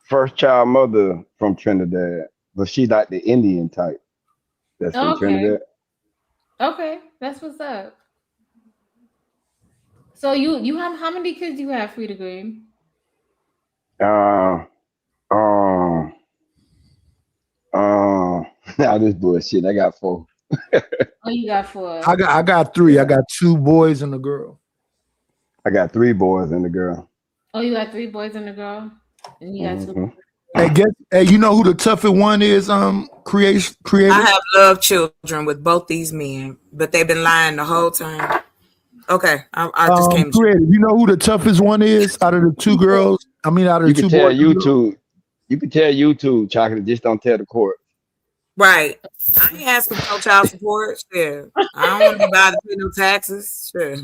first child mother from Trinidad, but she like the Indian type. That's from
Okay.
Trinidad.
Okay, that's what's up. So you have how many kids you have, Frida Green?
Now this bullshit. I got 4.
Oh, you got 4.
I got 3. I got 2 boys and a girl.
I got 3 boys and a girl.
Oh, you got 3 boys and a girl, and you got 2.
Hey, you know who the toughest one is? Creative.
I have love children with both these men, but they've been lying the whole time. Okay, I just came.
Creative. You know who the toughest one is out of the 2 girls? I mean, out of the
You
2
can tell
boys.
YouTube. You can tell YouTube, chocolate. Just don't tell the court.
Right. I ain't asking for no child support. Shit. I don't want to be bothered to pay no taxes. Shit.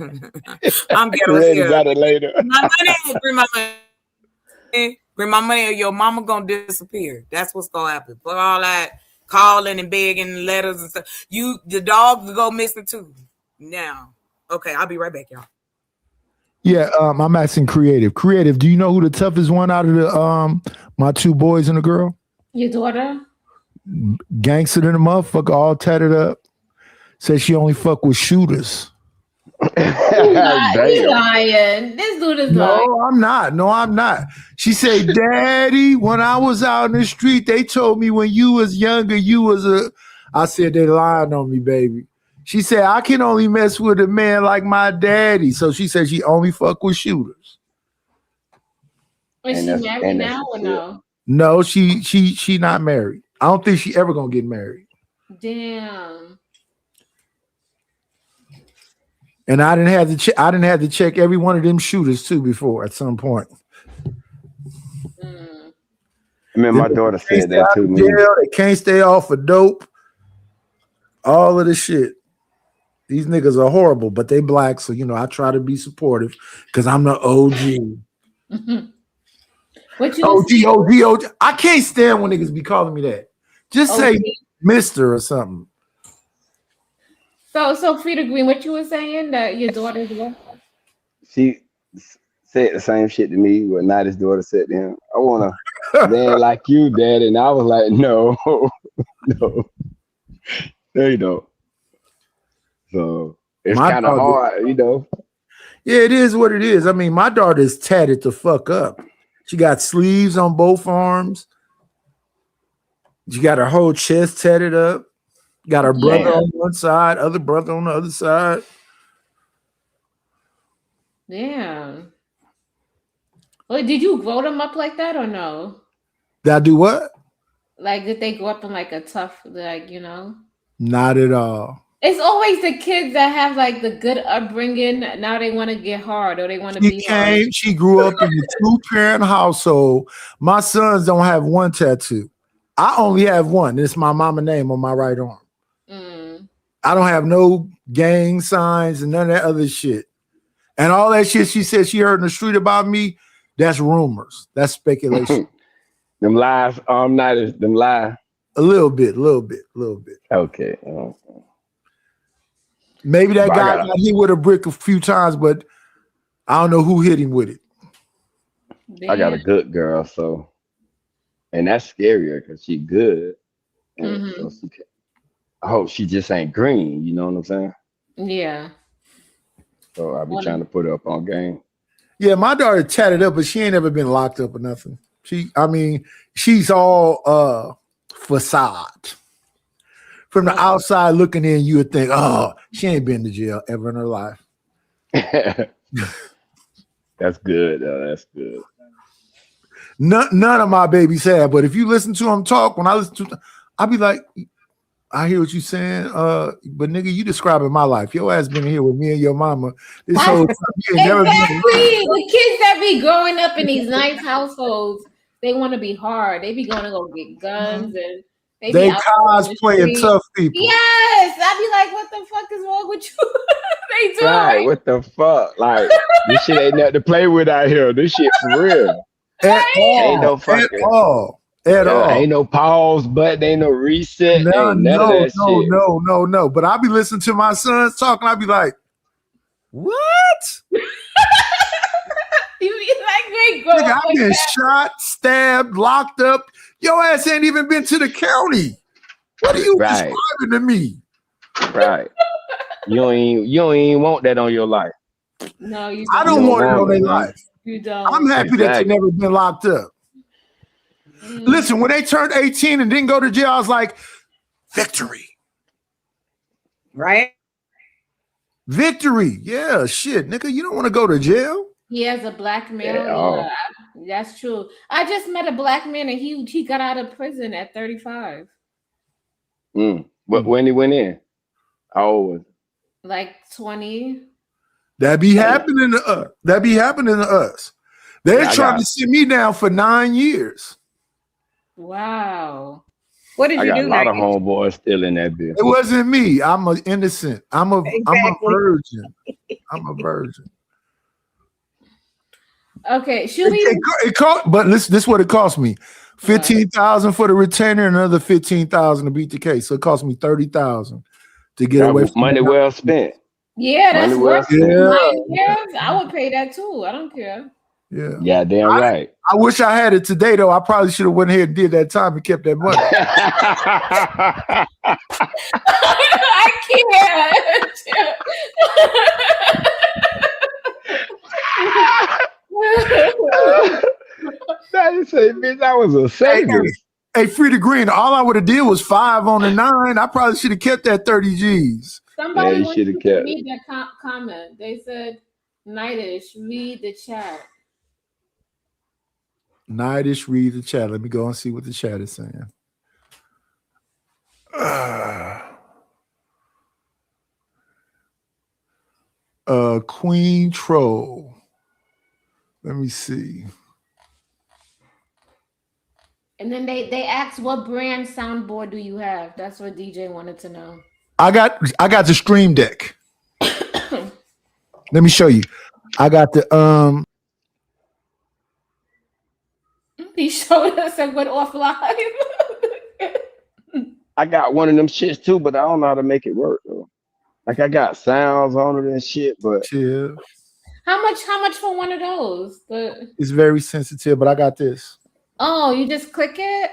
I'm ghetto as
Ready
hell.
got it later.
My money, bring my money. Bring my money or your mama gonna disappear. That's what's gonna happen. For all that calling and begging and letters and stuff. The dog will go missing too. Now. Okay, I'll be right back, y'all.
Yeah, I'm asking Creative. Creative, do you know who the toughest one out of the my 2 boys and a girl?
Your daughter?
Gangster than a motherfucker, all tatted up. Says she only fuck with shooters.
He lying. This dude is lying.
No, I'm not. No, I'm not. She said, Daddy, when I was out in the street, they told me when you was younger, you was a. I said, they lying on me, baby. She said, I can only mess with a man like my daddy. So she said she only fuck with shooters.
Is she married now or no?
No, she not married. I don't think she ever gonna get married.
Damn.
And I didn't have to check every one of them shooters too before at some point.
I mean, my daughter said that to me.
They can't stay off of dope. All of the shit. These niggas are horrible, but they black, so I try to be supportive because I'm the OG.
What you
OG. I can't stand when niggas be calling me that. Just say Mr. or something.
So Frida Green, what you were saying that your daughter's what?
She said the same shit to me what Nadi's daughter said to him. I want a man like you, Dad. And I was like, no, no, you don't. So it's kind of hard,
Yeah, it is what it is. I mean, my daughter's tatted the fuck up. She got sleeves on both arms. She got her whole chest tatted up. Got her brother on one side, other brother on the other side.
Damn. Well, did you grow them up like that or no?
Did I do what?
Like, did they grow up in like a tough,
Not at all.
It's always the kids that have like the good upbringing. Now they want to get hard or they want to be hard.
She grew up in a two-parent household. My sons don't have one tattoo. I only have one. It's my mama's name on my right arm. I don't have no gang signs and none of that other shit. And all that shit she said she heard in the street about me, that's rumors. That's speculation.
Them lies, nighters, them lies.
A little bit.
Okay.
Maybe that guy got hit with a brick a few times, but I don't know who hit him with it.
I got a good girl, so, and that's scarier because she good. And so I hope she just ain't green. You know what I'm saying?
Yeah.
So I'll be trying to put her up on game.
Yeah, my daughter tatted up, but she ain't ever been locked up or nothing. She's all facade. From the outside looking in, you would think, oh, she ain't been to jail ever in her life.
That's good. That's good.
None of my babies have, but if you listen to them talk, when I listen to them, I'll be like, I hear what you're saying, but nigga, you describing my life. Your ass been here with me and your mama this whole time.
Exactly. The kids that be growing up in these nice households, they want to be hard. They be going to go get guns and
they cosplaying tough people.
Yes, I be like, what the fuck is wrong with you? They do.
Right, what the fuck? Like, this shit ain't nothing to play with out here. This shit for real. Ain't no fucking.
At all.
Ain't no pause button, ain't no reset. No.
But I'll be listening to my sons talk and I'll be like, what?
You be like, great,
I've been shot, stabbed, locked up. Your ass ain't even been to the county. What are you describing to me?
Right. You don't even want that on your life.
No, you
don't. I don't want it on their life.
You don't.
I'm happy that you never been locked up. Listen, when they turned 18 and didn't go to jail, I was like, victory.
Right?
Victory. Yeah, shit, nigga. You don't want to go to jail?
He has a black male. That's true. I just met a black man and he got out of prison at 35.
But when he went in? How old was he?
Like 20.
That be happening to us. They're trying to sit me down for 9 years.
Wow.
What did you do?
I got a lot of homeboys still in that bill.
It wasn't me. I'm an innocent. I'm a virgin. I'm a virgin.
Okay, should we?
It cost, but this is what it cost me: 15,000 for the retainer, and another 15,000 to beat the case. So it cost me 30,000 to get away. From
money well spent.
Yeah, that's worth it.
Yeah.
9 years. I would pay that too. I don't care.
Yeah.
Yeah, damn right.
I wish I had it today though. I probably should have went ahead and did that time and kept that money.
I can't.
That say, bitch, I was a savior.
Hey, Frida Green, all I would have did was 5 on the 9. I probably should have kept that 30 G's.
Somebody
you
wants
shoulda
you to
kept
read that comment. They said, Nightish, read the chat.
Nightish, read the chat. Let me go and see what the chat is saying. Queen Troll. Let me see.
And then they asked, what brand soundboard do you have? That's what DJ wanted to know.
I got the Stream Deck. Let me show you. I got the
He showed us and went off live.
I got one of them shits too, but I don't know how to make it work though. Like I got sounds on it and shit, but
yeah,
How much for one of those?
It's very sensitive, but I got this.
Oh, you just click it?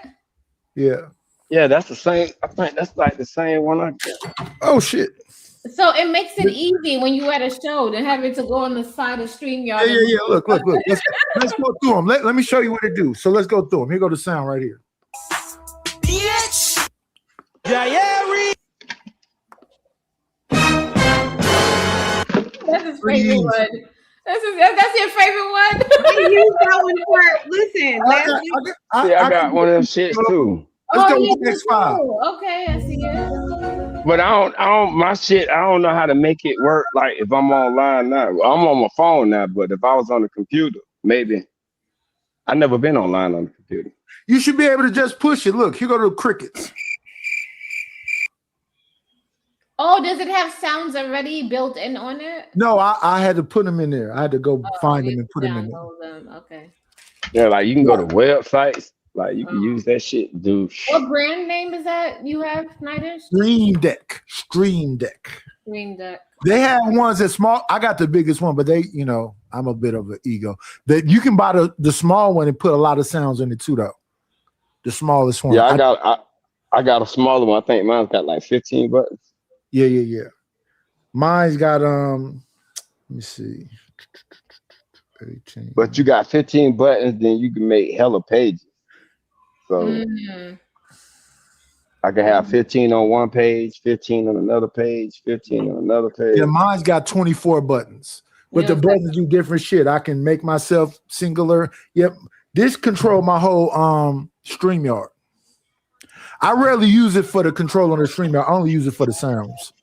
Yeah.
Yeah, that's the same. I think that's like the same one I got.
Oh shit.
So it makes it easy when you at a show than having to go on the side of StreamYard.
Yeah. Look. Let's go through them. Let me show you what to do. So let's go through them. Here go the sound right here.
Bitch.
That's his favorite one. That's your favorite one.
We use that one for listen.
I got one of them shits too.
Let's go
yeah,
with the next file.
Okay, I see it.
But I don't my shit, I don't know how to make it work like if I'm online now. Well, I'm on my phone now, but if I was on the computer, maybe. I've never been online on the computer.
You should be able to just push it. Look, here go the crickets.
Oh, does it have sounds already built in on it?
No, I had to put them in there. I had to go find them and put them in there.
Them. Okay.
Yeah, like you can go to websites, like you can use that shit, dude.
What brand name is that you have, Nightish?
Stream Deck. Stream Deck.
Stream Deck.
They have ones that small. I got the biggest one, but they, I'm a bit of an ego. That you can buy the small one and put a lot of sounds in it too, though. The smallest one.
Yeah, I got a smaller one. I think mine's got like 15 buttons.
Yeah. Mine's got let me see. 18.
But you got 15 buttons, then you can make hella pages. So I can have 15 on one page, 15 on another page, 15 on another page.
Yeah, mine's got 24 buttons. But the buttons do different shit. I can make myself singular. Yep. This control my whole StreamYard. I rarely use it for the control on the StreamYard. I only use it for the sounds.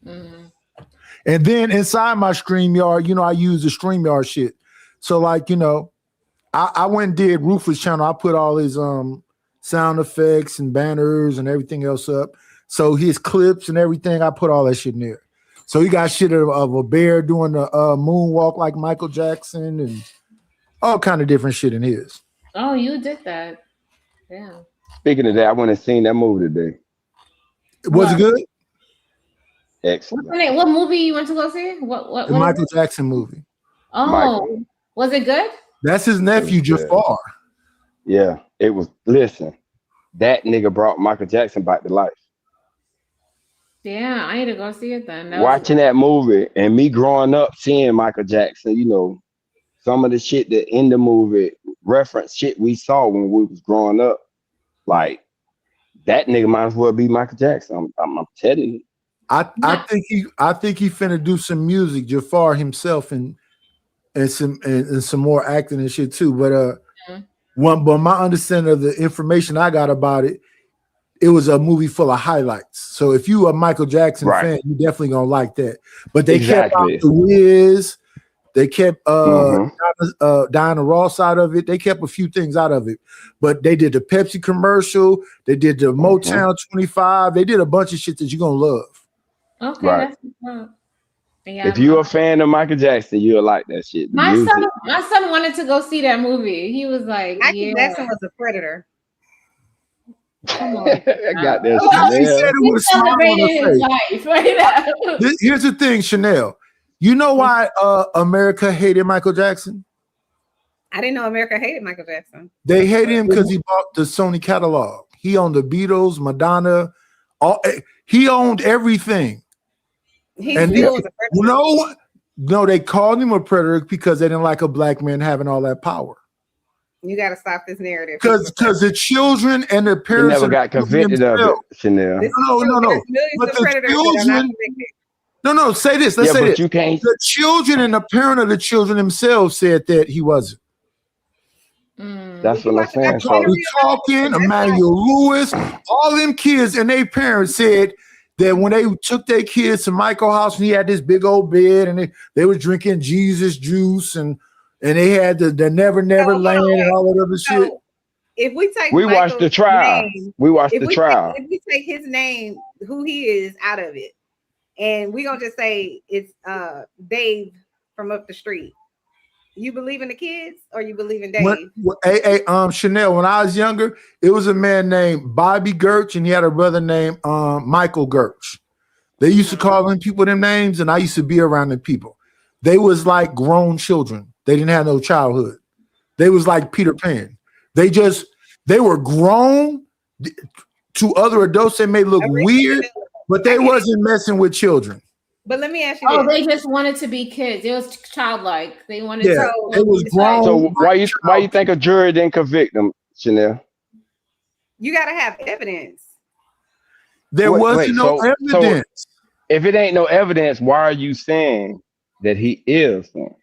And then inside my StreamYard, I use the StreamYard shit. So like, I went and did Rufus channel. I put all his sound effects and banners and everything else up. So his clips and everything, I put all that shit in there. So he got shit of a bear doing the moonwalk like Michael Jackson and all kind of different shit in his.
Oh, you did that. Yeah.
Speaking of that, I went and seen that movie today.
Was it good?
Excellent.
What movie you went to go see? What
The Michael Jackson movie.
Oh,
Michael.
Was it good?
That's his nephew, Jafar.
Yeah, it was. Listen, that nigga brought Michael Jackson back to life.
Yeah, I need to go see it then.
Watching that movie and me growing up seeing Michael Jackson, some of the shit that in the movie reference shit we saw when we was growing up. Like that nigga might as well be Michael Jackson. I'm telling you.
I think he finna do some music, Jafar himself, and some more acting and shit too. But but my understanding of the information I got about it, it was a movie full of highlights. So if you a Michael Jackson fan, you definitely gonna like that. But they kept out the Wiz, they kept Diana Ross out of it. They kept a few things out of it. But they did the Pepsi commercial, they did the Motown 25, they did a bunch of shit that you're gonna love.
Okay,
right.
That's yeah,
if you're a fan of Michael Jackson, you'll like that shit.
My son wanted to go see that movie. He was like,
Michael Jackson was a predator.
Come on.
I got that.
He said it with a smile on
his life right now.
Here's the thing, Chanel. You know why America hated Michael Jackson?
I didn't know America hated Michael Jackson.
They hated him because he bought the Sony catalog. He owned the Beatles, Madonna. He owned everything.
He still was a predator.
No, they called him a predator because they didn't like a black man having all that power.
You got to stop this narrative.
Because the children and their
He
parents
never got convicted of it, Chanel.
No. But the children. No. Say this. Let's say this.
You can't.
The children and the parent of the children themselves said that he wasn't.
That's what I'm saying. So
We talking Emmanuel Lewis, all them kids and their parents said that when they took their kids to Michael house and he had this big old bed and they were drinking Jesus juice and they had the Never Land and all that other shit.
If we take
watched the trial. We watched the trial.
If we take his name, who he is, out of it, and we gonna just say it's Dave from up the street. You believe in the kids or you believe in Dave?
Chanel, when I was younger, it was a man named Bobby Gertch and he had a brother named Michael Gertch. They used to call them people them names, and I used to be around them people. They was like grown children. They didn't have no childhood. They was like Peter Pan. They were grown to other adults. They may look weird, but they wasn't messing with children.
But let me ask you.
Oh, they just wanted to be kids. It was childlike. They wanted to.
It was grown.
So why you think a jury didn't convict him, Chanel?
You got to have evidence.
There wasn't no evidence.
So if it ain't no evidence, why are you saying that he is one?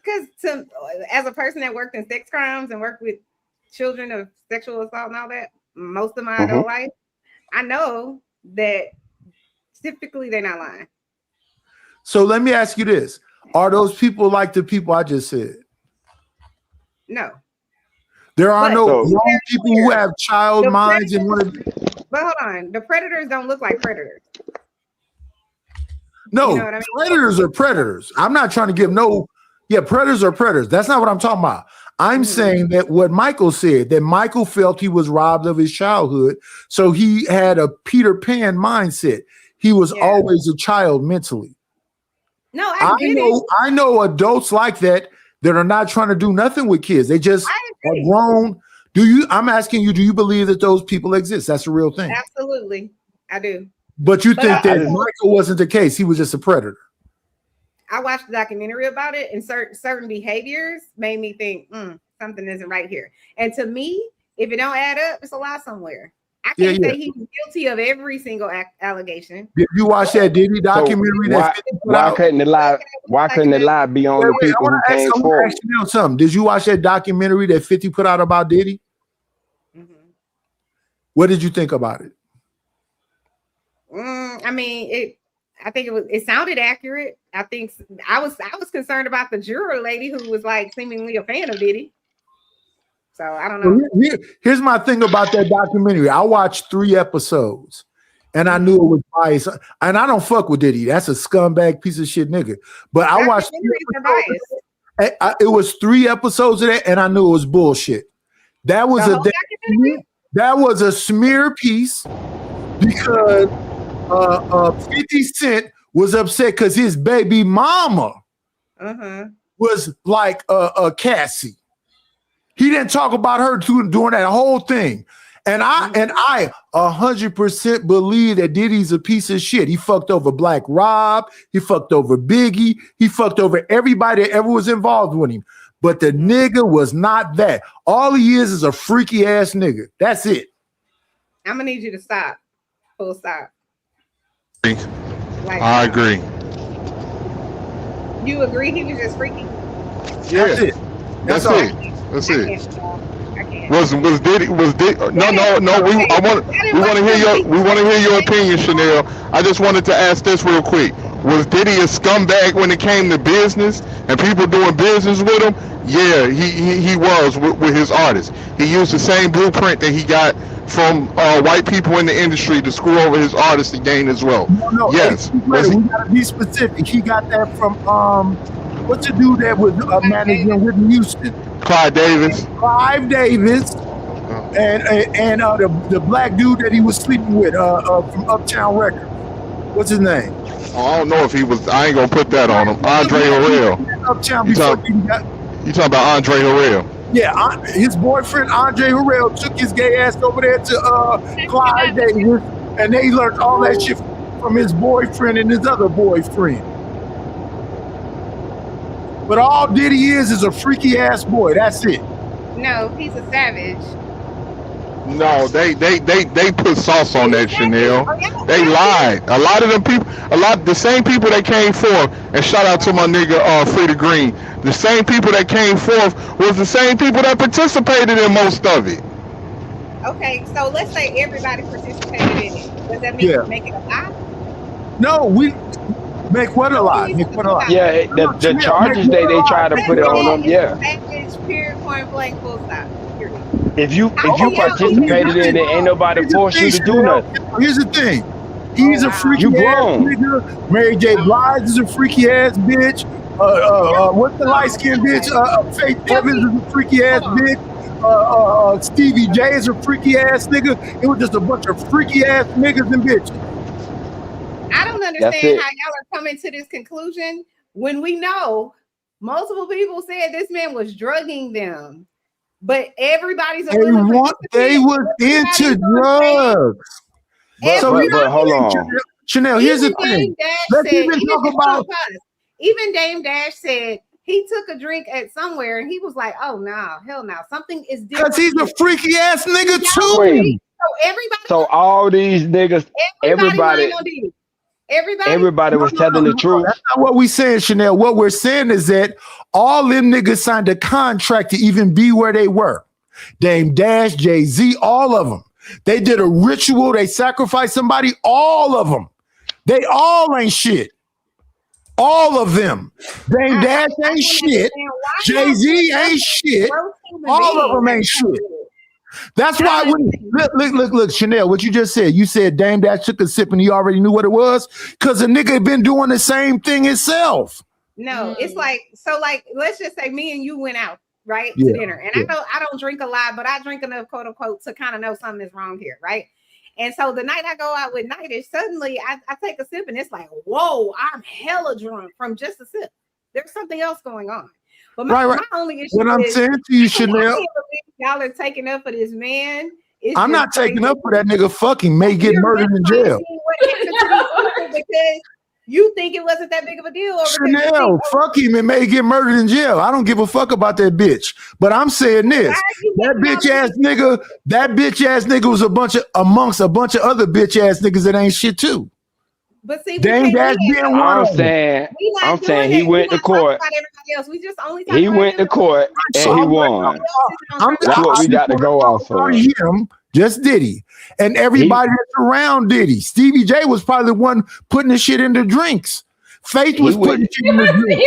Because as a person that worked in sex crimes and worked with children of sexual assault and all that, most of my adult life, I know that typically they're not lying.
So let me ask you this. Are those people like the people I just said?
No.
There are no grown people who have child minds and want to.
But hold on. The predators don't look like predators.
No,
You know what I mean?
predators are predators. I'm not trying to give predators are predators. That's not what I'm talking about. I'm saying that what Michael said, that Michael felt he was robbed of his childhood. So he had a Peter Pan mindset. He was always a child mentally.
No, I
know adults like that are not trying to do nothing with kids. They just are grown. I'm asking you, do you believe that those people exist? That's a real thing.
Absolutely. I do.
But you think that Michael wasn't the case. He was just a predator.
I watched the documentary about it, and certain behaviors made me think something isn't right here. And to me, if it don't add up, it's a lie somewhere. I can't say he's guilty of every single allegation.
Did you watch that Diddy documentary?
Why couldn't the lie? Why couldn't the lie be on the people who came forward?
Something. Did you watch that documentary that 50 put out about Diddy? What did you think about it?
I mean, I think it sounded accurate. I think I was concerned about the juror lady who was like seemingly a fan of Diddy. So I don't know.
Here's my thing about that documentary. I watched 3 episodes and I knew it was biased. And I don't fuck with Diddy. That's a scumbag piece of shit nigga. But I watched it was 3 episodes of that and I knew it was bullshit. That was a smear piece because 50 Cent was upset because his baby mama was like Cassie. He didn't talk about her doing that whole thing. And I 100% believe that Diddy's a piece of shit. He fucked over Black Rob. He fucked over Biggie. He fucked over everybody that ever was involved with him. But the nigga was not that. All he is a freaky ass nigga. That's it.
I'm gonna need you to stop. Full stop.
I agree.
You agree he was just freaky?
Yeah. That's it. That's it. Was Diddy? No. We want to hear your opinion, Chanel. I just wanted to ask this real quick. Was Diddy a scumbag when it came to business and people doing business with him? Yeah, he was with his artists. He used the same blueprint that he got from white people in the industry to screw over his artists to gain his wealth.
No,
yes.
We gotta be specific. He got that from what's the dude that was managing Whitney Houston?
Clive Davis.
And the black dude that he was sleeping with from Uptown Records. What's his name?
I don't know if he was. I ain't gonna put that on him. Andre Harrell.
Uptown before he got.
You talking about Andre Harrell?
Yeah, his boyfriend Andre Harrell took his gay ass over there to Clyde Davis, and they learned all that shit from his boyfriend and his other boyfriend. But all Diddy is a freaky ass boy. That's it.
No, he's a savage.
No, they put sauce on that, Chanel. They lied. A lot of them people, the same people that came forth, and shout out to my nigga Freddie Green. The same people that came forth was the same people that participated in most of it.
Okay, so let's say everybody participated in it. Does that mean make it a lie?
No, we make what a lie. Make what a lie.
Yeah, the charges they try to put it on them. Yeah.
Savage, period, point blank, full stop.
If you participated in it, ain't nobody forced you to do nothing.
Here's the thing. He's a freaky ass nigga. Mary J. Blige is a freaky ass bitch. What's the light skinned bitch? Faith Evans is a freaky ass bitch. Stevie J is a freaky ass nigga. It was just a bunch of freaky ass niggas and bitches.
I don't understand how y'all are coming to this conclusion when we know multiple people said this man was drugging them. But everybody's
they was into drugs.
But hold on.
Chanel, here's the thing. Let's even talk about
even Dame Dash said he took a drink at somewhere and he was like, oh no, hell no, something is different.
Because he's a freaky ass nigga too.
So all these niggas, everybody was telling the truth.
That's not what we saying, Chanel. What we're saying is that all them niggas signed a contract to even be where they were. Dame Dash, Jay-Z, all of them. They did a ritual. They sacrificed somebody. All of them. They all ain't shit. All of them. Dame Dash ain't shit. Jay-Z ain't shit. All of them ain't shit. That's why when look, Chanel, what you just said, you said Dame Dash took a sip and he already knew what it was because the nigga had been doing the same thing himself.
No, it's like, so like, let's just say me and you went out, right, to dinner. And I know I don't drink a lot, but I drink enough, quote unquote, to kind of know something is wrong here, right? And so the night I go out with Nightish, suddenly I take a sip and it's like, whoa, I'm hella drunk from just a sip. There's something else going on. But my only issue
what I'm saying to you, Chanel,
y'all are taking up for this man.
I'm not taking up for that nigga. Fucking may get murdered in jail.
Because you think it wasn't that big of a deal.
Chanel, fuck him and may get murdered in jail. I don't give a fuck about that bitch. But I'm saying this: that bitch ass nigga was amongst a bunch of other bitch ass niggas that ain't shit too.
But see,
I'm saying he went to court.
We just only
he went to court and he won. That's what we got to go off of.
Him, just Diddy, and everybody that's around Diddy. Stevie J was probably the one putting the shit in the drinks. Faith was putting shit in the drinks.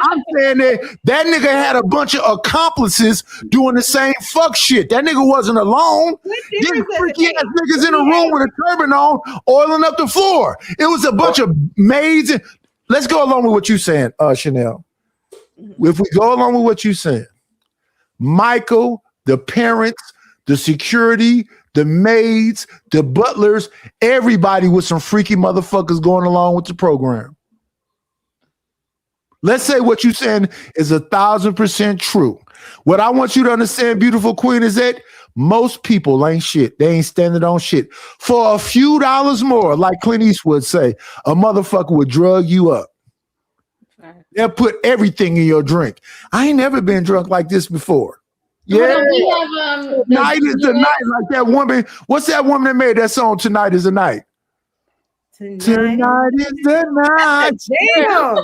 I'm saying that nigga had a bunch of accomplices doing the same fuck shit. That nigga wasn't alone. Them freaky ass niggas in a room with a turban on, oiling up the floor. It was a bunch of maids. Let's go along with what you're saying, Chanel. If we go along with what you're saying, Michael, the parents, the security, the maids, the butlers, everybody with some freaky motherfuckers going along with the program. Let's say what you're saying is 1,000% true. What I want you to understand, beautiful queen, is that most people ain't shit. They ain't standing on shit. For a few dollars more, like Clint Eastwood say, a motherfucker would drug you up. They'll put everything in your drink. I ain't never been drunk like this before. Yeah, Tonight is the night, like that woman. What's that woman that made that song? Tonight is the night. Tonight is the night.
Damn.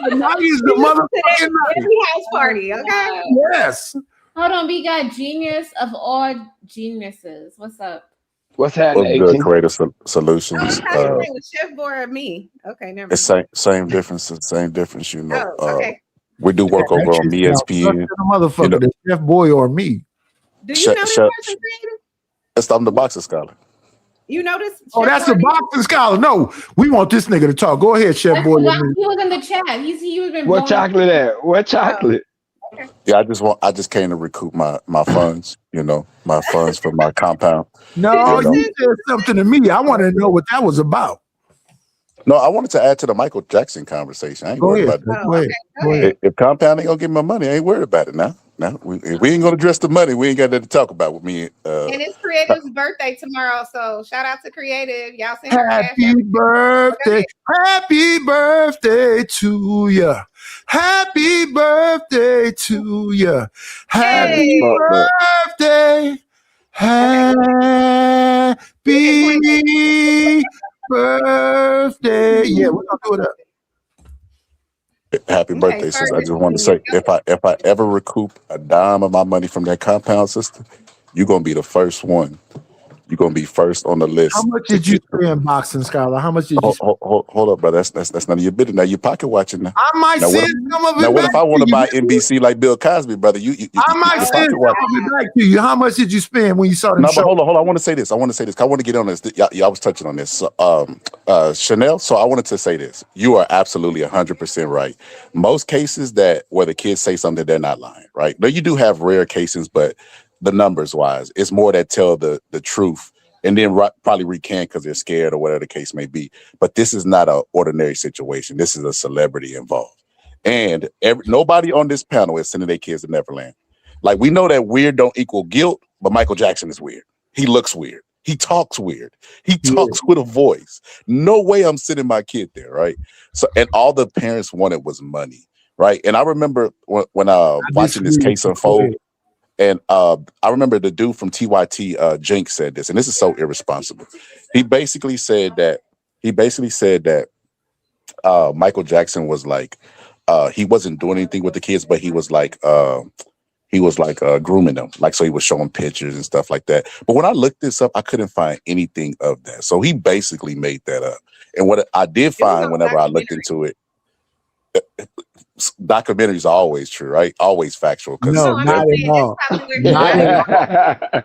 Tonight is the motherfucking night.
Every house party, okay?
Yes.
Hold on, we got genius of all geniuses. What's up?
What's happening?
Good creative solutions.
Was Chef Boy or me? Okay, never mind.
It's same difference. You know.
Oh, okay.
We do work over on ESPN.
Motherfucker, the Chef Boy or me.
Do you know this person, creator?
I'm the boxing scholar.
You know this?
Oh, that's the boxing scholar. No, we want this nigga to talk. Go ahead, Chef Boy.
He was in the chat. He was been.
What chocolate at? What chocolate?
Okay.
Yeah, I just came to recoup my funds. You know, my funds for my compound.
No, you said something to me. I want to know what that was about.
No, I wanted to add to the Michael Jackson conversation. I ain't
Go
worried
ahead.
about it.
Go ahead. Go ahead.
If Compound ain't gonna give me my money, I ain't worried about it now. Now, if we ain't gonna address the money, we ain't got nothing to talk about with me.
And it's Creative's birthday tomorrow, so shout out to Creative. Y'all send her cash
Happy birthday. Happy birthday to ya. Happy birthday to ya. Happy birthday. Happy birthday. Yeah, we're gonna do it up.
Happy birthday, sis. I just wanted to say, if I ever recoup a dime of my money from that Compound, sister, you're gonna be the first one. You're gonna be first on the list.
How much did you spend, Boxing Scholar? How much did you spend?
Hold up, brother. That's none of your business. Now you pocket watching now.
I might
Now,
send some of it
now what
back
if I want
to
to
you?
buy NBC like Bill Cosby, brother? You
I might
you
send some
pocket
of it back to you. How much did you spend when you saw them
No,
show?
but hold on. I want to say this. I want to get on this. Y'all was touching on this. So, Chanel. So I wanted to say this. You are absolutely 100% right. Most cases where the kids say something, they're not lying, right? Now you do have rare cases, but the numbers wise, it's more that tell the truth and then probably recant because they're scared or whatever the case may be. But this is not an ordinary situation. This is a celebrity involved, and nobody on this panel is sending their kids to Neverland. Like, we know that weird don't equal guilt, but Michael Jackson is weird. He looks weird. He talks weird. He talks with a voice. No way I'm sending my kid there, right? So, and all the parents wanted was money, right? And I remember when watching this case unfold, and I remember the dude from TYT, Jinx, said this, and this is so irresponsible. He basically said that Michael Jackson was like, he wasn't doing anything with the kids, but he was like grooming them, like, so he was showing pictures and stuff like that. But when I looked this up, I couldn't find anything of that. So he basically made that up. And what I did find whenever I looked into it, documentaries are always true, right? Always factual.
No, not at all. Not at all.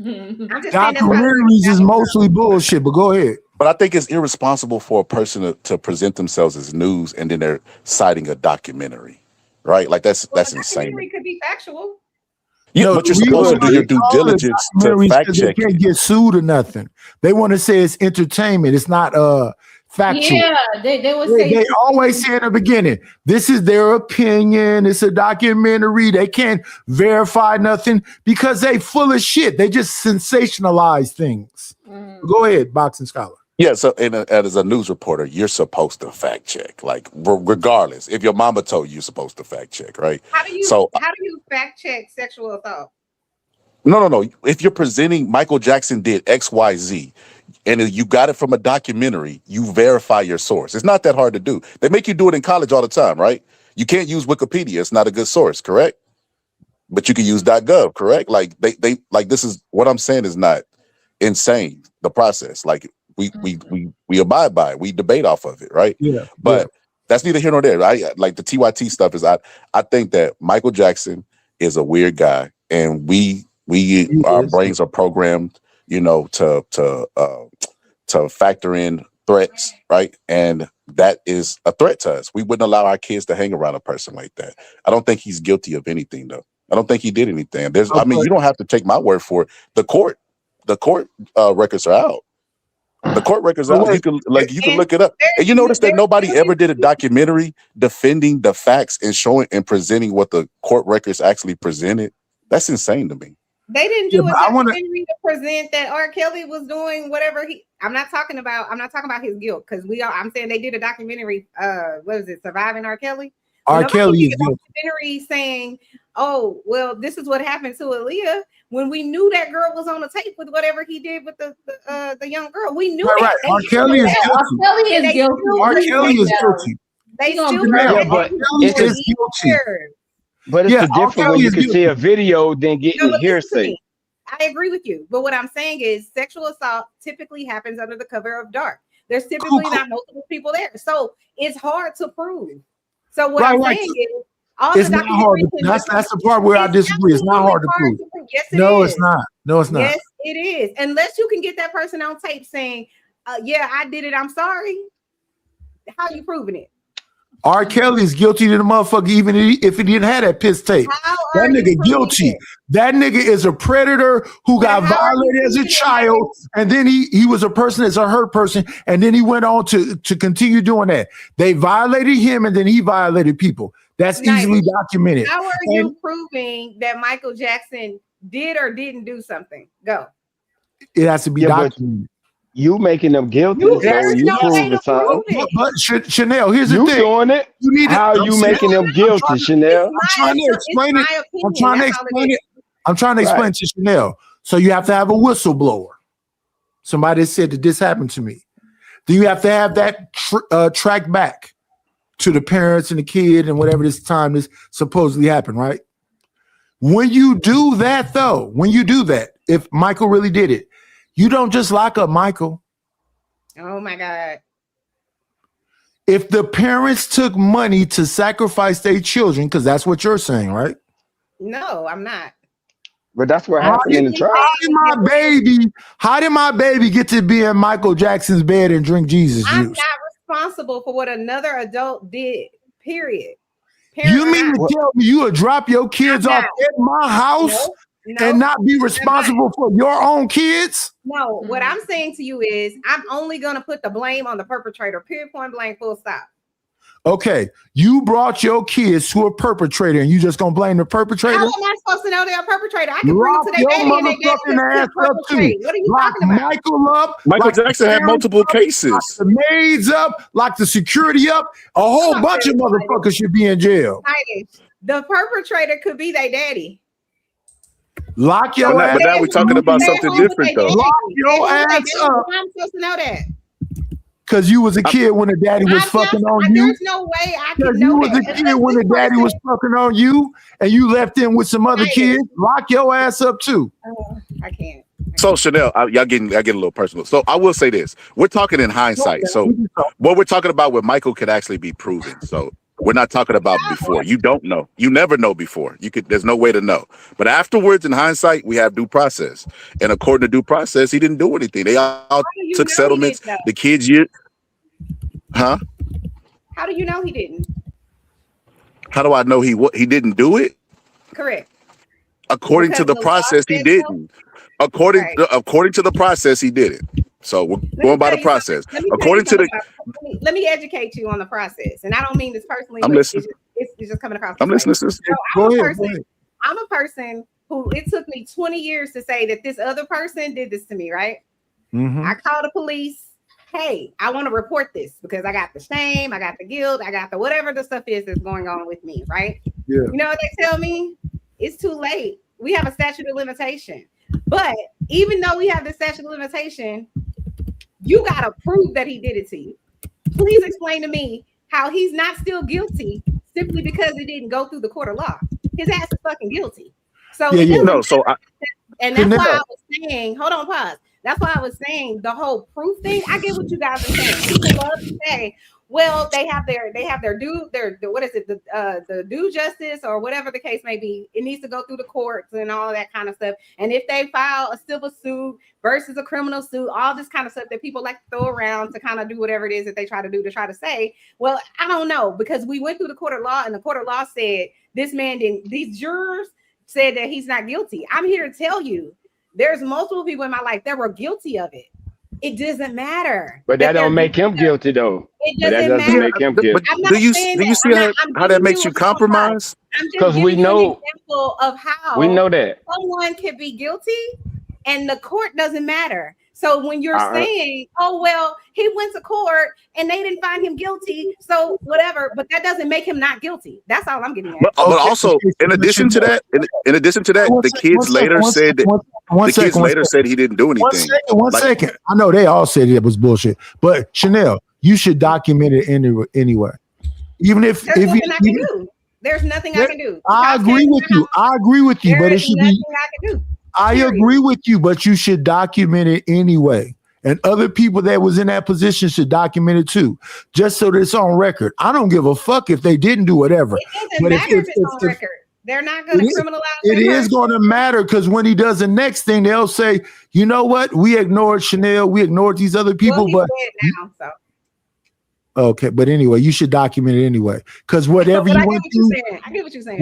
Documentaries is mostly bullshit, but go ahead.
But I think it's irresponsible for a person to present themselves as news and then they're citing a documentary, right? Like that's insane.
It could be factual.
Yeah, but you're supposed to do your due diligence to fact check.
They can't get sued or nothing. They want to say it's entertainment. It's not factual.
Yeah, they would say.
They always say in the beginning, this is their opinion. It's a documentary. They can't verify nothing because they full of shit. They just sensationalize things. Go ahead, Boxing Scholar.
Yeah, so and as a news reporter, you're supposed to fact check, like regardless. If your mama told you, you're supposed to fact check, right?
How do you fact check sexual assault?
No. If you're presenting Michael Jackson did X, Y, Z, and you got it from a documentary, you verify your source. It's not that hard to do. They make you do it in college all the time, right? You can't use Wikipedia; it's not a good source, correct? But you can use .gov, correct? Like they like this is what I'm saying is not insane. The process, like. We abide by it. We debate off of it, right?
Yeah.
But that's neither here nor there. Right? Like the TYT stuff is I think that Michael Jackson is a weird guy, and our brains are programmed, to factor in threats, right? And that is a threat to us. We wouldn't allow our kids to hang around a person like that. I don't think he's guilty of anything, though. I don't think he did anything. You don't have to take my word for it. The court records are out. The court records out. You can look it up. And you notice that nobody ever did a documentary defending the facts and showing and presenting what the court records actually presented. That's insane to me.
They didn't do a documentary to present that R. Kelly was doing whatever I'm not talking about his guilt, because I'm saying they did a documentary, what is it, Surviving R. Kelly?
R. Kelly is guilty.
Documentary saying, oh, well, this is what happened to Aaliyah, when we knew that girl was on the tape with whatever he did with the young girl. We knew that.
R. Kelly is guilty. R. Kelly is guilty.
They still
but it's guilty. But it's different when you can see a video than getting hearsay.
I agree with you. But what I'm saying is sexual assault typically happens under the cover of dark. There's typically not multiple people there. So it's hard to prove. So what I'm saying is
it's not hard. That's the part where I disagree. It's not hard to prove.
Yes,
No, it's not. No, it's not.
Yes, it is. Unless you can get that person on tape saying, yeah, I did it. I'm sorry. How are you proving it?
R. Kelly is guilty to the motherfucker, even if he didn't have that piss tape. That nigga guilty. That nigga is a predator who got violated as a child, and then he was a person as a hurt person, and then he went on to continue doing that. They violated him, and then he violated people. That's easily documented.
How are you proving that Michael Jackson did or didn't do something? Go.
It has to be documented.
You making them guilty, so you proving something.
But Chanel, here's the
you
thing.
Doing it.
You need
How are you making them guilty, Chanel?
I'm trying to explain it. I'm trying to explain to Chanel. So you have to have a whistleblower. Somebody said that this happened to me. Then you have to have that track back to the parents and the kid and whatever this time this supposedly happened, right? When you do that, though, if Michael really did it, you don't just lock up Michael.
Oh my God.
If the parents took money to sacrifice their children, because that's what you're saying, right?
No, I'm not.
But that's what happened in the trial.
How did my baby get to be in Michael Jackson's bed and drink Jesus
I'm
juice?
not responsible for what another adult did. Period.
You mean to tell me you would drop your kids off at my house and not be responsible for your own kids?
No, what I'm saying to you is I'm only going to put the blame on the perpetrator. Period, point blank, full stop.
Okay, you brought your kids to a perpetrator and you just gonna blame the perpetrator?
How am I supposed to know they're a perpetrator? I can bring it to their daddy and their daddy
ass up too.
What are you
Lock
talking about?
Michael up.
Michael
lock
Jackson had multiple cases.
Lock the maids up, lock the security up. A whole bunch of motherfuckers should be in jail.
The perpetrator could be their daddy.
Lock your ass.
But now we're talking about something different, though.
Lock your ass up.
I'm supposed to know that.
Because you was a kid when the daddy was fucking on you.
There's no way I can
You
know
was a
that.
kid when the daddy was fucking on you and you left in with some other kids. Lock your ass up too.
I can't.
So Chanel, y'all getting a little personal. So I will say this: we're talking in hindsight. So what we're talking about with Michael could actually be proven. So we're not talking about before. You don't know. You never know before. There's no way to know. But afterwards, in hindsight, we have due process. And according to due process, he didn't do anything. They all took settlements. The kids, huh?
How do you know he didn't?
How do I know he didn't do it?
Correct.
According to the process, he didn't. According to the process, he did it. So we're going by the process. According to
let me educate you on the process, and I don't mean this personally.
I'm
but
listening.
It's just coming across.
I'm listening, sis.
So I'm a person who it took me 20 years to say that this other person did this to me. Right?
Mm-hmm.
I called the police. Hey, I want to report this because I got the shame, I got the guilt, I got the whatever the stuff is that's going on with me. Right?
Yeah.
You know what they tell me? It's too late. We have a statute of limitation. But even though we have the statute of limitation, you gotta prove that he did it to you. Please explain to me how he's not still guilty simply because it didn't go through the court of law. His ass is fucking guilty. So
and that's why
I was saying, hold on, pause. That's why I was saying the whole proof thing. I get what you guys are saying. People love to say, well, they have their due justice or whatever the case may be. It needs to go through the courts and all of that kind of stuff. And if they file a civil suit versus a criminal suit, all this kind of stuff that people like to throw around to kind of do whatever it is that they try to do to try to say, well, I don't know, because we went through the court of law and the court of law said this man didn't, these jurors said that he's not guilty. I'm here to tell you, there's multiple people in my life that were guilty of it. It doesn't matter.
But that don't make him guilty, though.
It doesn't matter.
Make him guilty.
Do you see how that makes you compromise?
Because we know
an example of how
we know that
someone can be guilty and the court doesn't matter. So when you're saying, oh, well, he went to court and they didn't find him guilty, so whatever, but that doesn't make him not guilty. That's all I'm getting at.
But also, in addition to that, the kids later said he didn't do anything.
One second. I know they all said it was bullshit, but Chanel, you should document it anyway. Even if
there's nothing I can do. There's nothing I can do.
I agree with you, but it should be.
I can do.
I agree with you, but you should document it anyway. And other people that was in that position should document it too, just so that it's on record. I don't give a fuck if they didn't do whatever.
It doesn't matter if it's on record. They're not going to criminalize
it. It is going to matter because when he does the next thing, they'll say, you know what? We ignored Chanel. We ignored these other people, but
now, so.
Okay, but anyway, you should document it anyway, because whatever
But
you
I get
went
what you're
through,
saying. I get what you're saying.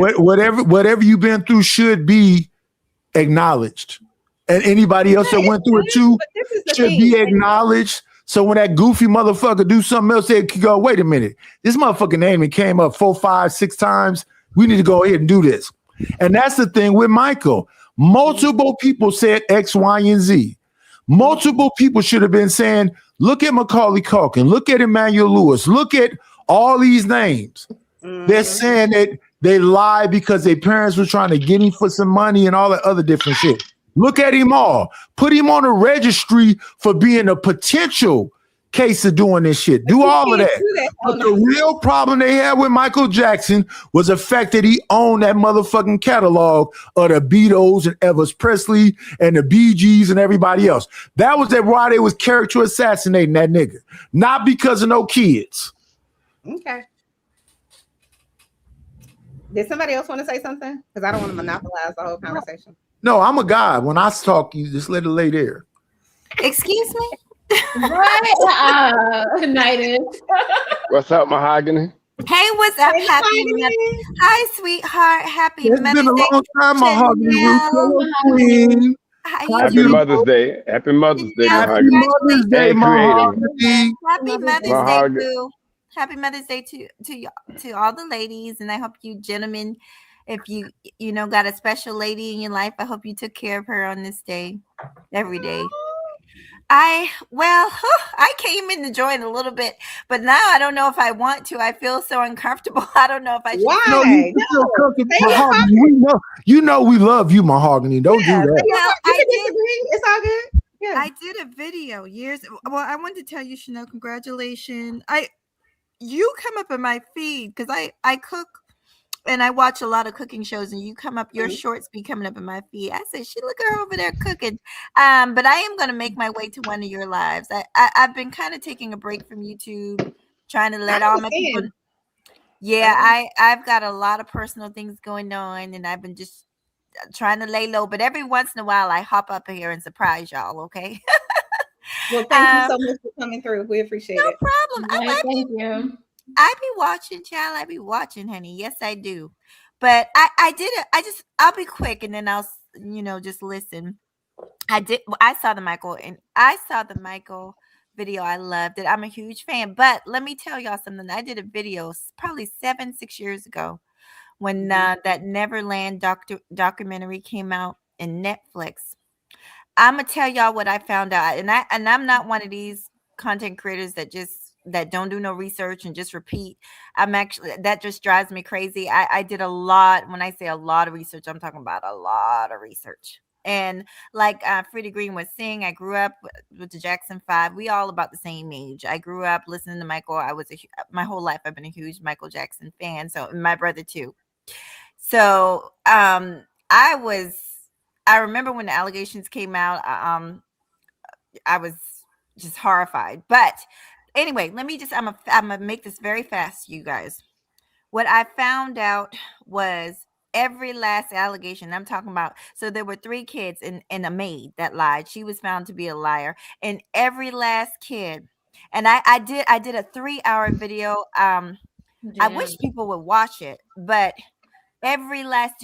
whatever you've been through should be acknowledged, and anybody else that went through it too
But this is the
should
thing.
be acknowledged. So when that goofy motherfucker do something else, they could go, wait a minute, this motherfucking name came up 4, 5, 6 times. We need to go ahead and do this. And that's the thing with Michael. Multiple people said X, Y, and Z. Multiple people should have been saying, look at Macaulay Culkin, look at Emmanuel Lewis, look at all these names. They're saying that they lied because their parents were trying to get him for some money and all that other different shit. Look at him all. Put him on a registry for being a potential case of doing this shit. Do all of that. But the real problem they had with Michael Jackson was the fact that he owned that motherfucking catalog of the Beatles and Elvis Presley and the Bee Gees and everybody else. That was why they was character assassinating that nigga. Not because of no kids.
Okay. Did somebody else want to say something? Because I don't want to monopolize the whole conversation.
No, I'm a guy. When I talk, you just let it lay there.
Excuse me?
Right. United.
What's up, Mahogany?
Hey, what's up? Happy Mother's Hi, sweetheart. Happy
It's
Mother's
been a
Day.
long time, Mahogany.
Chanel.
Queen.
Happy Mother's Day. Happy Mother's Day,
Happy
Mahogany.
Mother's Day,
And creative.
Mahogany.
Happy Mother's
Mahogany.
Day, boo. Happy Mother's Day to all the ladies, and I hope you gentlemen, if you got a special lady in your life, I hope you took care of her on this day, every day. I came in to join a little bit, but now I don't know if I want to. I feel so uncomfortable. I don't know if I should.
Why?
No, you feel comfortable, Mahogany. We know we love you, Mahogany. Don't do that.
Well,
You can disagree. It's all good. Yeah.
I did a video years. Well, I wanted to tell you, Chanel, congratulations. You come up in my feed because I cook and I watch a lot of cooking shows, and you come up, your shorts be coming up in my feed. I said, she look at her over there cooking. But I am gonna make my way to one of your lives. I've been kind of taking a break from YouTube, trying to let all my people. Yeah, I've got a lot of personal things going on, and I've been just trying to lay low. But every once in a while, I hop up here and surprise y'all. Okay.
Well, thank you so much for coming through. We appreciate it.
No problem.
Thank you.
I be watching, child. I be watching, honey. Yes, I do. But I'll be quick, and then I'll just listen. I saw the Michael video. I loved it. I'm a huge fan. But let me tell y'all something. I did a video probably 6 years ago when that Neverland documentary came out in Netflix. I'm gonna tell y'all what I found out, and I'm not one of these content creators that don't do no research and just repeat. That just drives me crazy. I did a lot. When I say a lot of research, I'm talking about a lot of research. And like Freddie Green was saying, I grew up with the Jackson 5. We all about the same age. I grew up listening to Michael. My whole life I've been a huge Michael Jackson fan. So my brother too. So I remember when the allegations came out, I was just horrified. But anyway, I'm gonna make this very fast, you guys. What I found out was every last allegation I'm talking about. So there were 3 kids and a maid that lied. She was found to be a liar. And every last kid. And I did a 3-hour video. I wish people would watch it, but every last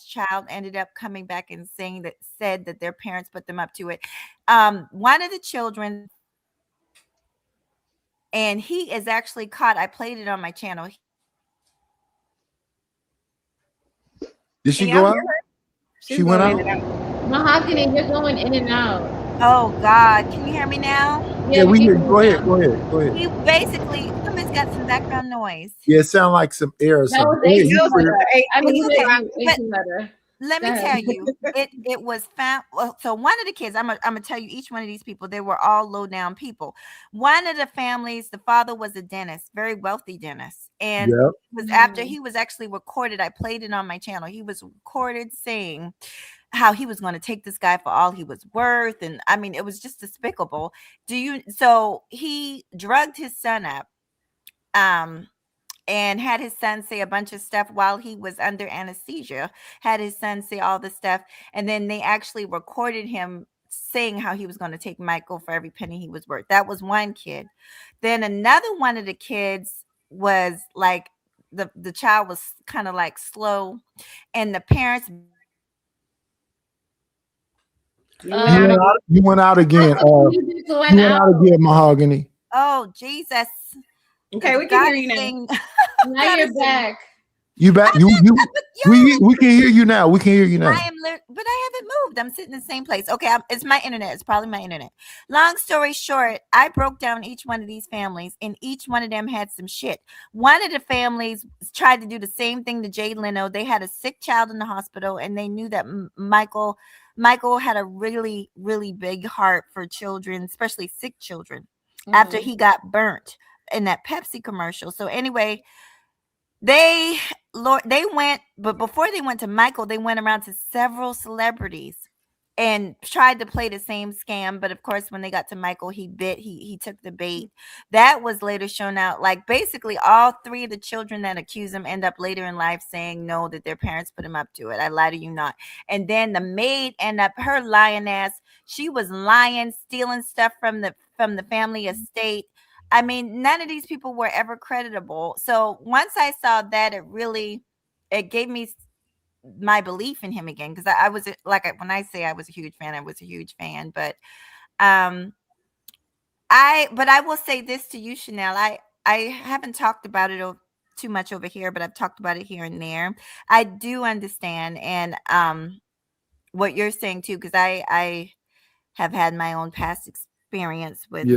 child ended up coming back and said that their parents put them up to it. One of the children, and he is actually caught. I played it on my channel.
Did she go out? She went out.
Mahogany, you're going in and out.
Oh God, can you hear me now?
Yeah, we hear. Go ahead.
He basically, somebody's got some background noise.
Yeah, it sounds like some air or something.
Let me tell you, it was found. Well, so one of the kids, I'm gonna tell you each one of these people, they were all low down people. One of the families, the father was a dentist, very wealthy dentist, and it was after he was actually recorded. I played it on my channel. He was recorded saying how he was going to take this guy for all he was worth, and I mean, it was just despicable. So he drugged his son up, and had his son say a bunch of stuff while he was under anesthesia, had his son say all the stuff. And then they actually recorded him
saying how he was going to take Michael for every penny he was worth. That was one kid. Then another one of the kids was like the child was kind of like slow, and the parents.
You went out again.
You just went
You went out again, Mahogany.
Oh Jesus!
Okay, we can hear you now.
Now you're back.
You back? We can hear you now. We can hear you now.
I am, but I haven't moved. I'm sitting in the same place. Okay, it's my internet. It's probably my internet. Long story short, I broke down each one of these families, and each one of them had some shit. One of the families tried to do the same thing to Jay Leno. They had a sick child in the hospital, and they knew that Michael had a really, really big heart for children, especially sick children, after he got burnt in that Pepsi commercial. So anyway, they went, but before they went to Michael, they went around to several celebrities and tried to play the same scam. But of course, when they got to Michael, he took the bait. That was later shown out. Like basically all three of the children that accuse him end up later in life saying no, that their parents put him up to it. I lie to you not. And then the maid ended up, her lying ass, she was lying, stealing stuff from the family estate. I mean, none of these people were ever creditable. So once I saw that, it gave me my belief in him again. Because I was like, when I say I was a huge fan, I was a huge fan. But I will say this to you, Chanel. I haven't talked about it too much over here, but I've talked about it here and there. I do understand and what you're saying too, because I have had my own past experience with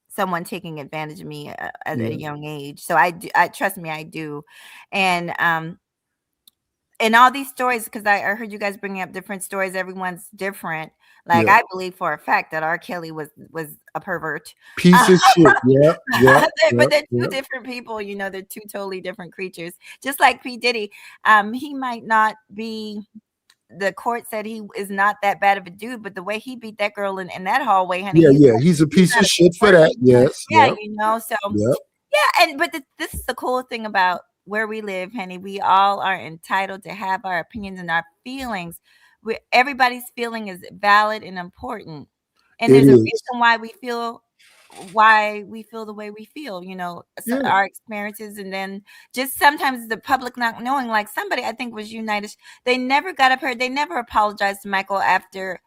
someone taking advantage of me at a young age. So I trust me, I do. And all these stories, because I heard you guys bringing up different stories, everyone's different. Like I believe for a fact that R. Kelly was a pervert.
Piece of shit. Yeah.
But they're two different people, they're two totally different creatures. Just like P. Diddy, he might not be, the court said he is not that bad of a dude, but the way he beat that girl in that hallway, honey.
He's a piece of shit for that. Yes.
But this is the cool thing about where we live, honey. We all are entitled to have our opinions and our feelings. Everybody's feeling is valid and important, and there's a reason why we feel the way we feel, our experiences. And then just sometimes the public not knowing, like somebody I think was United, they never got up here, they never apologized to Michael after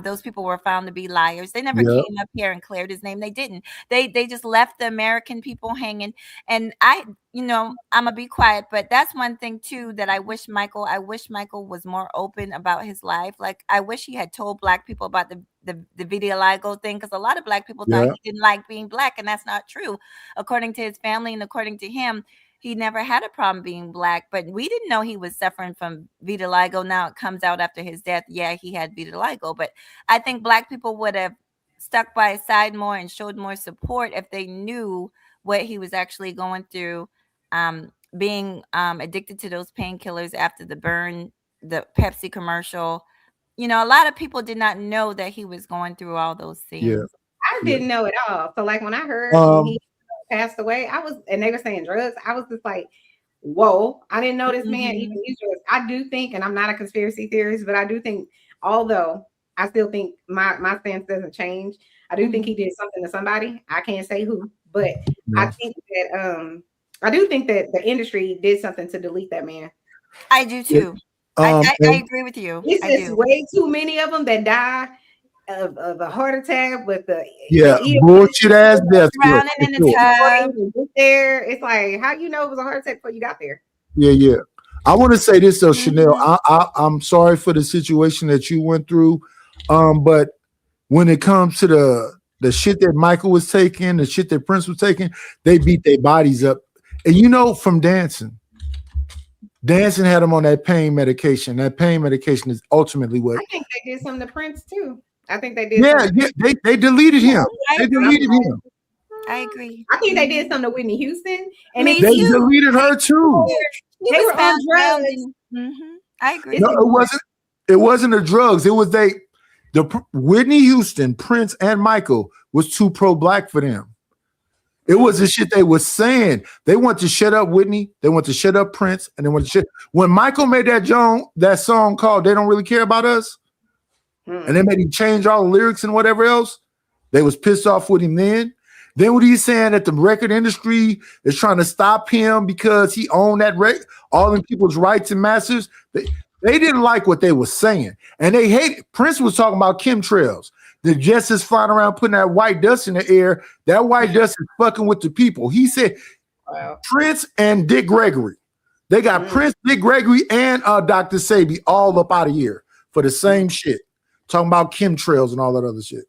those people were found to be liars. They never came up here and cleared his name. They didn't. They just left the American people hanging. And I'm gonna be quiet, but that's one thing too that I wish Michael was more open about his life. Like I wish he had told Black people about the vitiligo thing, because a lot of Black people thought he didn't like being Black, and that's not true. According to his family and according to him, he never had a problem being Black, but we didn't know he was suffering from vitiligo. Now it comes out after his death. Yeah, he had vitiligo, but I think Black people would have stuck by his side more and showed more support if they knew what he was actually going through, being addicted to those painkillers after the burn, the Pepsi commercial. A lot of people did not know that he was going through all those things.
I didn't know at all. So like when I heard he passed away, and they were saying drugs, I was just like, whoa, I didn't know this man even used drugs. I do think, and I'm not a conspiracy theorist, but I do think, although I still think my stance doesn't change, I do think he did something to somebody. I can't say who, but I think that I do think that the industry did something to delete that man.
I do too. I agree with you.
It's just way too many of them that die of a heart attack with the
bullshit ass death.
Drowning in the tub. There, it's like, how it was a heart attack before you got there?
Yeah. I want to say this though, Chanel. I'm sorry for the situation that you went through, but when it comes to the shit that Michael was taking, the shit that Prince was taking, they beat their bodies up, and from dancing. Dancing had him on that pain medication. That pain medication is ultimately what.
I think they did something to Prince too. I think they did.
Yeah. They deleted him. They deleted him.
I agree.
I think they did something to Whitney Houston, and
they deleted her too.
They were on drugs.
I agree.
No, it wasn't the drugs. It was the Whitney Houston, Prince, and Michael was too pro-Black for them. It was the shit they were saying. They want to shut up Whitney. They want to shut up Prince, and they want to shut. When Michael made that song called "They Don't Really Care About Us," and they made him change all the lyrics and whatever else. They was pissed off with him then. Then what he's saying that the record industry is trying to stop him because he owned that all them people's rights and masters. They didn't like what they were saying, and they hated. Prince was talking about chemtrails. The jets is flying around putting that white dust in the air. That white dust is fucking with the people. He said, Prince and Dick Gregory. They got Prince, Dick Gregory, and Dr. Sabi all up out of here for the same shit. Talking about chemtrails and all that other shit.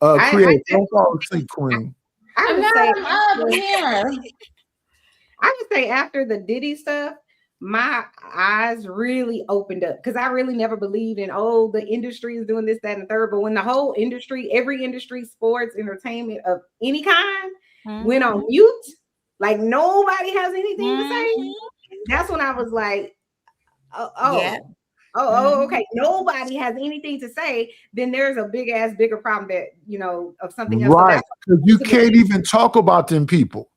Create, don't fall asleep, Queen.
I
I
would say after the Diddy stuff, my eyes really opened up because I really never believed in the industry is doing this, that, and the third. But when the whole industry, every industry, sports, entertainment of any kind, went on mute, like nobody has anything to say. That's when I was like, okay, nobody has anything to say. Then there's a bigger problem that of something else.
Right, because you can't even talk about them people.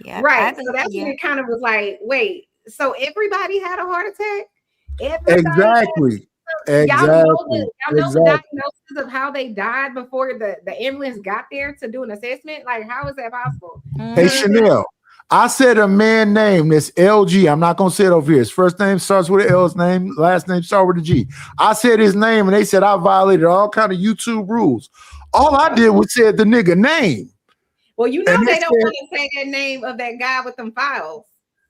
Yeah,
right. So that's when it kind of was like, wait. So everybody had a heart attack. Y'all know the diagnosis of how they died before the ambulance got there to do an assessment. Like, how is that possible?
Hey, Chanel, I said a man name. This LG. I'm not gonna say it over here. His first name starts with an L. His name, last name starts with a G. I said his name, and they said I violated all kind of YouTube rules. All I did was said the nigga name.
Well, they don't want to say that name of that guy with them files.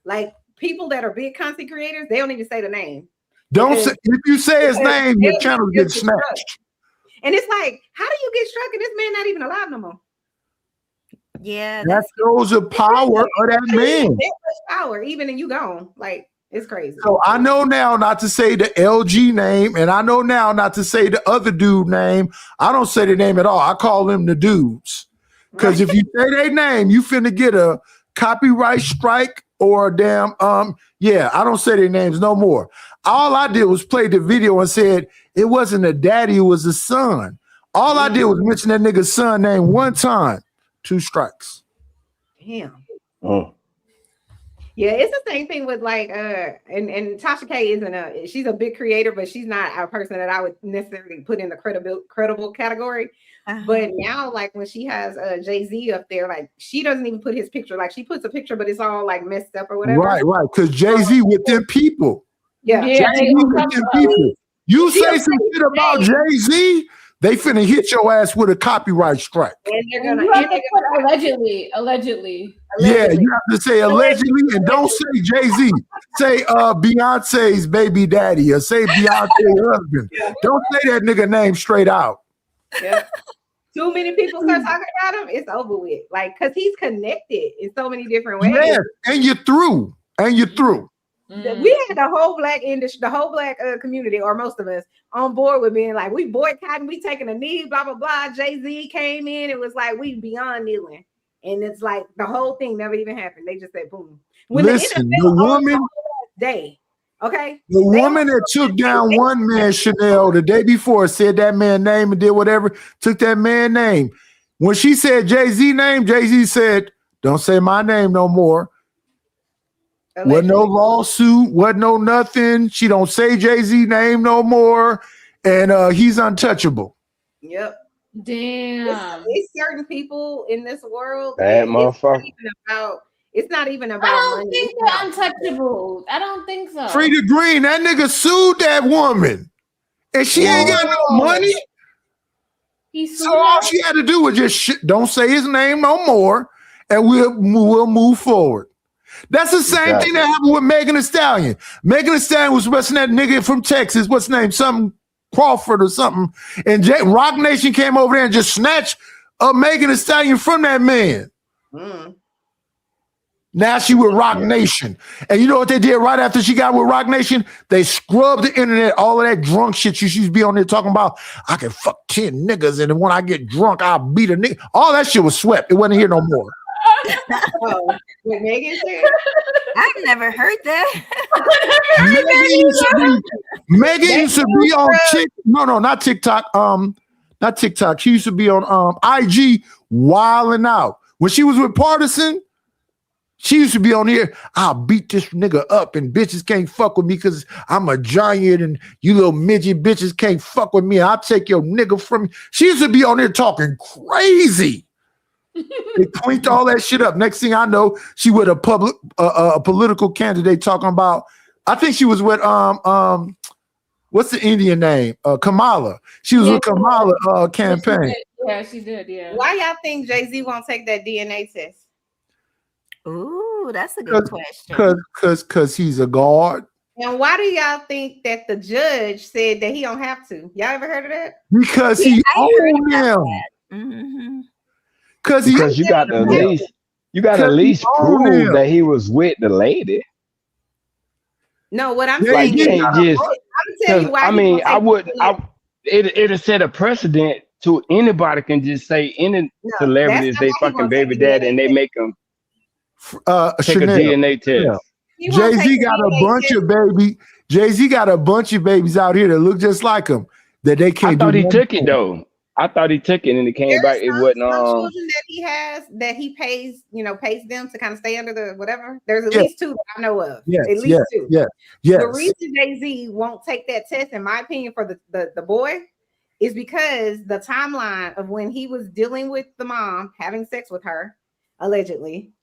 Like, people that are big content creators, they don't even say the name.
Don't say, if you say his name, your channel gets snatched.
And it's like, how do you get struck and this man not even alive no more?
Yeah,
that shows the power of that man.
That much power, even and you gone. Like, it's crazy.
So I know now not to say the LG name, and I know now not to say the other dude name. I don't say the name at all. I call them the dudes. Because if you say their name, you finna get a copyright strike or a damn I don't say their names no more. All I did was play the video and said it wasn't a daddy, it was a son. All I did was mention that nigga's son name one time. 2 strikes.
Damn.
Oh.
Yeah, it's the same thing with like and Tasha K isn't she's a big creator, but she's not a person that I would necessarily put in the credible category. But now, like when she has Jay-Z up there, like she doesn't even put his picture. Like she puts a picture, but it's all like messed up or whatever.
Right. Because Jay-Z with them people.
Yeah.
Jay-Z with them people. You say some shit about Jay-Z, they finna hit your ass with a copyright strike.
And they're gonna
put allegedly.
Yeah, you have to say allegedly, and don't say Jay-Z. Say Beyonce's baby daddy or say Beyonce's husband. Don't say that nigga name straight out.
Yeah. Too many people start talking about him, it's over with. Like, because he's connected in so many different ways.
Yes, and you're through.
We had the whole black industry, the whole black community, or most of us, on board with being like, we boycotting, we taking a knee, blah, blah, blah. Jay-Z came in, it was like, we beyond kneeling. And it's like, the whole thing never even happened. They just said, boom.
Listen, the woman,
day, okay?
The woman that took down one man, Chanel, the day before said that man name and did whatever, took that man name. When she said Jay-Z name, Jay-Z said, don't say my name no more. Wasn't no lawsuit, wasn't no nothing. She don't say Jay-Z name no more. And he's untouchable.
Yep.
Damn.
It's certain people in this world.
Bad motherfucker.
It's not even about
I don't
money.
think they're untouchable. I don't think so.
Frida Green, that nigga sued that woman. And she ain't got no money. So all she had to do was just don't say his name no more, and we'll move forward. That's the same thing that happened with Megan Thee Stallion. Megan Thee Stallion was what's that nigga from Texas? What's his name? Something Crawford or something. And Rock Nation came over there and just snatched Megan Thee Stallion from that man. Now she with Rock Nation. And you know what they did right after she got with Rock Nation? They scrubbed the internet, all of that drunk shit you used to be on there talking about. I can fuck 10 niggas, and then when I get drunk, I'll beat a nigga. All that shit was swept. It wasn't here no more.
What Megan said?
I've never heard that.
Megan used to be on not TikTok. Not TikTok. She used to be on IG wilding out. When she was with Partisan, She used to be on here. I'll beat this nigga up, and bitches can't fuck with me because I'm a giant, and you little midget bitches can't fuck with me. I'll take your nigga from me. She used to be on here talking crazy. They cleaned all that shit up. Next thing I know, she with a political candidate talking about. I think she was with what's the Indian name? Kamala. She was with Kamala campaign.
She did. Yeah.
Why y'all think Jay-Z won't take that DNA test?
Ooh, that's a good question.
Because he's a guard.
And why do y'all think that the judge said that he don't have to? Y'all ever heard of that?
Because he owned them.
Mm-hmm.
Because you got to at least prove that he was with the lady.
No, what I'm
Like,
saying
you
is,
can't just.
I'm telling you why.
I mean, it'll set a precedent to anybody can just say any celebrities they fucking baby daddy and they make them take
Chanel.
a DNA test.
Jay-Z got a bunch of baby. Jay-Z got a bunch of babies out here that look just like him that they can't.
I thought he took it though. I thought he took it and it came back. It wasn't.
Children that he has that he pays, pays them to kind of stay under the whatever. There's at least two that I know of.
Yes,
at least two.
Yes.
The reason Jay-Z won't take that test, in my opinion, for the boy, is because the timeline of when he was dealing with the mom, having sex with her, allegedly,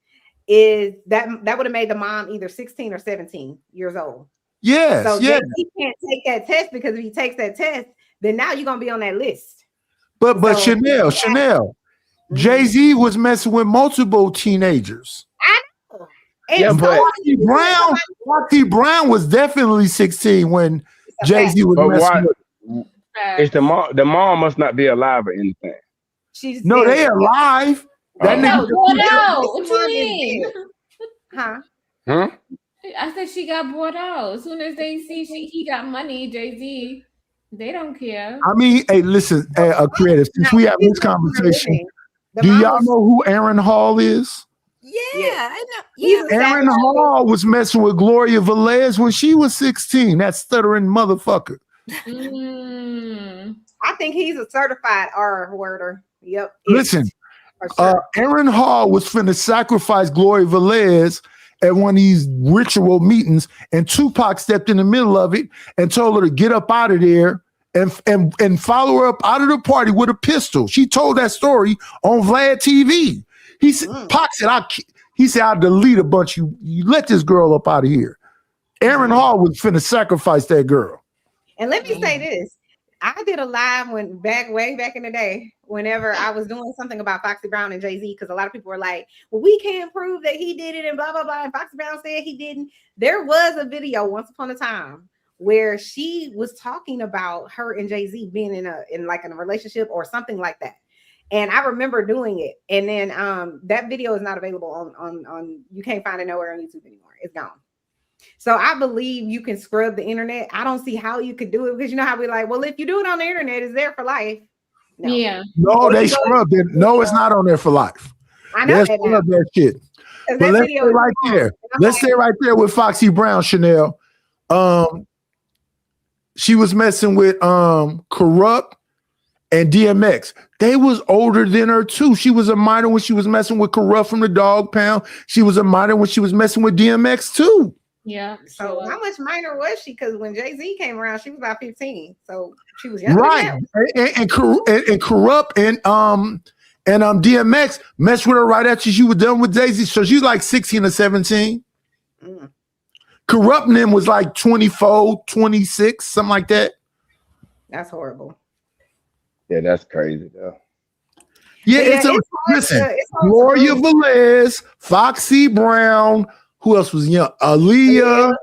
is that would have made the mom either 16 or 17 years old.
Yes.
So
yes.
he can't take that test because if he takes that test, then now you're gonna be on that list.
But Chanel, Jay-Z was messing with multiple teenagers.
I know. And
Yeah, but
Foxy Brown was definitely 16 when Jay-Z was messing with.
It's the mom. The mom must not be alive or anything.
She's
No,
dead.
they alive. That nigga.
What you mean?
Huh?
I said she got bought out. As soon as they see he got money, Jay-Z, they don't care.
I mean, hey, listen, creative. Since we have this conversation, do y'all know who Aaron Hall is?
Yeah, I know. Yeah,
Aaron Hall was messing with Gloria Velez when she was 16. That stuttering motherfucker.
I think he's a certified R-worder. Yep.
Listen, Aaron Hall was finna sacrifice Gloria Velez at one of these ritual meetings, and Tupac stepped in the middle of it and told her to get up out of there and follow her up out of the party with a pistol. She told that story on Vlad TV. He said, Pac said, I'll delete a bunch. You let this girl up out of here. Aaron Hall was finna sacrifice that girl.
And let me say this. I did a live way back in the day, whenever I was doing something about Foxy Brown and Jay-Z, because a lot of people were like, well, we can't prove that he did it and blah, blah, blah. And Foxy Brown said he didn't. There was a video once upon a time where she was talking about her and Jay-Z being in a relationship or something like that. And I remember doing it. And then that video is not available on you can't find it nowhere on YouTube anymore. It's gone. So I believe you can scrub the internet. I don't see how you could do it, because you know how we like, well, if you do it on the internet, it's there for life. No.
Yeah.
No, they scrubbed it. No, it's not on there for life.
I know
They scrubbed that shit. But let's stay right there. Let's stay right there with Foxy Brown, Chanel. She was messing with Corrupt and DMX. They was older than her too. She was a minor when she was messing with Corrupt from the Dog Pound. She was a minor when she was messing with DMX too.
Yeah.
So how much minor was she? Because when Jay-Z came around, she was about 15. So she was young.
Right. And Corrupt and DMX messed with her right after she was done with Jay-Z. So she's like 16 or 17. Corrupt and them was like 24, 26, something like that.
That's horrible.
Yeah, that's crazy though.
Yeah, listen, Gloria Velez, Foxy Brown, who else was young? Aaliyah,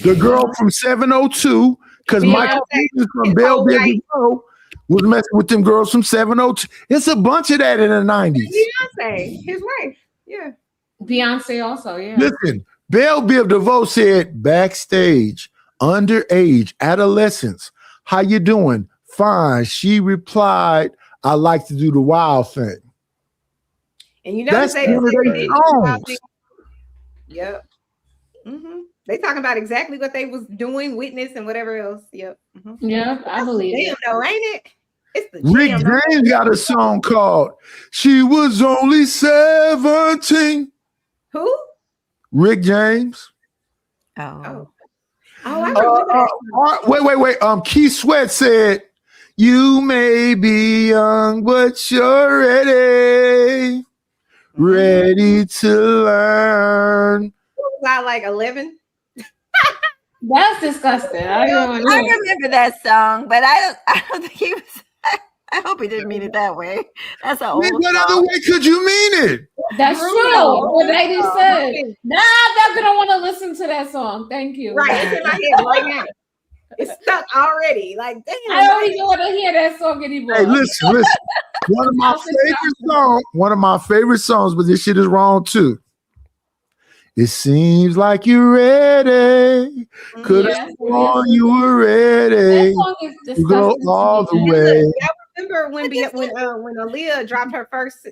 the girl from 702, because Michael Peters from Bell Biv DeVoe was messing with them girls from 702. It's a bunch of that in the 90s.
Beyonce, his wife. Yeah.
Beyonce also, yeah.
Listen, Bell Biv DeVoe said backstage, underage, adolescents, how you doing? Fine. She replied, I like to do the wild thing.
And you know
That's
they
one of their songs.
Yep. They talking about exactly what they was doing, witness, and whatever else. Yep.
Yeah, I believe
it. Though, ain't it? It's the
Rick James got a song called She Was Only 17.
Who?
Rick James.
Oh.
Oh, I remember that.
Wait. Keith Sweat said, "You may be young, but you're ready to learn."
Was I like 11?
That's disgusting. I
remember that song, but I don't think he was. I hope he didn't mean it that way. That's an old
What
song.
other way could you mean it?
That's true. What lady said. Nah, I'm not gonna want to listen to that song. Thank you.
Right, it's in my head right now. It's stuck already. Like, damn.
I don't even want to hear that song anymore.
Hey, listen. One of my favorite songs, but this shit is wrong too. It seems like you're ready. Could have sworn you were ready.
That song is
to go
disgusting.
all the way.
I remember when Aaliyah dropped her first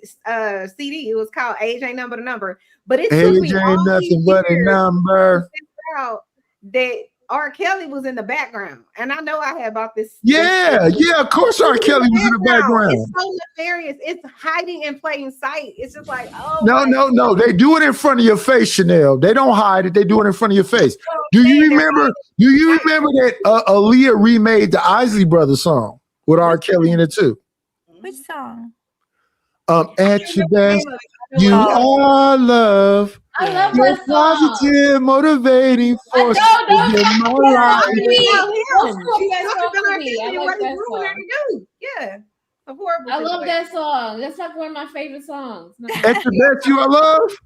CD. It was called "Age Ain't Number to Number," but it took me
Age
all
ain't
these
nothing but a
years
number.
to figure out that R. Kelly was in the background, and I know I had about this.
Yeah, of course R. Kelly was in the background.
It's so nefarious. It's hiding in plain sight. It's just like, oh
No. They do it in front of your face, Chanel. They don't hide it. They do it in front of your face. Do you remember that Aaliyah remade the Isley Brothers song with R. Kelly in it too?
Which song?
At your best, you are love.
I love
Your
that song.
positive, motivating force in my life.
Yeah.
I love that song. That's like one of my favorite songs.
At your best, you are love.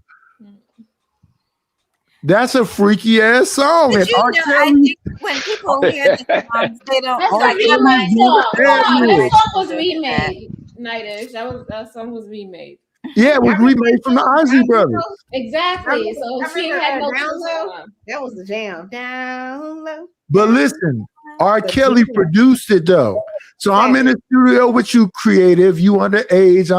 That's a freaky ass song.
But
And
you
R.
know, I
Kelly,
think when people hear the songs, they don't.
That's
R.
like
Kelly
my
did
song.
it that
That
way.
song was remade. Nightish. That song was remade.
Yeah, it was remade from the Isley Brothers.
Exactly. So she ain't had no
Down Low.
choice.
That was the jam. Down low.
But listen, R. Kelly produced it though. So I'm in the studio with you, creative. You underage.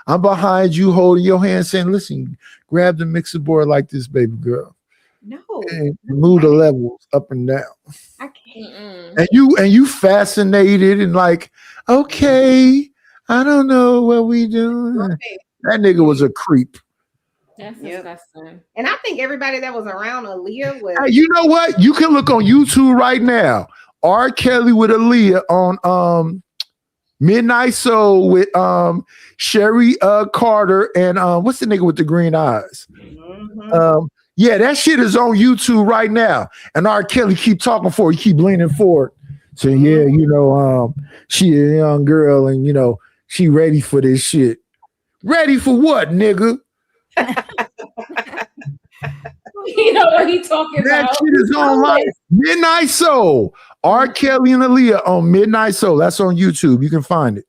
I'm behind you, holding your hand, saying, "Listen, grab the mixer board like this, baby girl,
No.
and move the levels up and down."
I can't.
And you fascinated and like, okay, I don't know what we doing.
Right.
That nigga was a creep.
That's disgusting.
And I think everybody that was around Aaliyah was.
Hey, you know what? You can look on YouTube right now. R. Kelly with Aaliyah on Midnight Soul with Sherry Carter and what's the nigga with the green eyes? Yeah, that shit is on YouTube right now. And R. Kelly keep talking for it. He keep leaning forward. Saying, yeah, she a young girl and she ready for this shit. Ready for what, nigga?
You know what he talking
That
about?
shit is online. Midnight Soul. R. Kelly and Aaliyah on Midnight Soul. That's on YouTube. You can find it.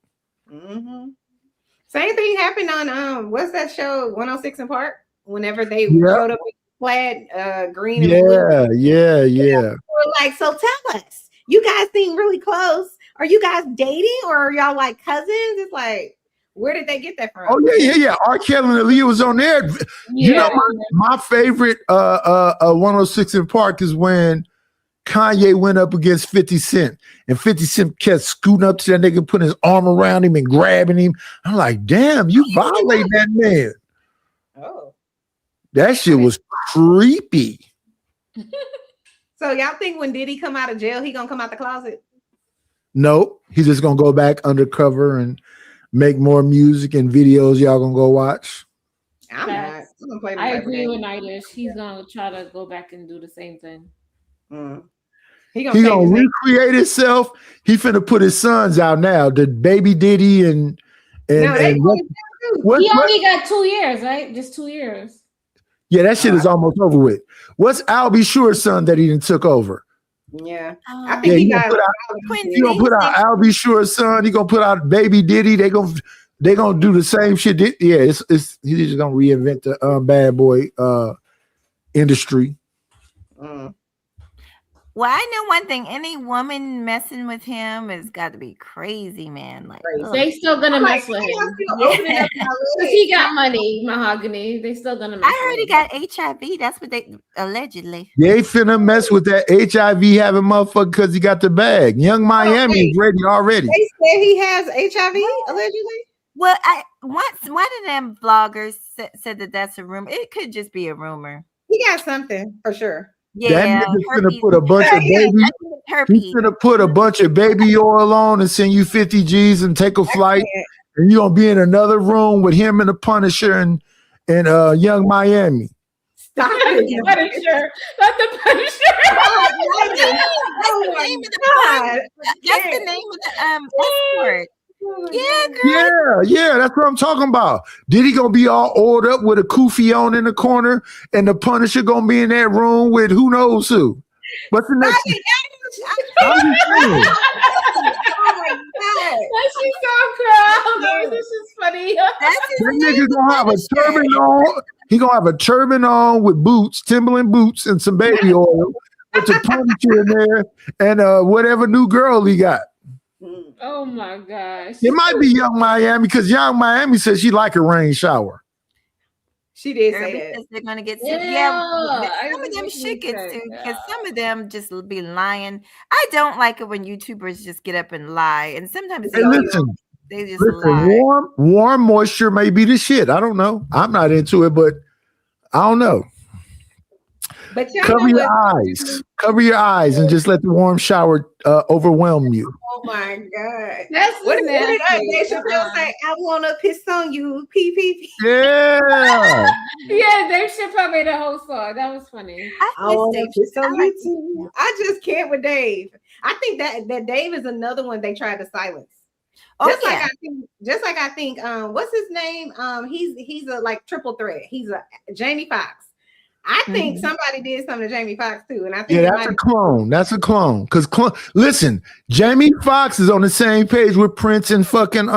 Same thing happened on what's that show 106 in Park? Whenever they showed up in plaid green and blue.
Yeah.
We're like, so tell us, you guys seem really close. Are you guys dating or are y'all like cousins? It's like, where did they get that from?
Oh yeah. R. Kelly and Aaliyah was on there. You know, my favorite 106 in Park is when Kanye went up against 50 Cent, and 50 Cent kept scooting up to that nigga, putting his arm around him and grabbing him. I'm like, damn, you violate that man.
Oh.
That shit was creepy.
So y'all think when Diddy come out of jail, he gonna come out the closet?
Nope. He's just gonna go back undercover and make more music and videos y'all gonna go watch.
I'm not. I'm gonna play
I agree with Nightish. He's gonna try to go back and do the same thing.
He
He gonna recreate himself. He finna put his sons out now. The baby Diddy and
He
what-
only got 2 years, right? Just 2 years.
yeah, that shit is almost over with. What's Albie Shure's son that he done took over?
Yeah. I
Yeah,
think
he
he
gonna
got
put out, he gonna put out Albie Shure's son. He gonna put out baby Diddy. They gonna do the same shit. Yeah, it's he's just gonna reinvent the bad boy industry.
Well, I know one thing. Any woman messing with him has got to be crazy, man. Like
They still gonna mess with him.
Yeah.
Because he got money, Mahogany. They still gonna mess
I heard
with
he got HIV. That's what they allegedly.
They finna mess with that HIV having motherfucker because he got the bag. Young Miami is ready already.
They say he has HIV allegedly.
Well, one of them vloggers said that that's a rumor. It could just be a rumor.
He got something for sure.
That nigga's gonna put a bunch of baby. He's gonna put a bunch of baby oil on and send you 50 G's and take a flight, and you're gonna be in another room with him and the Punisher and Young Miami.
Stop
it. Punisher, not the Punisher.
That's the name of the escort. Yeah, girl.
Yeah, that's what I'm talking about. Did he gonna be all oiled up with a kufi on in the corner, and the Punisher gonna be in that room with who knows who? What's the next? I'm just saying.
She's so proud. This is funny.
That nigga gonna have a turban on. He gonna have a turban on with boots, Timberland boots, and some baby oil with the Punisher in there, and whatever new girl he got.
Oh my gosh.
It might be Young Miami because Young Miami says she like a rain shower.
She did say that.
Because they're gonna get sick.
Yeah,
Some of them should get sick because some of them just be lying. I don't like it when YouTubers just get up and lie, and sometimes
Hey, listen,
they just lie.
warm moisture may be the shit. I don't know. I'm not into it, but I don't know.
But
Cover your eyes. Cover your eyes and just let the warm shower overwhelm you.
Oh my God.
That's
what did
nasty.
Dave Chappelle say? I wanna piss on you. Pee.
Yeah.
Yeah, Dave Chappelle made a whole song. That was funny.
I wanna piss on you too. I just can't with Dave. I think that Dave is another one they tried to silence. Just like I think what's his name? He's a like triple threat. He's a Jamie Foxx. I think somebody did something to Jamie Foxx too, and I think
Yeah, that's a clone. That's a clone. Because listen, Jamie Foxx is on the same page with Prince and fucking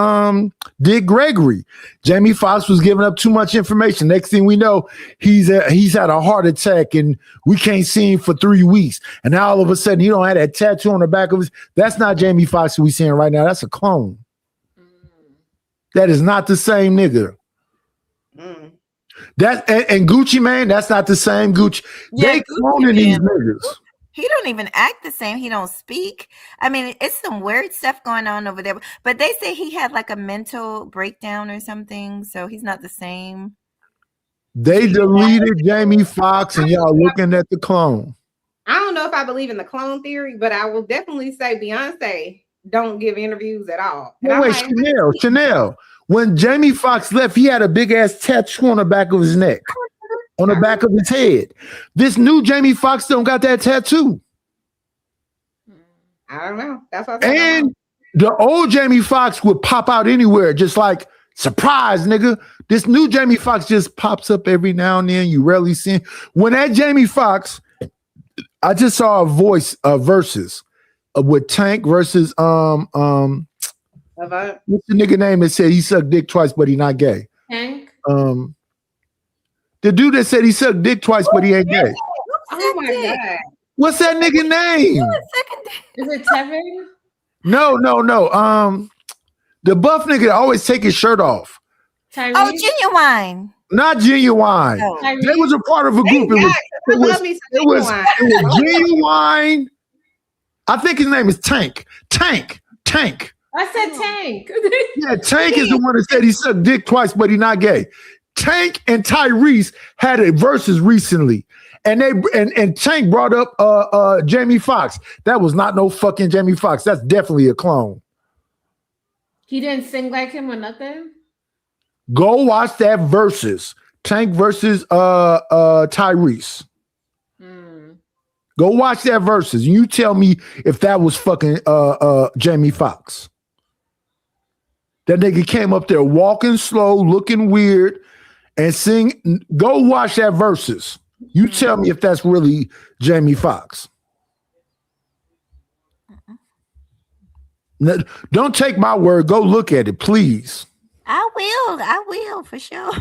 Dick Gregory. Jamie Foxx was giving up too much information. Next thing we know, he's had a heart attack and we can't see him for 3 weeks. And now all of a sudden he don't have that tattoo on the back of his. That's not Jamie Foxx we seeing right now. That's a clone. That is not the same nigga. That and Gucci Mane, that's not the same Gucci.
Yeah,
They
Gucci
cloning these
Mane.
niggas.
He don't even act the same. He don't speak. I mean, it's some weird stuff going on over there. But they say he had like a mental breakdown or something, so he's not the same.
They deleted Jamie Foxx and y'all looking at the clone.
I don't know if I believe in the clone theory, but I will definitely say Beyonce don't give interviews at all. And
No, wait, Chanel. When Jamie Foxx left, he had a big ass tattoo on the back of his neck, on the back of his head. This new Jamie Foxx don't got that tattoo.
I don't know. That's what I said.
And the old Jamie Foxx would pop out anywhere, just like surprise, nigga. This new Jamie Foxx just pops up every now and then. You rarely see him. When that Jamie Foxx, I just saw a versus with Tank versus what's the nigga name that said he sucked dick twice but he not gay?
Hank.
The dude that said he sucked dick twice but he ain't gay.
Oh my God.
What's that nigga name?
Is it Tevin?
No. The buff nigga that always take his shirt off.
Tyrese?
Oh, Genuine.
Not Genuine.
Oh.
They was a part of a group. It was Genuine. I think his name is Tank. Tank.
I said Tank.
Yeah, Tank is the one that said he sucked dick twice, but he not gay. Tank and Tyrese had a versus recently, and Tank brought up Jamie Foxx. That was not no fucking Jamie Foxx. That's definitely a clone.
He didn't sing like him or nothing.
Go watch that versus Tank versus Tyrese. Go watch that versus. You tell me if that was fucking Jamie Foxx. That nigga came up there walking slow, looking weird, and sing. Go watch that versus. You tell me if that's really Jamie Foxx. No, don't take my word. Go look at it, please.
I will for sure.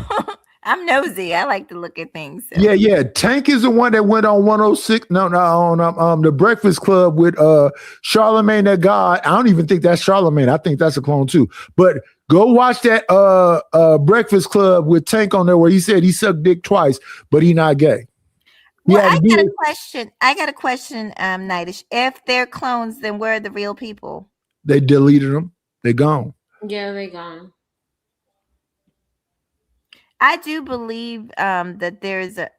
I'm nosy. I like to look at things. So.
Yeah. Tank is the one that went on 106. On the Breakfast Club with Charlamagne that guy. I don't even think that's Charlamagne. I think that's a clone too. But go watch that Breakfast Club with Tank on there where he said he sucked dick twice, but he not gay.
Well, I got a question, Nightish. If they're clones, then where are the real people?
They deleted them. They gone.
Yeah, they gone.
I do believe that there's a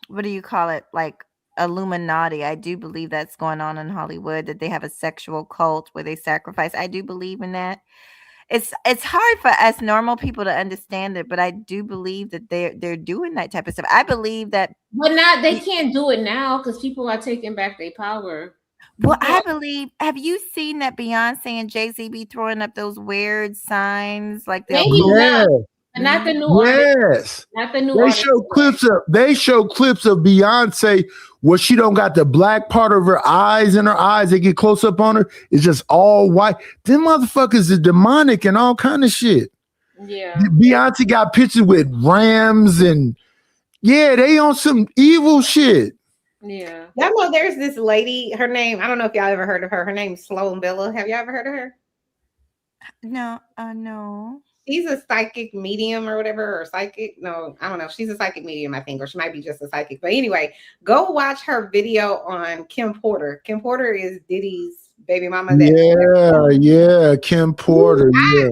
what do you call it? Like Illuminati. I do believe that's going on in Hollywood, that they have a sexual cult where they sacrifice. I do believe in that. It's hard for us normal people to understand it, but I do believe that they're doing that type of stuff. I believe that,
But not they can't do it now because people are taking back their power.
well, I believe. Have you seen that Beyonce and Jay-Z be throwing up those weird signs like they'll
Maybe
go-
not, but not the new artist.
Yes.
Not the new
They
artist.
show clips of Beyonce where she don't got the black part of her eyes in her eyes. They get close up on her. It's just all white. Them motherfuckers are demonic and all kind of shit.
Yeah.
Beyonce got pictures with rams and yeah, they on some evil shit.
Yeah.
Y'all know there's this lady, her name, I don't know if y'all ever heard of her. Her name's Sloan Bella. Have y'all ever heard of her?
No, no.
She's a psychic medium or whatever, or psychic. No, I don't know. She's a psychic medium, I think, or she might be just a psychic. But anyway, go watch her video on Kim Porter. Kim Porter is Diddy's baby mama.
Yeah, Kim Porter. Yeah.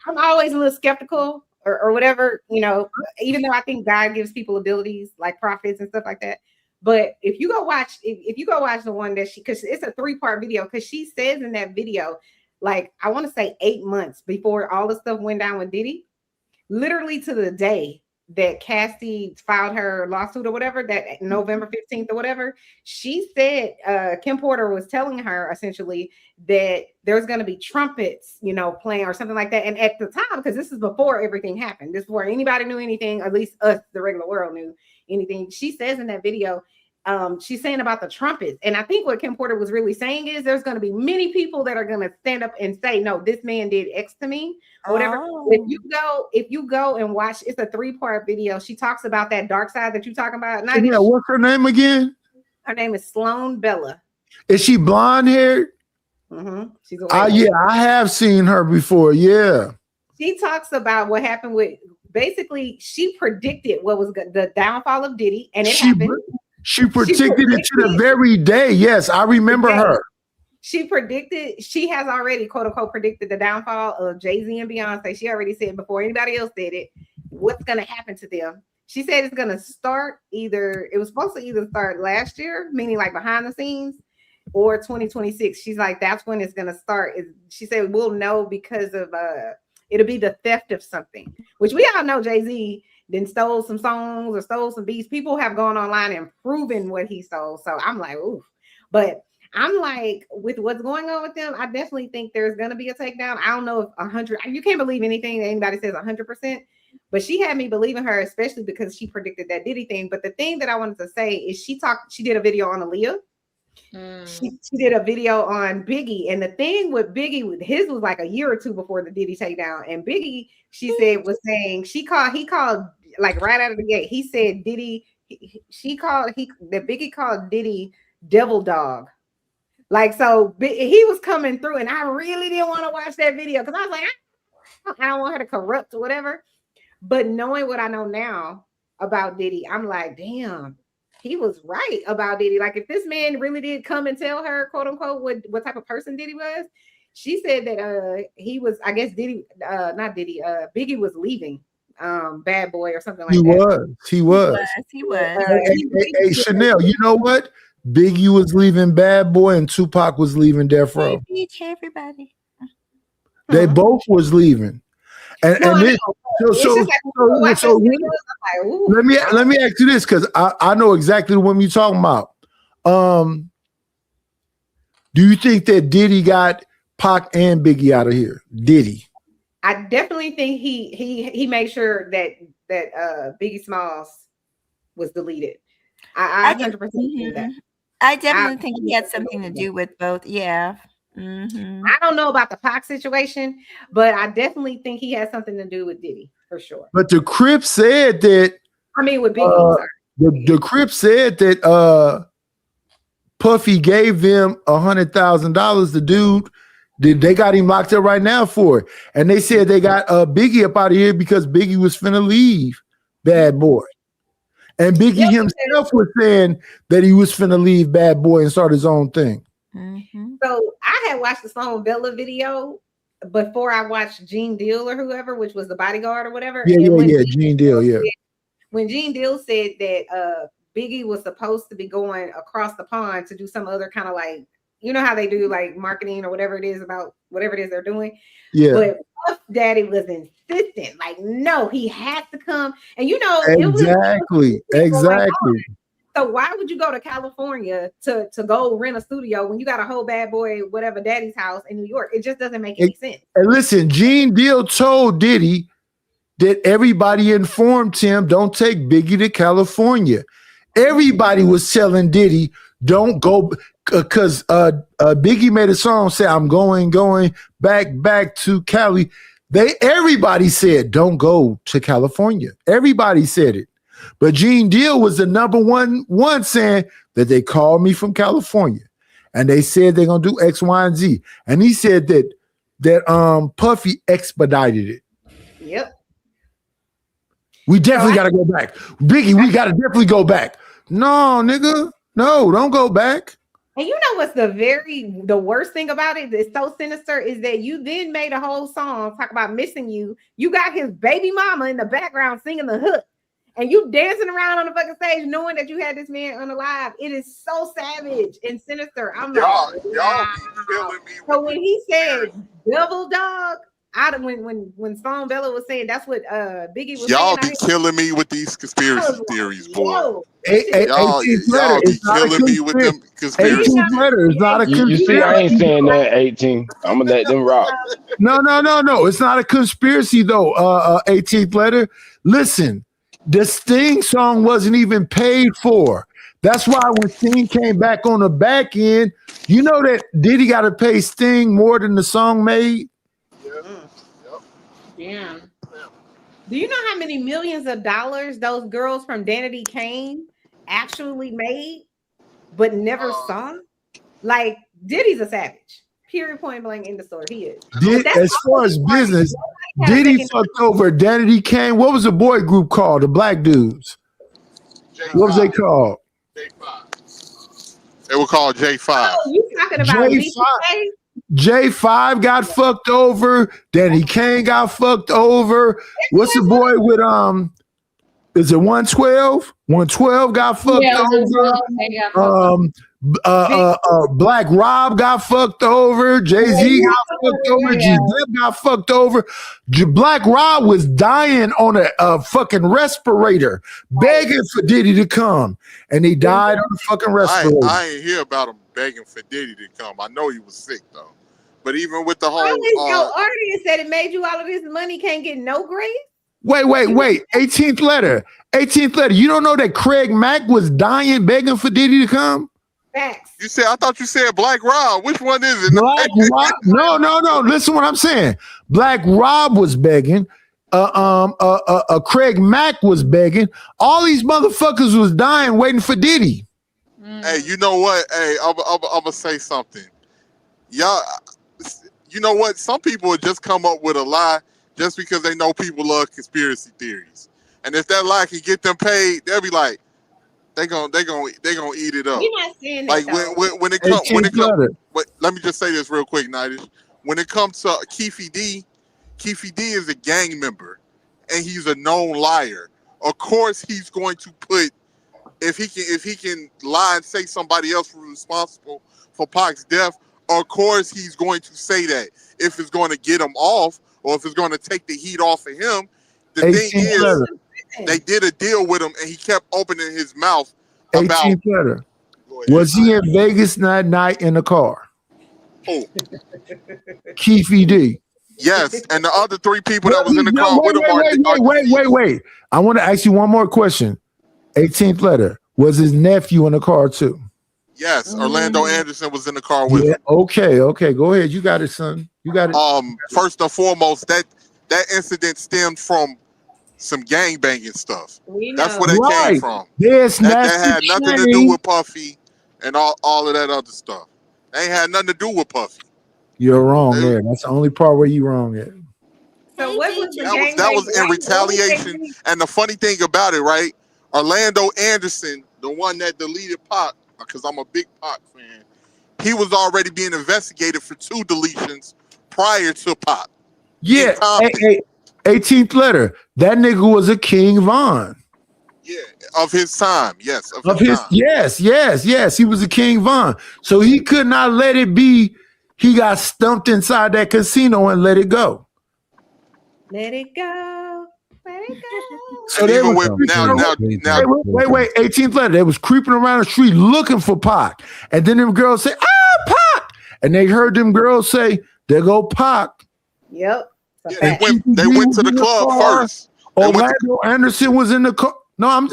I'm always a little skeptical or whatever, you know, even though I think God gives people abilities like prophets and stuff like that. But if you go watch, if you go watch the one that because it's a 3-part video, because she says in that video, like, I want to say 8 months before all the stuff went down with Diddy, literally to the day that Cassie filed her lawsuit or whatever, that November 15th or whatever, she said Kim Porter was telling her essentially that there's going to be trumpets, you know, playing or something like that. And at the time, because this is before everything happened, this is before anybody knew anything, at least us, the regular world, knew anything. She says in that video, she's saying about the trumpets. And I think what Kim Porter was really saying is there's going to be many people that are going to stand up and say, no, this man did X to me or whatever.
Oh.
If you go and watch, it's a 3-part video. She talks about that dark side that you're talking about.
Yeah, what's her name again?
Her name is Sloan Bella.
Is she blonde haired?
She's a
Yeah, I have seen her before. Yeah.
She talks about what happened with, basically, she predicted what was the downfall of Diddy, and it happened.
She predicted it to the very day. Yes, I remember her.
She has already, quote unquote, predicted the downfall of Jay-Z and Beyonce. She already said before anybody else said it, what's going to happen to them. She said it's going to start it was supposed to either start last year, meaning like behind the scenes, or 2026. She's like, that's when it's going to start. She said, we'll know because of, it'll be the theft of something, which we all know Jay-Z then stole some songs or stole some beats. People have gone online and proven what he stole. So I'm like, oof. But I'm like, with what's going on with them, I definitely think there's going to be a takedown. I don't know if 100, you can't believe anything that anybody says 100%, but she had me believing her, especially because she predicted that Diddy thing. But the thing that I wanted to say is she did a video on Aaliyah. She did a video on Biggie, and the thing with Biggie, his was like a year or two before the Diddy takedown. And Biggie, she said, was saying he called like right out of the gate. He said Diddy, Biggie called Diddy devil dog. Like, so he was coming through, and I really didn't want to watch that video because I was like, I don't want her to corrupt or whatever. But knowing what I know now about Diddy, I'm like, damn. He was right about Diddy. Like, if this man really did come and tell her, quote unquote, what type of person Diddy was, she said that he was, I guess Diddy, not Diddy, Biggie was leaving Bad Boy or something like that.
He was. Hey, Chanel, you know what? Biggie was leaving Bad Boy and Tupac was leaving Death Row.
Everybody.
They both was leaving. And let me ask you this, because I know exactly what you're talking about. Do you think that Diddy got Pac and Biggie out of here? Diddy?
I definitely think he made sure that Biggie Smalls was deleted. I 100% do that.
I definitely think he had something to do with both. Yeah.
I don't know about the Pac situation, but I definitely think he has something to do with Diddy for sure.
But the Crip said that.
I mean, with Biggie.
The Crip said that Puffy gave them $100,000. The dude, they got him locked up right now for it, and they said they got Biggie up out of here because Biggie was finna leave Bad Boy, and Biggie himself was saying that he was finna leave Bad Boy and start his own thing.
So I had watched the Sloan Bella video before I watched Gene Deal or whoever, which was the bodyguard or whatever.
Yeah, Gene Deal, yeah.
When Gene Deal said that Biggie was supposed to be going across the pond to do some other kind of like, you know how they do like marketing or whatever it is about whatever it is they're doing.
Yeah.
But Puff Daddy was insistent, like, no, he has to come. And you know,
Exactly. Exactly.
So why would you go to California to go rent a studio when you got a whole bad boy, whatever daddy's house in New York? It just doesn't make any sense.
And listen, Gene Deal told Diddy that everybody informed him, don't take Biggie to California. Everybody was telling Diddy, don't go, because Biggie made a song say, I'm going back to Cali. Everybody said, don't go to California. Everybody said it. But Gene Deal was the number one saying that they called me from California and they said they're gonna do X, Y, and Z. And he said that Puffy expedited it.
Yep.
We definitely gotta go back. Biggie, we gotta definitely go back. No, nigga. No, don't go back.
And you know what's the worst thing about it? It's so sinister is that you then made a whole song talk about missing you. You got his baby mama in the background singing the hook. And you dancing around on the fucking stage knowing that you had this man unalive. It is so savage and sinister. I'm
y'all
like,
be
wow.
killing me.
So when he said devil dog, when Stone Bella was saying that's what Biggie was
Y'all
saying.
be killing me with these conspiracy theories, boy.
Yo,
Y'all be killing me with them conspiracy theories.
It's not a
You see, I ain't saying that 18. I'm gonna let them rock.
No. It's not a conspiracy though. 18th letter. Listen, the Sting song wasn't even paid for. That's why when Sting came back on the back end, you know that Diddy got to pay Sting more than the song made.
Yeah. Do you know how many millions of dollars those girls from Danity Kane actually made, but never saw? Like Diddy's a savage. Period. Point blank in the story. He is.
As far as business, Diddy fucked over Danity Kane. What was the boy group called? The black dudes. What was they called?
They were called J5.
Oh, you talking about
J5? J5 got fucked over. Danny Kane got fucked over. What's the boy with is it 112? 112 got fucked over. Black Rob got fucked over. Jay-Z got fucked over. G-Dep got fucked over. Black Rob was dying on a fucking respirator, begging for Diddy to come, and he died on a fucking respirator.
I ain't hear about him begging for Diddy to come. I know he was sick though. But even with the whole
your audience said it made you all of this money, can't get no grace.
Wait. 18th letter. You don't know that Craig Mack was dying, begging for Diddy to come?
Facts.
I thought you said Black Rob. Which one is it?
Black Rob? No. Listen what I'm saying. Black Rob was begging. Craig Mack was begging. All these motherfuckers was dying, waiting for Diddy.
Hey, you know what? Hey, I'm gonna say something. Y'all, you know what? Some people would just come up with a lie just because they know people love conspiracy theories, and if that lie can get them paid, they'll be like, they gonna eat it up.
You're not saying
like
that,
when it comes. But let me just say this real quick, Nidish. When it comes to Keefe D is a gang member, and he's a known liar. Of course, he's going to put if he can lie and say somebody else was responsible for Pac's death. Of course, he's going to say that if it's going to get him off or if it's going to take the heat off of him. The thing is, they did a deal with him, and he kept opening his mouth about.
18th letter. Was he in Vegas that night in the car?
Oh,
Keefe D.
Yes, and the other three people that was in the car with him.
Wait. I want to ask you one more question. 18th letter. Was his nephew in the car too?
Yes, Orlando Anderson was in the car with him.
Okay. Go ahead. You got it, son. You got it.
First and foremost, that incident stemmed from some gangbanging stuff. That's where they came from.
That
had nothing to do with Puffy and all of that other stuff. They ain't had nothing to do with Puffy.
You're wrong there. That's the only part where you wrong at.
So what was
that was in retaliation. And the funny thing about it, right? Orlando Anderson, the one that deleted Pac, because I'm a big Pac fan, he was already being investigated for 2 deletions prior to Pac.
Yeah, 18th letter. That nigga was a King Von.
Of his time, yes.
Of his
time.
yes. He was a King Von. So he could not let it be. He got stumped inside that casino and let it go.
Let it go. Let it go.
So they
even
was
with now,
wait, 18th letter. They was creeping around the street looking for Pac. And then them girls say, Pac. And they heard them girls say, there go Pac.
Yep.
They went to the club first.
Orlando Anderson was in the car. No, I'm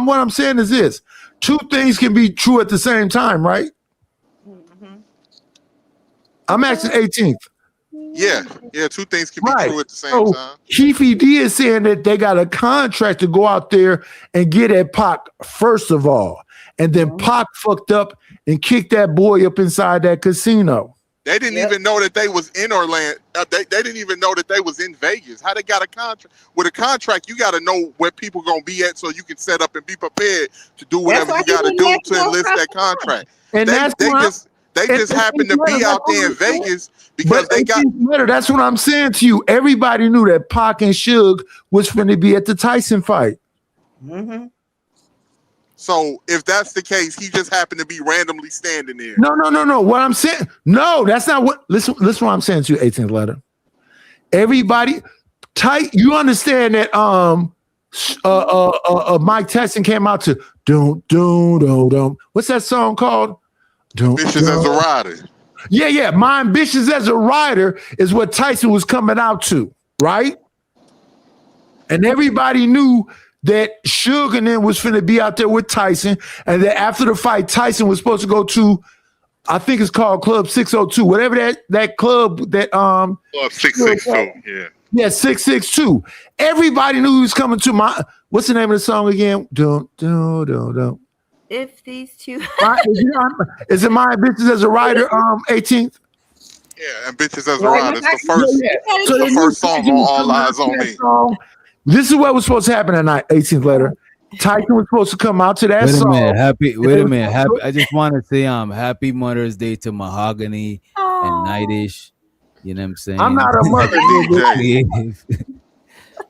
what I'm saying is this. Two things can be true at the same time, right? I'm asking 18th.
Yeah, two things can be true at the same time.
Keefy D is saying that they got a contract to go out there and get at Pac first of all. And then Pac fucked up and kicked that boy up inside that casino.
They didn't even know that they was in Orlando. They didn't even know that they was in Vegas. How they got a contract? With a contract, you got to know where people gonna be at so you can set up and be prepared to do whatever you got to do to enlist that contract.
And
they just happened to be out there in Vegas because they got.
That's what I'm saying to you. Everybody knew that Pac and Suge was going to be at the Tyson fight.
So if that's the case, he just happened to be randomly standing there.
No. What I'm saying, no, that's not what. Listen, what I'm saying to you, 18th letter. Everybody, you understand that Mike Tyson came out to don't. What's that song called?
Ambitious as a rider.
Yeah. My Ambitious as a Rider is what Tyson was coming out to, right? And everybody knew that Suge and them was finna be out there with Tyson, and that after the fight, Tyson was supposed to go to, I think it's called Club 602, whatever that club that
Club 662,
yeah, 662. Everybody knew he was coming to my. What's the name of the song again? Don't.
If these two.
Is it My Bitches as a Rider? 18th.
Yeah, Ambitious as a Rider. It's the first song on All Eyes on Me.
This is what was supposed to happen that night. 18th letter. Tyson was supposed to come out to that song.
Wait a minute. Happy. I just want to say happy Mother's Day to Mahogany and Nightish. You know what I'm saying?
I'm not a mother, DJ.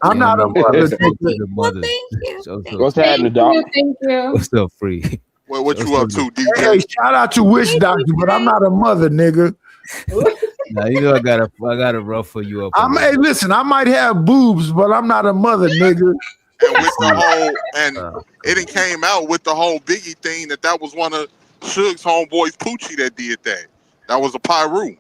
I'm not a mother.
Well, thank you.
What's happening, dog?
Thank you.
What's up, free?
Well, what you up to, DJ?
Hey, shout out to Wish Doctor, but I'm not a mother, nigga.
Now you know I gotta ruffle you up.
Hey, listen, I might have boobs, but I'm not a mother, nigga.
And with the whole, it came out with the whole Biggie thing that was one of Suge's homeboys, Poochie, that did that. That was a Pyru.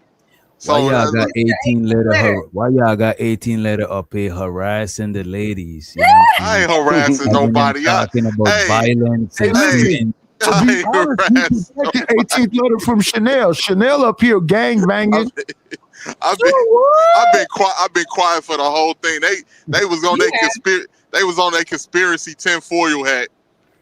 So
why y'all got 18 letter? Why y'all got 18 letter up here harassing the ladies? You know
I ain't harassing nobody.
Talking about violence.
Hey, listen. To be honest, 18th letter from Chanel. Chanel up here gang banging.
I've been quiet for the whole thing. They was on their conspiracy tinfoil hat,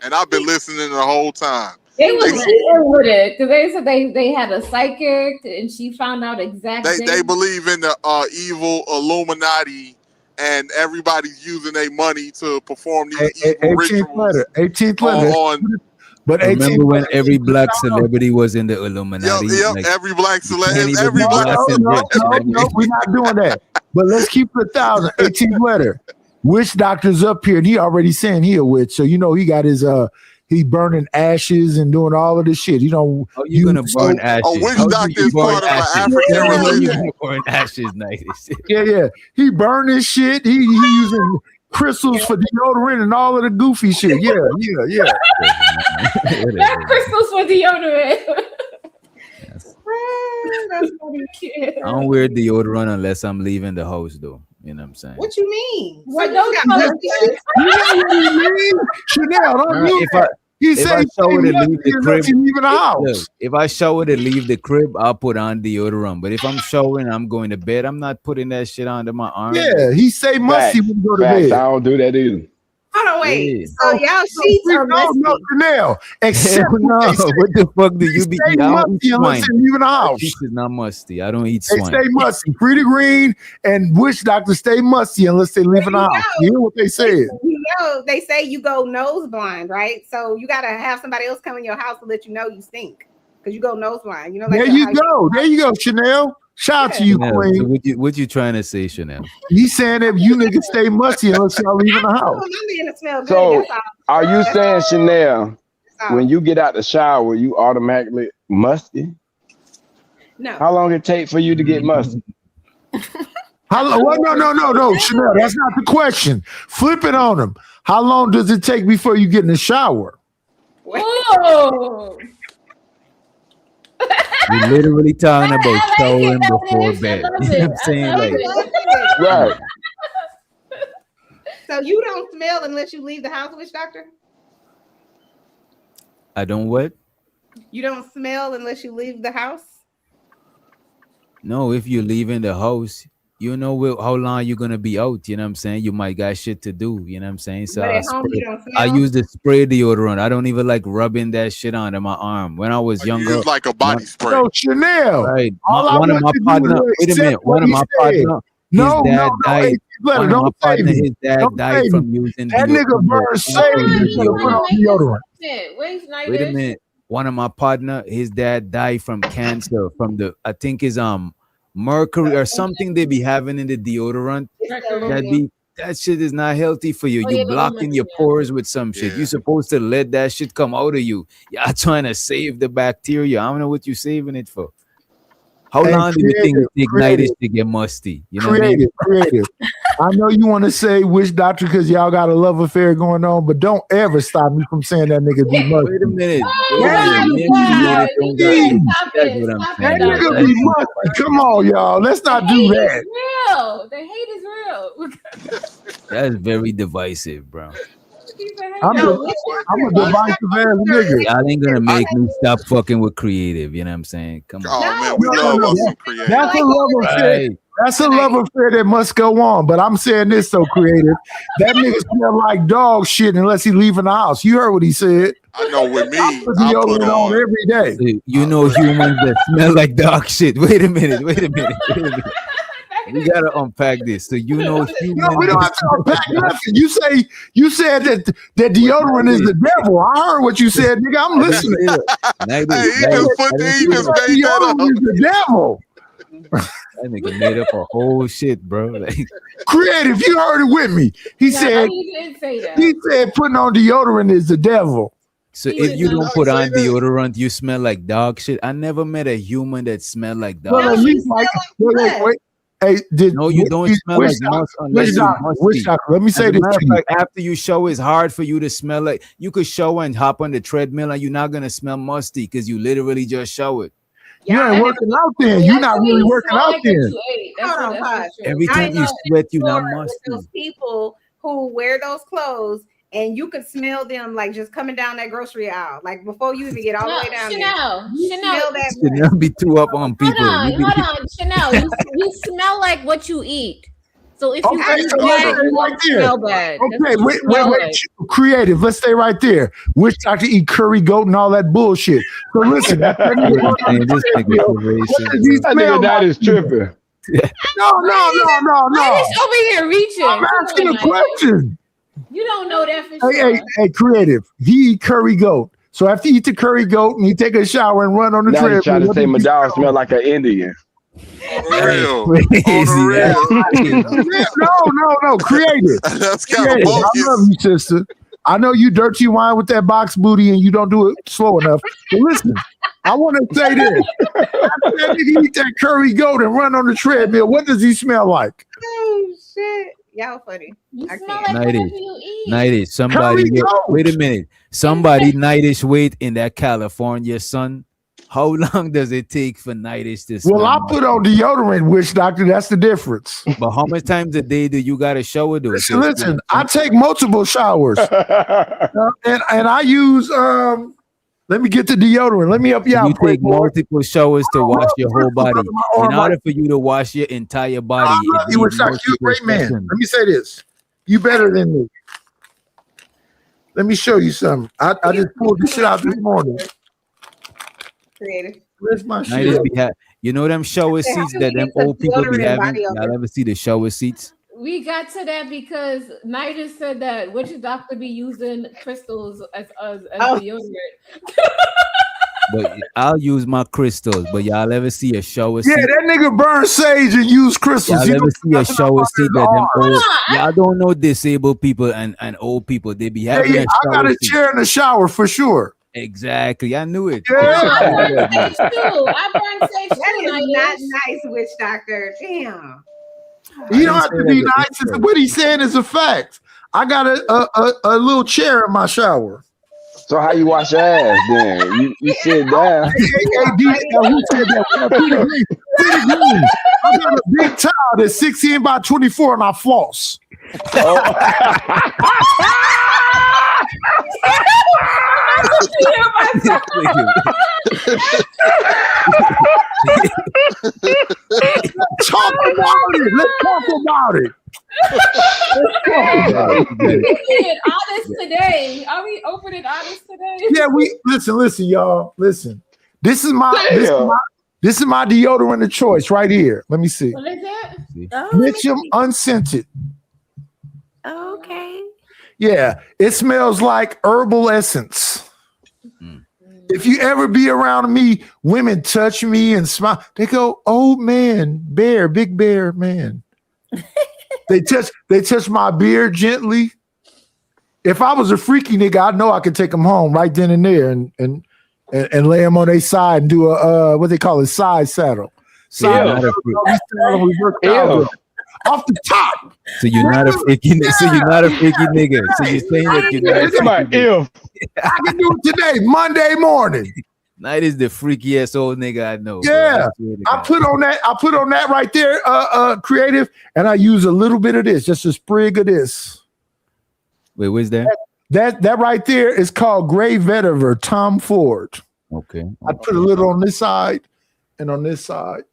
and I've been listening the whole time.
They was with it because they said they had a psychic and she found out exactly.
They believe in the evil Illuminati, and everybody's using their money to perform these evil rituals.
18th letter.
But remember when every black celebrity was in the Illuminati?
Yep, like, every black celebrity.
No, we're not doing that. But let's keep it 1,000. 18th letter. Witch Doctor's up here, and he already saying he a witch. So you know he got his he burning ashes and doing all of this shit. You know,
you're gonna burn ashes.
Witch Doctor is part of an African religion.
Burn ashes, nice.
Yeah. He burning shit. He using crystals for deodorant and all of the goofy shit. Yeah.
Not crystals for deodorant. That's funny.
I don't wear deodorant unless I'm leaving the house, though. You know what I'm saying?
What you mean?
What don't
Chanel, don't do that.
If I show her to leave the crib,
leaving the house.
If I show her to leave the crib, I'll put on deodorant. But if I'm showing, I'm going to bed. I'm not putting that shit under my arm.
Yeah, he say musty when you go to bed.
I don't do that either.
Hold on, wait. So y'all sheets are musty.
No, Chanel. Except
no, what the fuck do you be?
Stay musty unless they leaving the house.
Sheets is not musty. I don't eat
They
swine.
stay musty. Pretty Green and Witch Doctor stay musty unless they leaving the house. You hear what they said?
You know, they say you go nose blind, right? So you gotta have somebody else come in your house to let you know you stink because you go nose blind. You know, like
There you go, Chanel. Shout out to you,
Chanel,
Queen.
so what you trying to say, Chanel?
He's saying that you niggas stay musty unless y'all leaving the house.
So, are you saying, Chanel, when you get out the shower, you automatically musty?
No.
How long it take for you to get musty?
No, Chanel, that's not the question. Flip it on him. How long does it take before you get in the shower?
Whoa.
We're literally talking about showering before bed. You know what I'm saying? Like,
Right.
So you don't smell unless you leave the house, witch doctor?
I don't what?
You don't smell unless you leave the house?
No, if you're leaving the house, you know how long you're gonna be out. You know what I'm saying? You might got shit to do. You know what I'm saying? So
But at home, you don't
I
smell?
use the spray deodorant. I don't even like rubbing that shit onto my arm. When I was younger,
Use like a body spray.
No, Chanel.
right?
All I
One of
want
my
you to do
partner.
is
Wait a
accept
minute.
what
One of
he
my
said.
partner.
No,
His dad
no,
died.
hey, Letter,
One of my
don't save
partner.
me.
His dad
Don't
died
save
from
me.
using
That nigga Burns saved me. You should have put on deodorant.
Where's
Wait a minute. One of my partner, his dad died from cancer from the I think is mercury or something they be having in the deodorant. That shit is not healthy for you.
Oh,
You
yeah, the
blocking your pores with some shit. You're supposed to let that shit come out of you. Y'all trying to save the bacteria. I don't know what you're saving it for. How
Hey,
long do you think it take
creative.
Nighters to get musty? You know what I mean?
Creative. I know you want to say witch doctor because y'all got a love affair going on, but don't ever stop me from saying that nigga be musty.
Wait a minute.
That nigga be musty. Come on, y'all. Let's not do that.
Real. The hate is real.
That's very divisive, bro.
I'm a divisive ass nigga.
Y'all ain't gonna make me stop fucking with creative. You know what I'm saying? Come on.
Oh man, we love us some creative.
That's a love affair.
Right.
That's a love affair that must go on. But I'm saying this so creative. That nigga smell like dog shit unless he leaving the house. You heard what he said.
I know with me,
I put
I put
deodorant on every day.
You know humans that smell like dog shit. Wait a minute. We gotta unpack this. So you know humans.
No, we don't have to unpack nothing. You said that deodorant is the devil. I heard what you said, nigga. I'm listening. Deodorant is the devil.
That nigga made up a whole shit, bro. Like,
creative, you heard it with me. He said
he didn't say that.
he said putting on deodorant is the devil.
so if you don't put on deodorant, you smell like dog shit. I never met a human that smelled like dog
Well, at
shit.
least like wait. Hey,
No, you don't smell like musk unless you musty.
Let me say
As a
this
matter
to
of
you.
fact, after you shower, it's hard for you to smell like you could shower and hop on the treadmill and you're not gonna smell musty because you literally just showered.
You ain't working out then. You're not really working out then.
Hold on, pause.
Every
I
time you
know
sweat, you're not
with
musty.
those people who wear those clothes and you could smell them like just coming down that grocery aisle, like before you even get all the way down
Chanel,
there. You smell that.
Chanel be too up on people.
Hold
You be-
on, Chanel. You smell like what you eat. So if you
Okay,
eat
so
bad,
let's stay
you
right
won't
there.
smell bad. That's
Okay,
what you
wait.
smell like.
Creative. Let's stay right there. Witch doctor eat curry goat and all that bullshit. So listen,
Man, this nigga racist.
That nigga that is tripping.
No.
Why is over here reaching?
I'm asking a question.
You don't know that for
Hey,
sure.
hey, creative. He eat curry goat. So after he eat the curry goat and he take a shower and run on the
Now
treadmill.
you trying to
what
say
does
my
he
dog
smell?
smell like an Indian.
No, creative.
That's kind of
Creative. I love you, sister. I know you dirty wine with that box booty and you don't do it slow enough. But listen, I want to say this. After that nigga eat that curry goat and run on the treadmill, what does he smell like?
Oh shit, y'all funny. I can't.
Nightish. Somebody,
Curry goat.
wait a minute. Somebody nightish wait in that California sun. How long does it take for nightish to smell?
Well, I put on deodorant, witch doctor. That's the difference.
But how many times a day do you got to shower though?
Listen, I take multiple showers. and I use let me get the deodorant. Let me help you out.
You take multiple showers to wash your whole body. In order for you to wash your entire body,
I love
it
you,
needs
witch doctor. You're a great
multiple
man.
sessions.
Let me say this. You better than me. Let me show you something. I just pulled this shit out this morning.
Creative.
Where's my
Nightish
shit?
be you know them shower
They have
seats
to
that
get
them
some
old people be
deodorant
having?
body odor.
Y'all ever see the shower seats?
We got to that because Nida said that witch doctor be using crystals as deodorant.
but I'll use my crystals. But y'all ever see a shower seat?
Yeah, that nigga burn sage and use crystals.
Y'all
You
ever see a
nothing
shower
about
seat
his
that them
arm.
old, y'all don't know disabled people and old people. They be
Yeah,
having
yeah,
a
I got
shower
a
seat.
chair in the shower for sure.
Exactly. I knew it.
Yeah.
I burn sage too. I burn sage
That
too.
is not
Nightdish.
nice, witch doctor. Damn.
You don't have to be nice. What he's saying is a fact. I got a little chair in my shower.
So how you wash your ass then? You sit down.
Hey, who said that? Pretty green. Pretty green. I got a big towel that's 16 by 24 and I floss. Talk about it. Let's talk about it.
We being honest today. Are we open and honest today?
Yeah, we listen, y'all. Listen. This is my deodorant of choice right here. Let me see.
What is it?
Mitchum unscented.
Okay.
Yeah, it smells like herbal essence. If you ever be around me, women touch me and smile. They go, "Old man, bear, big bear, man." They touch my beard gently. If I was a freaky nigga, I know I could take them home right then and there and lay them on their side and do a what they call a side saddle. Side off the top.
So you're not a freaky nigga. So you're not a freaky nigga. So you're saying that you're not a freaky nigga.
I can do it today, Monday morning.
Night is the freakiest old nigga I know.
Yeah,
bro.
I put on that right there, creative, and I use a little bit of this, just a sprig of this.
Wait, what's that?
That right there is called Gray Vetiver, Tom Ford.
Okay.
I put a little on this side and on this side.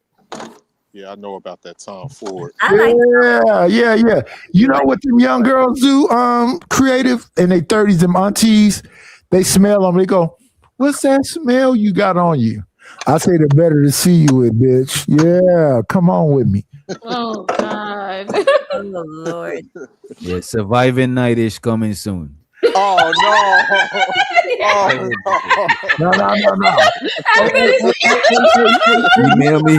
Yeah, I know about that Tom Ford.
Yeah. You know what them young girls do, creative, in their 30s, them aunties, they smell them, they go, "What's that smell you got on you?" I say, "The better to see you with, bitch." Yeah, come on with me.
Oh God.
Oh Lord.
Yeah, surviving Nightish coming soon.
Oh no! Oh
No.
Email me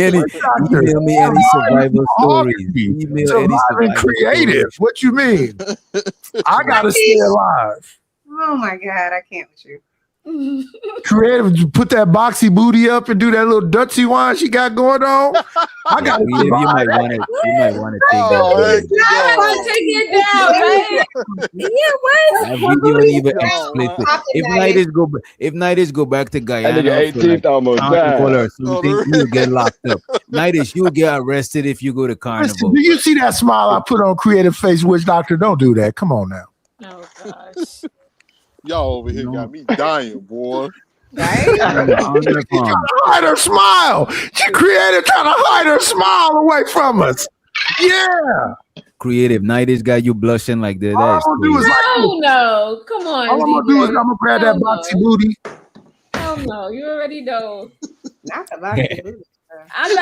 any survival stories. Email any
Surviving creative. What you mean? I gotta stay alive.
Oh my God, I can't with you.
Creative, put that boxy booty up and do that little Dutchy wine she got going on. I got to
You might want to take that.
I want to take it down, right?
Yeah, what?
That video even explicit. If Nightish go back to Guyana,
That nigga 18th almost died.
you'll get locked up. Nightish, you'll get arrested if you go to Carnival.
Do you see that smile I put on creative face? Witch doctor, don't do that. Come on now.
Oh gosh.
Y'all over here got me dying, boy.
Hide her smile. She creative trying to hide her smile away from us. Yeah.
Creative Nightish got you blushing like that.
All I'm
That's
gonna do is
crazy.
Oh no. Come on.
all I'm gonna do is I'm gonna grab that boxy booty.
Hell no. You already know.
Not the boxy booty.
I'm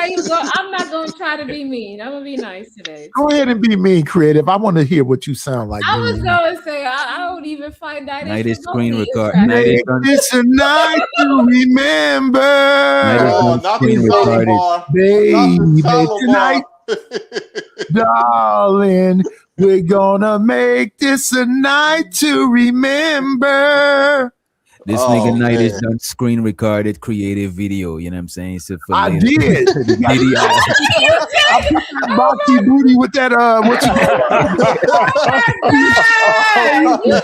not gonna try to be mean. I'm gonna be nice today.
Go ahead and be mean, creative. I want to hear what you sound like.
I was gonna say I don't even find that.
Nightish screen record.
Make this a night to remember.
Not the salad bar.
Baby,
Salad
tonight, darling, we're gonna make this a night to remember.
This nigga Nightish done screen recorded creative video. You know what I'm saying? So for
I
later.
did.
Video.
I put that boxy booty with that what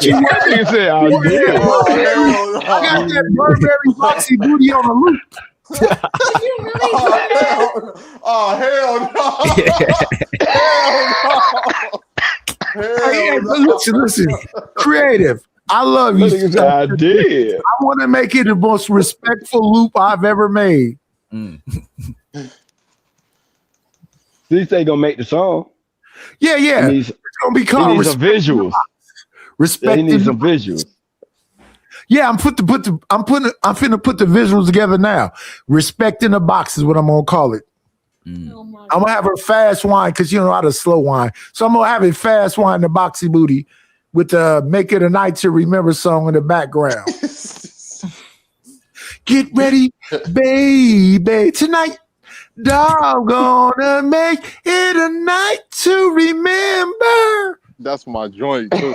You said I did.
I got that Burberry boxy booty on the loop.
Oh hell no!
Hey, listen, creative. I love you.
I did.
I want to make it the most respectful loop I've ever made.
These they gonna make the song.
Yeah. It's gonna be called
It needs some visuals.
Respect.
He needs some visuals.
Yeah, I'm finna put the visuals together now. Respect in the box is what I'm gonna call it. I'm gonna have her fast wine because you know how to slow wine. So I'm gonna have it fast wine the boxy booty with the "Make It a Night to Remember" song in the background. Get ready, baby. Tonight, dog gonna make it a night to remember.
That's my joint too.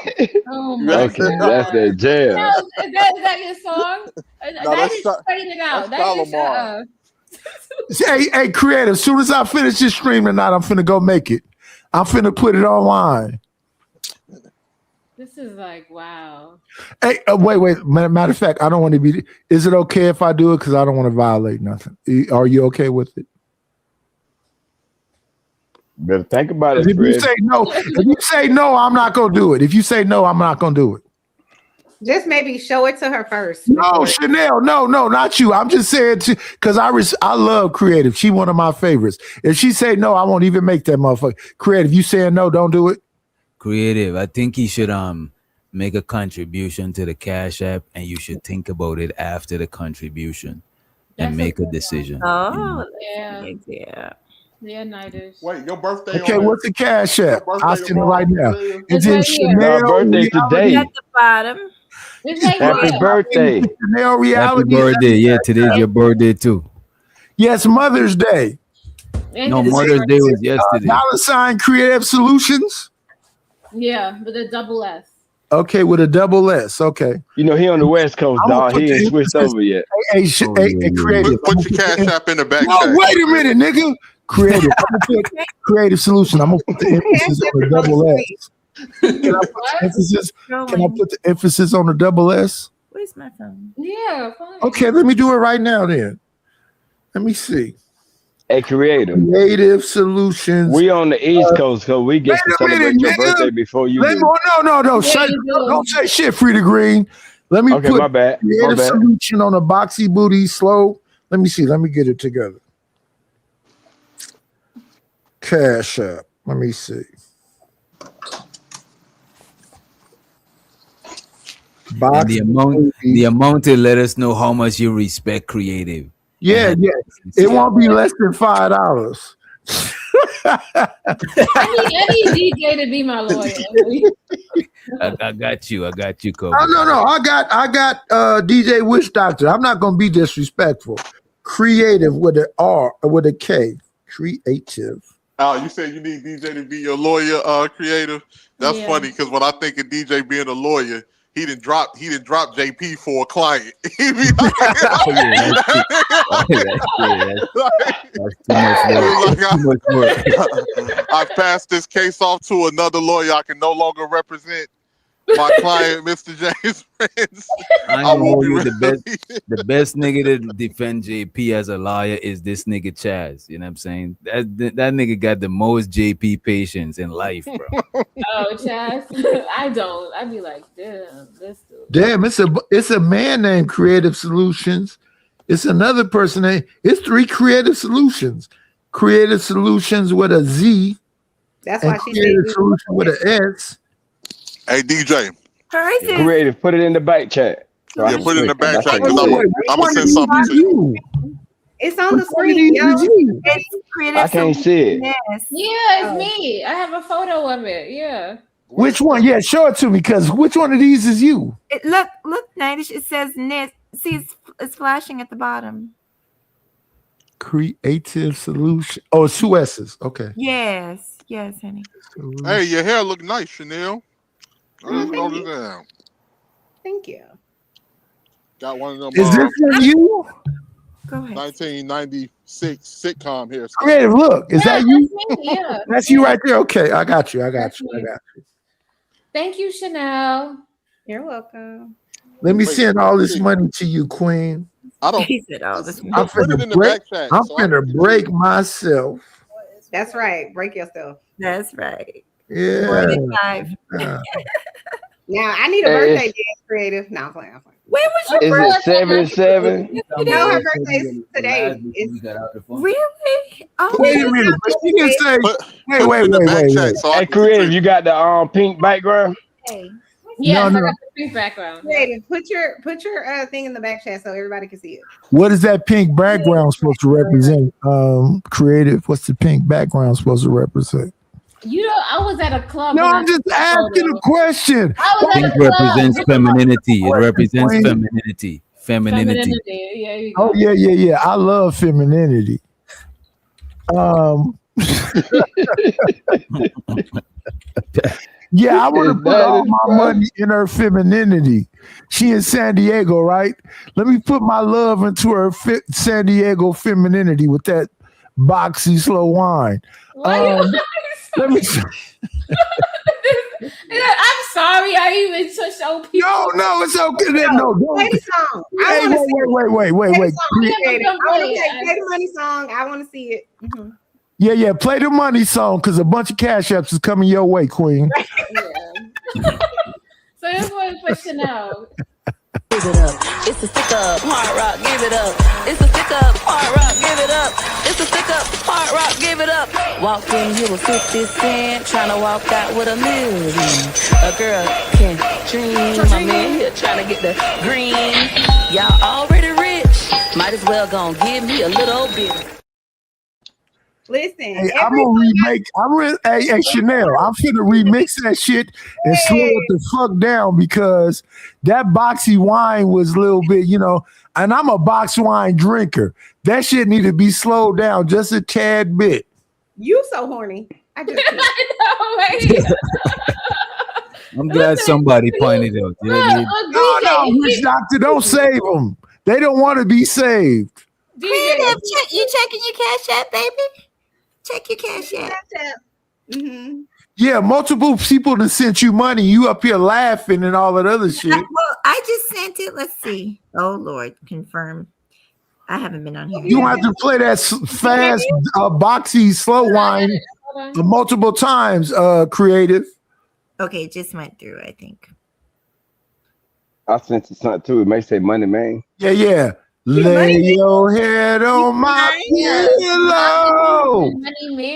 Oh
my
That's
God. That's that jam.
Is that your song?
No,
That
that's
is
Sha-
straight it out.
that's
That is
Shalamar.
Hey, creative. As soon as I finish this stream tonight, I'm finna go make it. I'm finna put it online.
This is like wow.
Hey, wait. Matter of fact, I don't want to be. Is it okay if I do it? Because I don't want to violate nothing. Are you okay with it?
Better think about it,
If you
Fred.
say no, I'm not gonna do it. If you say no, I'm not gonna do it.
Just maybe show it to her first.
No, Chanel, no, not you. I'm just saying because I love Creative. She one of my favorites. If she say no, I won't even make that motherfucker. Creative, you saying no, don't do it.
Creative. I think he should make a contribution to the Cash App, and you should think about it after the contribution and make a decision.
Oh,
yeah. Yeah, Nighters.
Wait, your birthday.
Okay, what's the Cash App? I'll send it right now.
It's
Is it
right here.
Chanel?
Birthday today.
at the bottom.
It's right
Happy
here.
birthday.
Chanel
Happy
Reality.
birthday. Yeah, today's your birthday too.
Yes, Mother's Day.
And
No,
it's-
Mother's Day was yesterday.
$ Creative Solutions.
Yeah, with a double S.
Okay, with a double S. Okay.
You know he on the West Coast,
I'm gonna
dog.
put
He
the
ain't switched
emphasis-
over yet.
Hey, Creative.
Put your Cash App in the back
No,
check.
wait a minute, nigga. Creative. I'm gonna put Creative Solution. I'm gonna put the emphasis on the double S. Can I put the emphasis? Can I put the emphasis on the double S?
Where's my phone?
Yeah, fine.
Okay, let me do it right now then. Let me see.
Hey, Creative.
Creative Solutions.
We on the East Coast, so we get to
Wait a
celebrate
minute,
your
nigga.
birthday before you do.
No.
Yeah,
Shut,
you do.
don't say shit, Frida Green. Let me
Okay,
put
my bad. My
Creative
bad.
Solution on a boxy booty slow. Let me see. Let me get it together. Cash App. Let me see.
And the amount to let us know how much you respect Creative.
Yeah. It won't be less than $5.
I need DJ to be my lawyer.
I got you. I got you, Kobe.
Oh, no. I got DJ Wish Doctor. I'm not gonna be disrespectful. Creative with an R with a K. Creative.
Oh, you said you need DJ to be your lawyer, Creative. That's
Yeah.
funny because when I think of DJ being a lawyer, he didn't drop JP for a client. He be like,
That's too much work.
I passed this case off to another lawyer. I can no longer represent my client, Mr. James Prince.
I
I will
know
be
you
ready.
the best nigga to defend JP as a liar is this nigga Chaz. You know what I'm saying? That nigga got the most JP patience in life, bro.
Oh, Chaz. I don't. I'd be like, damn, this dude.
Damn, it's a man named Creative Solutions. It's another person named. It's 3 Creative Solutions. Creative Solutions with a Z.
That's
and
why she
Creative
said.
Solution with an S.
Hey, DJ.
Creative, put it in the back chat. So I
Yeah,
can
put it in the
click
back
That's
chat
how
because
you say it.
I'm going to send something to you.
It's on the
Which one of
screen,
these
yo.
is you?
It's Creative
I can't see it.
Yes.
Yeah, it's me. I have a photo of it. Yeah.
Which one? Yeah, show it to me, because which one of these is you?
Look, Nidish. It says NIS. See, it's flashing at the bottom.
Creative Solution. Oh, it's 2 S's. Okay.
Yes, honey.
Hey, your hair look nice, Chanel. I didn't notice that.
Thank you.
Got one of them
Is this for you?
Go ahead.
1996 sitcom hair.
Creative, look. Is that you?
Yeah.
That's you right there. Okay, I got you.
Thank you, Chanel.
You're welcome.
Let me send all this money to you, Queen.
I don't.
He said all this.
I'm
Put it in
finna
the
break.
back chat.
I'm
so I
finna
can-
break myself.
That's right. Break yourself.
That's right.
Yeah.
45.
Now I need a
Hey,
birthday
it's-
dance, Creative. No, I'm playing.
Where was your
Is it
birthday?
77?
You know her birthday's today.
Really? Oh,
Wait a minute. But she can say, wait.
Hey, Creative, you got the pink background?
Yes,
No.
I got the pink background.
Creative, put your thing in the back chat so everybody can see it.
What is that pink background supposed to represent? Creative. What's the pink background supposed to represent?
You know, I was at a club.
No,
when
I'm
I
just
took the
asking
photo.
a question.
I was at
Pink
a club.
represents femininity. It represents
Queen.
femininity. femininity.
Yeah, you
Oh
go.
yeah. I love femininity. Yeah, I want to put all my money in her femininity. She in San Diego, right? Let me put my love into her San Diego femininity with that boxy slow wine. Let me.
I'm sorry. I even to show people.
No, it's okay. No,
Play the song.
Hey, wait.
Play the money song. I want to see it. Mm-hmm.
Yeah. Play the money song because a bunch of cash apps is coming your way, Queen.
So that's what I'm pushing out.
Give it up. It's a stick up, hard rock, give it up. It's a stick up, hard rock, give it up. It's a stick up, hard rock, give it up. Walked in here with 50 cent, trying to walk out with $1 million. A girl can dream. My man here trying to get the green. Y'all already rich. Might as well gon' give me a little bit.
Listen,
Hey, I'm gonna remake. Hey, Chanel, I'm finna remix that shit and slow it the fuck down because that boxy wine was a little bit, and I'm a box wine drinker. That shit need to be slowed down just a tad bit.
You so horny. I just
I'm glad somebody pointed out.
No, Rich Doctor, don't save them. They don't want to be saved.
You checking your cash app, baby? Check your cash app.
Mm-hmm.
Yeah, multiple people that sent you money. You up here laughing and all that other shit.
Well, I just sent it. Let's see. Oh Lord, confirm. I haven't been on here.
You have to play that fast, boxy, slow wine multiple times, creative.
Okay, it just went through, I think.
I sent you something too. It may say money, man.
Yeah. Lay your head on my pillow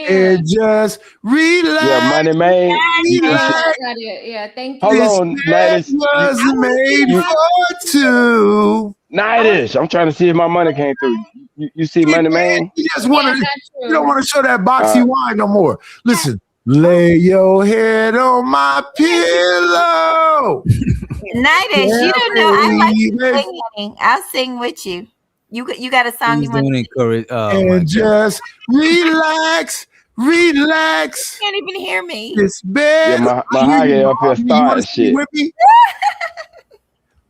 and just relax.
Yeah, money, man.
Yeah, thank you.
Hold on, Nidish.
Was made for two.
Nidish, I'm trying to see if my money came through. You see money, man?
You just want to. You don't want to show that boxy wine no more. Listen. Lay your head on my pillow.
Nidish, you don't know I like to sing, honey. I'll sing with you. You got a song you want to
encourage
and just relax. You
can't even hear me.
This bed.
Yeah, Mahogany up here starting shit.
With me?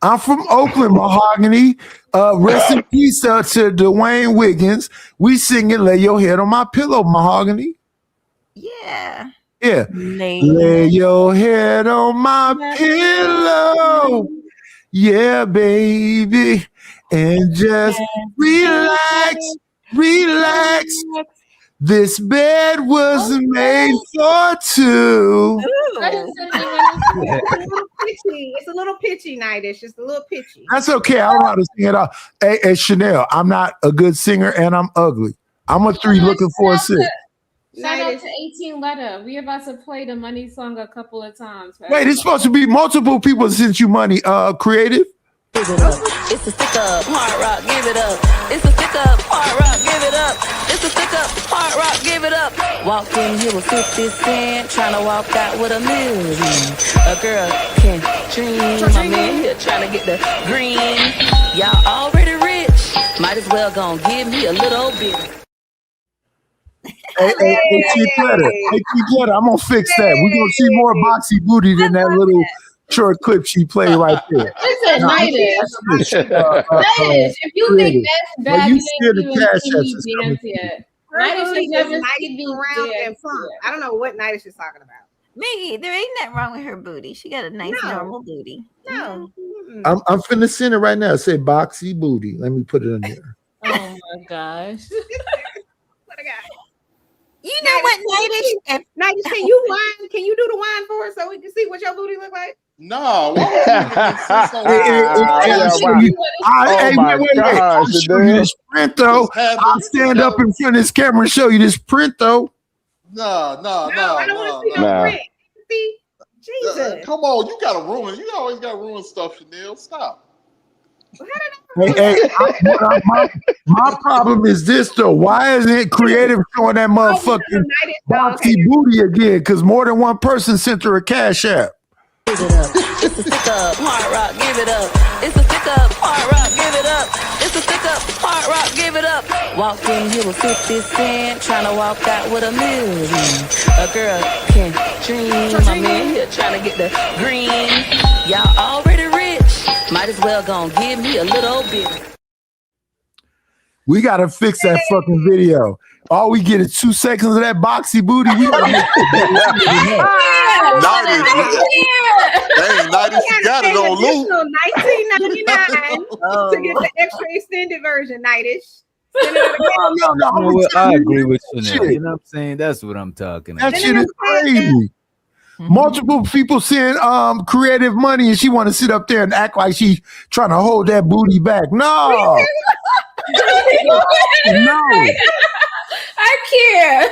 I'm from Oakland, Mahogany. Rest in peace to Dwayne Wiggins. We singing Lay Your Head on My Pillow, Mahogany.
Yeah.
Lay your head on my pillow. Yeah, baby. And just relax. This bed was made for two.
It's a little pitchy, Nidish. It's a little pitchy.
That's okay. I don't know how to sing it all. Hey, Chanel, I'm not a good singer and I'm ugly. I'm a 3 looking for a 6.
Shout out to 18 Letter. We about to play the money song a couple of times. Right?
Wait, it's supposed to be multiple people sent you money. Creative.
Give it up. It's a stick up, hard rock, give it up. It's a stick up, hard rock, give it up. It's a stick up, hard rock, give it up. Walked in here with 50 cent, trying to walk out with $1 million. A girl can dream. My man here trying to get the green. Y'all already rich. Might as well gon' give me a little bit.
Hey, Keith Letter, I'm gonna fix that. We're gonna see more boxy booty than that little short clip she played right there.
Listen, Nidish, if you think that's bad, you didn't even see me dance yet. Nidish has never seen me dance.
I don't know what Nidish is talking about.
Me, there ain't nothing wrong with her booty. She got a nice normal booty.
No.
I'm finna send it right now. Say boxy booty. Let me put it in there.
Oh my gosh.
You know what, Nidish?
Nidish, can you wine? Can you do the wine for us so we can see what your booty look like?
No.
Wait. I'll show you this print though. I'll stand up in front of this camera and show you this print though.
No.
I don't want to see no print. See, Jesus.
Come on, you gotta ruin. You always gotta ruin stuff, Chanel. Stop.
My problem is this though. Why isn't it creative showing that motherfucking boxy booty again? Because more than one person sent her a cash app.
Give it up. It's a stick up, hard rock, give it up. It's a stick up, hard rock, give it up. It's a stick up, hard rock, give it up. Walked in here with 50 Cent, trying to walk out with $1 million. A girl can dream. My man here trying to get the green. Y'all already rich. Might as well gon' give me a little bit.
We gotta fix that fucking video. All we get is 2 seconds of that boxy booty. We gotta make
Dang, Nidus, you got it on loop.
$19.99 to get the extra extended version, Nidus.
No, I agree with you now. You know what I'm saying? That's what I'm talking about.
That shit is crazy. Multiple people seeing creative money, and she want to sit up there and act like she's trying to hold that booty back. No. No.
I care.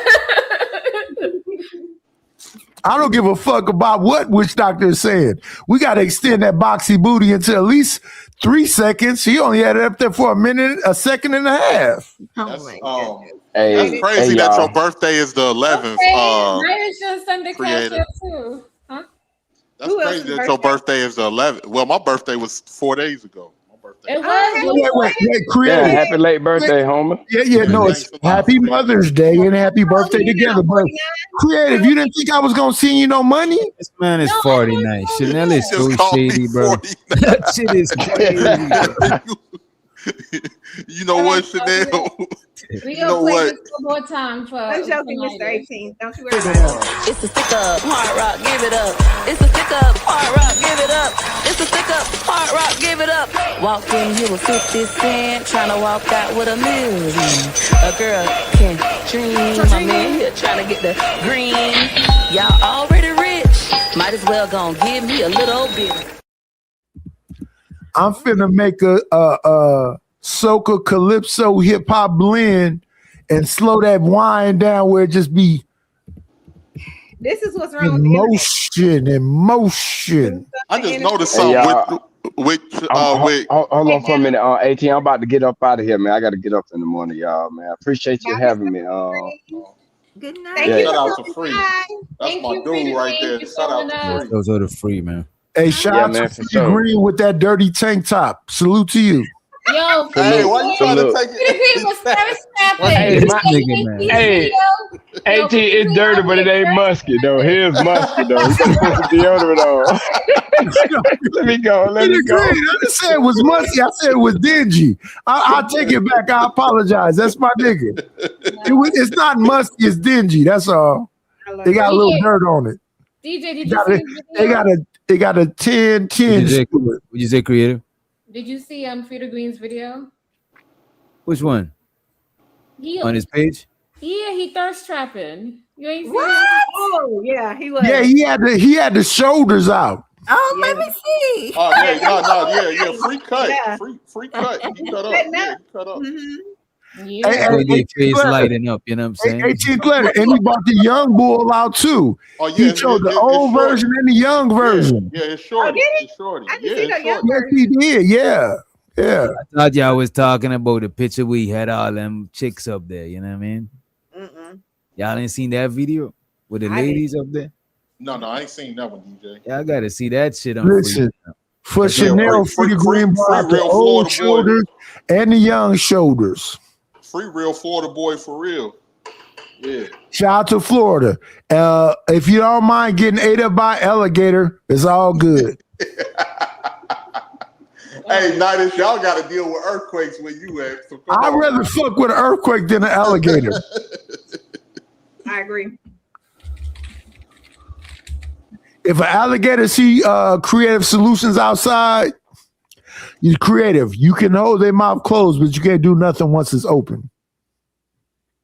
I don't give a fuck about what Witch Doctor is saying. We got to extend that boxy booty into at least 3 seconds. She only had it up there for a second and a half.
That's crazy that your birthday is the 11th.
Nidus just send the cash
creative.
up too. Huh?
That's crazy that your birthday is the 11th. Well, my birthday was 4 days ago.
It was.
Wait, creative.
Yeah, happy late birthday, homie.
Yeah, no, it's happy Mother's Day and happy birthday together. But creative, you didn't think I was gonna send you no money?
This man is 49. Chanel is so shady, bro. That shit is crazy.
You know what, Chanel?
We
You know
gonna play
what?
this one more time for.
I'm joking,
tonight.
Mr. 18. Don't you worry about it.
It's a stick up, hard rock, give it up. It's a stick up, hard rock, give it up. It's a stick up, hard rock, give it up. Walked in here with 50 Cent, trying to walk out with $1 million. A girl can dream. My man here trying to get the green. Y'all already rich. Might as well gon' give me a little bit.
I'm finna make a soca calypso hip hop blend and slow that wine down where it just be
This is what's wrong with the internet.
emotion.
I just noticed
Hey,
something
y'all.
with
Hold on for a minute. 18, I'm about to get up out of here, man. I got to get up in the morning, y'all, man. I appreciate you having me.
Good night.
Thank you.
Shout out to Free. That's
Thank
my
you,
dude right
Free.
there. Shout out to Free.
Those are the free, man.
Hey, shout
Yeah,
out
man,
to
for
Freddie
sure.
Green with that dirty tank top. Salute to you.
Yo,
Hey, why you trying to take
Free was thirst trapping.
Hey,
You
my-
see
nigga, man.
his
Hey.
video? Yo,
18, it's dirty, but it ain't musky, though. Here's musky, though. You gotta put some deodorant on. Let me go. Let me
Freddie
go.
Green, I didn't say it was musty. I said it was dingy. I'll take it back. I apologize. That's my nigga. It's not musty. It's dingy. That's all. They got a little dirt on it.
DJ, did
They
you
got
see
a,
his
they
video?
got a they got a 10
Would you say creative?
Did you see Frida Green's video?
Which one?
He,
On his page?
yeah, he thirst trapping. You ain't seen
What?
it?
Oh, yeah, he was.
Yeah, he had the shoulders out.
Oh, let me see.
Oh yeah. Free cut.
Yeah.
Free cut. He cut up.
Cutting
Yeah,
up.
he cut up.
Yeah.
Hey, their face
Claire.
lighting up, you know what I'm saying?
18 Claire, and he brought the young bull out too.
Oh yeah.
He showed the old
short.
version and the young version.
Yeah, it's shorty.
Oh, did he?
It's shorty.
I
Yeah,
just see the
it's
young
shorty.
Yes, he did. Yeah. Yeah.
I thought y'all was talking about the picture we had all them chicks up there, you know what I mean?
Mm-mm.
Y'all ain't seen that video with the
I
ladies up there?
No, I ain't seen that one, DJ.
Y'all gotta see that shit on
Listen,
free.
for
Yeah,
Chanel,
free-
Freddie Green brought out the
real
old
Florida boy.
shoulders and the young shoulders.
Free real Florida boy for real. Yeah.
Shout out to Florida. If you don't mind getting ate up by alligator, it's all good.
Hey, Nidus, y'all got to deal with earthquakes where you at. So come
I'd
on.
rather fuck with an earthquake than an alligator.
I agree.
If an alligator see creative solutions outside, you're creative. You can hold their mouth closed, but you can't do nothing once it's open.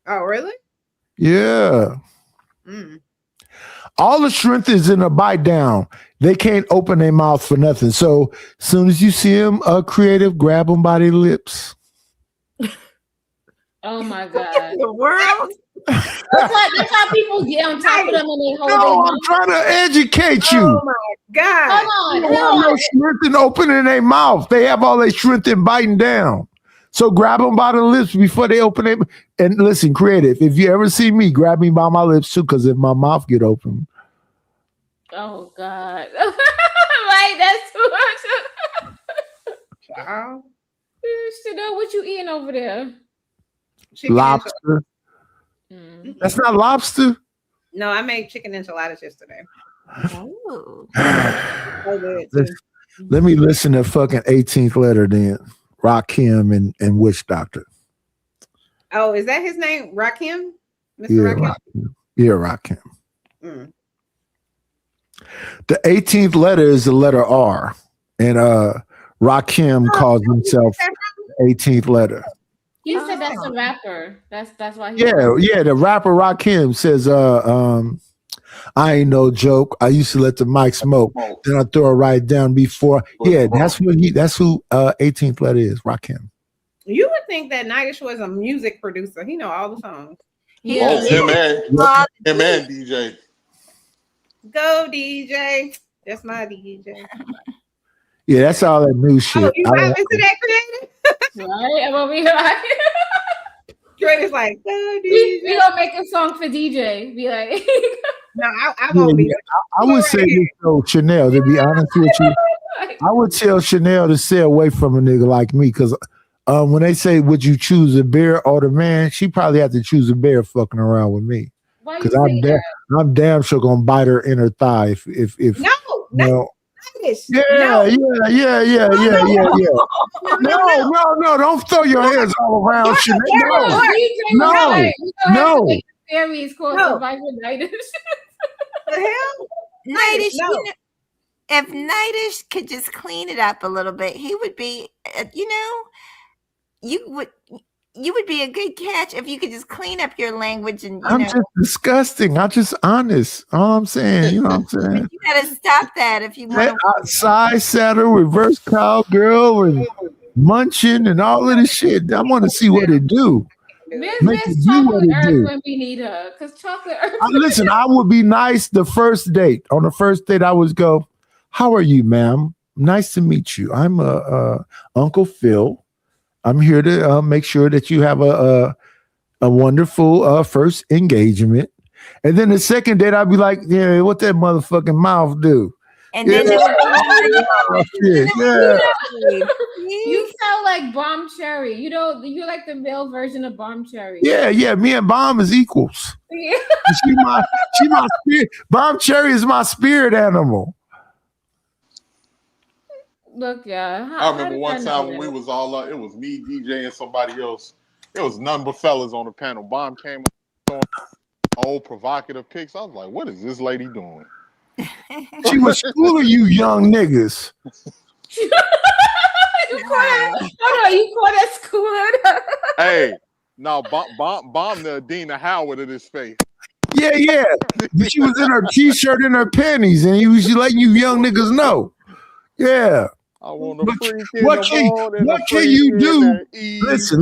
Oh, really?
Yeah.
Mm.
All the strength is in a bite down. They can't open their mouth for nothing. So as soon as you see them creative, grab them by their lips.
Oh my God.
The world?
That's how people get on top of them when they hold
No,
their
I'm
mouth.
trying to educate you.
Oh my God.
Hold
They
on,
don't have
hold
no
on.
strength in opening their mouth. They have all their strength in biting down. So grab them by the lips before they open it. And listen, creative. If you ever see me, grab me by my lips too, because if my mouth get open,
Oh God. Right, that's too much.
Child.
Chanel, what you eating over there?
Lobster. That's not lobster.
No, I made chicken enchiladas yesterday.
Ooh.
So good, too.
Let me listen to fucking 18th letter then. Rakim and Witch Doctor.
Oh, is that his name? Rakim? Mr.
Yeah,
Rakim?
Rakim. Yeah, Rakim.
Mm.
The 18th letter is the letter R. And Rakim calls himself 18th letter.
He said that's a rapper. That's why.
Yeah, the rapper Rakim says, I ain't no joke. I used to let the mic smoke. Then I throw it right down before. Yeah, that's who 18th letter is, Rakim.
You would think that Nightish was a music producer. He know all the songs.
Oh, him and DJ.
Go DJ. That's my DJ.
Yeah, that's all that new shit.
Oh, you vibing to that, Creative?
Right? I'm over here like
Creative's like, go DJ.
We gonna make a song for DJ. Be like,
no, I won't be.
I would say this though, Chanel, to be honest with you, I would tell Chanel to stay away from a nigga like me because when they say, would you choose a bear or the man, she probably have to choose a bear fucking around with me. Because I'm damn sure gonna bite her in her thigh if no. Yeah. No, don't throw your hands all around. No.
Series called Survivor Nightish.
The hell?
Nightish, if Nightish could just clean it up a little bit, he would be, you would be a good catch if you could just clean up your language and
I'm just disgusting. I'm just honest. All I'm saying, you know what I'm saying?
You gotta stop that if you want to.
Side saddle, reverse cowgirl, and munching and all of this shit. I want to see what it do.
Miss Chocolate Earth when we need her. Because Chocolate Earth.
Listen, I would be nice the first date. On the first date, I would go, how are you, ma'am? Nice to meet you. I'm Uncle Phil. I'm here to make sure that you have a wonderful first engagement. And then the second date, I'd be like, yeah, what that motherfucking mouth do?
And then
you sound like Bomb Cherry. You're like the male version of Bomb Cherry.
Yeah. Me and Bomb is equals.
Yeah.
She my spirit. Bomb Cherry is my spirit animal.
Look, yeah.
I remember one time when we was all up, it was me, DJ, and somebody else. It was none but fellas on the panel. Bomb came on old provocative pics. I was like, what is this lady doing?
She was schooling you young niggas.
You call that schooling?
Hey, no, bomb the Adina Howard of this face.
Yeah. She was in her t-shirt and her panties, and he was letting you young niggas know. Yeah.
I want to
what can you do? Listen.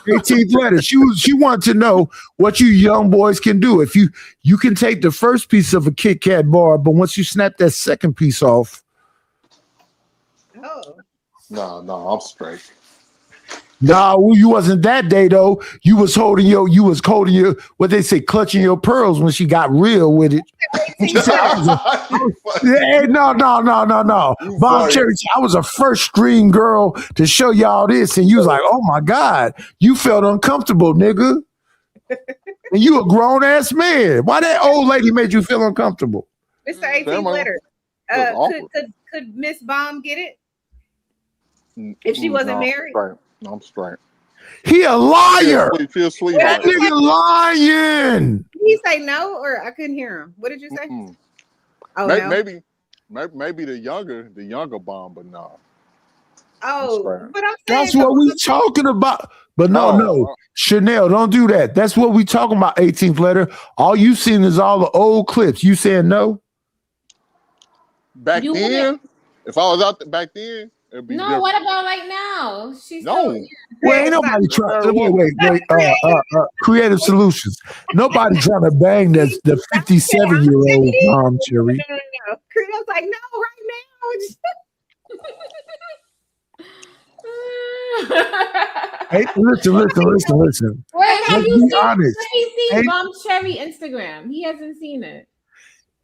18th letter. She wanted to know what you young boys can do. If you can take the first piece of a Kit Kat bar, but once you snap that second piece off.
Oh. No, I'm straight.
No, you wasn't that day though. You was holding your what they say, clutching your pearls when she got real with it. She said, no. Bomb Cherry, I was a first stream girl to show y'all this, and you was like, oh my God, you felt uncomfortable, nigga. And you a grown ass man. Why that old lady made you feel uncomfortable?
Mr. 18th letter. Could Miss Bomb get it? If she wasn't married?
Right. I'm straight.
He a liar.
Feel sweet.
That nigga lying.
Did he say no, or I couldn't hear him? What did you say? Oh,
maybe the younger Bomb, but no.
Oh, but I'm saying
that's what we talking about. But no, Chanel, don't do that. That's what we talking about. 18th letter. All you seen is all the old clips. You saying no?
Back then, if I was out there back then.
No, what about right now? She's
well, ain't nobody trying. Wait. Creative Solutions. Nobody trying to bang the 57-year-old Bomb Cherry.
No. Creative's like, no, right now.
Hey, listen.
Wait, have you
honest.
seen Bomb Cherry Instagram? He hasn't seen it.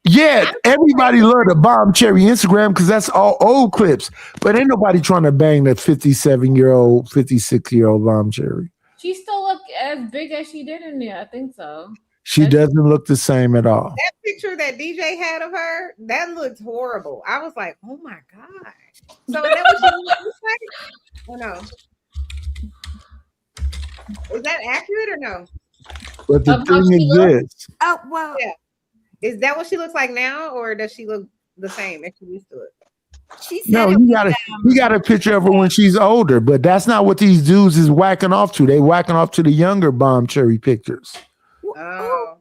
Yeah, everybody love the Bomb Cherry Instagram because that's all old clips. But ain't nobody trying to bang that 57-year-old, 56-year-old Bomb Cherry.
She still look as big as she did in there. I think so.
She doesn't look the same at all.
That picture that DJ had of her, that looked horrible. I was like, oh my God. So is that what she looks like? Or no? Is that accurate or no?
But the thing is this.
Oh, well. Yeah. Is that what she looks like now, or does she look the same as she used to look?
She said
No, you got a picture of her when she's older, but that's not what these dudes is whacking off to. They whacking off to the younger Bomb Cherry pictures.
Oh.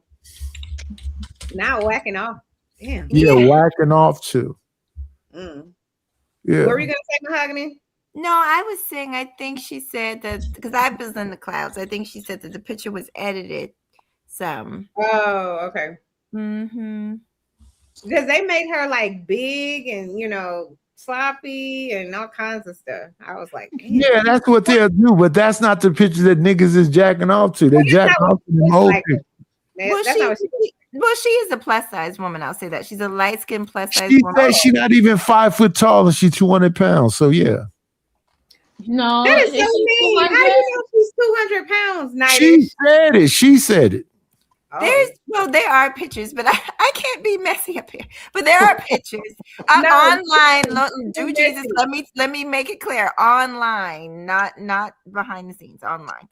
Now whacking off. Damn.
Yeah, whacking off to.
Mm.
Yeah.
What were you gonna say, Mahogany?
No, I was saying I think she said that because I was in the clouds. I think she said that the picture was edited some.
Oh, okay.
Mm-hmm.
Because they made her like big and sloppy and all kinds of stuff. I was like, damn.
Yeah, that's what they'll do, but that's not the picture that niggas is jacking off to. They're jacking off to them old pictures.
Well, she is a plus size woman. I'll say that she's a light skinned plus size
She
woman.
said she's not even 5 foot tall and she's 200 pounds. So yeah.
No,
That is so
she
mean. How
200?
you know she's 200 pounds, Night?
She said it. She said it.
There are pictures, but I can't be messy up here. But there are pictures
No.
online. Do Jesus, let me make it clear. Online, not behind the scenes. Online.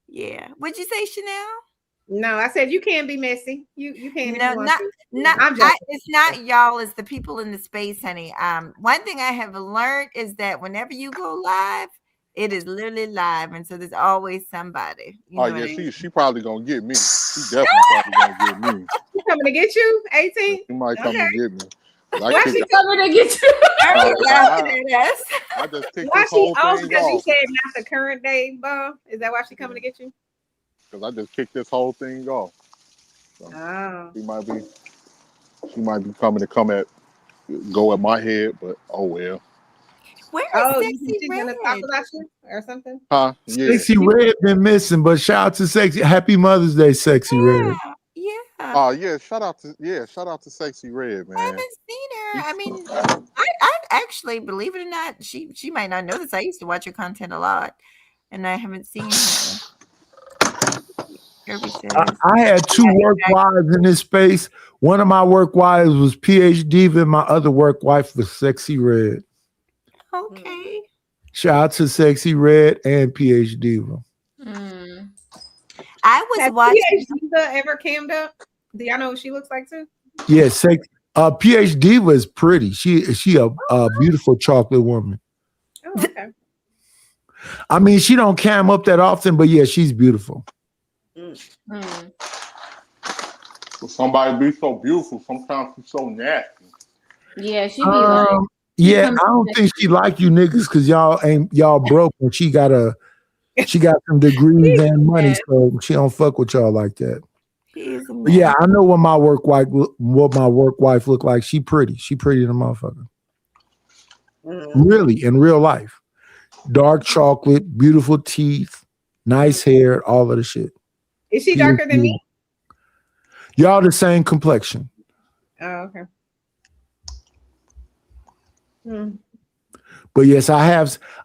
Yeah. What'd you say, Chanel?
No, I said you can't be messy. You can't. if
No,
you want
not
to.
not.
I'm joking.
It's not y'all. It's the people in the space, honey. One thing I have learned is that whenever you go live, it is literally live, and so there's always somebody. You know
Oh
what I
yeah,
mean?
she probably gonna get me. She definitely probably gonna get me.
She coming to get you, 18?
She might come and get me.
Why she coming to get you?
I just picked
Why
this
she
whole
off
thing
because you
off.
said not the current day, Bob? Is that why she coming to get you?
Because I just kicked this whole thing off. So
Oh.
she might be coming to go at my head, but oh well.
Where is
Oh, you
Sexy
think she's gonna talk
Red?
about you or something?
Huh? Yeah.
Sexy Red been missing, but shout out to Sexy. Happy Mother's Day, Sexy Red.
Yeah.
Oh yeah, shout out to Sexy Red, man.
I haven't seen her. I mean, I actually, believe it or not, she might not know this. I used to watch her content a lot, and I haven't seen her. Kirby says,
I had 2 work wives in this space. One of my work wives was PH Diva, and my other work wife was Sexy Red.
okay.
Shout out to Sexy Red and PH Diva.
I was
Has
watching.
PH Diva ever cammed up? Do y'all know what she looks like too?
Yeah, PH Diva is pretty. She a beautiful chocolate woman.
Oh, okay.
I mean, she don't cam up that often, but yeah, she's beautiful.
For somebody to be so beautiful, sometimes she's so nasty.
Yeah, she be like.
Yeah, I don't think she like you niggas because y'all broke and she got some degrees and money, so she don't fuck with y'all like that. But yeah, I know what my work wife look like. She pretty. She pretty than a motherfucker. Really, in real life. Dark chocolate, beautiful teeth, nice hair, all of the shit.
Is she darker than me?
Y'all the same complexion.
Oh, okay.
But yes, I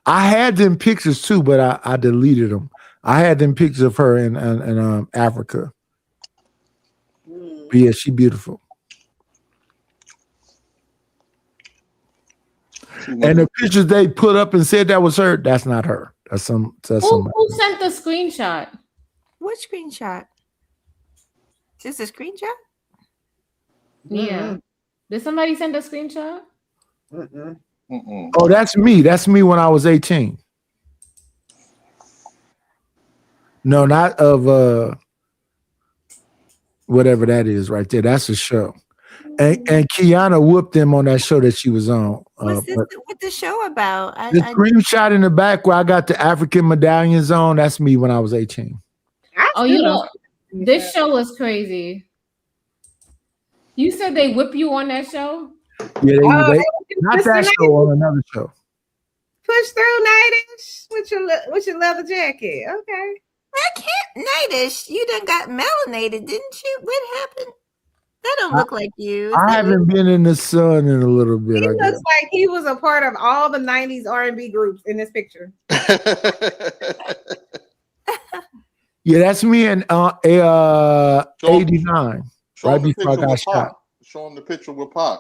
had them pictures too, but I deleted them. I had them pictures of her in Africa. But yeah, she beautiful. And the pictures they put up and said that was her, that's not her. That's somebody.
Who sent the screenshot?
What screenshot? Just a screenshot?
Yeah. Did somebody send a screenshot?
Oh, that's me. That's me when I was 18. No, not of whatever that is right there. That's a show. And Kiana whooped them on that show that she was on.
What's the show about?
The screenshot in the back where I got the African medallions on, that's me when I was 18.
Oh, you know, this show was crazy. You said they whip you on that show?
Yeah, not that show, on another show.
Push through, Nightish, with your leather jacket. Okay.
I can't, Nightish. You done got melanated, didn't you? What happened? That don't look like you. Is
I
that
haven't been in the sun in a little bit.
He
I
looks
guess.
like he was a part of all the 90s R&B groups in this picture.
Yeah, that's me in
Show
89, right
him the
before I
picture
got
with
shot.
Pac. Show him the picture with Pac.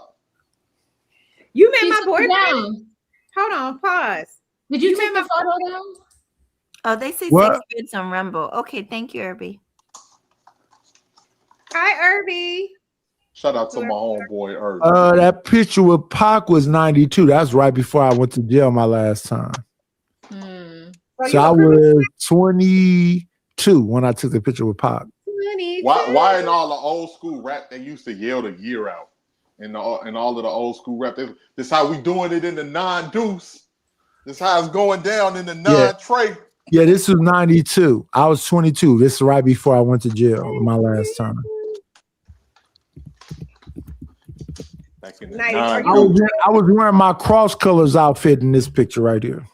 You met
He
my
took it
boyfriend?
down.
Hold on, pause.
Did you take the photo down?
Oh, they say
What?
sex bids on Rumble. Okay, thank you, Irby.
Hi, Irby.
Shout out to my homeboy Irv.
That picture with Pac was 92. That's right before I went to jail my last time. So I was 22 when I took the picture with Pac.
Why in all the old school rap they used to yell the year out? In all of the old school rap, this how we doing it in the non-deuce. This how it's going down in the non-tray.
Yeah, this was 92. I was 22. This is right before I went to jail my last time.
Back in the
Nice.
I was wearing my cross colors outfit in this picture right here.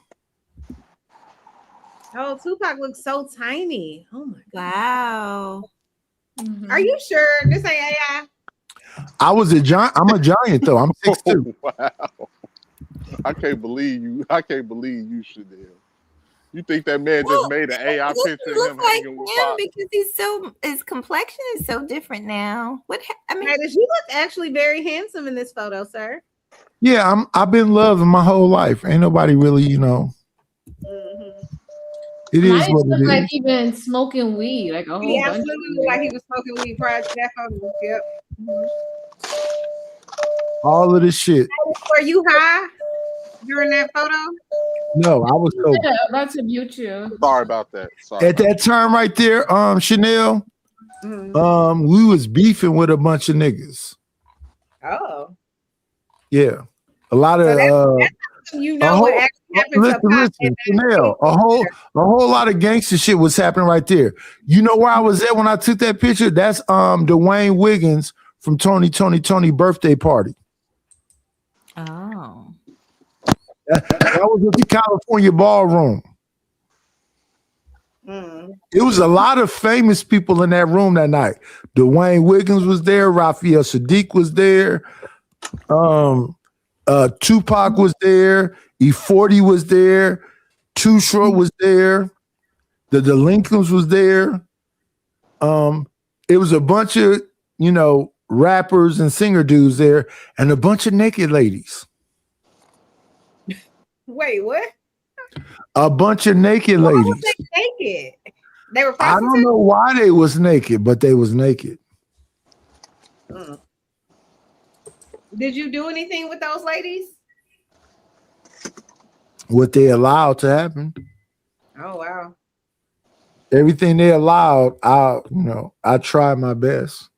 Oh, Tupac looks so tiny. Oh my god.
Wow.
Are you sure this ain't AI?
I was a giant. I'm a giant though. I'm 6'2".
Wow. I can't believe you. I can't believe you, Chanel. You think that man just made an AI
He
picture of
look
him
like
hanging
him
with Pac?
because his complexion is so different now. I mean,
Titus, you look actually very handsome in this photo, sir.
Yeah, I've been loving my whole life. Ain't nobody really, It is
Mine
what
looked
it
like
is.
he been smoking weed, like a whole
He
bunch.
absolutely looked like he was smoking weed prior to that photo. Yep.
All of this shit.
Were you high during that photo?
No, I was so
Yeah, about to mute you.
Sorry about that. Sorry.
at that time right there, Chanel. We was beefing with a bunch of niggas.
Oh.
Yeah, a lot of
You know what actually happened to Pac
listen, Chanel. A whole lot of gangster shit was happening right there. You know where I was at when I took that picture? That's Dwayne Wiggins from Tony birthday party.
oh.
That was at the California ballroom. It was a lot of famous people in that room that night. Dwayne Wiggins was there. Raphael Sadiq was there. Tupac was there. E40 was there. Too Short was there. The Lincolns was there. It was a bunch of rappers and singer dudes there, and a bunch of naked ladies.
Wait, what?
A bunch of naked
Why
ladies.
was they naked? They were
I don't
prostitutes?
know why they was naked, but they was naked.
Did you do anything with those ladies?
What they allowed to happen.
Oh wow.
Everything they allowed, I tried my best.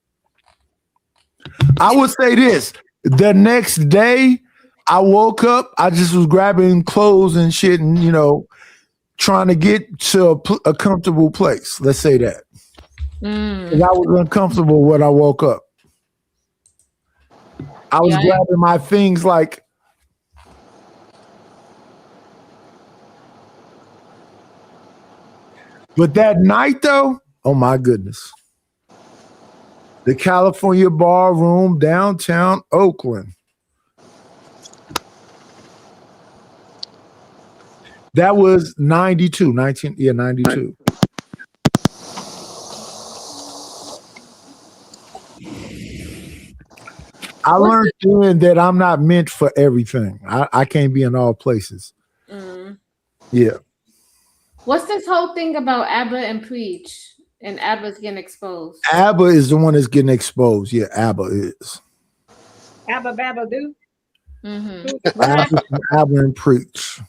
I would say this. The next day, I woke up, I just was grabbing clothes and shit and, trying to get to a comfortable place. Let's say that. 'Cause I was uncomfortable when I woke up. I was grabbing my things like, but that night though, oh my goodness. The California Ballroom, downtown Oakland. That was 92. I learned then that I'm not meant for everything. I can't be in all places. Yeah.
What's this whole thing about ABBA and Preach and ABBA's getting exposed?
ABBA is the one that's getting exposed. Yeah, ABBA is.
Abba Babba Doo.
ABBA and Preach.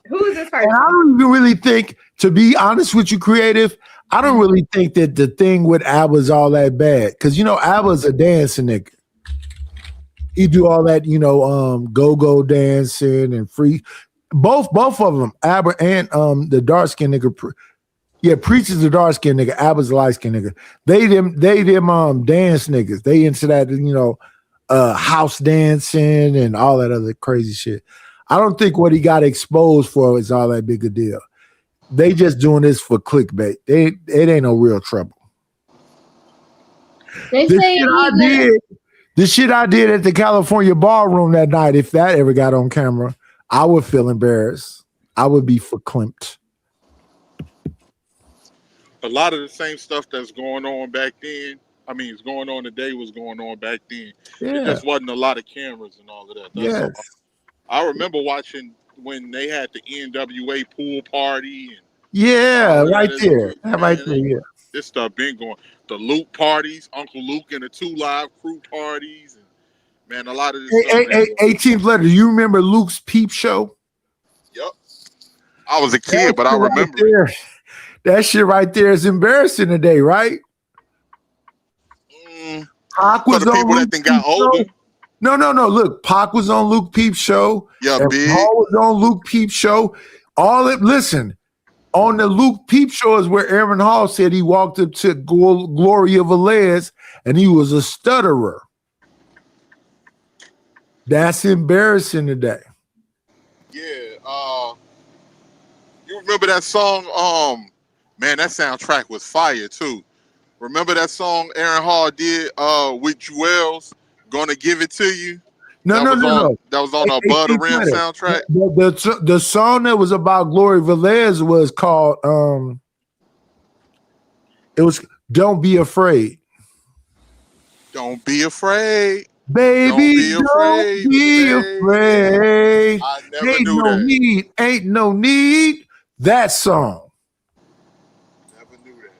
Who is this person?
And I don't even really think, to be honest with you, creative, I don't really think that the thing with ABBA is all that bad. Because, ABBA's a dancing nigga. He do all that, go-go dancing and free. Both of them, ABBA and the dark-skinned nigga. Preach is the dark-skinned nigga. ABBA's the light-skinned nigga. They them dance niggas. They into that, house dancing and all that other crazy shit. I don't think what he got exposed for is all that big a deal. They just doing this for clickbait. It ain't no real trouble.
They
The
say
shit I did at the California ballroom that night, if that ever got on camera, I would feel embarrassed. I would be verklempt.
A lot of the same stuff that's going on back then. I mean, it's going on today was going on back then.
Yeah.
It just wasn't a lot of cameras and all of that. That's all. I remember watching when they had the NWA pool party and
Yeah,
all of
right
that.
there. That right there, yeah.
This stuff been going. The Luke parties, Uncle Luke and the 2 Live Crew parties, and man, a lot of this stuff.
18th letter. Do you remember Luke's Peep Show?
Yep. I was a kid, but I remember.
Right, that shit right there is embarrassing today, right? Pac was
For the
on
people
Luke
that then got
Peep Show.
older.
No. Look, Pac was on Luke Peep Show.
Yeah,
and
Big.
Paul was on Luke Peep Show. Listen, on the Luke Peep Show is where Aaron Hall said he walked up to Gloria Velez and he was a stutterer. That's embarrassing today.
Yeah. You remember that song? Man, that soundtrack was fire too. Remember that song Aaron Hall did with Jewels, Gonna Give It To You?
No.
That was on a Bud Rim soundtrack.
The song that was about Gloria Velez was called it was Don't Be Afraid.
Don't be afraid.
Baby, don't be afraid.
I never knew that.
Ain't no need. That song.
Never knew that.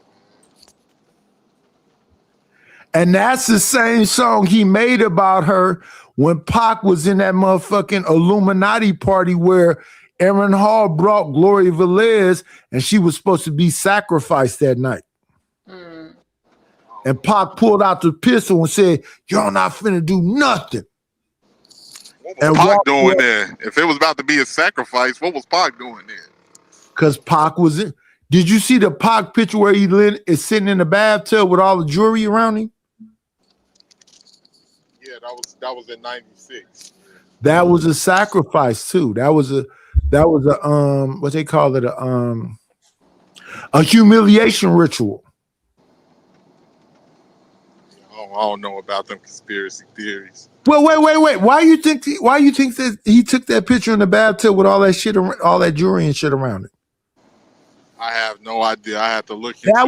And that's the same song he made about her when Pac was in that motherfucking Illuminati party where Aaron Hall brought Gloria Velez and she was supposed to be sacrificed that night. And Pac pulled out the pistol and said, "Y'all not finna do nothing."
What was Pac doing there? If it was about to be a sacrifice, what was Pac doing there?
Because Pac was in. Did you see the Pac picture where he is sitting in the bathtub with all the jewelry around him?
Yeah, that was in '96.
That was a sacrifice too. That was a what they call it, a humiliation ritual.
I don't know about them conspiracy theories.
Well, wait. Why you think that he took that picture in the bathtub with all that shit, all that jewelry and shit around it?
I have no idea. I have to look into
That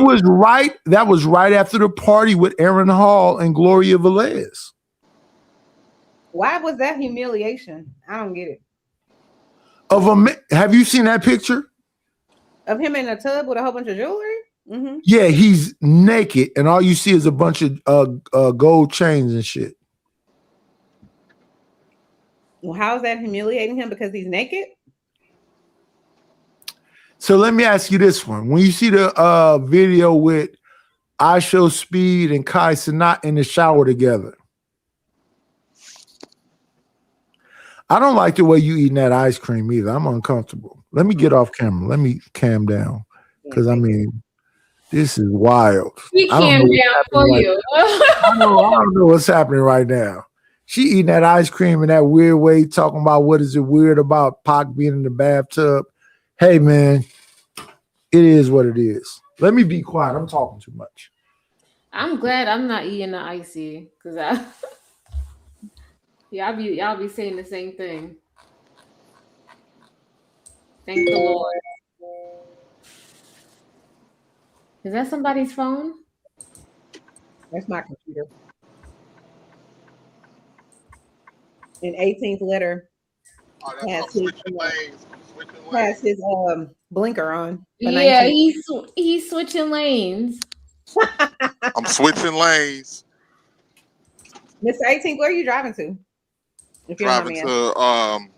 was right after the party with Aaron Hall and Gloria Velez.
Why was that humiliation? I don't get it.
Have you seen that picture?
Of him in a tub with a whole bunch of jewelry? Mm-hmm.
Yeah, he's naked, and all you see is a bunch of gold chains and shit.
Well, how is that humiliating him because he's naked?
So let me ask you this one: when you see the video with IShowSpeed Speed and Kai Cenat in the shower together, I don't like the way you eating that ice cream either. I'm uncomfortable. Let me get off camera. Let me calm down, because I mean, this is wild.
He calmed down for you.
I don't know what's happening right now. She eating that ice cream in that weird way, talking about what is it weird about Pac being in the bathtub. Hey, man, it is what it is. Let me be quiet. I'm talking too much.
I'm glad I'm not eating the icy because y'all be saying the same thing. Thank the Lord. Is that somebody's phone?
That's my computer. An 18th letter has his blinker on.
Yeah, he's switching lanes.
I'm switching lanes.
Mr. 18th, where are you driving to? If you don't mind me
Driving to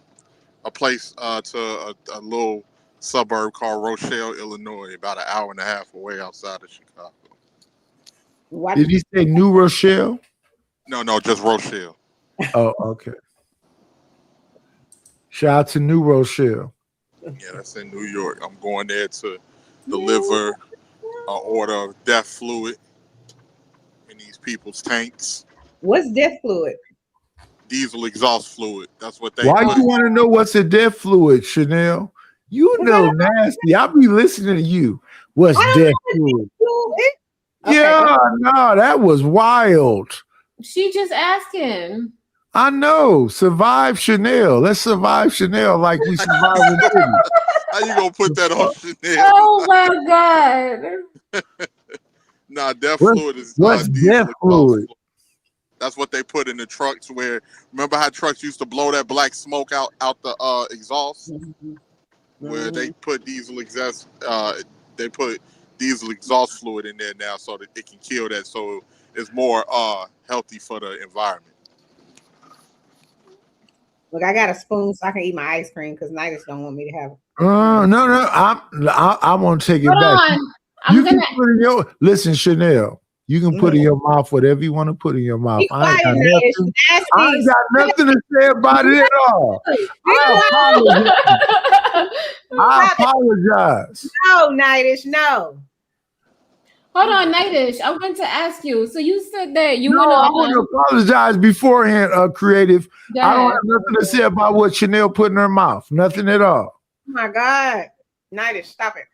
a place to a little suburb called Rochelle, Illinois, about an hour and a half away outside of Chicago.
Did he say New Rochelle?
No, just Rochelle.
Oh, okay. Shout out to New Rochelle.
Yeah, that's in New York. I'm going there to deliver an order of death fluid in these people's tanks.
What's death fluid?
Diesel exhaust fluid. That's what they.
Why you want to know what's a death fluid, Chanel? You know nasty. I'll be listening to you. What's death fluid? Yeah, no, that was wild.
She just asking.
I know. Survive Chanel. Let's survive Chanel like we surviving.
How you gonna put that on Chanel?
Oh my God.
Nah, death
What's-
fluid is
what's
diesel
death
exhaust
fluid?
That's what they put in the trucks. Where remember how trucks used to blow that black smoke out the exhaust? Where they put diesel exhaust, they put diesel exhaust fluid in there now so that it can kill that. So it's more healthy for the environment.
Look, I got a spoon so I can eat my ice cream because Nighters don't want me to have it.
No. I want to take it
Hold
back.
on. I'm
You can
gonna.
put in your listen, Chanel. You can put in your mouth whatever you want to put in your mouth.
Be
I ain't
quiet,
got
Nighters.
nothing.
Nasty.
I ain't got nothing to say about it at all. I apologize.
No, Nighters, no.
Hold on, Nightish. I want to ask you. So you said that you
No,
went
I want to
on.
apologize beforehand, Creative.
Go
I don't
ahead.
have nothing to say about what Chanel put in her mouth. Nothing at all.
Oh my God. Nighters, stop it.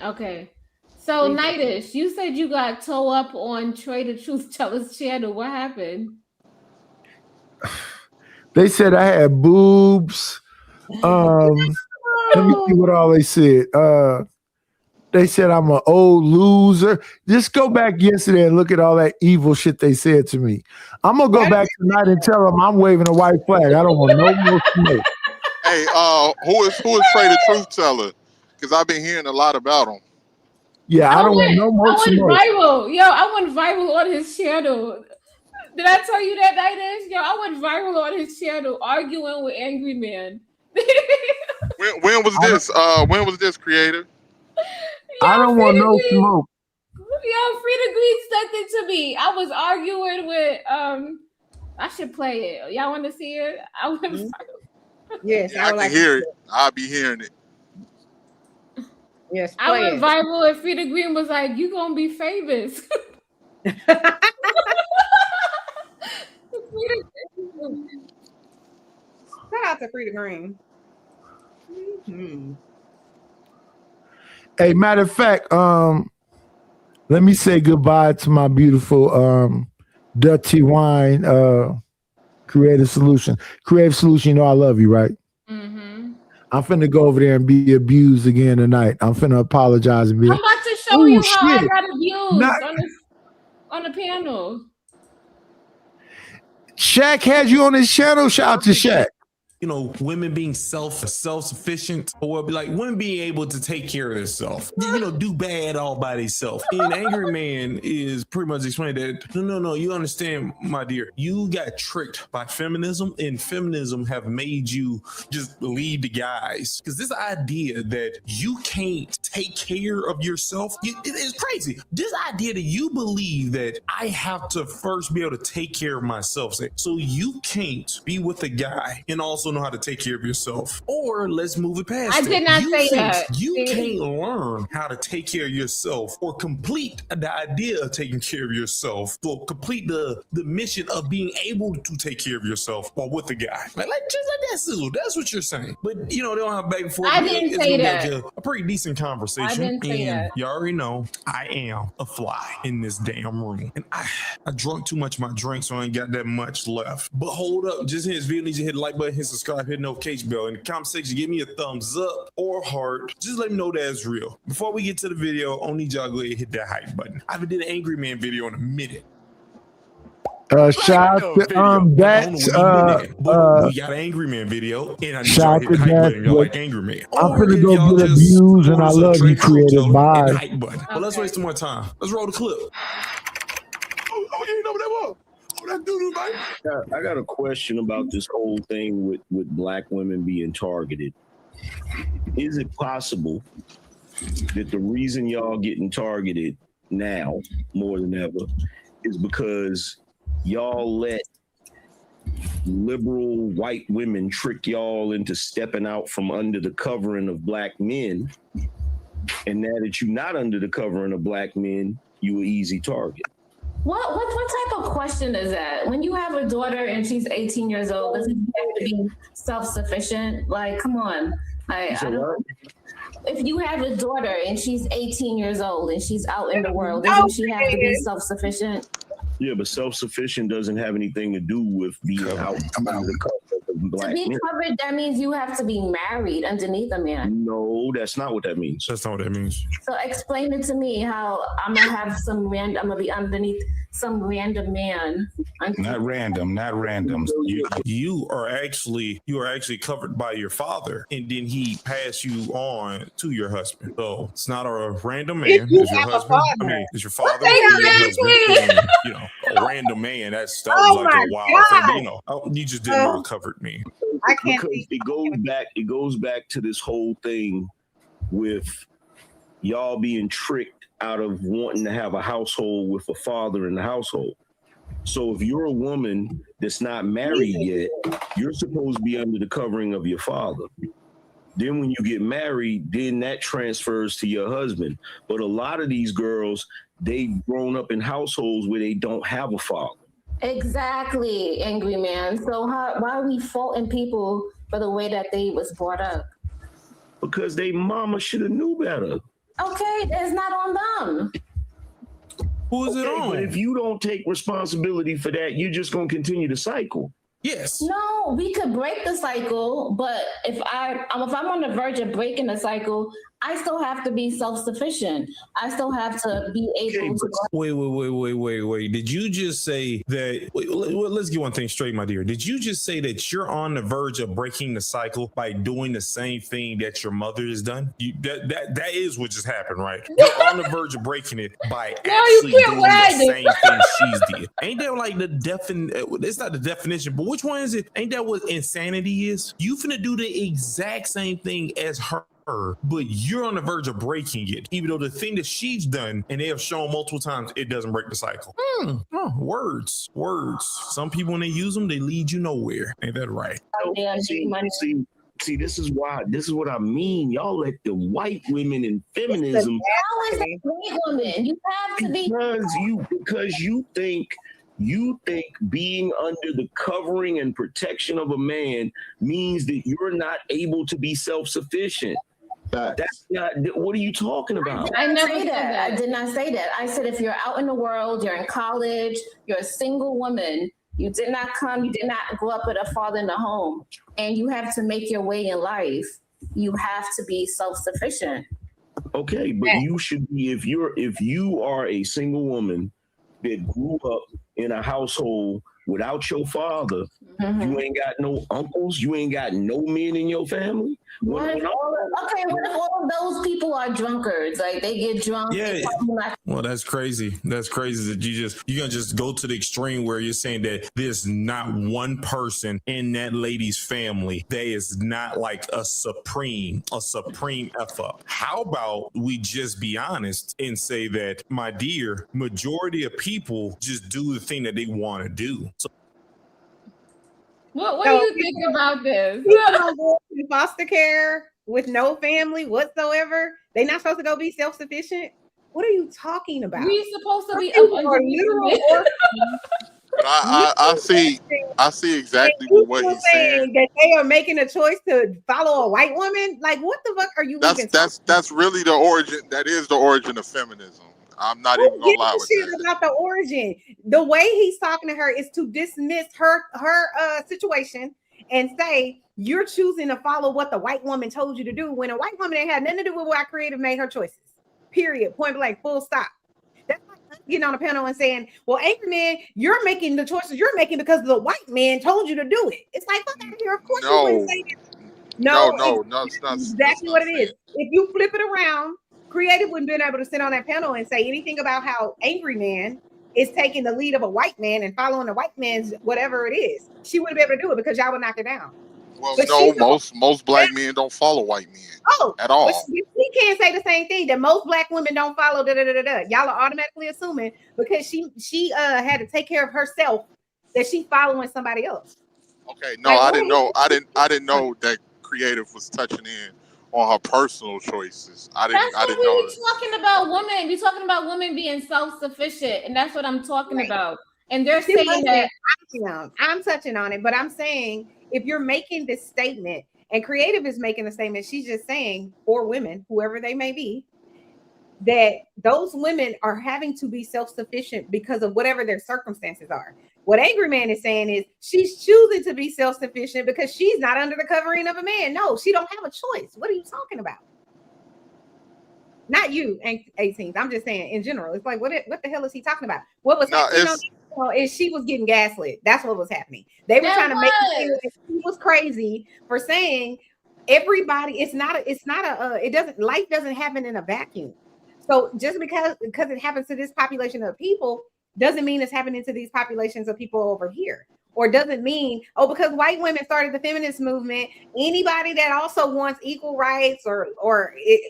Okay. So Nightish, you said you got toe up on Trader Truth Teller's channel. What happened?
They said I had boobs. Let me see what all they said. They said I'm an old loser. Just go back yesterday and look at all that evil shit they said to me. I'm gonna go back tonight and tell them I'm waving a white flag. I don't want no more smoke.
Hey, who is Trader Truth Teller? Because I've been hearing a lot about him.
Yeah, I don't want no
I
more
went
smoke.
viral. Yo, I went viral on his channel. Did I tell you that, Nightish? Yo, I went viral on his channel arguing with Angry Man.
When was this? When was this, Creator?
I don't want no smoke.
Yo, Frida Green sent it to me. I was arguing with I should play it. Y'all want to see it? I went viral.
Yes,
Yeah, I can hear it. I'll be hearing it.
Yes,
I went viral and Frida Green was like, "You gonna be famous."
Shout out to Frida Green.
Hey, matter of fact, let me say goodbye to my beautiful Dutty Wine Creative Solution. Creative Solution, you know I love you, right?
Mm-hmm.
I'm finna go over there and be abused again tonight. I'm finna apologize and be
I'm about to show
Ooh,
you how I
shit.
got abused
Not-
on the panel.
Shaq had you on his channel. Shout out to Shaq.
You know, women being self-sufficient, or like women being able to take care of themselves, you know, do bad all by themselves. And Angry Man is pretty much explaining that, no, you understand, my dear, you got tricked by feminism, and feminism have made you just lead the guys. Because this idea that you can't take care of yourself, it is crazy. This idea that you believe that I have to first be able to take care of myself, so you can't be with a guy and also know how to take care of yourself. Or let's move it past
I
that.
did not
You
say
think
that.
you
See?
can't learn how to take care of yourself or complete the idea of taking care of yourself, or complete the mission of being able to take care of yourself or with a guy. Like just like that, Sizzle. That's what you're saying. But you know, they don't have back and forth.
I didn't
It's
say
gonna
that.
be like a pretty decent conversation.
I didn't say
and
that.
you already know I am a fly in this damn room. And I drunk too much of my drink, so I ain't got that much left. But hold up, just hit this video, need you to hit the like button, hit subscribe, hit the notification bell. In the comment section, give me a thumbs up or heart. Just let me know that's real. Before we get to the video, I need y'all to go ahead and hit that hype button. I haven't did an Angry Man video in a minute.
Shout out to that.
We got an Angry Man video, and I need
Shout
y'all to hit the
out to
hype
that,
button if y'all
but
like Angry Man.
I'm
Or
finna
if
go
y'all
get
just
abused, and I
want us to
love you,
drink fruit
Creative.
jello, hit the
Bye.
hype button. But let's waste some more time. Let's roll the clip.
Oh, you know what that was? Oh, that doo-doo, man. I got a question about this whole thing with black women being targeted. Is it possible that the reason y'all getting targeted now more than ever is because y'all let liberal white women trick y'all into stepping out from under the covering of black men, and now that you're not under the covering of black men, you an easy target?
What type of question is that? When you have a daughter and she's 18 years old, does it have to be self-sufficient? Like, come on. I don't. if you have a daughter and she's 18 years old and she's out in the world, doesn't she have to be self-sufficient?
Yeah, but self-sufficient doesn't have anything to do with being out under the cover of black
To be
men.
covered, that means you have to be married underneath a man.
No, that's not what that means.
That's not what that means.
So explain it to me how I'm gonna have I'm gonna be underneath some random man.
Not random.
You are actually covered by your father, and then he passed you on to your husband. So it's not a random man.
If you
It's your
have a
husband.
father.
I mean, it's your father.
What
and
the
your
hell
husband.
is
And, a random man. That was
Oh
like
my
a wild thing.
God.
But, you just didn't know what covered me.
I can't
Because it goes back to this whole thing with y'all being tricked out of wanting to have a household with a father in the household. So if you're a woman that's not married yet, you're supposed to be under the covering of your father. Then when you get married, then that transfers to your husband. But a lot of these girls, they've grown up in households where they don't have a father.
Exactly, angry man. So why are we faulting people for the way that they was brought up?
Because they mama should have knew better.
Okay, that's not on them.
Who is it on?
But if you don't take responsibility for that, you're just going to continue the cycle.
Yes.
No, we could break the cycle, but if I'm on the verge of breaking the cycle, I still have to be self-sufficient. I still have to be able to.
Wait. Did you just say that? Let's get one thing straight, my dear. Did you just say that you're on the verge of breaking the cycle by doing the same thing that your mother has done? That is what just happened, right? You're on the verge of breaking it by actually doing the same thing she's did. Ain't that like the it's not the definition, but which one is it? Ain't that what insanity is? You finna do the exact same thing as her, but you're on the verge of breaking it, even though the thing that she's done and they have shown multiple times, it doesn't break the cycle. Words. Some people, when they use them, they lead you nowhere. Ain't that right?
See, this is what I mean. Y'all let the white women in feminism.
How is that white woman? You have to be
because you think being under the covering and protection of a man means that you're not able to be self-sufficient. That's not. What are you talking about?
I never said that. I did not say that. I said if you're out in the world, you're in college, you're a single woman, you did not grow up with a father in the home, and you have to make your way in life. You have to be self-sufficient.
Okay, but you should be if you are a single woman that grew up in a household without your father, you ain't got no uncles, you ain't got no men in your family.
What if all of those people are drunkards? Like they get drunk.
Yeah. Well, that's crazy. That's crazy that you're gonna just go to the extreme where you're saying that there's not one person in that lady's family that is not like a supreme F up. How about we just be honest and say that, my dear, majority of people just do the thing that they want to do. So
What do you think about this?
You don't go in foster care with no family whatsoever. They're not supposed to go be self-sufficient. What are you talking about?
We're supposed to be
But I see exactly what he's saying.
That they are making a choice to follow a white woman. Like, what the fuck are you?
That's really the origin. That is the origin of feminism. I'm not even gonna lie with that.
About the origin, the way he's talking to her is to dismiss her situation and say you're choosing to follow what the white woman told you to do, when a white woman ain't had nothing to do with why creative made her choices. Period. Point blank. Full stop. That's like getting on a panel and saying, "Well, angry man, you're making the choices you're making because the white man told you to do it." It's like, fuck out of here. Of course you wouldn't say that. No,
it's not
exactly what it is. If you flip it around, creative wouldn't been able to sit on that panel and say anything about how angry man is taking the lead of a white man and following the white man's whatever it is. She wouldn't be able to do it because y'all would knock it down.
Well, no, most black men don't follow white men at all.
We can't say the same thing that most black women don't follow. Y'all are automatically assuming because she had to take care of herself that she's following somebody else.
Okay, no, I didn't know. I didn't know that creative was touching in on her personal choices. I didn't know.
We're talking about women. We're talking about women being self-sufficient, and that's what I'm talking about. And they're saying that
I'm touching on it, but I'm saying if you're making this statement And Creative is making a statement. She's just saying for women, whoever they may be, that those women are having to be self-sufficient because of whatever their circumstances are. What Angry Man is saying is she's choosing to be self-sufficient because she's not under the covering of a man. No, she don't have a choice. What are you talking about? Not you, 18th. I'm just saying in general. It's like, what the hell is he talking about? What was happening is she was getting gaslit. That's what was happening. They were trying to make it clear that she was crazy for saying everybody. Life doesn't happen in a vacuum. So just because it happens to this population of people doesn't mean it's happening to these populations of people over here. Or doesn't mean, because white women started the feminist movement, anybody that also wants equal rights or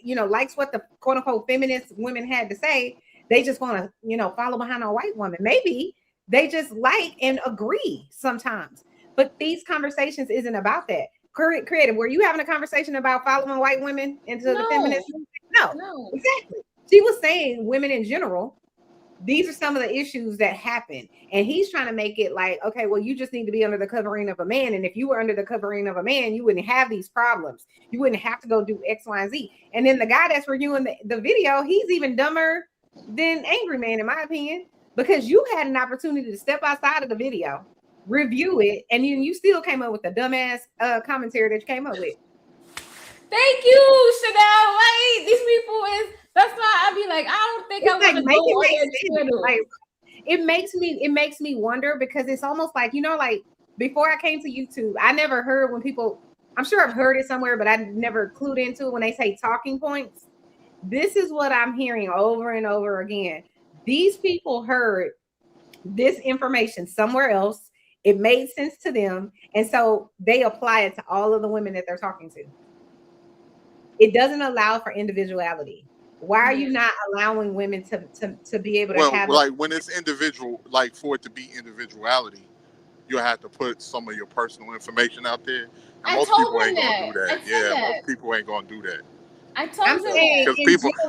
likes what the quote unquote feminist women had to say, they just want to, follow behind a white woman. Maybe they just like and agree sometimes. But these conversations isn't about that. Creative, were you having a conversation about following white women into the feminist movement? No, exactly. She was saying women in general. These are some of the issues that happen. And he's trying to make it like, okay, well, you just need to be under the covering of a man. And if you were under the covering of a man, you wouldn't have these problems. You wouldn't have to go do X, Y, and Z. And then the guy that's reviewing the video, he's even dumber than Angry Man, in my opinion, because you had an opportunity to step outside of the video, review it, and you still came up with the dumbass commentary that you came up with.
Thank you, Chanel. Right? These people is. That's why I be like, I don't think I want to go on
like, it makes me wonder, because it's almost like, like before I came to YouTube, I never heard when people, I'm sure I've heard it somewhere, but I never clued into it when they say talking points. This is what I'm hearing over and over again. These people heard this information somewhere else. It made sense to them. And so they apply it to all of the women that they're talking to. It doesn't allow for individuality. Why are you not allowing women to be able to have?
Like when it's individual, like for it to be individuality, you have to put some of your personal information out there. And most people ain't gonna do that. Most people ain't gonna do that.
I told you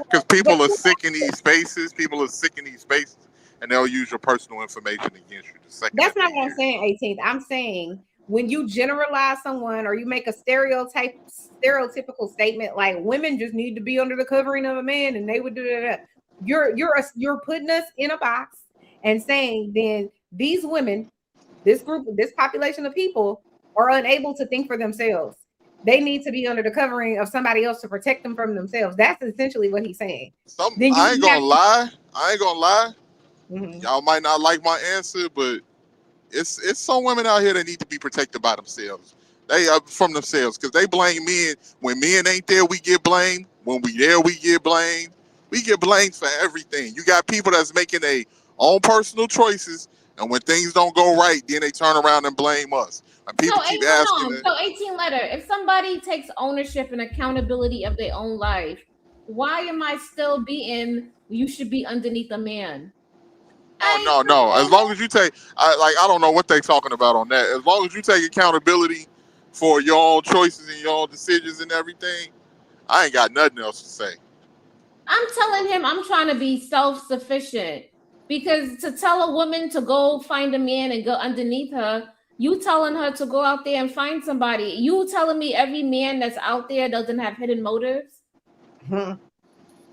because people are sick in these spaces. People are sick in these spaces, and they'll use your personal information against you.
That's not what I'm saying, 18th. I'm saying when you generalize someone or you make a stereotypical statement like women just need to be under the covering of a man and they would do that, you're putting us in a box and saying then these women, this population of people are unable to think for themselves. They need to be under the covering of somebody else to protect them from themselves. That's essentially what he's saying.
I ain't gonna lie.
Mm-hmm.
Y'all might not like my answer, but it's some women out here that need to be protected by themselves. They are from themselves, because they blame men. When men ain't there, we get blamed. When we there, we get blamed. We get blamed for everything. You got people that's making their own personal choices, and when things don't go right, then they turn around and blame us. And people keep asking.
So 18 letter. If somebody takes ownership and accountability of their own life, why am I still being? You should be underneath a man.
No. As long as you take, I don't know what they talking about on that. As long as you take accountability for your own choices and your own decisions and everything, I ain't got nothing else to say.
I'm telling him I'm trying to be self-sufficient, because to tell a woman to go find a man and go underneath her, you telling her to go out there and find somebody. You telling me every man that's out there doesn't have hidden motives?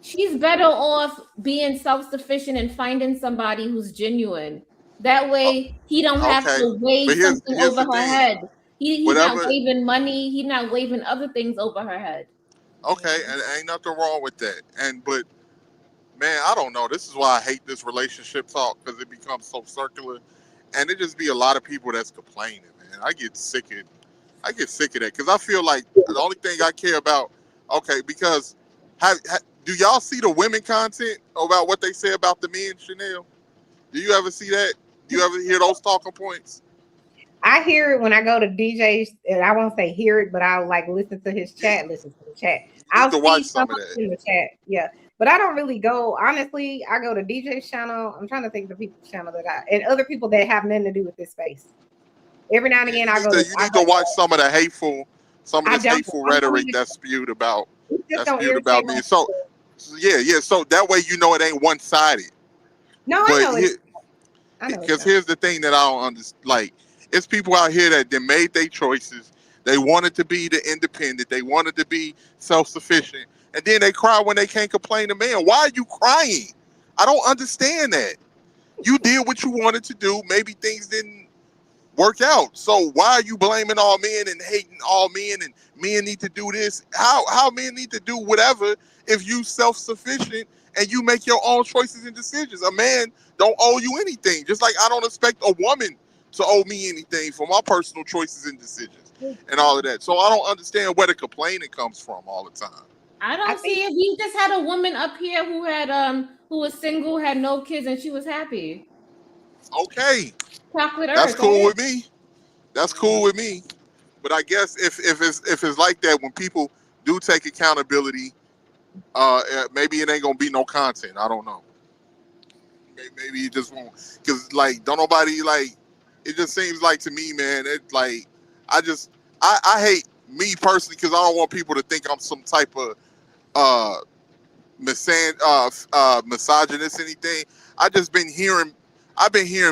She's better off being self-sufficient and finding somebody who's genuine. That way he don't have to wave something over her head. He's not waving money. He's not waving other things over her head.
Okay, and ain't nothing wrong with that. But man, I don't know. This is why I hate this relationship talk, because it becomes so circular, and it just be a lot of people that's complaining. Man, I get sick of that, because I feel like the only thing I care about. Okay, because do y'all see the women content about what they say about the men, Chanel? Do you ever see that? Do you ever hear those talking points?
I hear it when I go to DJ's, and I won't say hear it, but I'll like listen to his chat, I'll see
watch some of that
in the chat. Yeah. But I don't really go, honestly, I go to DJ's channel. I'm trying to think of the people's channel and other people that have nothing to do with this space. Every now and again, I go
you need to watch some of the hateful rhetoric that's spewed about me. So so that way you know it ain't one-sided.
No, I know it.
Because here's the thing that I don't understand. Like, it's people out here that made their choices. They wanted to be the independent. They wanted to be self-sufficient. And then they cry when they can't complain to man. Why are you crying? I don't understand that. You did what you wanted to do. Maybe things didn't work out. So why are you blaming all men and hating all men and men need to do this? How men need to do whatever if you self-sufficient and you make your own choices and decisions? A man don't owe you anything. Just like I don't expect a woman to owe me anything for my personal choices and decisions and all of that. So I don't understand where the complaining comes from all the time.
I don't see it. We just had a woman up here who had who was single, had no kids, and she was happy.
Okay.
Chocolate
That's
Earth,
cool
right?
with me. That's cool with me. But I guess if it's like that, when people do take accountability, maybe it ain't gonna be no content. I don't know. Maybe it just won't, because like don't nobody like. It just seems like to me, man. It like I hate me personally because I don't want people to think I'm some type of misogynist anything. I've been hearing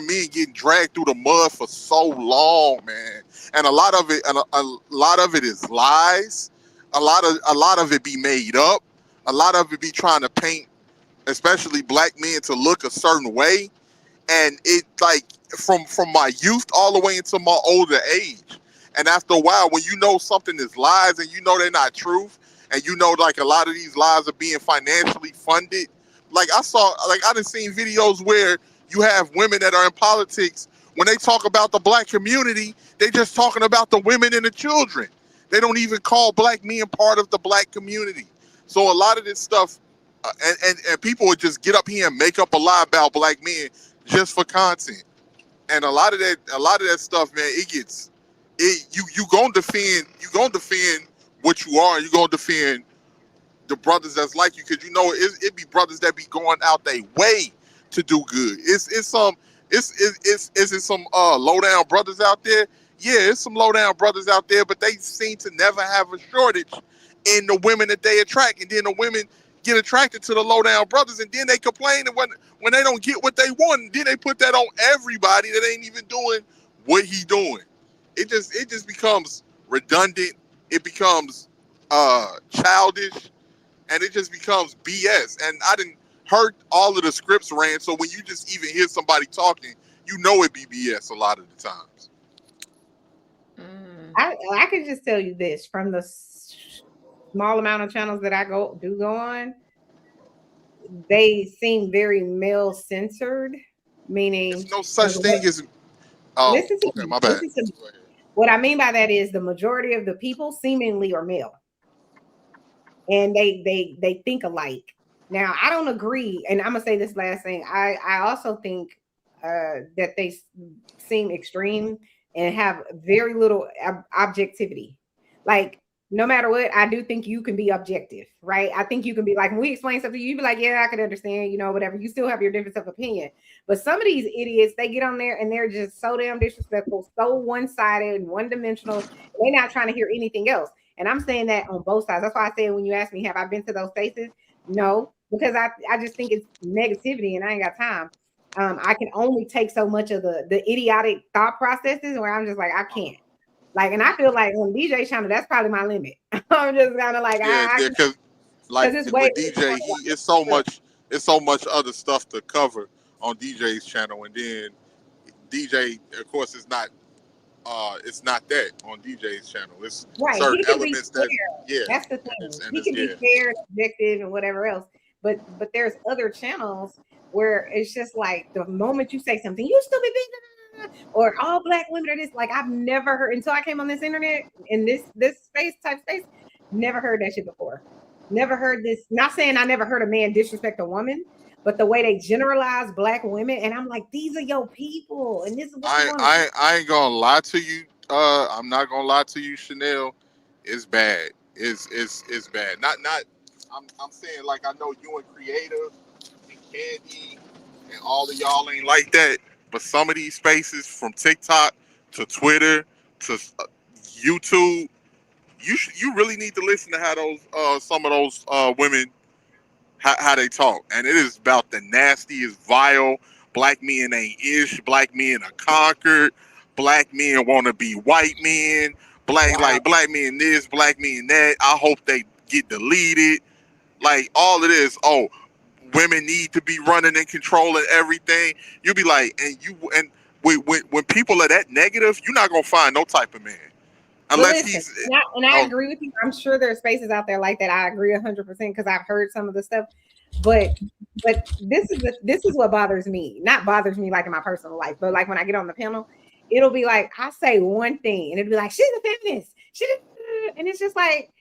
men getting dragged through the mud for so long, man. And a lot of it is lies. A lot of it be made up. A lot of it be trying to paint, especially black men, to look a certain way. And it like from my youth all the way into my older age. And after a while, when you know something is lies and you know they're not truth, and you know like a lot of these lies are being financially funded, like I done seen videos where you have women that are in politics, when they talk about the black community, they just talking about the women and the children. They don't even call black men part of the black community. So a lot of this stuff, and people would just get up here and make up a lie about black men just for content. And a lot of that stuff, man, you gonna defend what you are. You gonna defend the brothers that's like you, because you know it be brothers that be going out their way to do good. It's some low down brothers out there. Yeah, it's some low down brothers out there, but they seem to never have a shortage in the women that they attract, and then the women get attracted to the low down brothers, and then they complain when they don't get what they want, and then they put that on everybody that ain't even doing what he doing. It just becomes redundant. It becomes childish, and it just becomes BS. And I didn't heard all of the scripts ran, so when you just even hear somebody talking, you know it be BS a lot of the times.
I can just tell you this from the small amount of channels that I go on, they seem very male censored, meaning
there's no such thing as
listen to
okay,
me,
my bad.
listen to me. What I mean by that is the majority of the people seemingly are male, and they think alike. Now I don't agree, and I'm gonna say this last thing. I also think that they seem extreme and have very little objectivity. Like, no matter what, I do think you can be objective, right? I think you can be like, when we explain something, you be like, yeah, I can understand, you know, whatever. You still have your difference of opinion. But some of these idiots, they get on there and they're just so damn disrespectful, so one-sided and one-dimensional. They're not trying to hear anything else. And I'm saying that on both sides. That's why I said when you asked me, have I been to those spaces? No, because I just think it's negativity and I ain't got time. I can only take so much of the idiotic thought processes where I'm just like, I can't. Like, and I feel like on DJ channel, that's probably my limit. I'm just kind of like,
because like with DJ, it's so much other stuff to cover on DJ's channel, and then DJ, of course, it's not that on DJ's channel. It's
right.
certain
He can
elements
be fair.
that
That's the thing. He can be fair, objective, and whatever else. But there's other channels where it's just like the moment you say something, you stupid bitch, or all black women are this. Like, I've never heard until I came on this internet in this space, never heard that shit before. Never heard this. Not saying I never heard a man disrespect a woman, but the way they generalize black women, and I'm like, these are your people, and this is what
I ain't gonna lie to you. I'm not gonna lie to you, Chanel. It's bad. It's bad. Not. I'm saying, like, I know you and Creative and Candy and all of y'all ain't like that, but some of these spaces, from TikTok to Twitter to YouTube, you really need to listen to how those some of those women how they talk, and it is about the nastiest, vile. Black men ain't ish. Black men are conquered. Black men want to be white men. black men this, black men that. I hope they get deleted. Like all of this. Oh, women need to be running and controlling everything. You'll be like, and when people are that negative, you're not gonna find no type of man unless he's.
And I agree with you. I'm sure there are spaces out there like that. I agree 100% because I've heard some of the stuff. But this is what bothers me. Not bothers me like in my personal life, but like when I get on the panel, it'll be like I say one thing and it'll be like she's a feminist. And it's just like,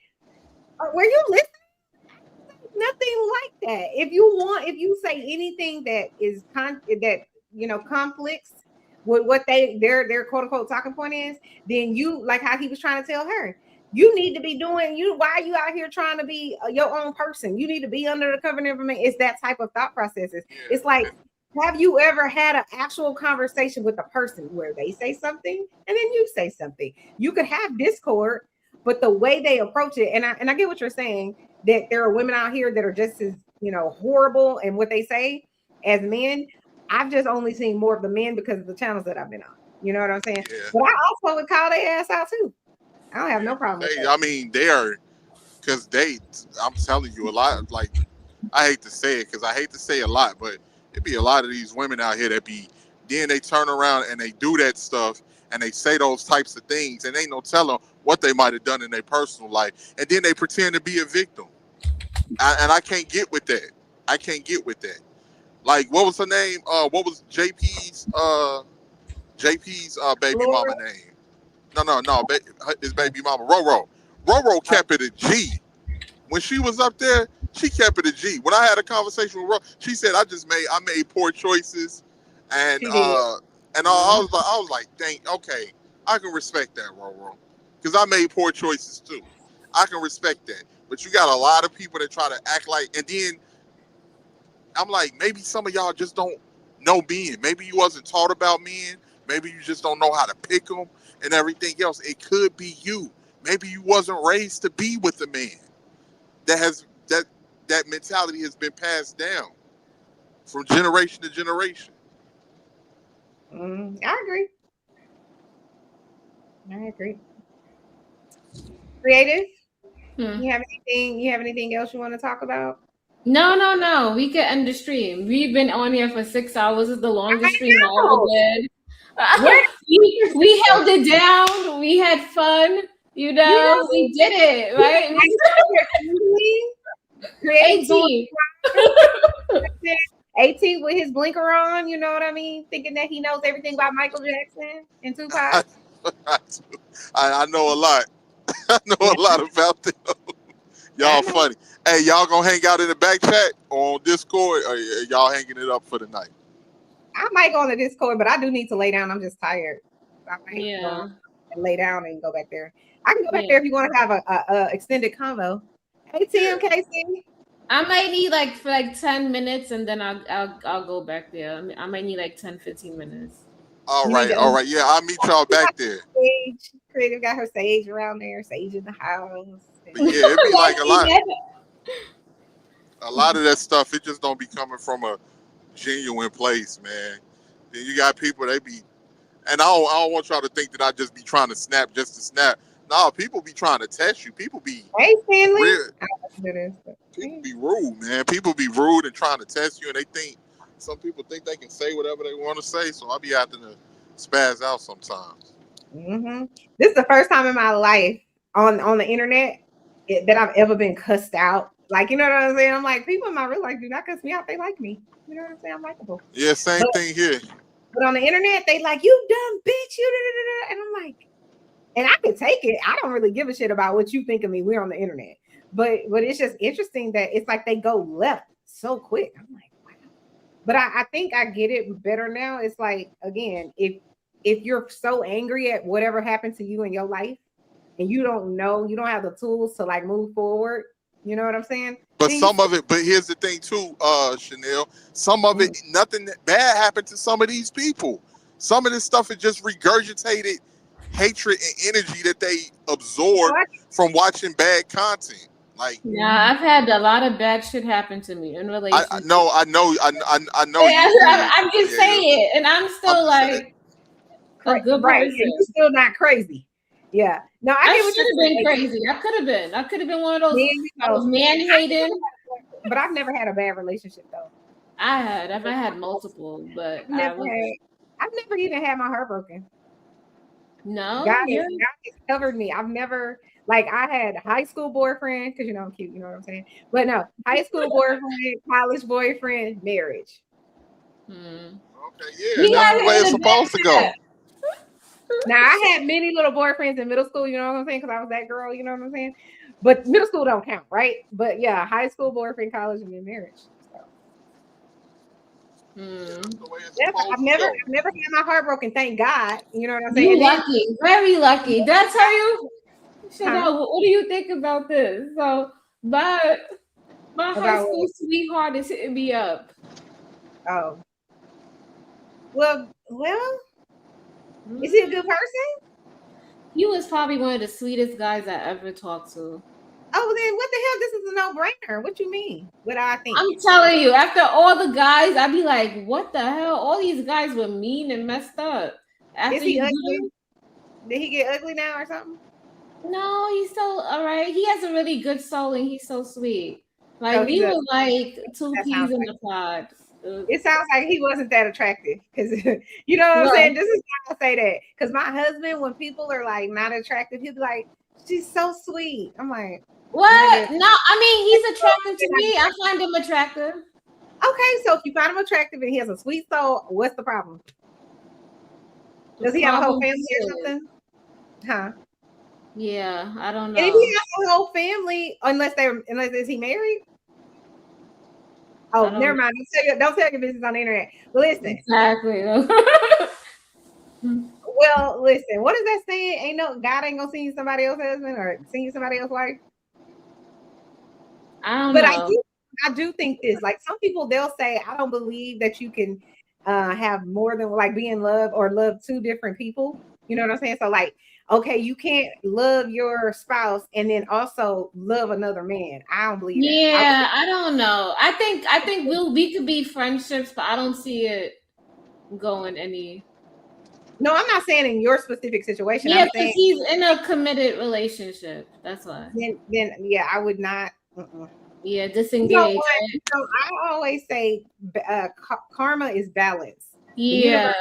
were you listening? Nothing like that. If you say anything that is conflicts with what their quote unquote talking point is, then you, like how he was trying to tell her, you need to be doing why are you out here trying to be your own person? You need to be under the cover of information. It's that type of thought processes. It's like, have you ever had an actual conversation with a person where they say something and then you say something? You could have discord, but the way they approach it, and I get what you're saying, that there are women out here that are just as horrible in what they say as men. I've just only seen more of the men because of the channels that I've been on. You know what I'm saying? Yeah. But I also would call their ass out too. I don't have no problem with that.
I mean, they are, because I'm telling you a lot. Like, I hate to say it because I hate to say a lot, but it be a lot of these women out here that then they turn around and they do that stuff and they say those types of things and ain't no telling what they might have done in their personal life. And then they pretend to be a victim. And I can't get with that. I can't get with that. Like, what was her name? What was JP's baby mama name? No. His baby mama, Roro. Roro kept it a G. When she was up there, she kept it a G. When I had a conversation with Roro, she said, I made poor choices. And I was like, dang, okay, I can respect that, Roro. Because I made poor choices too. I can respect that. But you got a lot of people that try to act like, and then I'm like, maybe some of y'all just don't know men. Maybe you wasn't taught about men. Maybe you just don't know how to pick them and everything else. It could be you. Maybe you wasn't raised to be with a man that mentality has been passed down from generation to generation.
I agree. Creative? You have anything else you want to talk about?
No. We could end the stream. We've been on here for 6 hours. It's the longest stream I ever did. We held it down. We had fun. We did it, right?
18 with his blinker on, you know what I mean? Thinking that he knows everything about Michael Jackson and Tupac.
I know a lot. I know a lot about them. Y'all funny. Hey, y'all gonna hang out in the back chat or on Discord, or y'all hanging it up for the night?
I might go on the Discord, but I do need to lay down. I'm just tired. I might go and lay down and go back there. I can go back there if you want to have a extended convo. Hey, TMKC.
I might need for 10 minutes and then I'll go back there. I might need 10-15 minutes.
All right. Yeah, I'll meet y'all back there.
Sage. Creative got her sage around there. Sage in the house.
But yeah, it'd be like a lot of that stuff. It just don't be coming from a genuine place, man. Then you got people they be, and I don't want y'all to think that I just be trying to snap just to snap. No, people be trying to test you. People be people be rude, man. People be rude and trying to test you, and some people think they can say whatever they want to say. So I be having to spaz out sometimes.
This is the first time in my life on the internet that I've ever been cussed out. Like, you know what I'm saying? I'm like, people in my real life do not cuss me out. They like me. You know what I'm saying? I'm likable.
Yeah, same thing here.
But on the internet, they like, you dumb bitch, you and I'm like, and I can take it. I don't really give a shit about what you think of me. We're on the internet. But it's just interesting that it's like they go left so quick. I'm like, wow. But I think I get it better now. It's like, again, if you're so angry at whatever happened to you in your life and you don't have the tools to move forward, you know what I'm saying?
But here's the thing too, Chanel, some of it, nothing bad happened to some of these people. Some of this stuff is just regurgitated hatred and energy that they absorb from watching bad content.
Yeah, I've had a lot of bad shit happen to me in relationships.
I know.
Yeah, I'm just saying it, and I'm still a good person.
You're still not crazy. Yeah. No, I
I
get what
should
you're
have been
saying.
crazy. I could have been one of those.
Man, you
I was
know,
man hating.
but I've never had a bad relationship though.
I've had multiple, but
I've never even had my heart broken.
No,
God has covered me. I've never, like, I had a high school boyfriend because I'm cute, you know what I'm saying? But no, high school boyfriend, college boyfriend, marriage.
Okay, yeah, that's the way it's supposed to go.
Now I had many little boyfriends in middle school, you know what I'm saying? Because I was that girl, you know what I'm saying? But middle school don't count, right? But yeah, high school boyfriend, college, and then marriage. I've never had my heart broken, thank God. You know what I'm saying?
You lucky, very lucky. Did I tell you?
Huh?
What do you think about this? So my high school sweetheart is hitting me up.
Oh. Well, is he a good person?
He was probably one of the sweetest guys I ever talked to.
Oh, then what the hell? This is a no-brainer. What you mean? What I think?
I'm telling you, after all the guys, I'd be like, what the hell? All these guys were mean and messed up.
Is he ugly? Did he get ugly now or something?
No, he's still all right. He has a really good soul and he's so sweet. Like
So
we
he's
were like two peas in the pod.
It sounds like he wasn't that attractive because you know what I'm saying. This is why I say that because my husband, when people are like not attractive, he'll be like, "She's so sweet." I'm like,
"What? No, I mean he's attractive to me. I find him attractive."
Okay, so if you find him attractive and he has a sweet soul, what's the problem? Does he have a whole family or something? Huh?
Yeah, I don't know.
And if he has a whole family, unless is he married? Oh, never mind. Don't tell your business on the internet. Listen.
Exactly.
Well, listen. What is that saying? Ain't no God ain't gonna send you somebody else's husband or send you somebody else's wife.
I don't
know. I do think this. Like some people, they'll say, I don't believe that you can have more than like be in love or love two different people. You know what I'm saying? So like, okay, you can't love your spouse and then also love another man. I don't believe that.
Yeah, I don't know. I think we could be friendships, but I don't see it going any.
No, I'm not saying in your specific situation.
Yeah,
I'm saying
he's in a committed relationship. That's why.
Then yeah, I would not.
Yeah, disengage.
You know what? So I always say karma is balance.
Yeah,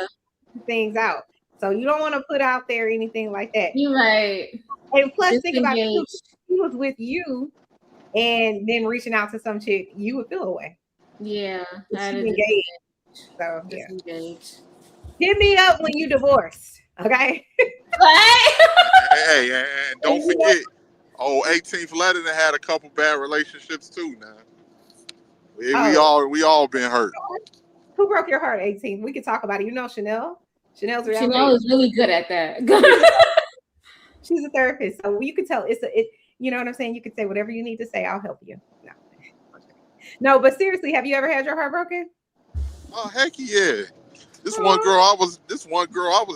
things out. So you don't want to put out there anything like that.
You're right.
And plus, think about it. If he was with you and then reaching out to some chick, you would feel away.
Yeah,
engaged. So yeah.
Disengage.
Hit me up when you divorced, okay?
Hey, and don't forget, 18th letter had a couple bad relationships too. Now we all been hurt.
Who broke your heart, 18? We could talk about it. You know Chanel. Chanel
is really good at that.
She's a therapist, so you could tell you know what I'm saying? You could say whatever you need to say. I'll help you. No, but seriously, have you ever had your heart broken?
Oh heck yeah! This one girl I was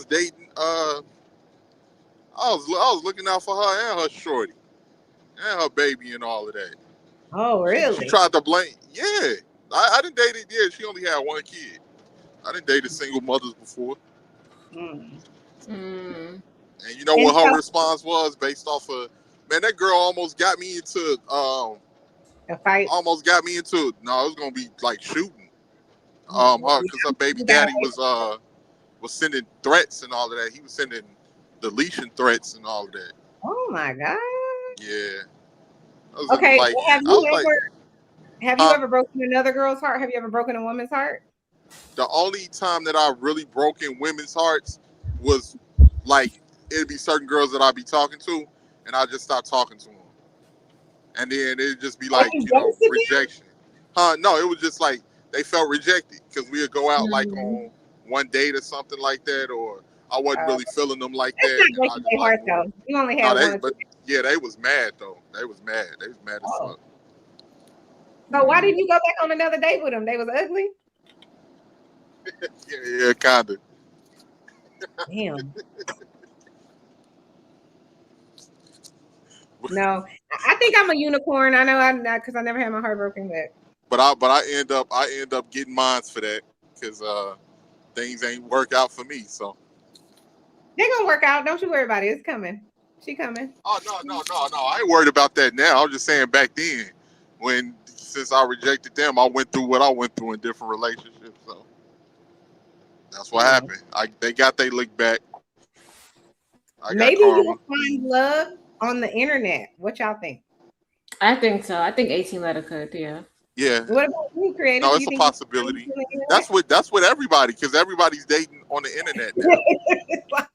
dating. I was looking out for her and her shorty and her baby and all of that.
Oh really?
She tried to blame. Yeah, I didn't date it. Yeah, she only had one kid. I didn't date single mothers before. And you know what her response was based off of, man, that girl almost got me into
a fight.
Almost got me into no, it was gonna be like shooting. Because her baby daddy was sending threats and all of that. He was sending deletion threats and all of that.
Oh my God.
Yeah.
Okay. Like, have you ever broken another girl's heart? Have you ever broken a woman's heart?
The only time that I really broken women's hearts was like it'd be certain girls that I'd be talking to, and I just stop talking to them, and then it'd just be like rejection. No, it was just like they felt rejected because we would go out like on one date or something like that, or I wasn't really feeling them like that.
Not breaking their heart though. You only had one.
But yeah, they was mad though. They was mad. They was mad as fuck.
So why didn't you go back on another date with them? They was ugly.
Yeah, kinda.
Damn. No, I think I'm a unicorn. I know I'm not because I never had my heart broken.
But I end up getting mines for that because things ain't work out for me. So
they're gonna work out. Don't you worry about it. It's coming. She coming.
Oh no! I ain't worried about that now. I'm just saying back then, since I rejected them, I went through what I went through in different relationships. So that's what happened. They got their lick back.
Maybe you'll find love on the internet. What y'all think?
I think so. I think 18 letter could, yeah.
Yeah.
What about you, Creative?
No, it's a possibility. That's what everybody, because everybody's dating on the internet now.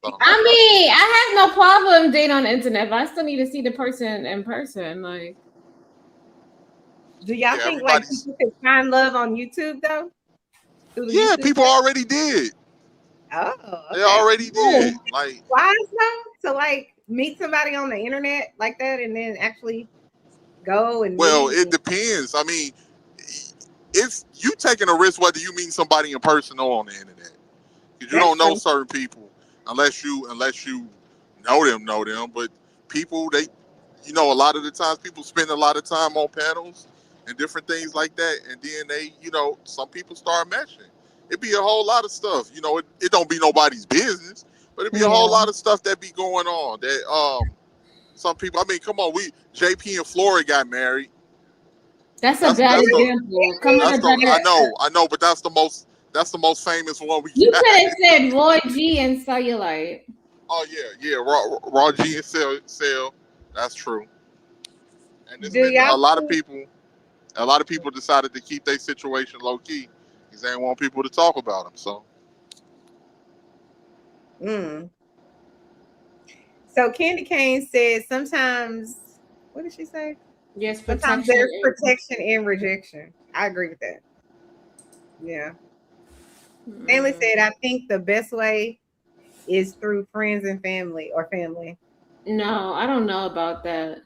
So.
I mean, I have no problem dating on the internet, but I still need to see the person in person. Like,
do y'all think like people can find love on YouTube though?
Yeah, people already did.
Oh, okay.
They already did. Like,
why so? To like meet somebody on the internet like that, and then actually go and.
Well, it depends. I mean, it's you taking a risk whether you meet somebody in person or on the internet, because you don't know certain people unless you know them. But people, a lot of the times people spend a lot of time on panels and different things like that, and then they, some people start meshing. It'd be a whole lot of stuff. It don't be nobody's business, but it'd be a whole lot of stuff that be going on. That some people. I mean, come on, JP and Flory got married.
That's a bad example.
I know, but that's the most famous one we.
You could have said Roy G and Cellulite.
Oh yeah, Raw G and Cell. That's true. And a lot of people decided to keep their situation low key because they didn't want people to talk about them. So.
So Candy Cane says sometimes. What did she say?
Yes,
sometimes there's protection and rejection. I agree with that. Yeah. Stanley said, I think the best way is through friends and family or family.
No, I don't know about that.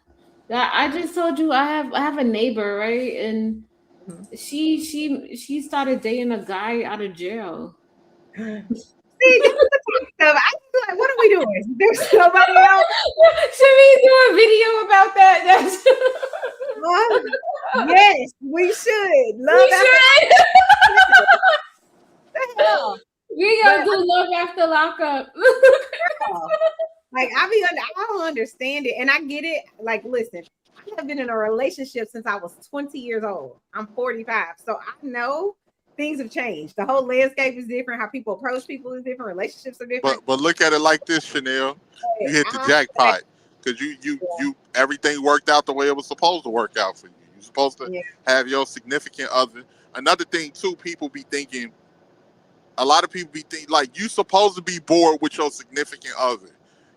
I just told you I have a neighbor, right? And she started dating a guy out of jail.
See, this is the type of stuff. I feel like, what are we doing? There's somebody else.
Should we do a video about that?
Yes, we should.
We gonna do love after lockup.
Like I don't understand it, and I get it. Like, listen, I have been in a relationship since I was 20 years old. I'm 45, so I know things have changed. The whole landscape is different. How people approach people is different. Relationships are different.
But look at it like this, Chanel. You hit the jackpot because you everything worked out the way it was supposed to work out for you. You're supposed to have your significant other. Another thing too, people be thinking. A lot of people be thinking like you supposed to be bored with your significant other.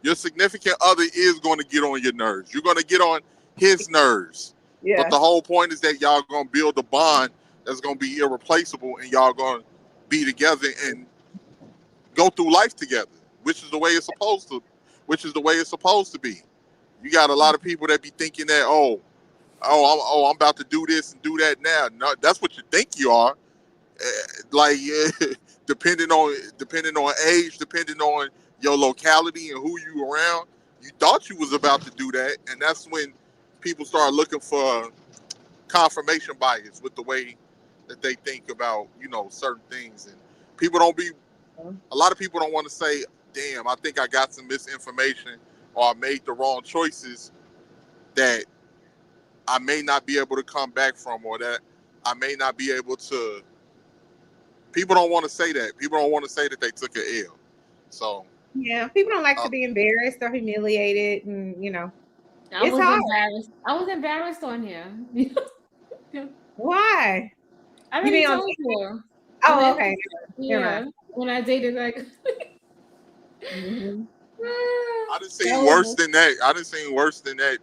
Your significant other is going to get on your nerves. You're going to get on his nerves. Yeah. But the whole point is that y'all going to build a bond that's going to be irreplaceable, and y'all going to be together and go through life together, which is the way it's supposed to. Which is the way it's supposed to be. You got a lot of people that be thinking that I'm about to do this and do that now. No, that's what you think you are. Depending on age, depending on your locality and who you around, you thought you was about to do that, and that's when people start looking for confirmation bias with the way that they think about certain things, and a lot of people don't want to say, damn, I think I got some misinformation or I made the wrong choices that I may not be able to come back from, or that I may not be able to. People don't want to say that. People don't want to say that they took an L. So
yeah, people don't like to be embarrassed or humiliated, and
I was embarrassed on here.
Why?
I already told you.
Oh, okay.
Yeah, when I dated like.
I didn't see worse than that.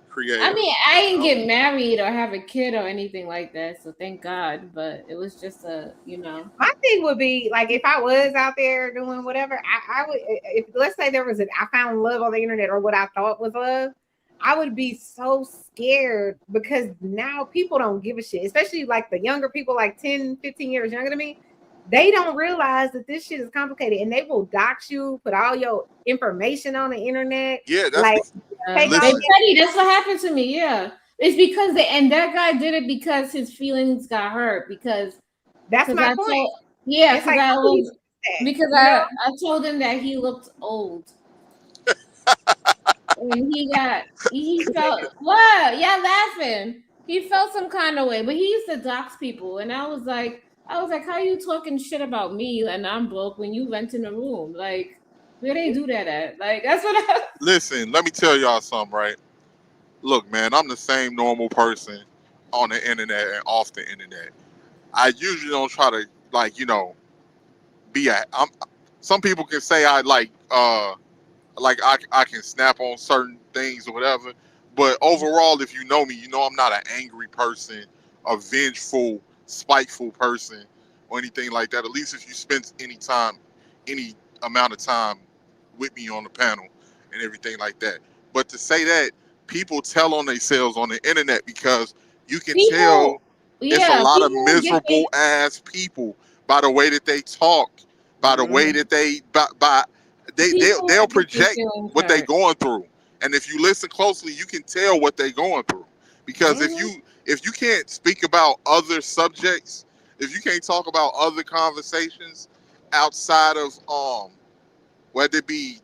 Creative.
I mean, I didn't get married or have a kid or anything like that, so thank God. But it was just
My thing would be like if I was out there doing whatever, I would. If let's say I found love on the internet or what I thought was love, I would be so scared because now people don't give a shit, especially like the younger people, like 10, 15 years younger than me. They don't realize that this shit is complicated, and they will dox you, put all your information on the internet.
Yeah, that's
like.
That's what happened to me. Yeah, it's because that guy did it because his feelings got hurt. Because
that's my point.
Because I told him that he looked old. And he felt what? Yeah, laughing. He felt some kind of way, but he used to dox people, and I was like, how you talking shit about me and I'm broke when you rent in a room? Like, where they do that at? Like, that's what I.
Listen, let me tell y'all something, right? Look, man, I'm the same normal person on the internet and off the internet. I usually don't try to some people can say I I can snap on certain things or whatever. But overall, if you know me, you know I'm not an angry person, a vengeful, spiteful person, or anything like that. At least if you spend any amount of time with me on the panel and everything like that. But to say that people tell on themselves on the internet because you can tell it's a lot of miserable ass people by the way that they talk, by the way that they'll project what they're going through. And if you listen closely, you can tell what they're going through. Because if you can't speak about other subjects, if you can't talk about other conversations outside of whether it be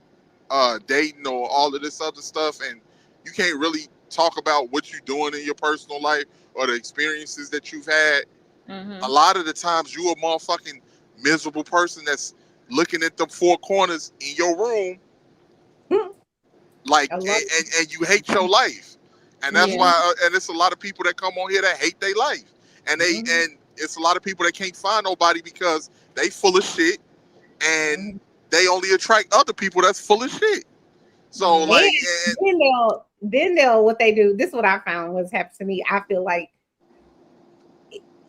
dating or all of this other stuff, and you can't really talk about what you're doing in your personal life or the experiences that you've had, a lot of the times you a motherfucking miserable person that's looking at the four corners in your room, like, and you hate your life, and that's why. And it's a lot of people that come on here that hate their life, and and it's a lot of people that can't find nobody because they full of shit, and they only attract other people that's full of shit. So like,
then they'll what they do. This is what I found was happened to me. I feel like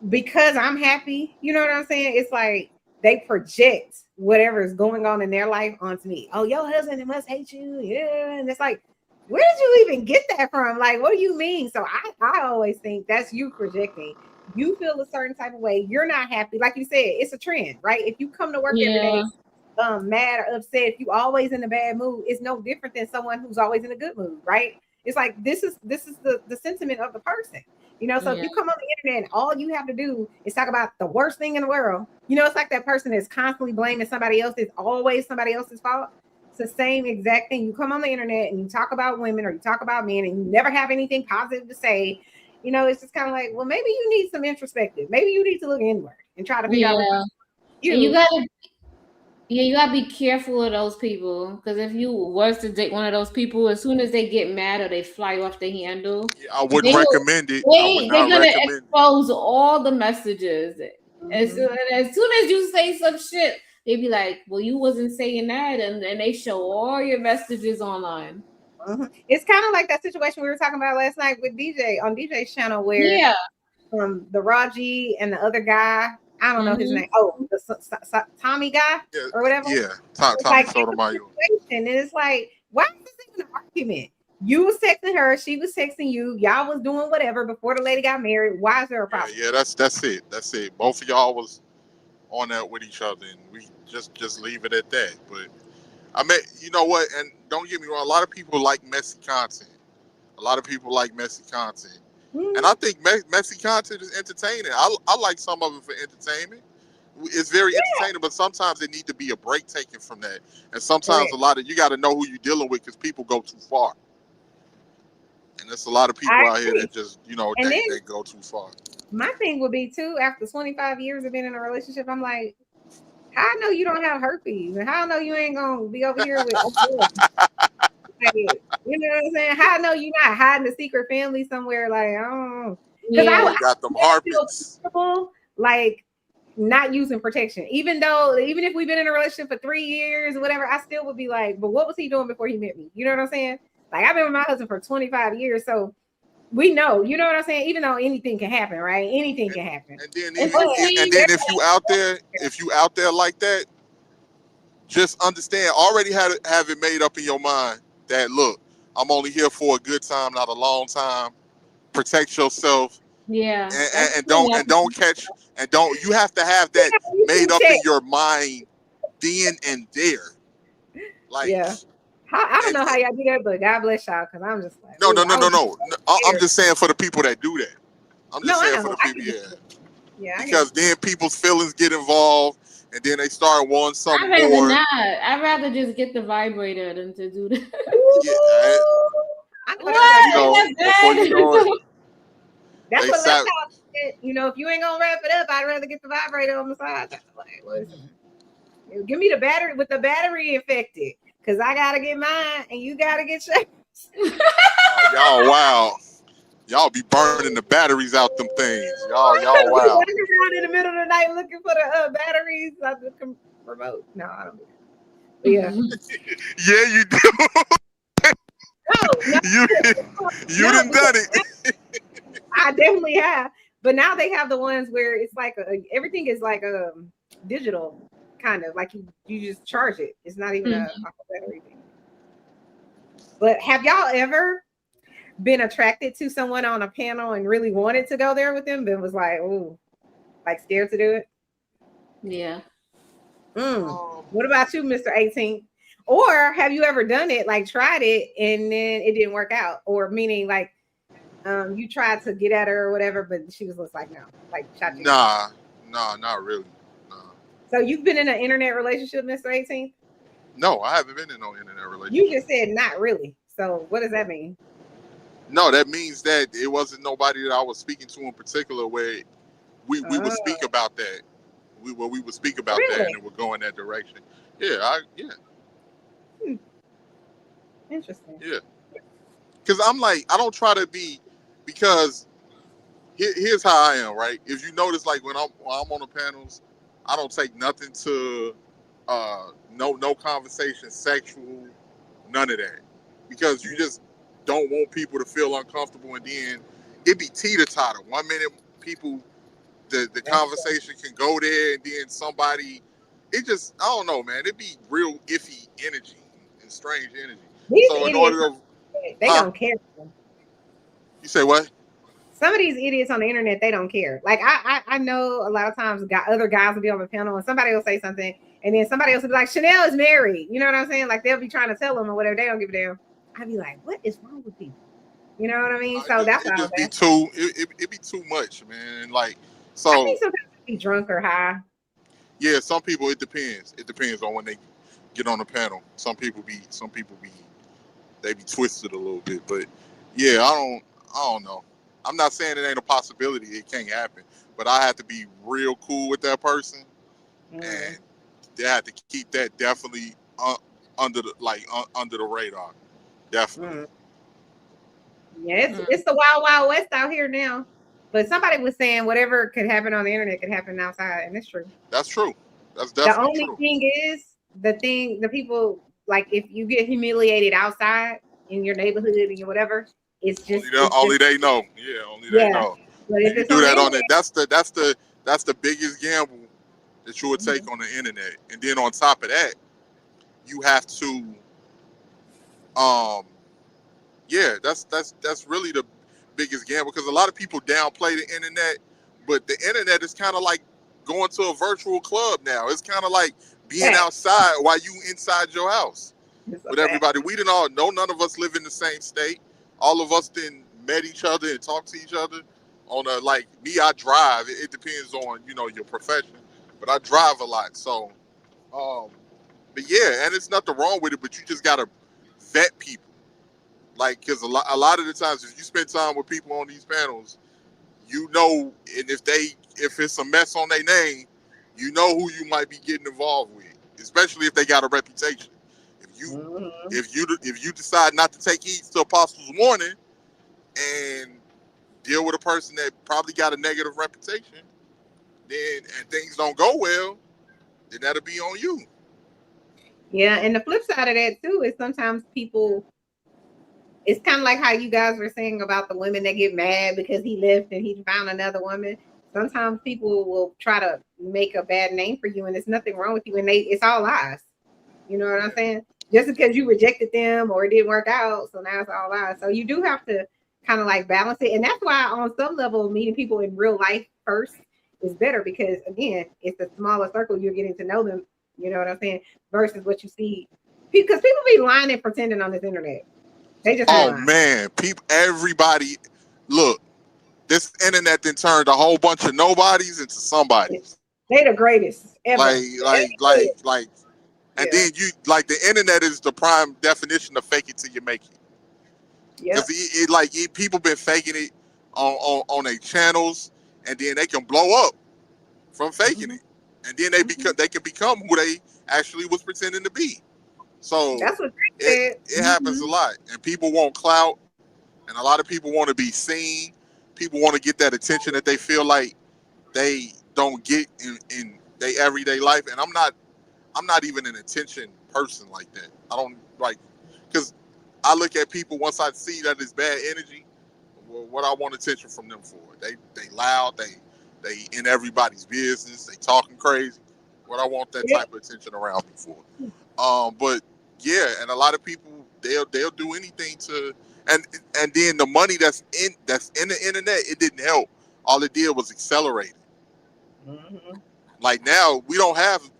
because I'm happy, you know what I'm saying? It's like they project whatever is going on in their life onto me. Oh, your husband must hate you. Yeah. And it's like, where did you even get that from? Like, what do you mean? So I always think that's you projecting. You feel a certain type of way. You're not happy. Like you said, it's a trend, right? If you come to work every day mad or upset, if you always in a bad mood, it's no different than someone who's always in a good mood, right? It's like this is the sentiment of the person. You know, so if you come on the internet and all you have to do is talk about the worst thing in the world, you know, it's like that person is constantly blaming somebody else. It's always somebody else's fault. It's the same exact thing. You come on the internet and you talk about women or you talk about men and you never have anything positive to say. You know, it's just kind of like, well, maybe you need some introspective. Maybe you need to look inward and try to figure out what you
gotta be careful of those people, because if you was to date one of those people, as soon as they get mad or they fly off the handle,
I wouldn't recommend it.
They're gonna expose all the messages. As soon as you say some shit, they be like, well, you wasn't saying that, and then they show all your messages online.
It's kind of like that situation we were talking about last night with DJ on DJ's channel, where the Raji and the other guy, I don't know his name. Oh, the Tommy guy or whatever.
Yeah, Tommy Sotomayor.
And it's like, why is this even an argument? You was texting her, she was texting you. Y'all was doing whatever before the lady got married. Why is there a problem?
Yeah, that's it. That's it. Both of y'all was on that with each other, and we just leave it at that. But I mean, you know what? And don't get me wrong, a lot of people like messy content. And I think messy content is entertaining. I like some of it for entertainment. It's very entertaining, but sometimes it needs to be a break taken from that. And sometimes you got to know who you're dealing with, because people go too far. And there's a lot of people out here that just, you know, they go too far.
My thing would be too, after 25 years of being in a relationship, I'm like, how I know you don't have herpes? And how I know you ain't gonna be over here with you know what I'm saying? How I know you're not hiding a secret family somewhere? Like, I don't know. Because I
got them herpes.
Like, not using protection. Even if we've been in a relationship for 3 years or whatever, I still would be like, but what was he doing before he met me? You know what I'm saying? Like, I've been with my husband for 25 years, so we know, you know what I'm saying? Even though anything can happen, right? Anything can happen.
And then if you out there like that, just understand, already have it made up in your mind that, look, I'm only here for a good time, not a long time. Protect yourself.
Yeah.
And don't you have to have that made up in your mind then and there. Like,
I don't know how y'all do that, but God bless y'all, because I'm just like,
no. I'm just saying for the people that do that. I'm just saying for the people, because then people's feelings get involved, and then they start wanting something
I'd rather
more.
not. I'd rather just get the vibrator than to do that.
You know, before you know it,
That's
they
what
sat-
Laptop said. You know, if you ain't gonna wrap it up, I'd rather get the vibrator on the side. Like, listen, give me the battery with the battery infected, because I gotta get mine and you gotta get yours.
y'all wild. Y'all be burning the batteries out them things. Y'all wild.
Walking around in the middle of the night looking for the batteries on the remote. No, I don't do that. But yeah.
Yeah, you do. You done done it.
I definitely have. But now they have the ones where it's like everything is like digital, kind of like you just charge it. It's not even a battery thing. But have y'all ever been attracted to someone on a panel and really wanted to go there with them, but was like, ooh, like scared to do it?
Yeah.
What about you, Mr. 18? Or have you ever done it, like tried it and then it didn't work out? Or meaning like you tried to get at her or whatever, but she was just like, no, like shot you.
Nah, not really.
So you've been in an internet relationship, Mr. 18?
No, I haven't been in no internet relationship.
You just said not really. So what does that mean?
No, that means that it wasn't nobody that I was speaking to in particular where we would speak about that. We would speak about that and it would go in that direction. Yeah,
Interesting.
Yeah. Because I'm like, I don't try to be, because here's how I am, right? If you notice, like when I'm on the panels, I don't take nothing to no conversation, sexual, none of that. Because you just don't want people to feel uncomfortable, and then it be teeter-totter. 1 minute people, the conversation can go there, and then somebody, it just, I don't know, man. It be real iffy energy and strange energy.
These
So in
idiots,
order to,
they don't care.
you say what?
Some of these idiots on the internet, they don't care. Like I know a lot of times other guys will be on the panel and somebody will say something, and then somebody else will be like, Chanel is married. You know what I'm saying? Like they'll be trying to tell them or whatever. They don't give a damn. I'd be like, what is wrong with people? You know what I mean? So that's what I was
asking. It be too much, man. Like, so
I think sometimes be drunk or high.
Yeah, some people, it depends. It depends on when they get on the panel. Some people be twisted a little bit, but yeah, I don't know. I'm not saying it ain't a possibility. It can't happen, but I have to be real cool with that person, and they have to keep that definitely under the radar. Definitely.
Yeah, it's the wild, wild west out here now. But somebody was saying whatever could happen on the internet could happen outside, and it's true.
That's true. That's definitely
the only thing is the people, like if you get humiliated outside in your neighborhood and whatever, it's just
only they know. Yeah, only they know.
But if
you do that on it, that's the biggest gamble that you would take on the internet. And then on top of that, you have to that's really the biggest gamble, because a lot of people downplay the internet, but the internet is kind of like going to a virtual club now. It's kind of like being outside while you inside your house with everybody. We didn't all know, none of us live in the same state. All of us didn't met each other and talk to each other on a, like me, I drive. It depends on, your profession, but I drive a lot. So, but yeah, and it's nothing wrong with it, but you just got to vet people. Like, because a lot of the times, if you spend time with people on these panels, and if it's a mess on their name, you know who you might be getting involved with, especially if they got a reputation. If you decide not to take heed to Apostles' warning and deal with a person that probably got a negative reputation, and things don't go well, then that'll be on you.
Yeah, and the flip side of that too is sometimes people, it's kind of like how you guys were saying about the women that get mad because he left and he found another woman. Sometimes people will try to make a bad name for you, and there's nothing wrong with you, and it's all lies. You know what I'm saying? Just because you rejected them or it didn't work out, so now it's all lies. So you do have to kind of like balance it, and that's why on some level meeting people in real life first is better, because again, it's a smaller circle, you're getting to know them. You know what I'm saying? Versus what you see, because people be lying and pretending on this internet. They just
man, everybody, look, this internet then turned a whole bunch of nobodies into somebodies.
They the greatest ever.
And then you like the internet is the prime definition of fake it till you make it.
Yeah.
Because people been faking it on their channels, and then they can blow up from faking it, and then they can become who they actually was pretending to be. So
that's what they
it happens a lot, and people want clout, and a lot of people want to be seen. People want to get that attention that they feel like they don't get in their everyday life, and I'm not even an attention person like that. I don't like, because I look at people, once I see that it's bad energy, well, what I want attention from them for. They loud, they in everybody's business, they talking crazy. What I want that type of attention around me for. But yeah, and a lot of people they'll do anything to, and then the money that's in the internet, it didn't help. All it did was accelerate it.
Mm-hmm.
Like now, we don't have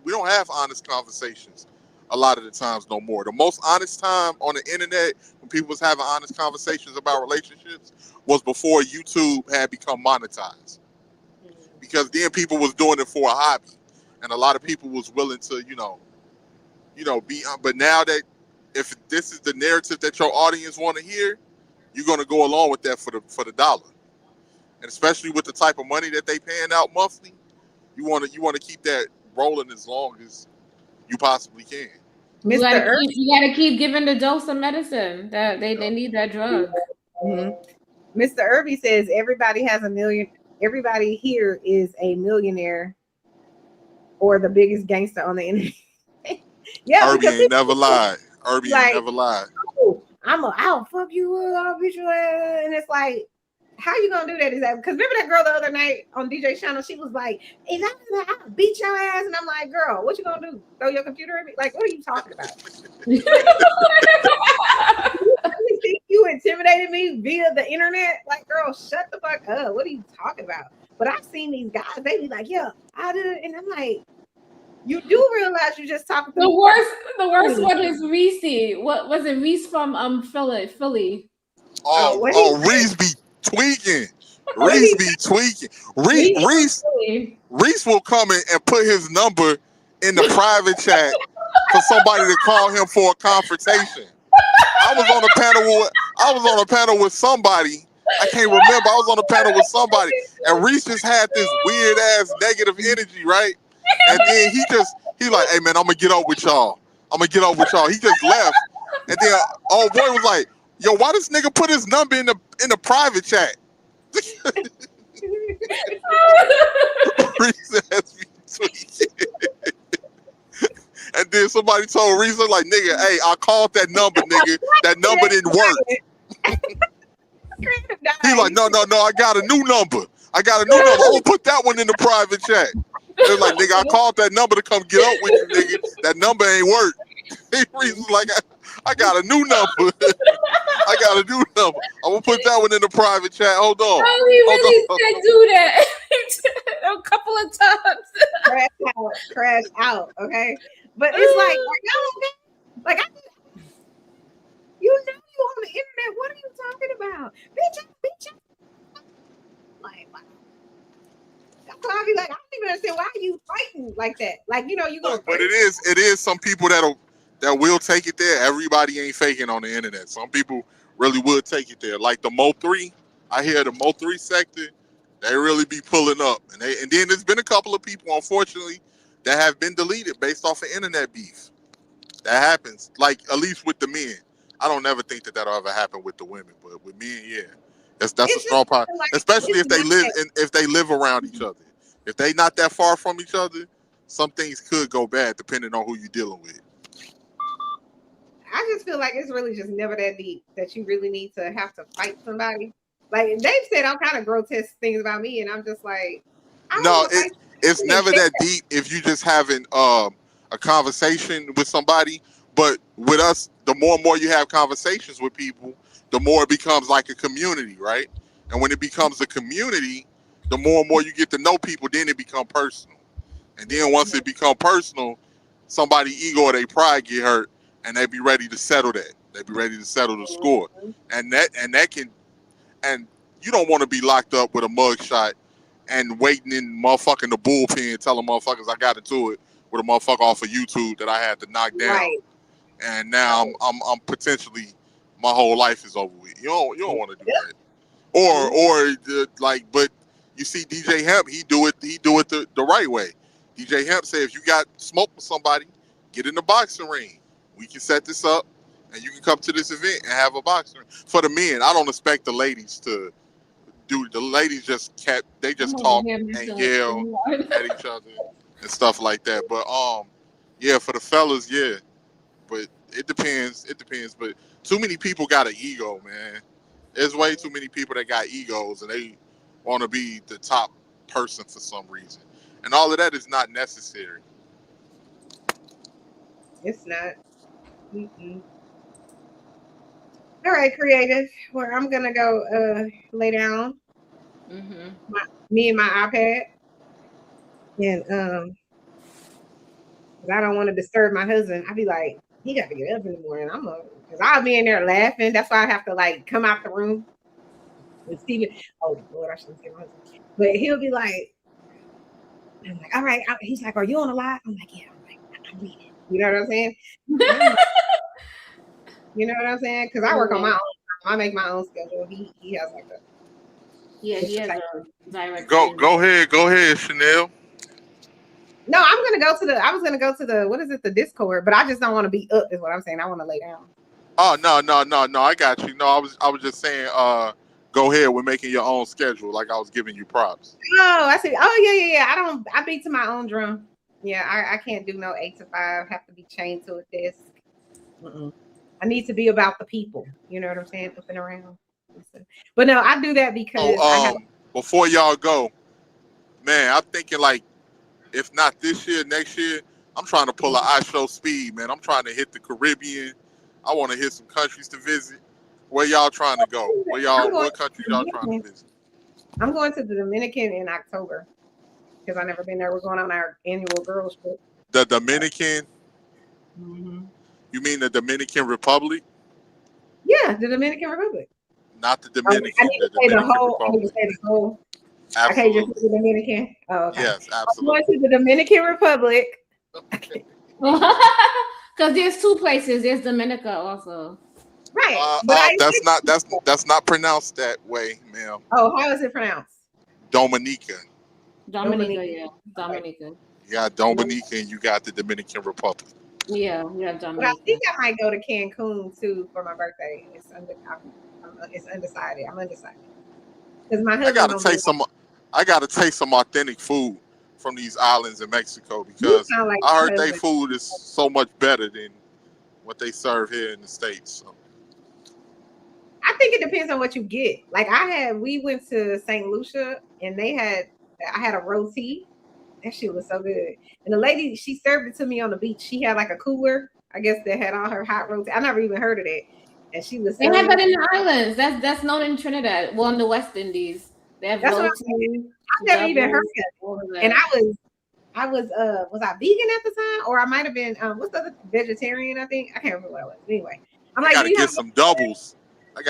honest conversations a lot of the times no more. The most honest time on the internet when people was having honest conversations about relationships was before YouTube had become monetized. Because then people was doing it for a hobby, and a lot of people was willing to, be. But now that if this is the narrative that your audience want to hear, you're gonna go along with that for the dollar, and especially with the type of money that they paying out monthly. You want to keep that rolling as long as you possibly can.
You gotta keep giving the dose of medicine that they need that drug.
Mm-hmm. Mr. Irby says everybody has $1 million. Everybody here is a millionaire or the biggest gangster on the internet. Yeah,
Irby ain't never lied. Irby ain't never lied.
Oh, I'll fuck you up, I'll beat your ass, and it's like, how you gonna do that? Is that because remember that girl the other night on DJ channel? She was like, "Is that I'll beat your ass?" And I'm like, "Girl, what you gonna do? Throw your computer at me? Like, what are you talking about?" You think you intimidated me via the internet? Like, girl, shut the fuck up. What are you talking about? But I've seen these guys. They be like, "Yeah, I did it," and I'm like, you do realize you just talking.
The worst one is Reese. What was it? Reese from Philly.
Reese be tweaking. Reese be tweaking. Reese will come in and put his number in the private chat for somebody to call him for a confrontation. I was on a panel with somebody. I can't remember. I was on a panel with somebody, and Reese just had this weird ass negative energy, right? And then he like, "Hey man, I'm gonna get up with y'all. He just left, and then old boy was like, "Yo, why this nigga put his number in the private chat?" Reese has me tweaking. And then somebody told Reese, like, "Nigga, hey, I called that number, nigga. That number didn't work." He like, no, I got a new number. I'm gonna put that one in the private chat. They're like, "Nigga, I called that number to come get up with you, nigga. That number ain't work." Reason's like, I got a new number. I'm gonna put that one in the private chat. Hold on.
Oh, he really did do that a couple of times.
Crash out. Okay, but it's like, are y'all okay? Like, you on the internet. What are you talking about? Bitch. Like, that's why I be like, I don't even understand why are you fighting like that. Like, you go.
But it is some people that will take it there. Everybody ain't faking on the internet. Some people really would take it there. Like the Mo3, I hear the Mo3 sector, they really be pulling up. And then there's been a couple of people, unfortunately, that have been deleted based off of internet beef. That happens. Like, at least with the men. I don't ever think that'll ever happen with the women, but with men, yeah. That's a strong part. Especially if they live around each other. If they not that far from each other, some things could go bad depending on who you're dealing with.
I just feel like it's really just never that deep that you really need to have to fight somebody. Like, they've said all kind of grotesque things about me, and I'm just like,
it's never that deep if you just having a conversation with somebody. But with us, the more and more you have conversations with people, the more it becomes like a community, right? And when it becomes a community, the more and more you get to know people, then it becomes personal. And then once it becomes personal, somebody ego or their pride get hurt, and they be ready to settle that. They be ready to settle the score. And that can, and you don't want to be locked up with a mugshot and waiting in motherfucking the bullpen, telling motherfuckers I got into it with a motherfucker off of YouTube that I had to knock down.
Right.
And now I'm potentially my whole life is over with. You don't want to do that. Or like, but you see DJ Hemp, he do it the right way. DJ Hemp said, if you got smoke with somebody, get in the boxing ring. We can set this up and you can come to this event and have a boxing ring. For the men, I don't expect the ladies to do. The ladies just talk and yell at each other and stuff like that. But yeah, for the fellas, yeah. But it depends. But too many people got an ego, man. There's way too many people that got egos and they want to be the top person for some reason. And all of that is not necessary.
It's not. Mm-mm. All right, creative. Well, I'm gonna go lay down. Me and my iPad, and 'cause I don't want to disturb my husband. I'd be like, he got to get up in the morning. Because I'll be in there laughing. That's why I have to like come out the room. And Steven, oh Lord, I shouldn't say my husband. But he'll be like, I'm like, all right. He's like, are you on a live? I'm like, yeah. I'm like, I'm reading. You know what I'm saying? You know what I'm saying? Because I work on my own. I make my own schedule. He has like a.
Yeah, he has a direct.
Go ahead, Chanel.
No, I was gonna go to the what is it, the Discord, but I just don't want to be up, is what I'm saying. I want to lay down.
Oh no, I got you. No, I was just saying, go ahead with making your own schedule, like I was giving you props.
Oh, I see. Oh yeah. I beat to my own drum. Yeah, I can't do no 8 to 5. Have to be chained to a desk. I need to be about the people. You know what I'm saying? Up and around. But no, I do that because
before y'all go, man, I'm thinking like, if not this year, next year, I'm trying to pull an I Show Speed, man. I'm trying to hit the Caribbean. I want to hit some countries to visit. Where y'all trying to go? What countries y'all trying to visit?
I'm going to the Dominican in October because I've never been there. We're going on our annual girls trip.
The Dominican? You mean the Dominican Republic?
Yeah, the Dominican Republic.
Not the Dominican.
I need to say the whole. I can't just say the Dominican. Oh, okay.
Yes, absolutely.
I'm going to the Dominican Republic.
Because there's 2 places. There's Dominica also.
Right.
That's not pronounced that way, ma'am.
Oh, how is it pronounced?
Dominica.
Dominica, yeah. Dominica.
You got Dominica and you got the Dominican Republic.
Yeah, we have Dominica.
But I think I might go to Cancun too for my birthday. It's undecided. I'm undecided. Because my husband.
I gotta taste some authentic food from these islands in Mexico because
like
I heard their food is so much better than what they serve here in the States. So.
I think it depends on what you get. Like we went to St. Lucia and I had a roti. That shit was so good. And the lady, she served it to me on the beach. She had like a cooler, I guess, that had all her hot roti. I never even heard of that. And she was.
They have that in the islands. That's known in Trinidad. Well, in the West Indies, they have roti.
I've never even heard of it. And I was I vegan at the time, or I might have been what's the other, vegetarian? I think I can't remember what I was. Anyway, I'm like,
I gotta get some doubles. I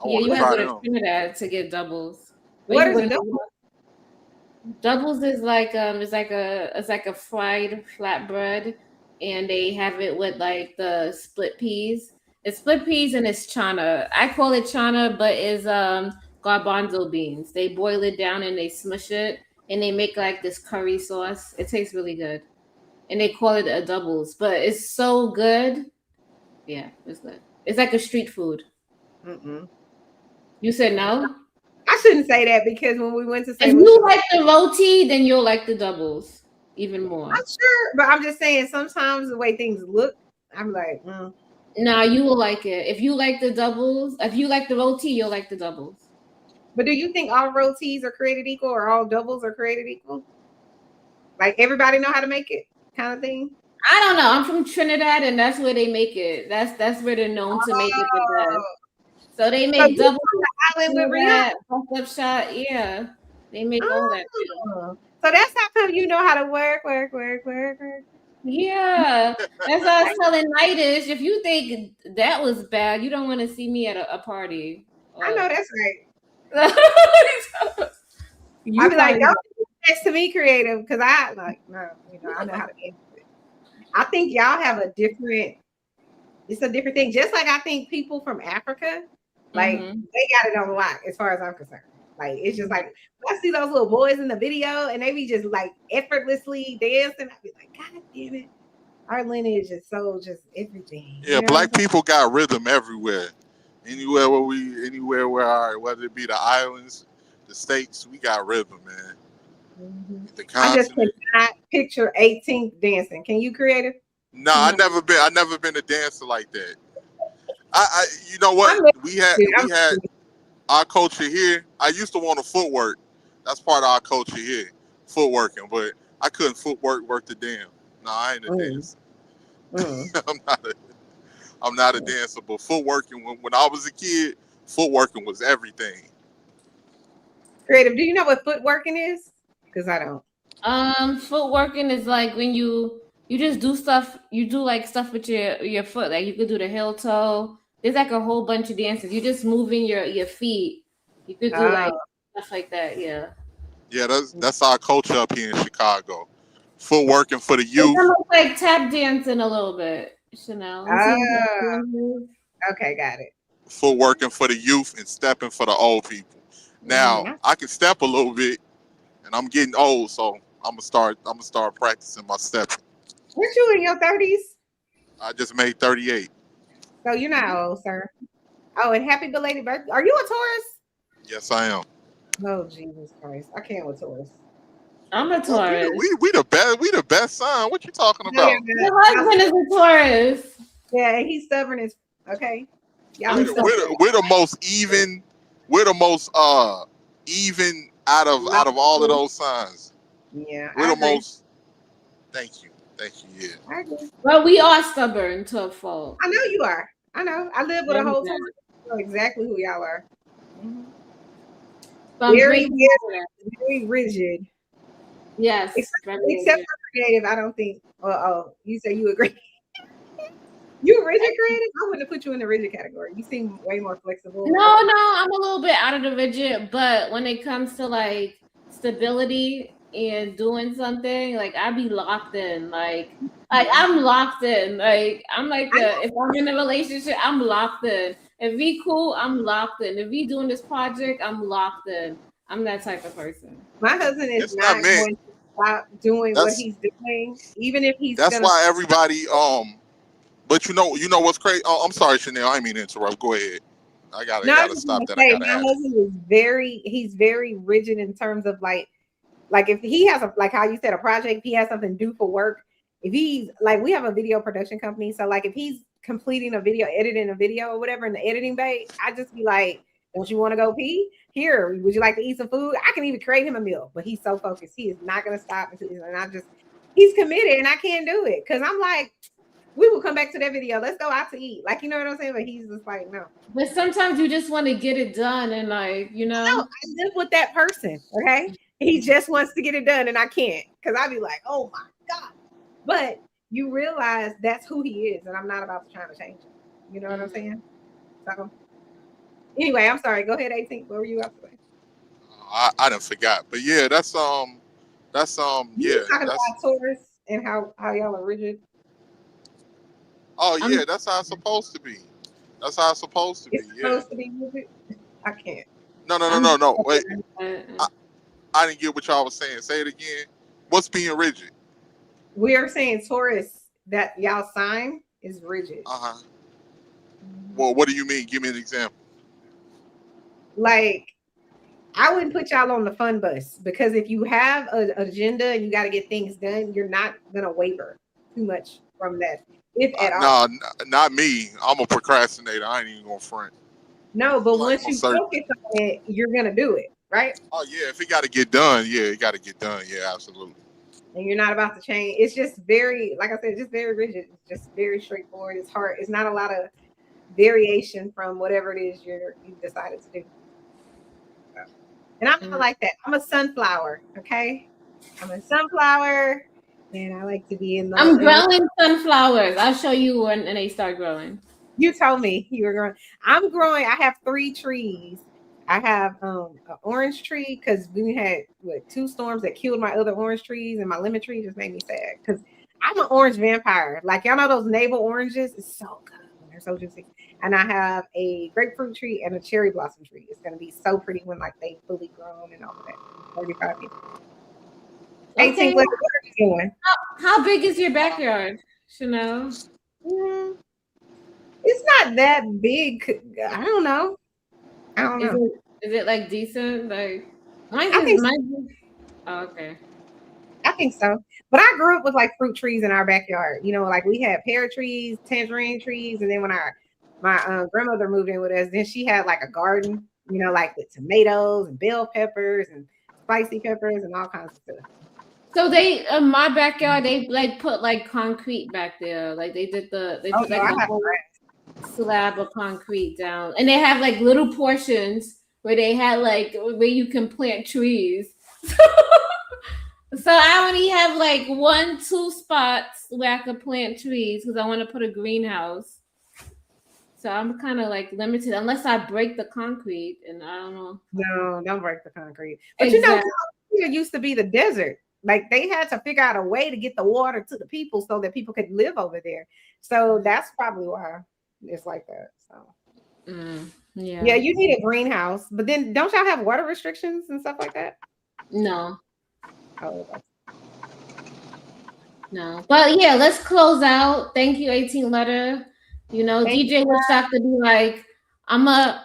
Yeah, you have to go to Trinidad to get doubles.
What is doubles?
Doubles is like it's like a fried flatbread, and they have it with like the split peas. It's split peas and it's chana. I call it chana, but it's garbanzo beans. They boil it down and they smush it, and they make like this curry sauce. It tastes really good, and they call it a doubles. But it's so good. Yeah, it's good. It's like a street food. You said no?
I shouldn't say that because when we went to
St. Lucia, if you like the roti, then you'll like the doubles even more.
I'm sure, but I'm just saying sometimes the way things look, I'm like,
Nah, you will like it. If you like the doubles, if you like the roti, you'll like the doubles.
But do you think all rotis are created equal or all doubles are created equal? Like everybody know how to make it kind of thing?
I don't know. I'm from Trinidad and that's where they make it. That's where they're known to make it the best. So they make double up shot. Yeah, they make all that.
So that's how come you know how to work.
Yeah, that's why I was telling Nightish. If you think that was bad, you don't want to see me at a party.
I know that's right. I be like, don't do this to me, creative, because I like no, I know how to answer it. I think y'all have a different. It's a different thing. Just like I think people from Africa, like they got it on lock, as far as I'm concerned. Like it's just like I see those little boys in the video, and they be just like effortlessly dancing. I be like, God damn it, our lineage is so just everything.
Yeah, black people got rhythm everywhere. Anywhere where whether it be the islands, the states, we got rhythm, man. The
I just
continent.
cannot picture 18th dancing. Can you, creative?
No, I never been a dancer like that. I you know what? We had our culture here. I used to want to footwork. That's part of our culture here, footworking. But I couldn't footwork worth the damn. No, I ain't a dancer. I'm not a dancer. But footworking, when I was a kid, footworking was everything.
Creative, do you know what footworking is? Because I don't.
Footworking is like when you just do stuff. You do like stuff with your foot. Like you could do the heel toe. There's like a whole bunch of dances. You just moving your feet. You could do like stuff like that. Yeah.
Yeah, that's our culture up here in Chicago. Footworking for the youth.
It's almost like tap dancing a little bit, Chanel.
Okay, got it.
Footworking for the youth and stepping for the old people. Now I can step a little bit, and I'm getting old, so I'm gonna start practicing my stepping.
Weren't you in your 30s?
I just made 38.
So you're not old, sir. Oh, and happy belated birthday. Are you a Taurus?
Yes, I am.
Oh, Jesus Christ. I can't with Taurus.
I'm a Taurus.
We the best. We the best sign. What you talking about?
Your husband is a Taurus.
Yeah, he's stubborn as okay.
We're the most even. We're the most even out of all of those signs.
Yeah,
we're the most. Thank you.
Yeah.
Well, we are stubborn to a fault.
I know you are. I know. I live with a whole Taurus. I know exactly who y'all are. Very rigid.
Yes.
Except for creative, I don't think. You say you agree. You rigid creative? I wouldn't have put you in the rigid category. You seem way more flexible.
No, I'm a little bit out of the rigid, but when it comes to like stability and doing something, like I be locked in. Like I'm locked in. Like I'm like if I'm in a relationship, I'm locked in. If we cool, I'm locked in. If we doing this project, I'm locked in. I'm that type of person.
My husband is not going to stop doing what he's doing, even if he's.
That's why everybody. But you know what's crazy? Oh, I'm sorry, Chanel. I didn't mean to interrupt. Go ahead. I gotta stop that.
My husband is he's very rigid in terms of like if he has like how you said a project, if he has something due for work. If he's like, we have a video production company, so like if he's completing a video, editing a video or whatever in the editing bay, I just be like, don't you want to go pee? Here, would you like to eat some food? I can even create him a meal, but he's so focused. He is not going to stop. And he's committed and I can't do it. Cause I'm like, we will come back to that video. Let's go out to eat. Like, you know what I'm saying? But he's just like, no.
But sometimes you just want to get it done and like, No,
I live with that person. Okay. He just wants to get it done and I can't. Cause I'd be like, oh my God. But you realize that's who he is. And I'm not about to try to change him. You know what I'm saying? So anyway, I'm sorry. Go ahead, 18. What were you up to say?
I done forgot. But yeah, that's yeah.
You talking about Taurus and how y'all are rigid.
Oh yeah, that's how it's supposed to be. That's how it's supposed to be.
It's supposed to be rigid. I can't.
No. Wait. I didn't get what y'all was saying. Say it again. What's being rigid?
We are saying Taurus, that y'all sign is rigid.
Well, what do you mean? Give me an example.
Like, I wouldn't put y'all on the fun bus because if you have an agenda and you got to get things done, you're not gonna waver too much from that, if at all.
No, not me. I'm a procrastinator. I ain't even gonna front.
No, but once you focus on it, you're gonna do it, right?
Oh yeah, if it got to get done, it got to get done. Yeah, absolutely.
And you're not about to change. It's just very, like I said, just very rigid. It's just very straightforward. It's hard. It's not a lot of variation from whatever it is you've decided to do. So. And I'm not like that. I'm a sunflower. Okay, I'm a sunflower, and I like to be in the.
I'm growing sunflowers. I'll show you when they start growing.
You told me you were growing. I'm growing. I have 3 trees. I have an orange tree because we had 2 storms that killed my other orange trees, and my lemon tree just made me sad because I'm an orange vampire. Like y'all know those navel oranges? It's so good. They're so juicy. And I have a grapefruit tree and a cherry blossom tree. It's gonna be so pretty when like they fully grown and all of that. 35 years. 18.
Okay.
What are you doing?
How big is your backyard, Chanel?
It's not that big. I don't know.
Is it like decent? Like
I think so.
Oh, okay.
I think so. But I grew up with like fruit trees in our backyard. You know, like we had pear trees, tangerine trees, and then when my grandmother moved in with us, then she had like a garden, you know, like with tomatoes and bell peppers and spicy peppers and all kinds of stuff.
So they in my backyard they like put like concrete back there. Like they put like a whole slab of concrete down, and they have like little portions where they had like where you can plant trees. So I only have like 1-2 spots where I could plant trees because I want to put a greenhouse. So I'm kind of like limited unless I break the concrete, and I don't know.
No, don't break the concrete. But you know, it used to be the desert. Like they had to figure out a way to get the water to the people so that people could live over there. So that's probably why it's like that. So yeah, you need a greenhouse. But then don't y'all have water restrictions and stuff like that?
No.
Oh,
no. But yeah, let's close out. Thank you, 18 letter. You know,
Thank
DJ
you.
was shocked to be like, I'm a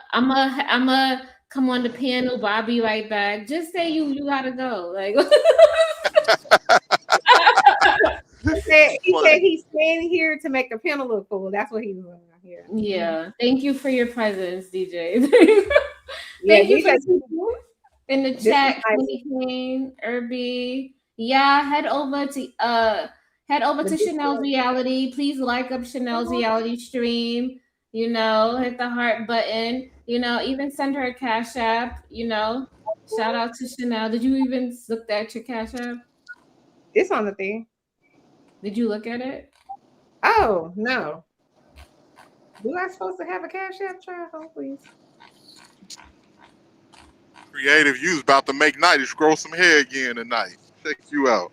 come on the panel, but I'll be right back. Just say you gotta go. Like
he said he's staying here to make the panel look cool. That's what he was doing out here.
Yeah. Thank you for your presence, DJ.
Yeah,
Thank you for
DJ.
in the
This
chat,
is nice.
Queen Queen, Irby. Yeah, head over to Chanel's reality. Please like up Chanel's reality stream. You know, hit the heart button. You know, even send her a Cash App. You know, shout out to Chanel. Did you even look at your Cash App?
It's on the thing.
Did you look at it?
Oh no. Do I supposed to have a Cash App? Try home, please.
Creative, you was about to make Nightish grow some hair again tonight. Check you out.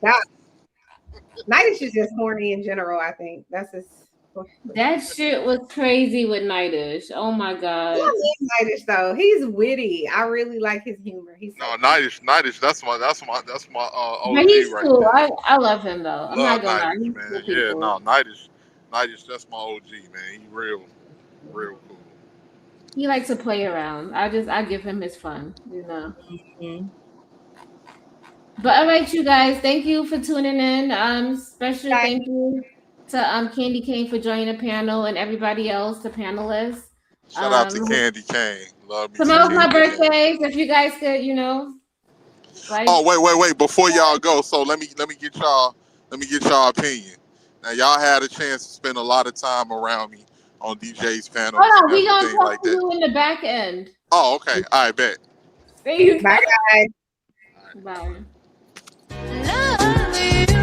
Nightish is just horny in general, I think. That's just
That shit was crazy with Nightish. Oh my god.
I love Nightish though. He's witty. I really like his humor. He's
No, Nightish, that's my OG
But he's
right
cool.
there.
I love him though. I'm not
Love
gonna lie.
Nightish,
He's
man.
cool
Yeah,
people.
no, Nightish, that's my OG, man. He real cool.
He likes to play around. I give him his fun, you know. But all right, you guys, thank you for tuning in. Special thank you to Candy Cane for joining the panel and everybody else, the panelists.
Shout out to Candy Cane. Love me.
Tomorrow's my
Candy Cane.
birthday. So if you guys could, you know, like
Oh, wait. Before y'all go, so let me get y'all opinion. Now y'all had a chance to spend a lot of time around me on DJ's panel.
hold on, we gonna
everything
talk
like
to
that.
you in the back end.
Oh, okay. I bet.
There you go.
Bye guys.
Bye.
Love you.